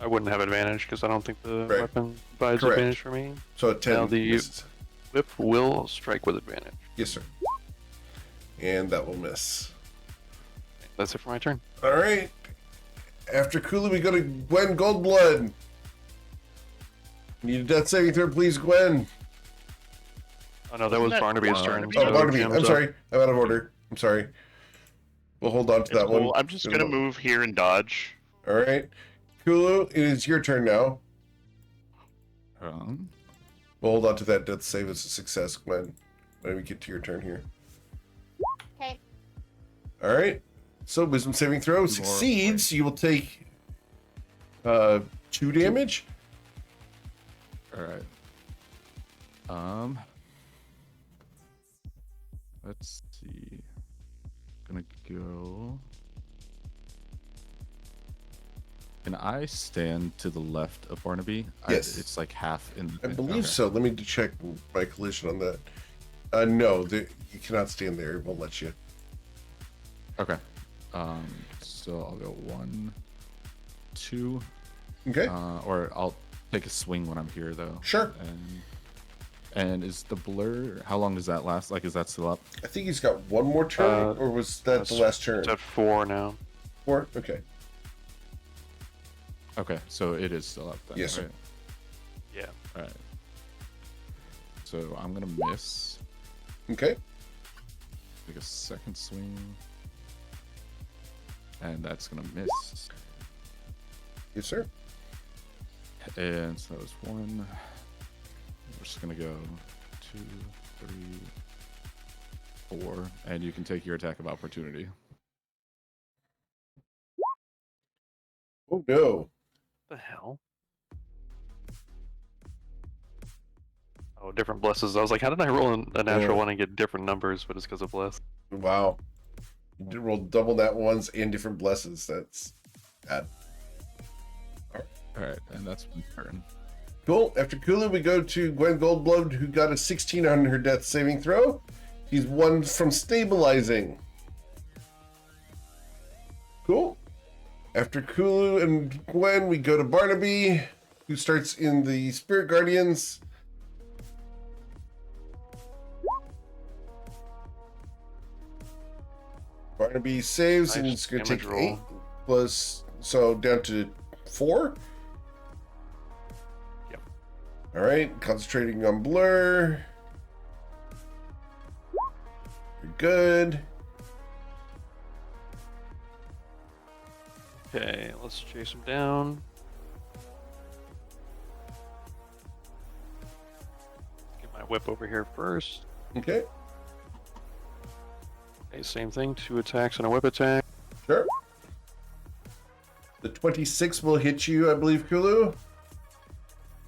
I wouldn't have advantage because I don't think the Right. weapon provides Correct. advantage for me. So a 10 Now the- misses. Whip will strike with advantage. Yes, sir. And that will miss. That's it for my turn. All right. After Kulu, we go to Gwen Goldblood. Need a death saving throw, please, Gwen. Oh no, that was Isn't that Barnaby's turn. Barnaby? Oh, so Barnaby. Jim's I'm up. sorry. I'm out of order. I'm sorry. We'll hold on to It's that cool. one. I'm just gonna move here and dodge. All right. Kulu, it is your turn now. We'll hold on to that death save as a success when we get to your turn here. Okay. All right. So wisdom saving throw succeeds. You will take 2 damage. All right. Let's see. Gonna go. Can I stand to the left of Barnaby? Yes. It's like half in. I believe okay. so. Let me check my collision on that. No, you cannot stand there. It won't let you. Okay. So I'll go 1, 2. Okay. Or I'll take a swing when I'm here though. Sure. And is the blur? How long does that last? Like, is that still up? I think he's got one more turn, or was that the last turn? It's at 4 now. 4? Okay. Okay, so it is still up then. Yes, sir. Right? Yeah. All right. So I'm gonna miss. Okay. Take a second swing. And that's gonna miss. Yes, sir. And so that was 1. We're just gonna go 2, 3, 4, and you can take your attack of opportunity. Oh no! The hell? Oh, different blesses. I was like, how did I roll a natural one and get different numbers? But it's because of bless. Wow. You did roll double nat ones and different blesses. That's bad. All right, and that's my turn. Cool. After Kulu, we go to Gwen Goldblood, who got a 16 on her death saving throw. She's 1 from stabilizing. Cool. After Kulu and Gwen, we go to Barnaby, who starts in the Spirit Guardians. Barnaby saves, and Nice it's going to take damage roll. 8 plus, so down to 4. Yep. All right, concentrating on blur. You're good. Okay, let's chase him down. Get my whip over here first. Okay, Okay, same thing. 2 attacks and a whip attack. sure. The 26 will hit you, I believe, Kulu.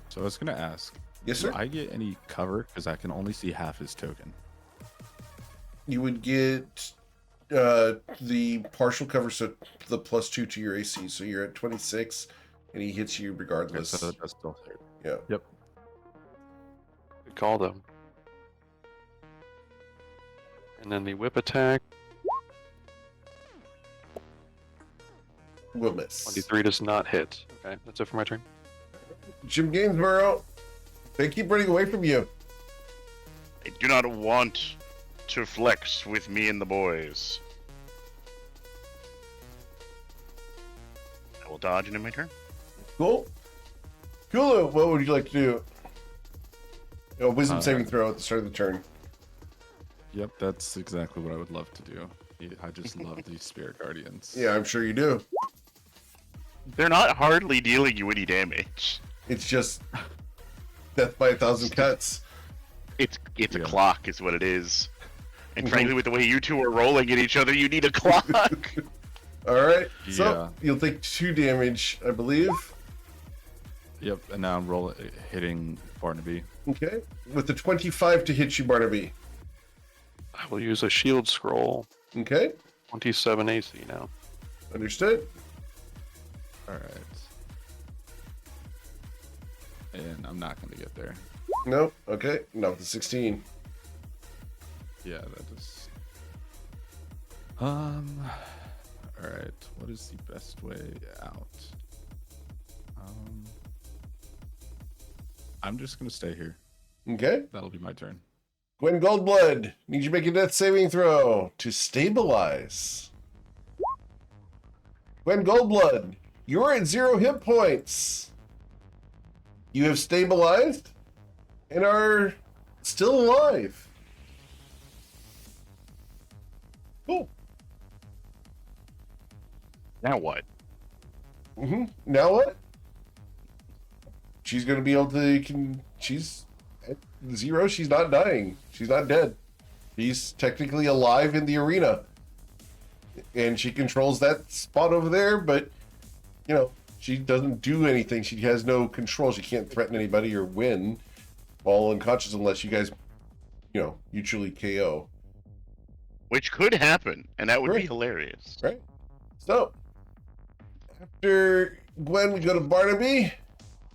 So I was gonna ask. Yes, Do sir. I get any cover? Because I can only see half his token. You would get the partial cover, so the +2 to your AC. So you're at 26, and he hits you Okay, regardless. so that's still hit. Yeah. Yep. Good call, though. And then the whip attack. Will miss. 23 does not hit. Okay, that's it for my turn. Jim Gainsborough, they keep running away from you. I do not want to flex with me and the boys. I will dodge and end my turn. Cool. Kulu, what would you like to do? Wisdom saving throw at the start of the turn. Yep, that's exactly what I would love to do. I just love these Spirit Guardians. Yeah, I'm sure you do. They're not hardly dealing you any damage. It's just death by 1,000 cuts. It's a Yeah. clock, is what it is. And frankly, with the way you two are rolling at each other, you need a clock. All right. So Yeah. you'll take 2 damage, I believe. Yep, and now I'm hitting Barnaby. Okay. With the 25 to hit you, Barnaby. I will use a shield scroll. Okay. 27 AC now. Understood. All right. And I'm not going to get there. No. Okay. Not with the 16. Yeah, that is. All right. What is the best way out? I'm just gonna stay here. Okay. That'll be my turn. Gwen Goldblood, need you to make a death saving throw to stabilize. Gwen Goldblood, you're at 0 hit points. You have stabilized and are still alive. Cool. Now what? Now what? She's gonna be able to. She's at 0. She's not dying. She's not dead. She's technically alive in the arena, and she controls that spot over there. But she doesn't do anything. She has no control. She can't threaten anybody or win while unconscious unless you guys, mutually KO. Which could happen, and that would be Right. hilarious. Right. So after Gwen, we go to Barnaby.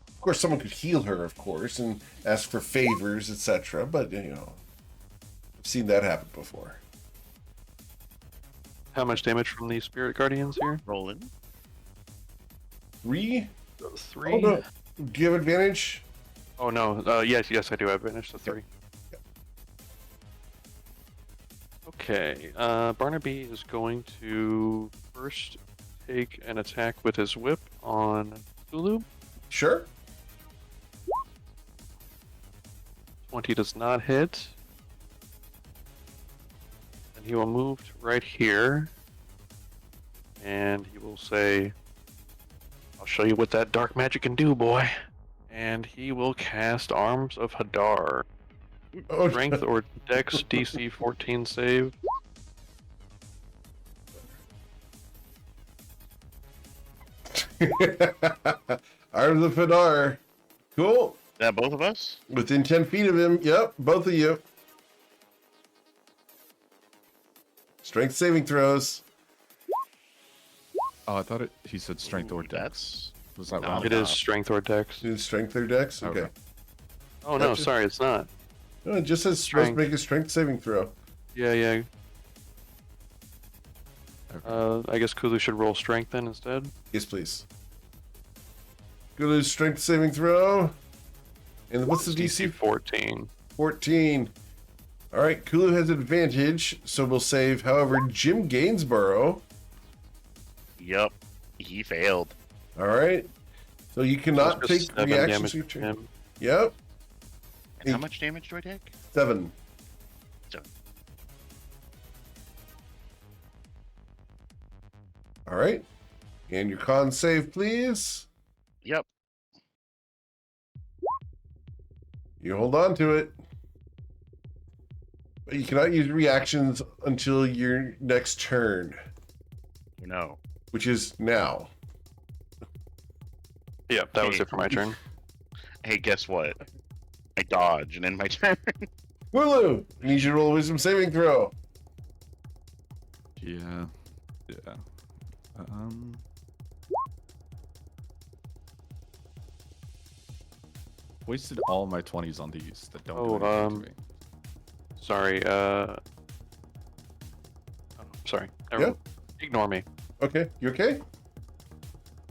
Of course, someone could heal her, of course, and ask for favors, etc. But I've seen that happen before. How much damage from the Spirit Guardians here? Rolling. 3. 3. Oh, no. Do you have advantage? Oh no. Yes, I do have advantage to 3. Okay. Barnaby is going to first take an attack with his whip on Hulu. Sure. 20 does not hit. And he will move to right here. And he will say, I'll show you what that dark magic can do, boy. And he will cast Arms of Hadar. Oh, Strength or Dex DC 14 save. Arms of Hadar. Cool. Is that both of us? Within 10 feet of him. Yep, both of you. Strength saving throws. Oh, I thought he said strength or Ooh, dex. Was No, that wrong? It is Strength or Dex. Is strength or dex? Okay. Okay. Oh no, Gotcha. sorry, it's not. No, it just says supposed to Strength. make a strength saving throw. Yeah. Okay. I guess Kulu should roll Strength then instead. Yes, please. Go to strength saving throw. And what's the DC? 14. 14. All right, Kulu has advantage, so we'll save. However, Jim Gainsborough. Yup. He failed. All right. So you cannot That's take just 7 reactions. damage to your to turn. him. Yep. And how much damage do I take? 7. 7. All right. And your con save, please. Yep. You hold on to it. But you cannot use reactions until your next turn, No. which is now. Yep, that was it for my turn. Hey, guess what? I dodge and end my turn. Wulu, I need you to roll a wisdom saving throw. Yeah. Wasted all my 20s on these that don't do anything to me. Sorry, sorry. Yeah. Ignore me. Okay, you okay?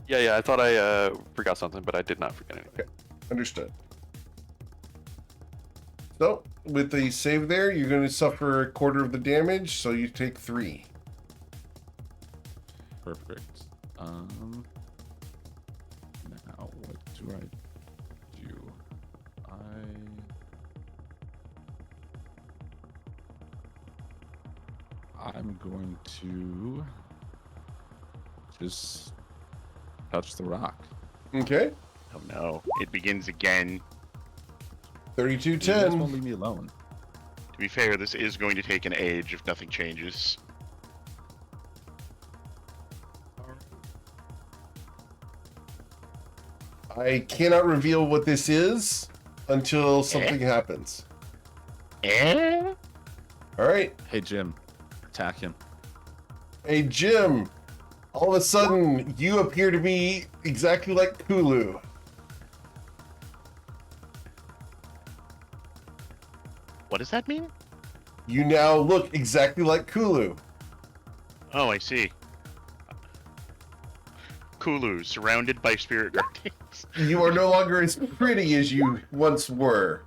Yeah, I thought I forgot something, but I did not forget anything. Okay, understood. So, with the save there, you're going to suffer a quarter of the damage, so you take 3. Perfect. Now what do I do? I'm going to just touch the rock. Okay, Oh no. It begins again. 32 You guys won't 10. leave me alone. To be fair, this is going to take an age if nothing changes. I cannot reveal what this is until something happens. Eh? All right. Hey Jim, attack him. Hey, Jim. All of a sudden, you appear to be exactly like Kulu. What does that mean? You now look exactly like Kulu. Oh, I see. Kulu, surrounded by spirit guardians. You are no longer as pretty as you once were.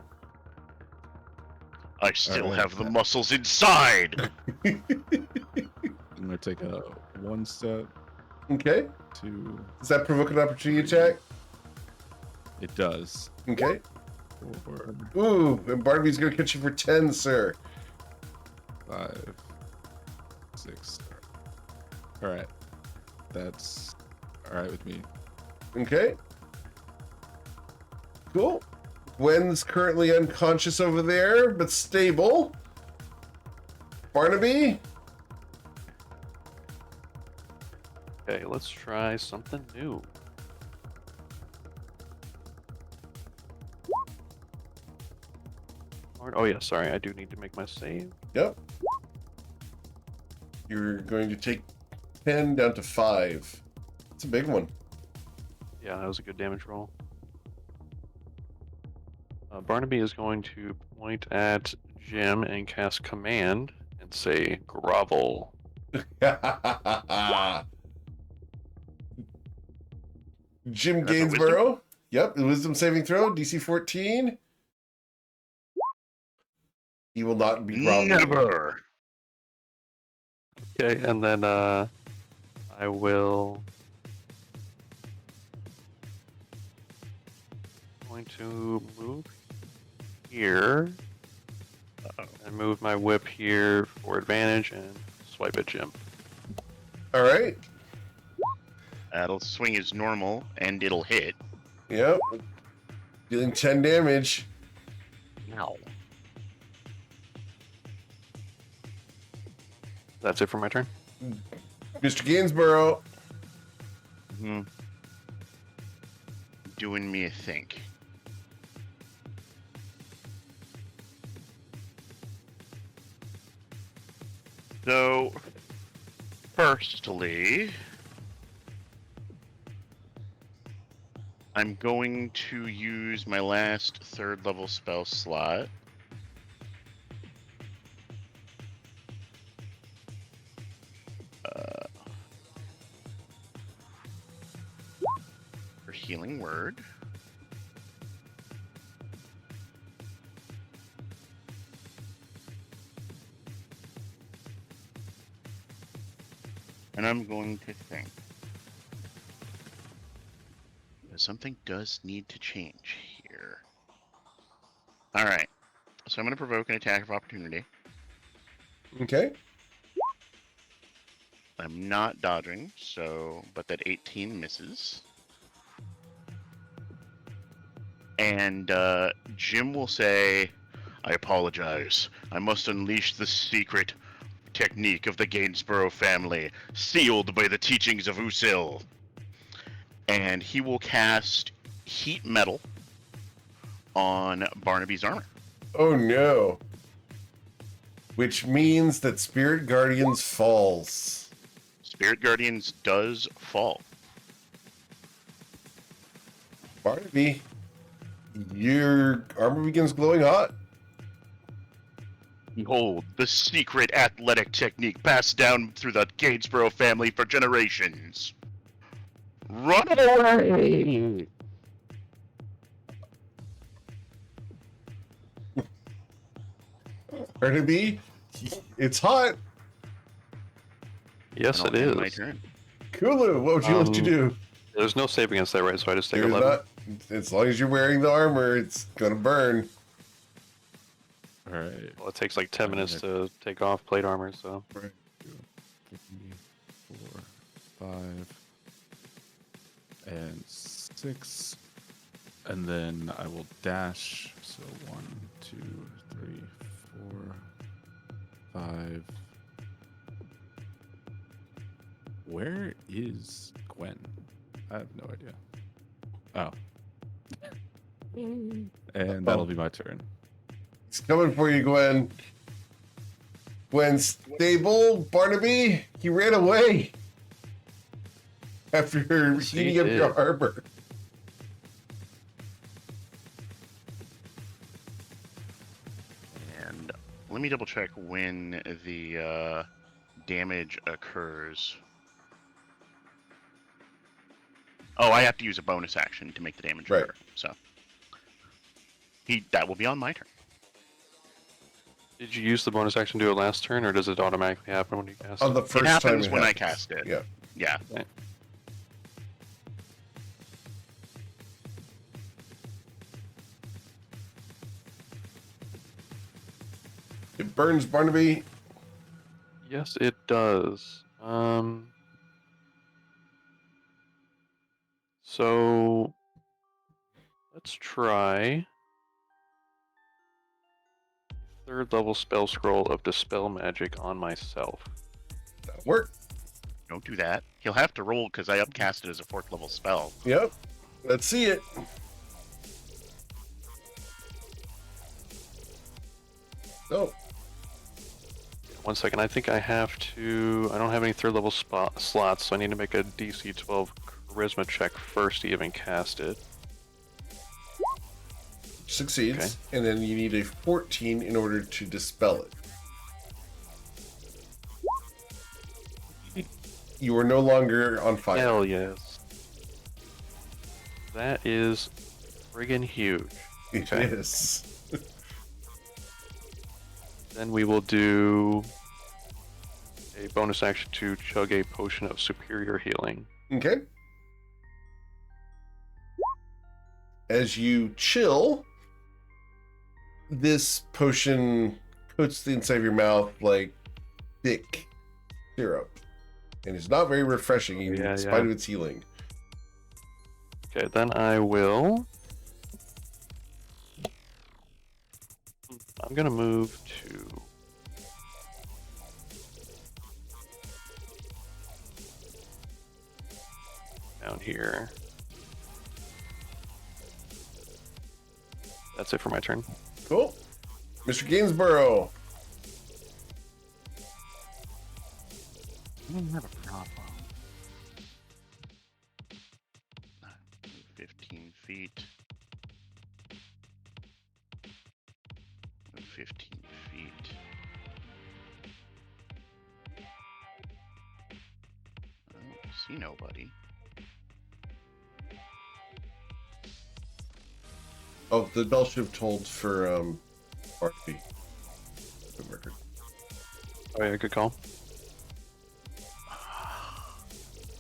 I still Alright. have the muscles inside! I'm gonna take a 1 step, Okay. 2. Does that provoke an opportunity attack? It does. Okay. 4, Ooh, and Barnaby's gonna catch you for 10, sir. 5, 6. All right. That's all right with me. Okay. Cool. Gwen's currently unconscious over there, but stable. Barnaby? Okay, let's try something new. Oh yeah, sorry, I do need to make my save. Yep. You're going to take 10 down to 5. It's a big one. Yeah, that was a good damage roll. Barnaby is going to point at Jim and cast command and say grovel. Jim That's a wisdom? Gainsborough. Yep, the wisdom saving throw, DC 14. He will not be groveling. Never. Okay, and then I will going to move here and move my whip here for advantage and swipe at Jim. All right. That'll swing as normal, and it'll hit. Yep. Dealing 10 damage. No. That's it for my turn. Mr. Gainsborough. Hmm. Doing me a think. So, firstly, I'm going to use my last 3rd level spell slot. For Healing Word. And I'm going to think. Something does need to change here. Alright. So I'm going to provoke an attack of opportunity. Okay. I'm not dodging, so but that 18 misses. And Jim will say, I apologize. I must unleash the secret technique of the Gainsborough family, sealed by the teachings of Usil. And he will cast Heat Metal on Barnaby's armor. Oh no. Which means that Spirit Guardians falls. Spirit Guardians does fall. Barnaby, your armor begins glowing hot. Behold, the secret athletic technique passed down through the Gainsborough family for generations. Run away! Barnaby, it's hot. Yes, And it I'll end is. my turn. Kulu, what would you like to do? There's no save against that, right? So I just take There's 11. not. As long as you're wearing the armor, it's gonna burn. All right. Well, it takes like 10 minutes to take off plate armor, so. Right. 3, 4, 5, and 6. And then I will dash. So 1, 2, 3, 4, 5. Where is Gwen? I have no idea. Oh. And that'll be my turn. It's coming for you, Gwen. Gwen's stable. Barnaby, he ran away after Yes, he heating up your did. armor. And let me double check when the damage occurs. Oh, I have to use a bonus action to make the damage Right. occur. So that will be on my turn. Did you use the bonus action to do it last turn, or does it automatically happen when you cast On it? the first It happens time when I happens. cast it. Yeah. Yeah. Okay. It burns Barnaby. Yes, it does. So let's try third level spell scroll of Dispel Magic on myself. That'll work. Don't do that. He'll have to roll because I upcast it as a 4th level spell. Yep. Let's see it. Oh, 1 second, I think I have to. I don't have any third level slots, so I need to make a DC 12 charisma check first to even cast it. succeeds. Okay. And then you need a 14 in order to dispel it. You are no longer on fire. Hell yes. That is friggin' huge. It Okay. is. Then we will do a bonus action to chug a potion of superior healing. Okay. As you chill, this potion coats the inside of your mouth like thick syrup. And it's not very refreshing, even in spite of its healing. Okay, then I will. I'm gonna move to. Down here. That's it for my turn. Cool. Mr. Gainsborough. I don't have a problem. 15 feet. 15 feet. I don't see nobody. Oh, the bell should have told for RP. The record. Oh yeah, good call.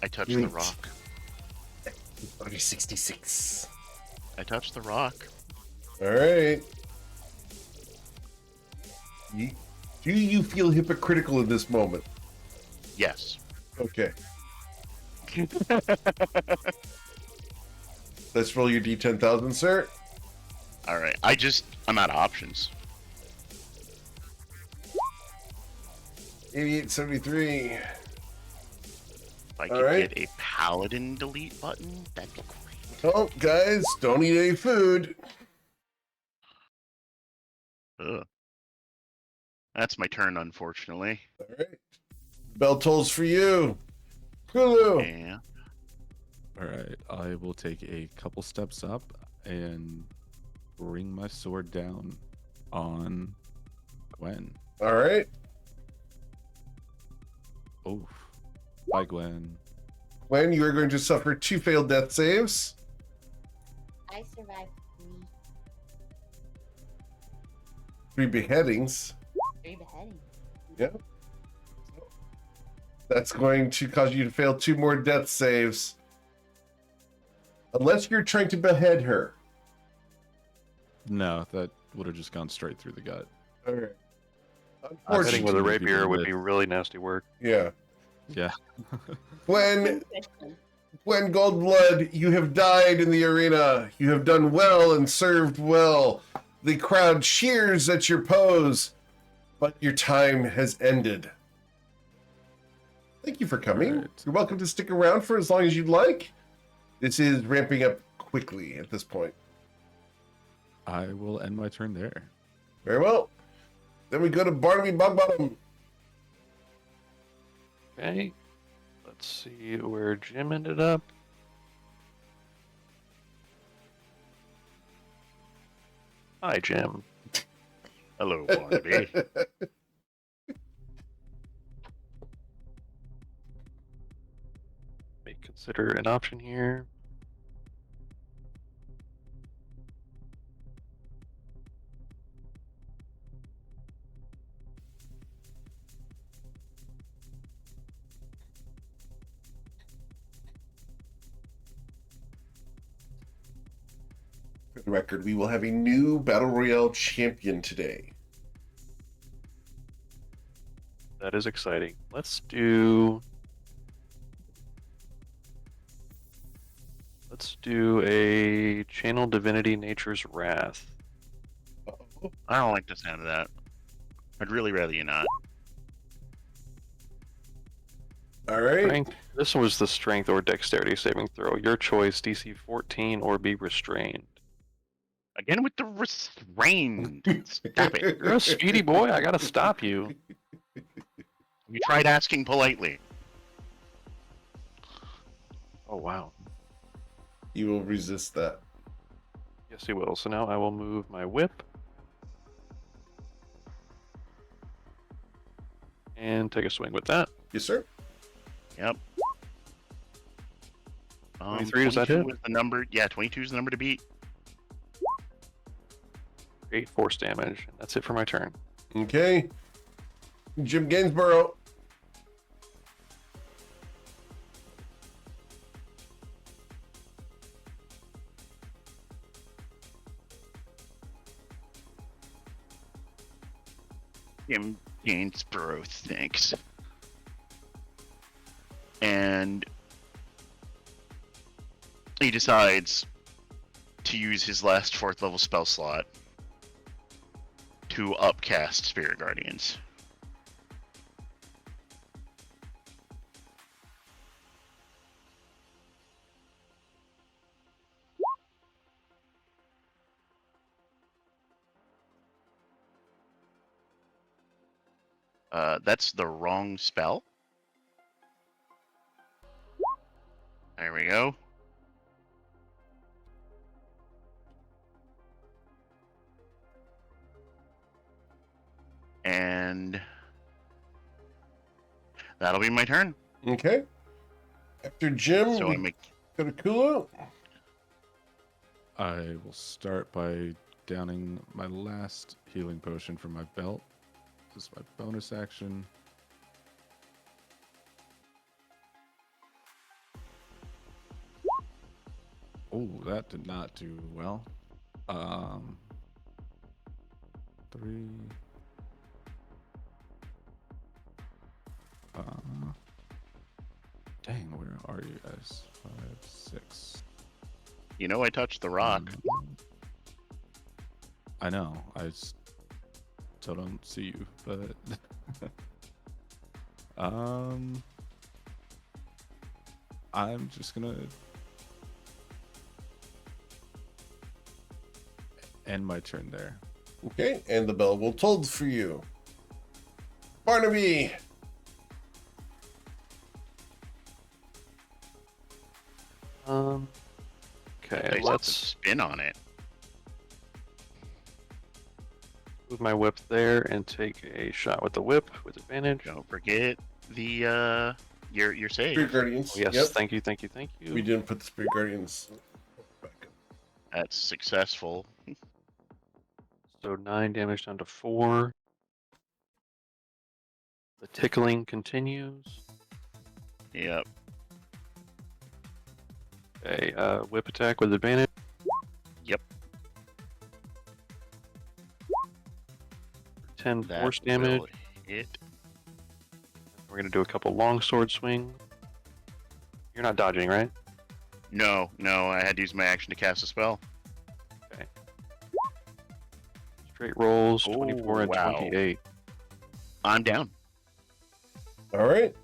I touched You the ain't- rock. Body 66. I touched the rock. All right. Do you feel hypocritical in this moment? Yes. Okay. Let's roll your D10,000, sir. Alright. I'm out of options. 8873. If I All could right. get a paladin delete button, that'd be great. Oh, guys, don't eat any food. Ugh. That's my turn, unfortunately. All right. Bell tolls for you. Hulu. Yeah. All right, I will take a couple steps up and bring my sword down on Gwen. All right. Oof. Bye, Gwen. Gwen, you are going to suffer 2 failed death saves. I survived 3 beheadings. 3 beheadings. Yep. That's going to cause you to fail 2 more death saves. Unless you're trying to behead her. No, that would have just gone straight through the gut. All right. Hitting with a Unfortunately, rapier would with- be really nasty work. Yeah. Yeah. Gwen Goldblood, you have died in the arena. You have done well and served well. The crowd cheers at your pose, but your time has ended. Thank you for coming. All right. You're welcome to stick around for as long as you'd like. This is ramping up quickly at this point. I will end my turn there. Very well. Then we go to Barnaby Bogbottom. Okay. Let's see where Jim ended up. Hi, Jim. Hello, Barnaby. May consider an option here. For the record, we will have a new Battle Royale champion today. That is exciting. Let's do Let's do a Channel Divinity Nature's Wrath. I don't like the sound of that. I'd really rather you not. All right. Strength. This was the strength or dexterity saving throw. Your choice, DC 14 or be restrained. Again with the restrained. Stop it. You're a speedy boy. I gotta stop you. You tried asking politely. Oh, wow. You will resist that. Yes, he will. So now I will move my whip. And take a swing with that. Yes, sir. Yep. 23, does that hit? Was the number? Yeah, 22 is the number to beat. 8 force damage. That's it for my turn. Okay. Jim Gainsborough. Jim Gainsborough, thanks. And he decides to use his last 4th level spell slot to upcast Spirit Guardians. That's the wrong spell. There we go. And that'll be my turn. Okay. After Jim, So we I make go to Kulu. I will start by downing my last healing potion from my belt. This is my bonus action. Oh, that did not do well. 3. Dang, where are you guys? 5, 6. You know I touched the rock. I know. Still don't see you, but I'm just gonna end my turn there. Okay, and the bell will toll for you. Barnaby. Okay, Nice let's spin on it. move my whip there and take a shot with the whip with advantage. Don't forget the your save. Spirit Guardians. Oh, yes, Yep. thank you, thank you, thank you. We didn't put the Spirit Guardians back. That's successful. So 9 damage down to 4. The tickling continues. Yep. Okay, whip attack with advantage. Yep. 10 That force damage. will hit. We're gonna do a couple longsword swings. You're not dodging, right? No, I had to use my action to cast a spell. Straight rolls, Oh, 24 and wow. 28. I'm down. All right.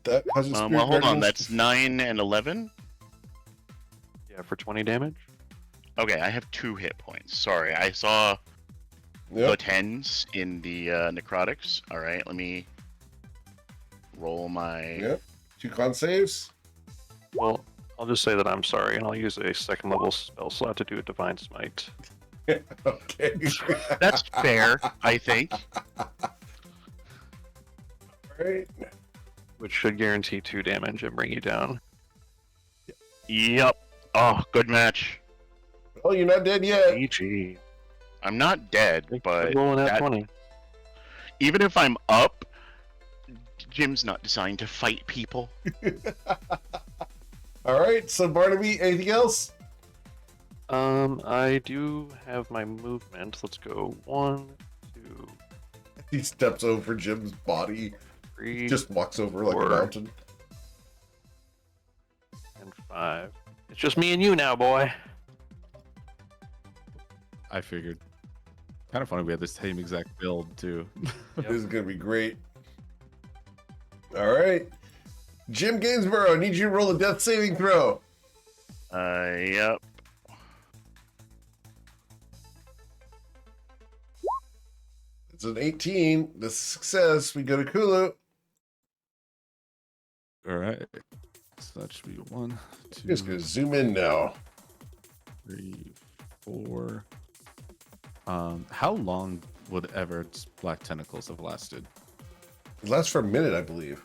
That causes Spirit Well, hold on. Guardians That's 9 and 11. Yeah, for 20 damage. Okay, I have 2 hit points. Sorry, I saw the Yep. 10s in the necrotics. All right, let me roll my. Yep. 2 con saves. Well, I'll just say that I'm sorry, and I'll use a second level spell slot to do a Divine Smite. Okay. That's fair, I think. All right. Which should guarantee 2 damage and bring you down. Yep. Oh, good match. Well, you're not dead yet. GG. I'm not dead, but rolling at that- 20. even if I'm up, Jim's not designed to fight people. All right. So Barnaby, anything else? I do have my movement. Let's go 1, 2, He steps over Jim's body. 3, Just walks over like a 4, mountain. and 5. It's just me and you now, boy. I figured. Kind of funny we had the same exact build too. This is gonna be great. All right, Jim Gainsborough, I need you to roll a death saving throw. Yep. It's an 18. This is success. We go to Kulu. All right. So that should be 1, 2, Just gonna zoom in now. 3, 4. How long would Everett's black tentacles have lasted? It lasts for a minute, I believe.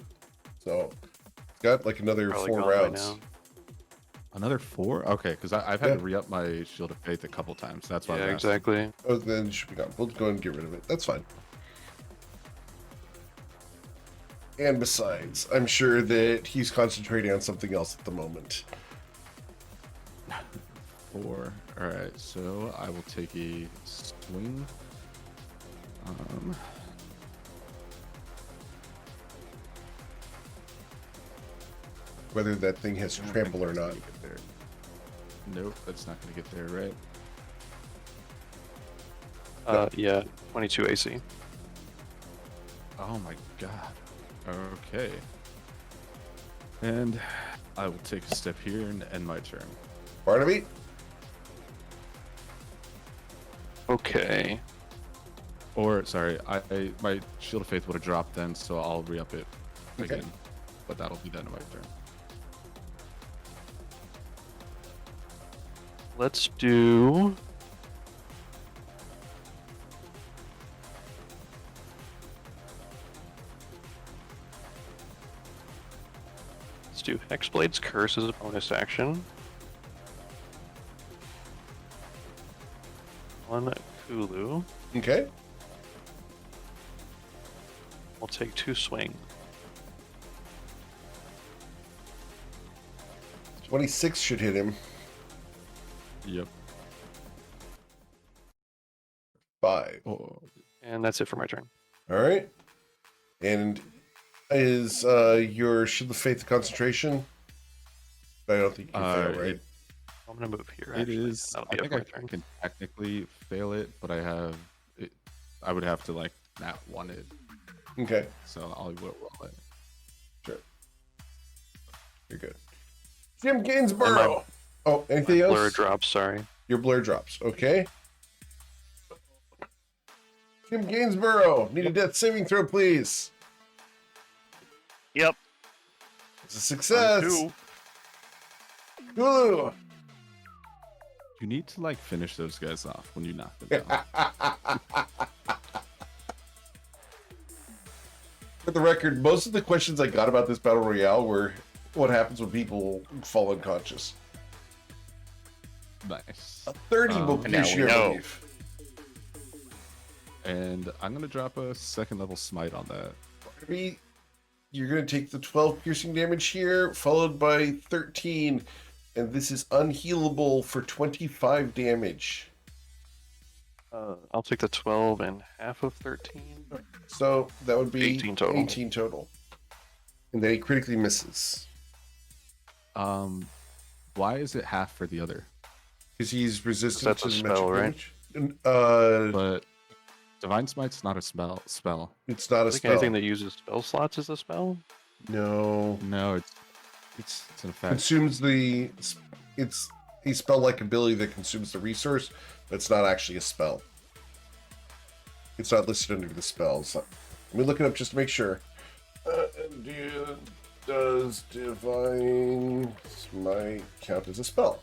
So it's got like another Probably 4 gone by rounds. now. Another 4? Okay, because I've had to re-up my Shield of Faith a couple times. That's why. Yeah, I was asking. exactly. Oh, then it should be gone. We'll go ahead and get rid of it. That's fine. And besides, I'm sure that he's concentrating on something else at the moment. 4. All right, so I will take a swing. Whether that thing has trample or not. Get there. Nope, that's not going to get there, right? Yeah, 22 AC. Oh my god. Okay. And I will take a step here and end my turn. Barnaby? Okay. Or sorry, I my Shield of Faith would have dropped then, so I'll re-up it Okay. again. But that'll be the end of my turn. Let's do. Let's do Hexblade's Curse as a bonus action. 1 Kulu. Okay. I'll take 2 swing. 26 should hit him. Yep. 5. Oh, And that's it for my turn. All right. And is your Shield of Faith concentration? I don't think you can fail, right? I'm gonna move here. It actually. is. That'll I be think up I my turn. can technically fail it, but I have it. I would have to like not want it, Okay. so I'll roll it. Sure. You're good. Jim Gainsborough. Oh, anything else? Blur drops, sorry. Your blur drops. Okay. Jim Gainsborough, need a death saving throw, please. Yep. It's a success. 2. Kulu. You need to like finish those guys off when you knock them down. For the record, most of the questions I got about this battle royale were what happens when people fall unconscious. Nice. A 30 will now pierce we you, I know. believe. And I'm gonna drop a second level smite on that. Barnaby, you're going to take the 12 piercing damage here, followed by 13, and this is unhealable for 25 damage. I'll take the 12 and half of 13. So that would be 18 total. 18 total. And then he critically misses. Why is it half for the other? Because he's resistant That's to a the spell, magic right? damage. But Divine Smite's not a spell. It's not a I think spell. anything that uses spell slots is a spell. No. No, it's an effect. Consumes the... It's a spell-like ability that consumes the resource, but it's not actually a spell. It's not listed under the spells. Let me look it up just to make sure. Does Divine Smite count as a spell?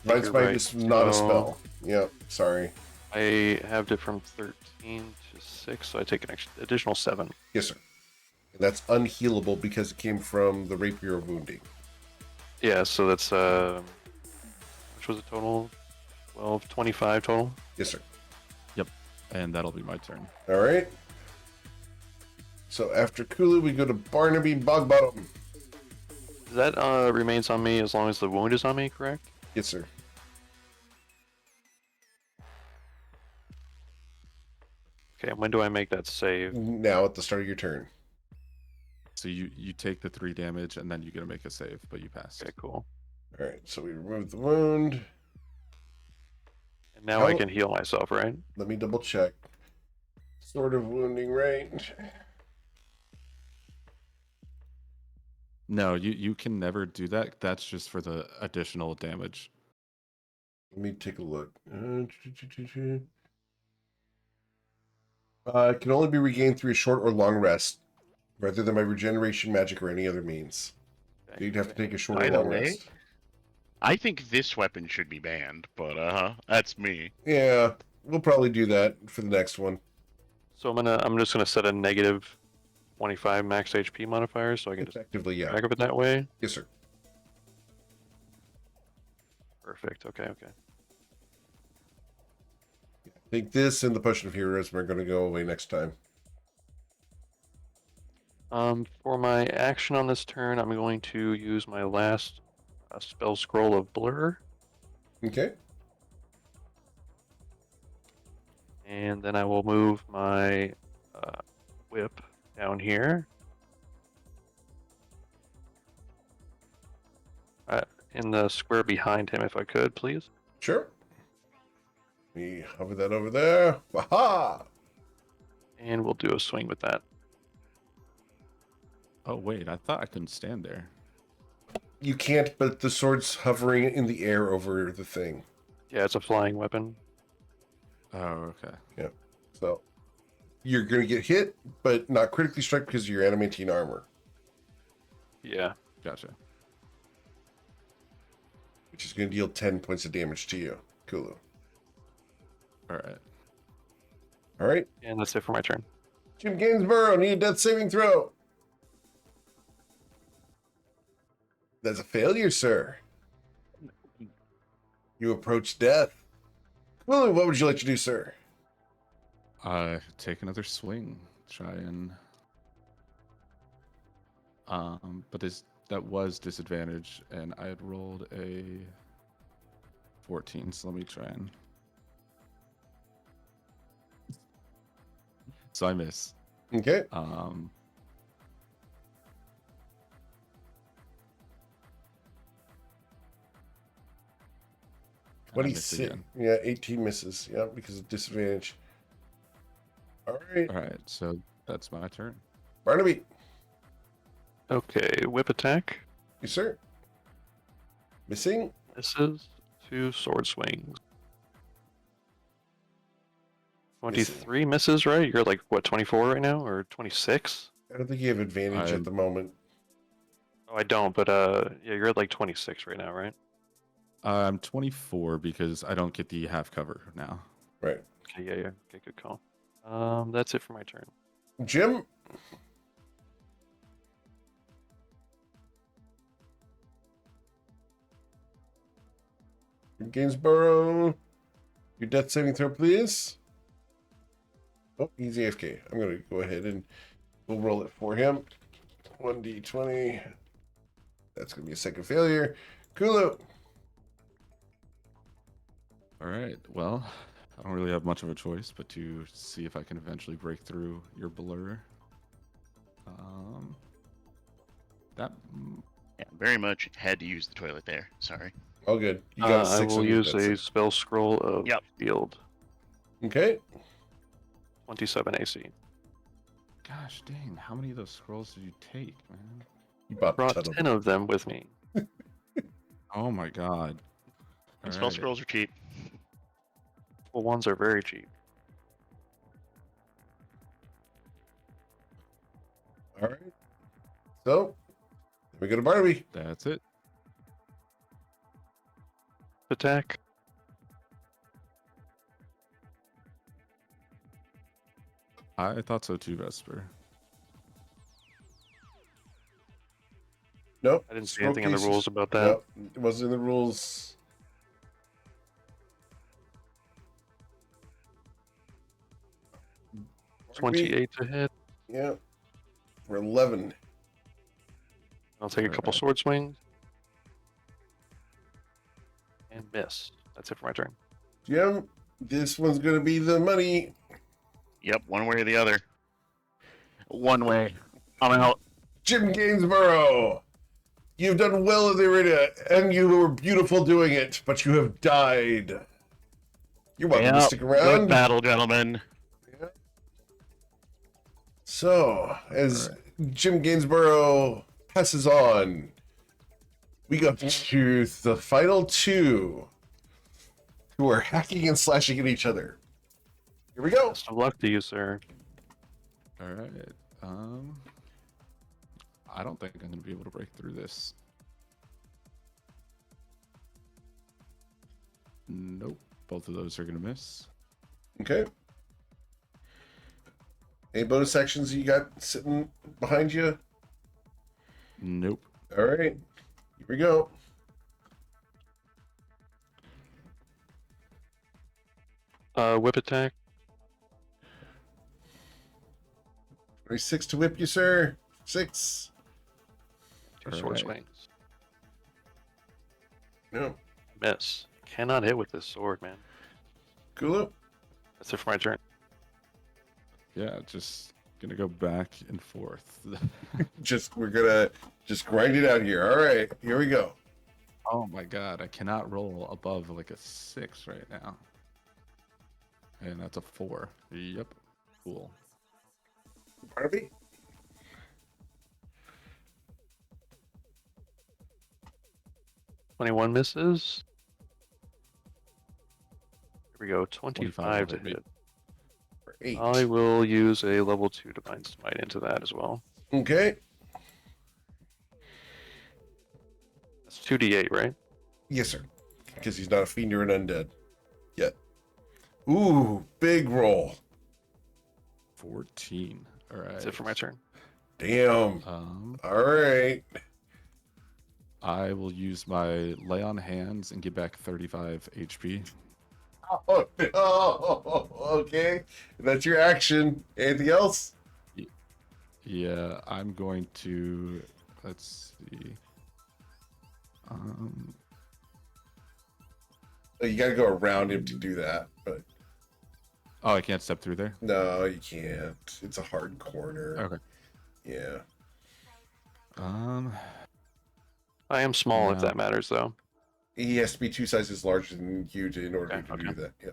Divine you're Smite right. is not a So- spell. Yep, sorry. I halved it from 13 to 6, so I take an additional 7. Yes, sir. And that's unhealable because it came from the Rapier of Wounding. Yeah, so that's, which was a total? 12, 25 total? Yes, sir. And that'll be my turn. All right. So after Kulu, we go to Barnaby Bogbottom. That remains on me as long as the wound is on me, correct? Yes, sir. Okay, when do I make that save? Now at the start of your turn. So you take the 3 damage and then you get to make a save, but you pass. Okay, cool. All right, so we remove the wound. And now I How- can heal myself, right? Let me double check. Sort of wounding range. No, you can never do that. That's just for the additional damage. Let me take a look. It can only be regained through a short or long rest, rather than by regeneration magic or any other means. Okay. You'd have to take a short By or the long way, rest. I think this weapon should be banned, but that's me. Yeah, we'll probably do that for the next one. So I'm just gonna set a negative 25 max HP modifier, so I can just Effectively, yeah. back up it that way. Yes, sir. Perfect. Okay. I think this and the potion of heroism are going to go away next time. For my action on this turn, I'm going to use my last spell scroll of blur, Okay. and then I will move my whip down here. In the square behind him, if I could, please. Sure. We hover that over there. Aha! And we'll do a swing with that. Oh wait, I thought I couldn't stand there. You can't, but the sword's hovering in the air over the thing. Yeah, it's a flying weapon. Oh, okay. Yeah. So you're going to get hit, but not critically struck because of your adamantine armor, Yeah. Gotcha. which is going to deal 10 points of damage to you. Kulu. All right. All right. And that's it for my turn. Jim Gainsborough, need a death saving throw. That's a failure, sir. You approach death. Kulu, what would you like to do, sir? Take another swing. Try and but that was disadvantage, and I had rolled a 14. So let me try and. So I miss. Okay. And I miss 26. again. Yeah, 18 misses. Yeah, because of disadvantage. All right. All right, so that's my turn. Barnaby. Okay, whip attack. Yes, sir. Missing. Misses. 2 sword swings. 23 misses, right? You're like, what, 24 right now? Or 26? I don't think you have advantage at the moment. Oh, I don't, but yeah, you're at like 26 right now, right? I'm 24 because I don't get the half cover now. Right. Okay, yeah. Okay, good call. That's it for my turn. Jim. Gainsborough. Your death saving throw, please. Oh, he's AFK. I'm going to go ahead and we'll roll it for him. 1d20. That's going to be a second failure. Kulu. All right. Well, I don't really have much of a choice but to see if I can eventually break through your blur. That Yeah, very much had to use the toilet there. Sorry. All good. You got a I 6 will on your use death a save. spell scroll of Yep. shield. Okay. 27 AC. gosh dang, how many of those scrolls did you take, man? You bought Brought 10 of 10 them. of them with me. Oh my god. And spell Alright. scrolls are cheap. Well, ones are very cheap. All right. So, we go to Barnaby. That's it. Attack. I thought so too, Vesper. Nope. I didn't see Scroll anything in the cases. rules about that. Nope. It wasn't in the rules. Barnaby, 28 to hit. Yeah. For 11. I'll take a couple Alright. sword swings. And miss. That's it for my turn. Jim, this one's going to be the money. Yep, one way or the other. One way. I'm out. Jim Gainsborough. You've done well in the arena, and you were beautiful doing it, but you have died. You're welcome to stick Good around. battle, gentlemen. So, as Jim Gainsborough passes on, we go to the final two who are hacking and slashing at each other. Here we go. Best of luck to you, sir. All right. I don't think I'm gonna be able to break through this. Nope. Both of those are gonna miss. Okay. Any bonus actions you got sitting behind you? Nope. All right. Here we go. Whip attack. 26 to whip you, sir. 6. Two sword Alright. swings. No. Miss. Cannot hit with this sword, man. Kulu. That's it for my turn. Yeah, just gonna go back and forth. We're gonna just grind it out here. All right. Here we go. Oh my god, I cannot roll above like a 6 right now. And that's a 4. Yep. Cool. Barnaby. $21 misses. Here we go. 25 to will hit. hit. For 8. I will use a level 2 Divine Smite into that as well. Okay. That's 2d8, right? Yes, sir. Because he's not a fiend or an undead yet. Ooh, big roll. 14. All right. That's it for my turn. Damn. All right. I will use my lay on hands and get back 35 HP. Oh, no. Okay. That's your action. Anything else? Yeah, I'm going to. Let's see. You gotta go around him to do that, but Oh, I can't step through there? no, you can't. It's a hard corner. Okay. Yeah. I am small if Yeah. that matters, though. He has to be 2 sizes larger than you in order Okay, to do that. Yeah.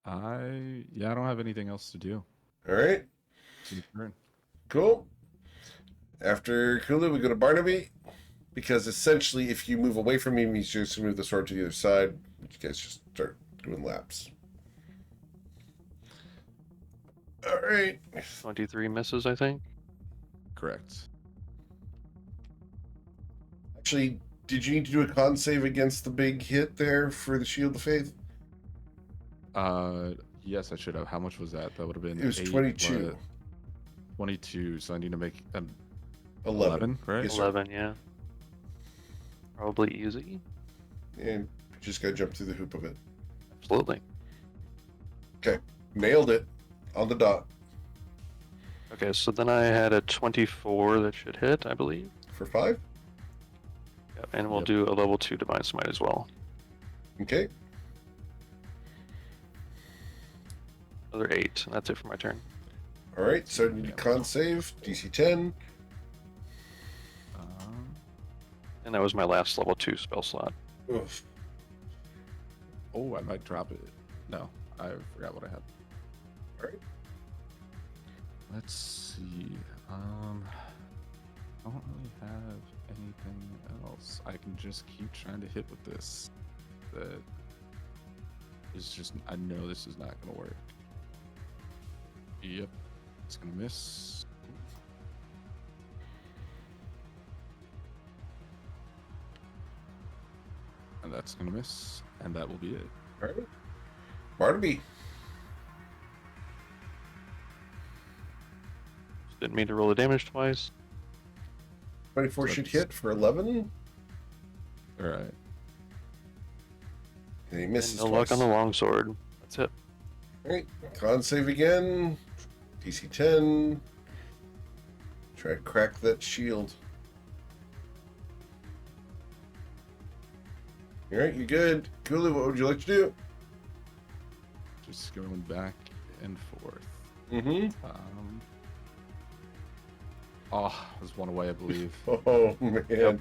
I don't have anything else to do. All right. It's your turn. Cool. After Kulu, we go to Barnaby. Because essentially, if you move away from him, he's just going to move the sword to the other side. You guys just start doing laps. All right. 23 misses, I think. Correct. Actually, did you need to do a con save against the big hit there for the Shield of Faith? Yes, I should have. How much was that? That would have been. It was 8 22. plus 22. So I need to make 11. right? Yes, sir. 11, yeah. Probably easy. And you just got to jump through the hoop of it. Absolutely. Okay. Nailed it on the dot. Okay, so then I had a 24 that should hit, I believe. For 5? Yep, and we'll Yep. do a level 2 Divine Smite as well. Okay. Another 8, and that's it for my turn. All right. So you need a con save. DC 10. And that was my last level 2 spell slot. Oof. Oh, I might drop it. No, I forgot what I had. All right. Let's see. I don't really have anything else. I can just keep trying to hit with this. That is just. I know this is not going to work. Yep, it's going to miss. And that's going to miss. And that will be it. All right. Barnaby. Didn't mean to roll the damage twice. 24 should hit for 11. All right. And he misses And no luck twice. on the longsword. That's it. All right. Con save again. DC 10. Try to crack that shield. All right, you good. Kulu, what would you like to do? Just going back and forth. Mm-hmm. Oh, there's one away, I believe. Oh, man. Yep.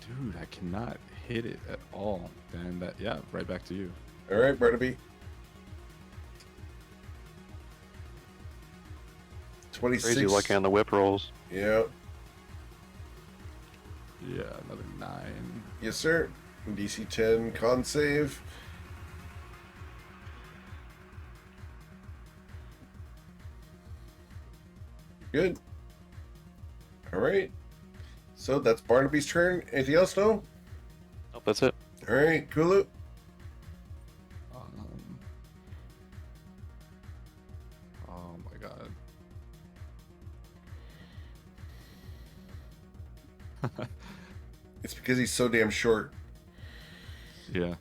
Dude, I cannot hit it at all. And that, yeah, right back to you. All right, Barnaby. 26. Crazy lucky on the whip rolls. Yeah. Yeah, another 9. Yes, sir. DC 10 con save. Good. All right. So that's Barnaby's turn. Anything else, no? Nope, that's it. All right, Kulu. Oh my god. It's because he's so damn short. Yeah.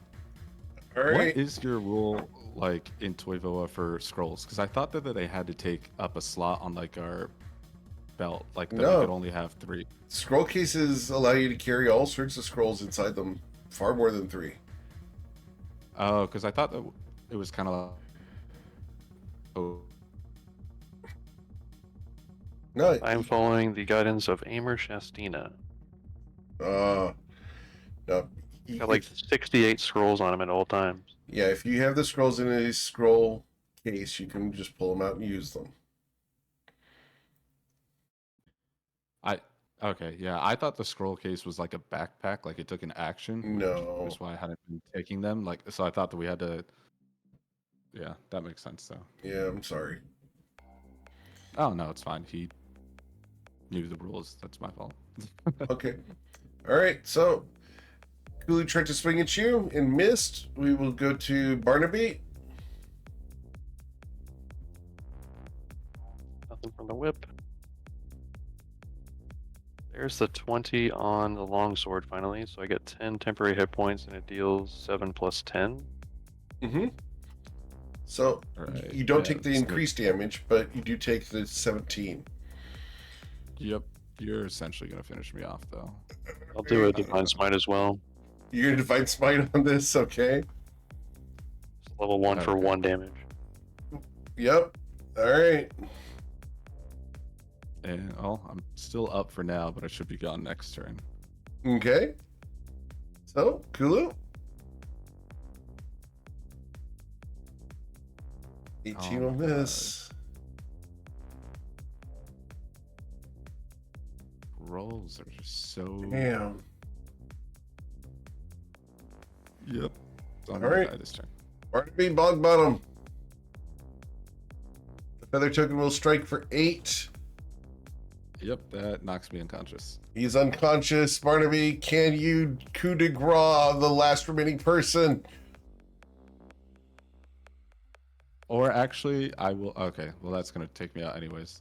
All What right. is your rule like in Toivoa for scrolls? Because I thought that they had to take up a slot on like our belt, like that we No. could only have 3. Scroll cases allow you to carry all sorts of scrolls inside them, far more than 3. Oh, because I thought that it was kind of like, oh, No. I'm following the guidance of Amer Shastina. No. Got like 68 scrolls on him at all times. Yeah, if you have the scrolls in a scroll case, you can just pull them out and use them. okay, yeah. I thought the scroll case was like a backpack, like it took an action. No. Which is why I hadn't been taking them. Like, so I thought that we had to. Yeah, that makes sense though. Yeah, I'm sorry. Oh no, it's fine. He knew the rules. That's my fault. Okay. All right, so Kulu tried to swing at you and missed. We will go to Barnaby. Nothing from the whip. There's the 20 on the longsword finally, so I get 10 temporary hit points and it deals 7 plus 10. Mm-hmm. So Alright, you don't yeah, take the so- increased damage, but you do take the 17. Yep, you're essentially gonna finish me off though. I'll do a Divine Smite as well. You're gonna Divine Smite on this, okay? It's level 1 for Okay. 1 damage. Yep. All right. And I'm still up for now, but I should be gone next turn. Okay. So, Kulu. 18 Oh on my this. Rolls are just so. Damn. Yep. So I'm All gonna right. die this turn. Barnaby, Bog Bottom. The Feather Token will strike for 8. Yep, that knocks me unconscious. He's unconscious. Barnaby, can you coup de grace the last remaining person? Or actually, I will. Okay, well that's gonna take me out anyways.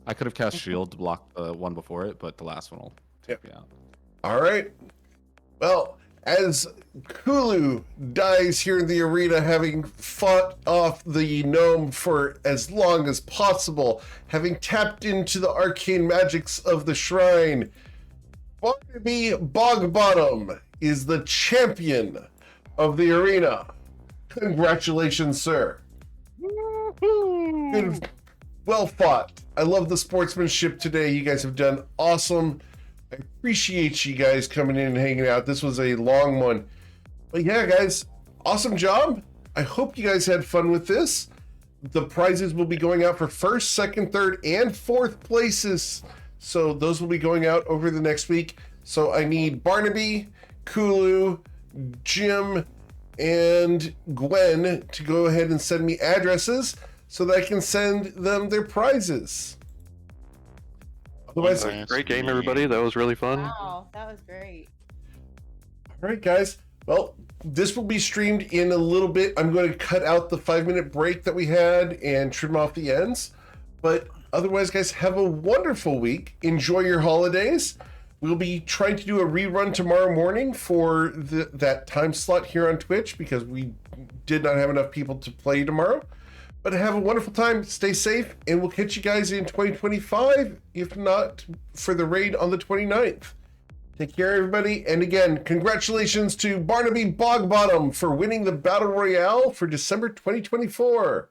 I could have cast shield to block the one before it, but the last one will take me out. All right. Well, as Kulu dies here in the arena, having fought off the gnome for as long as possible, having tapped into the arcane magics of the shrine, Barnaby Bogbottom is the champion of the arena. Congratulations, sir. Good, well fought. I love the sportsmanship today. You guys have done awesome. I appreciate you guys coming in and hanging out. This was a long one. But yeah, guys, awesome job. I hope you guys had fun with this. The prizes will be going out for first, second, third, and fourth places. So those will be going out over the next week. So I need Barnaby, Kulu, Jim, and Gwen to go ahead and send me addresses so that I can send them their prizes. Otherwise, all Nice. Great game, everybody. That was really fun. Wow, that was great. right, guys. Well, this will be streamed in a little bit. I'm going to cut out the 5-minute break that we had and trim off the ends. But otherwise, guys, have a wonderful week. Enjoy your holidays. We'll be trying to do a rerun tomorrow morning for that time slot here on Twitch because we did not have enough people to play tomorrow. But have a wonderful time. Stay safe, and we'll catch you guys in 2025, if not for the raid on the 29th. Take care, everybody. And again, congratulations to Barnaby Bogbottom for winning the Battle Royale for December 2024.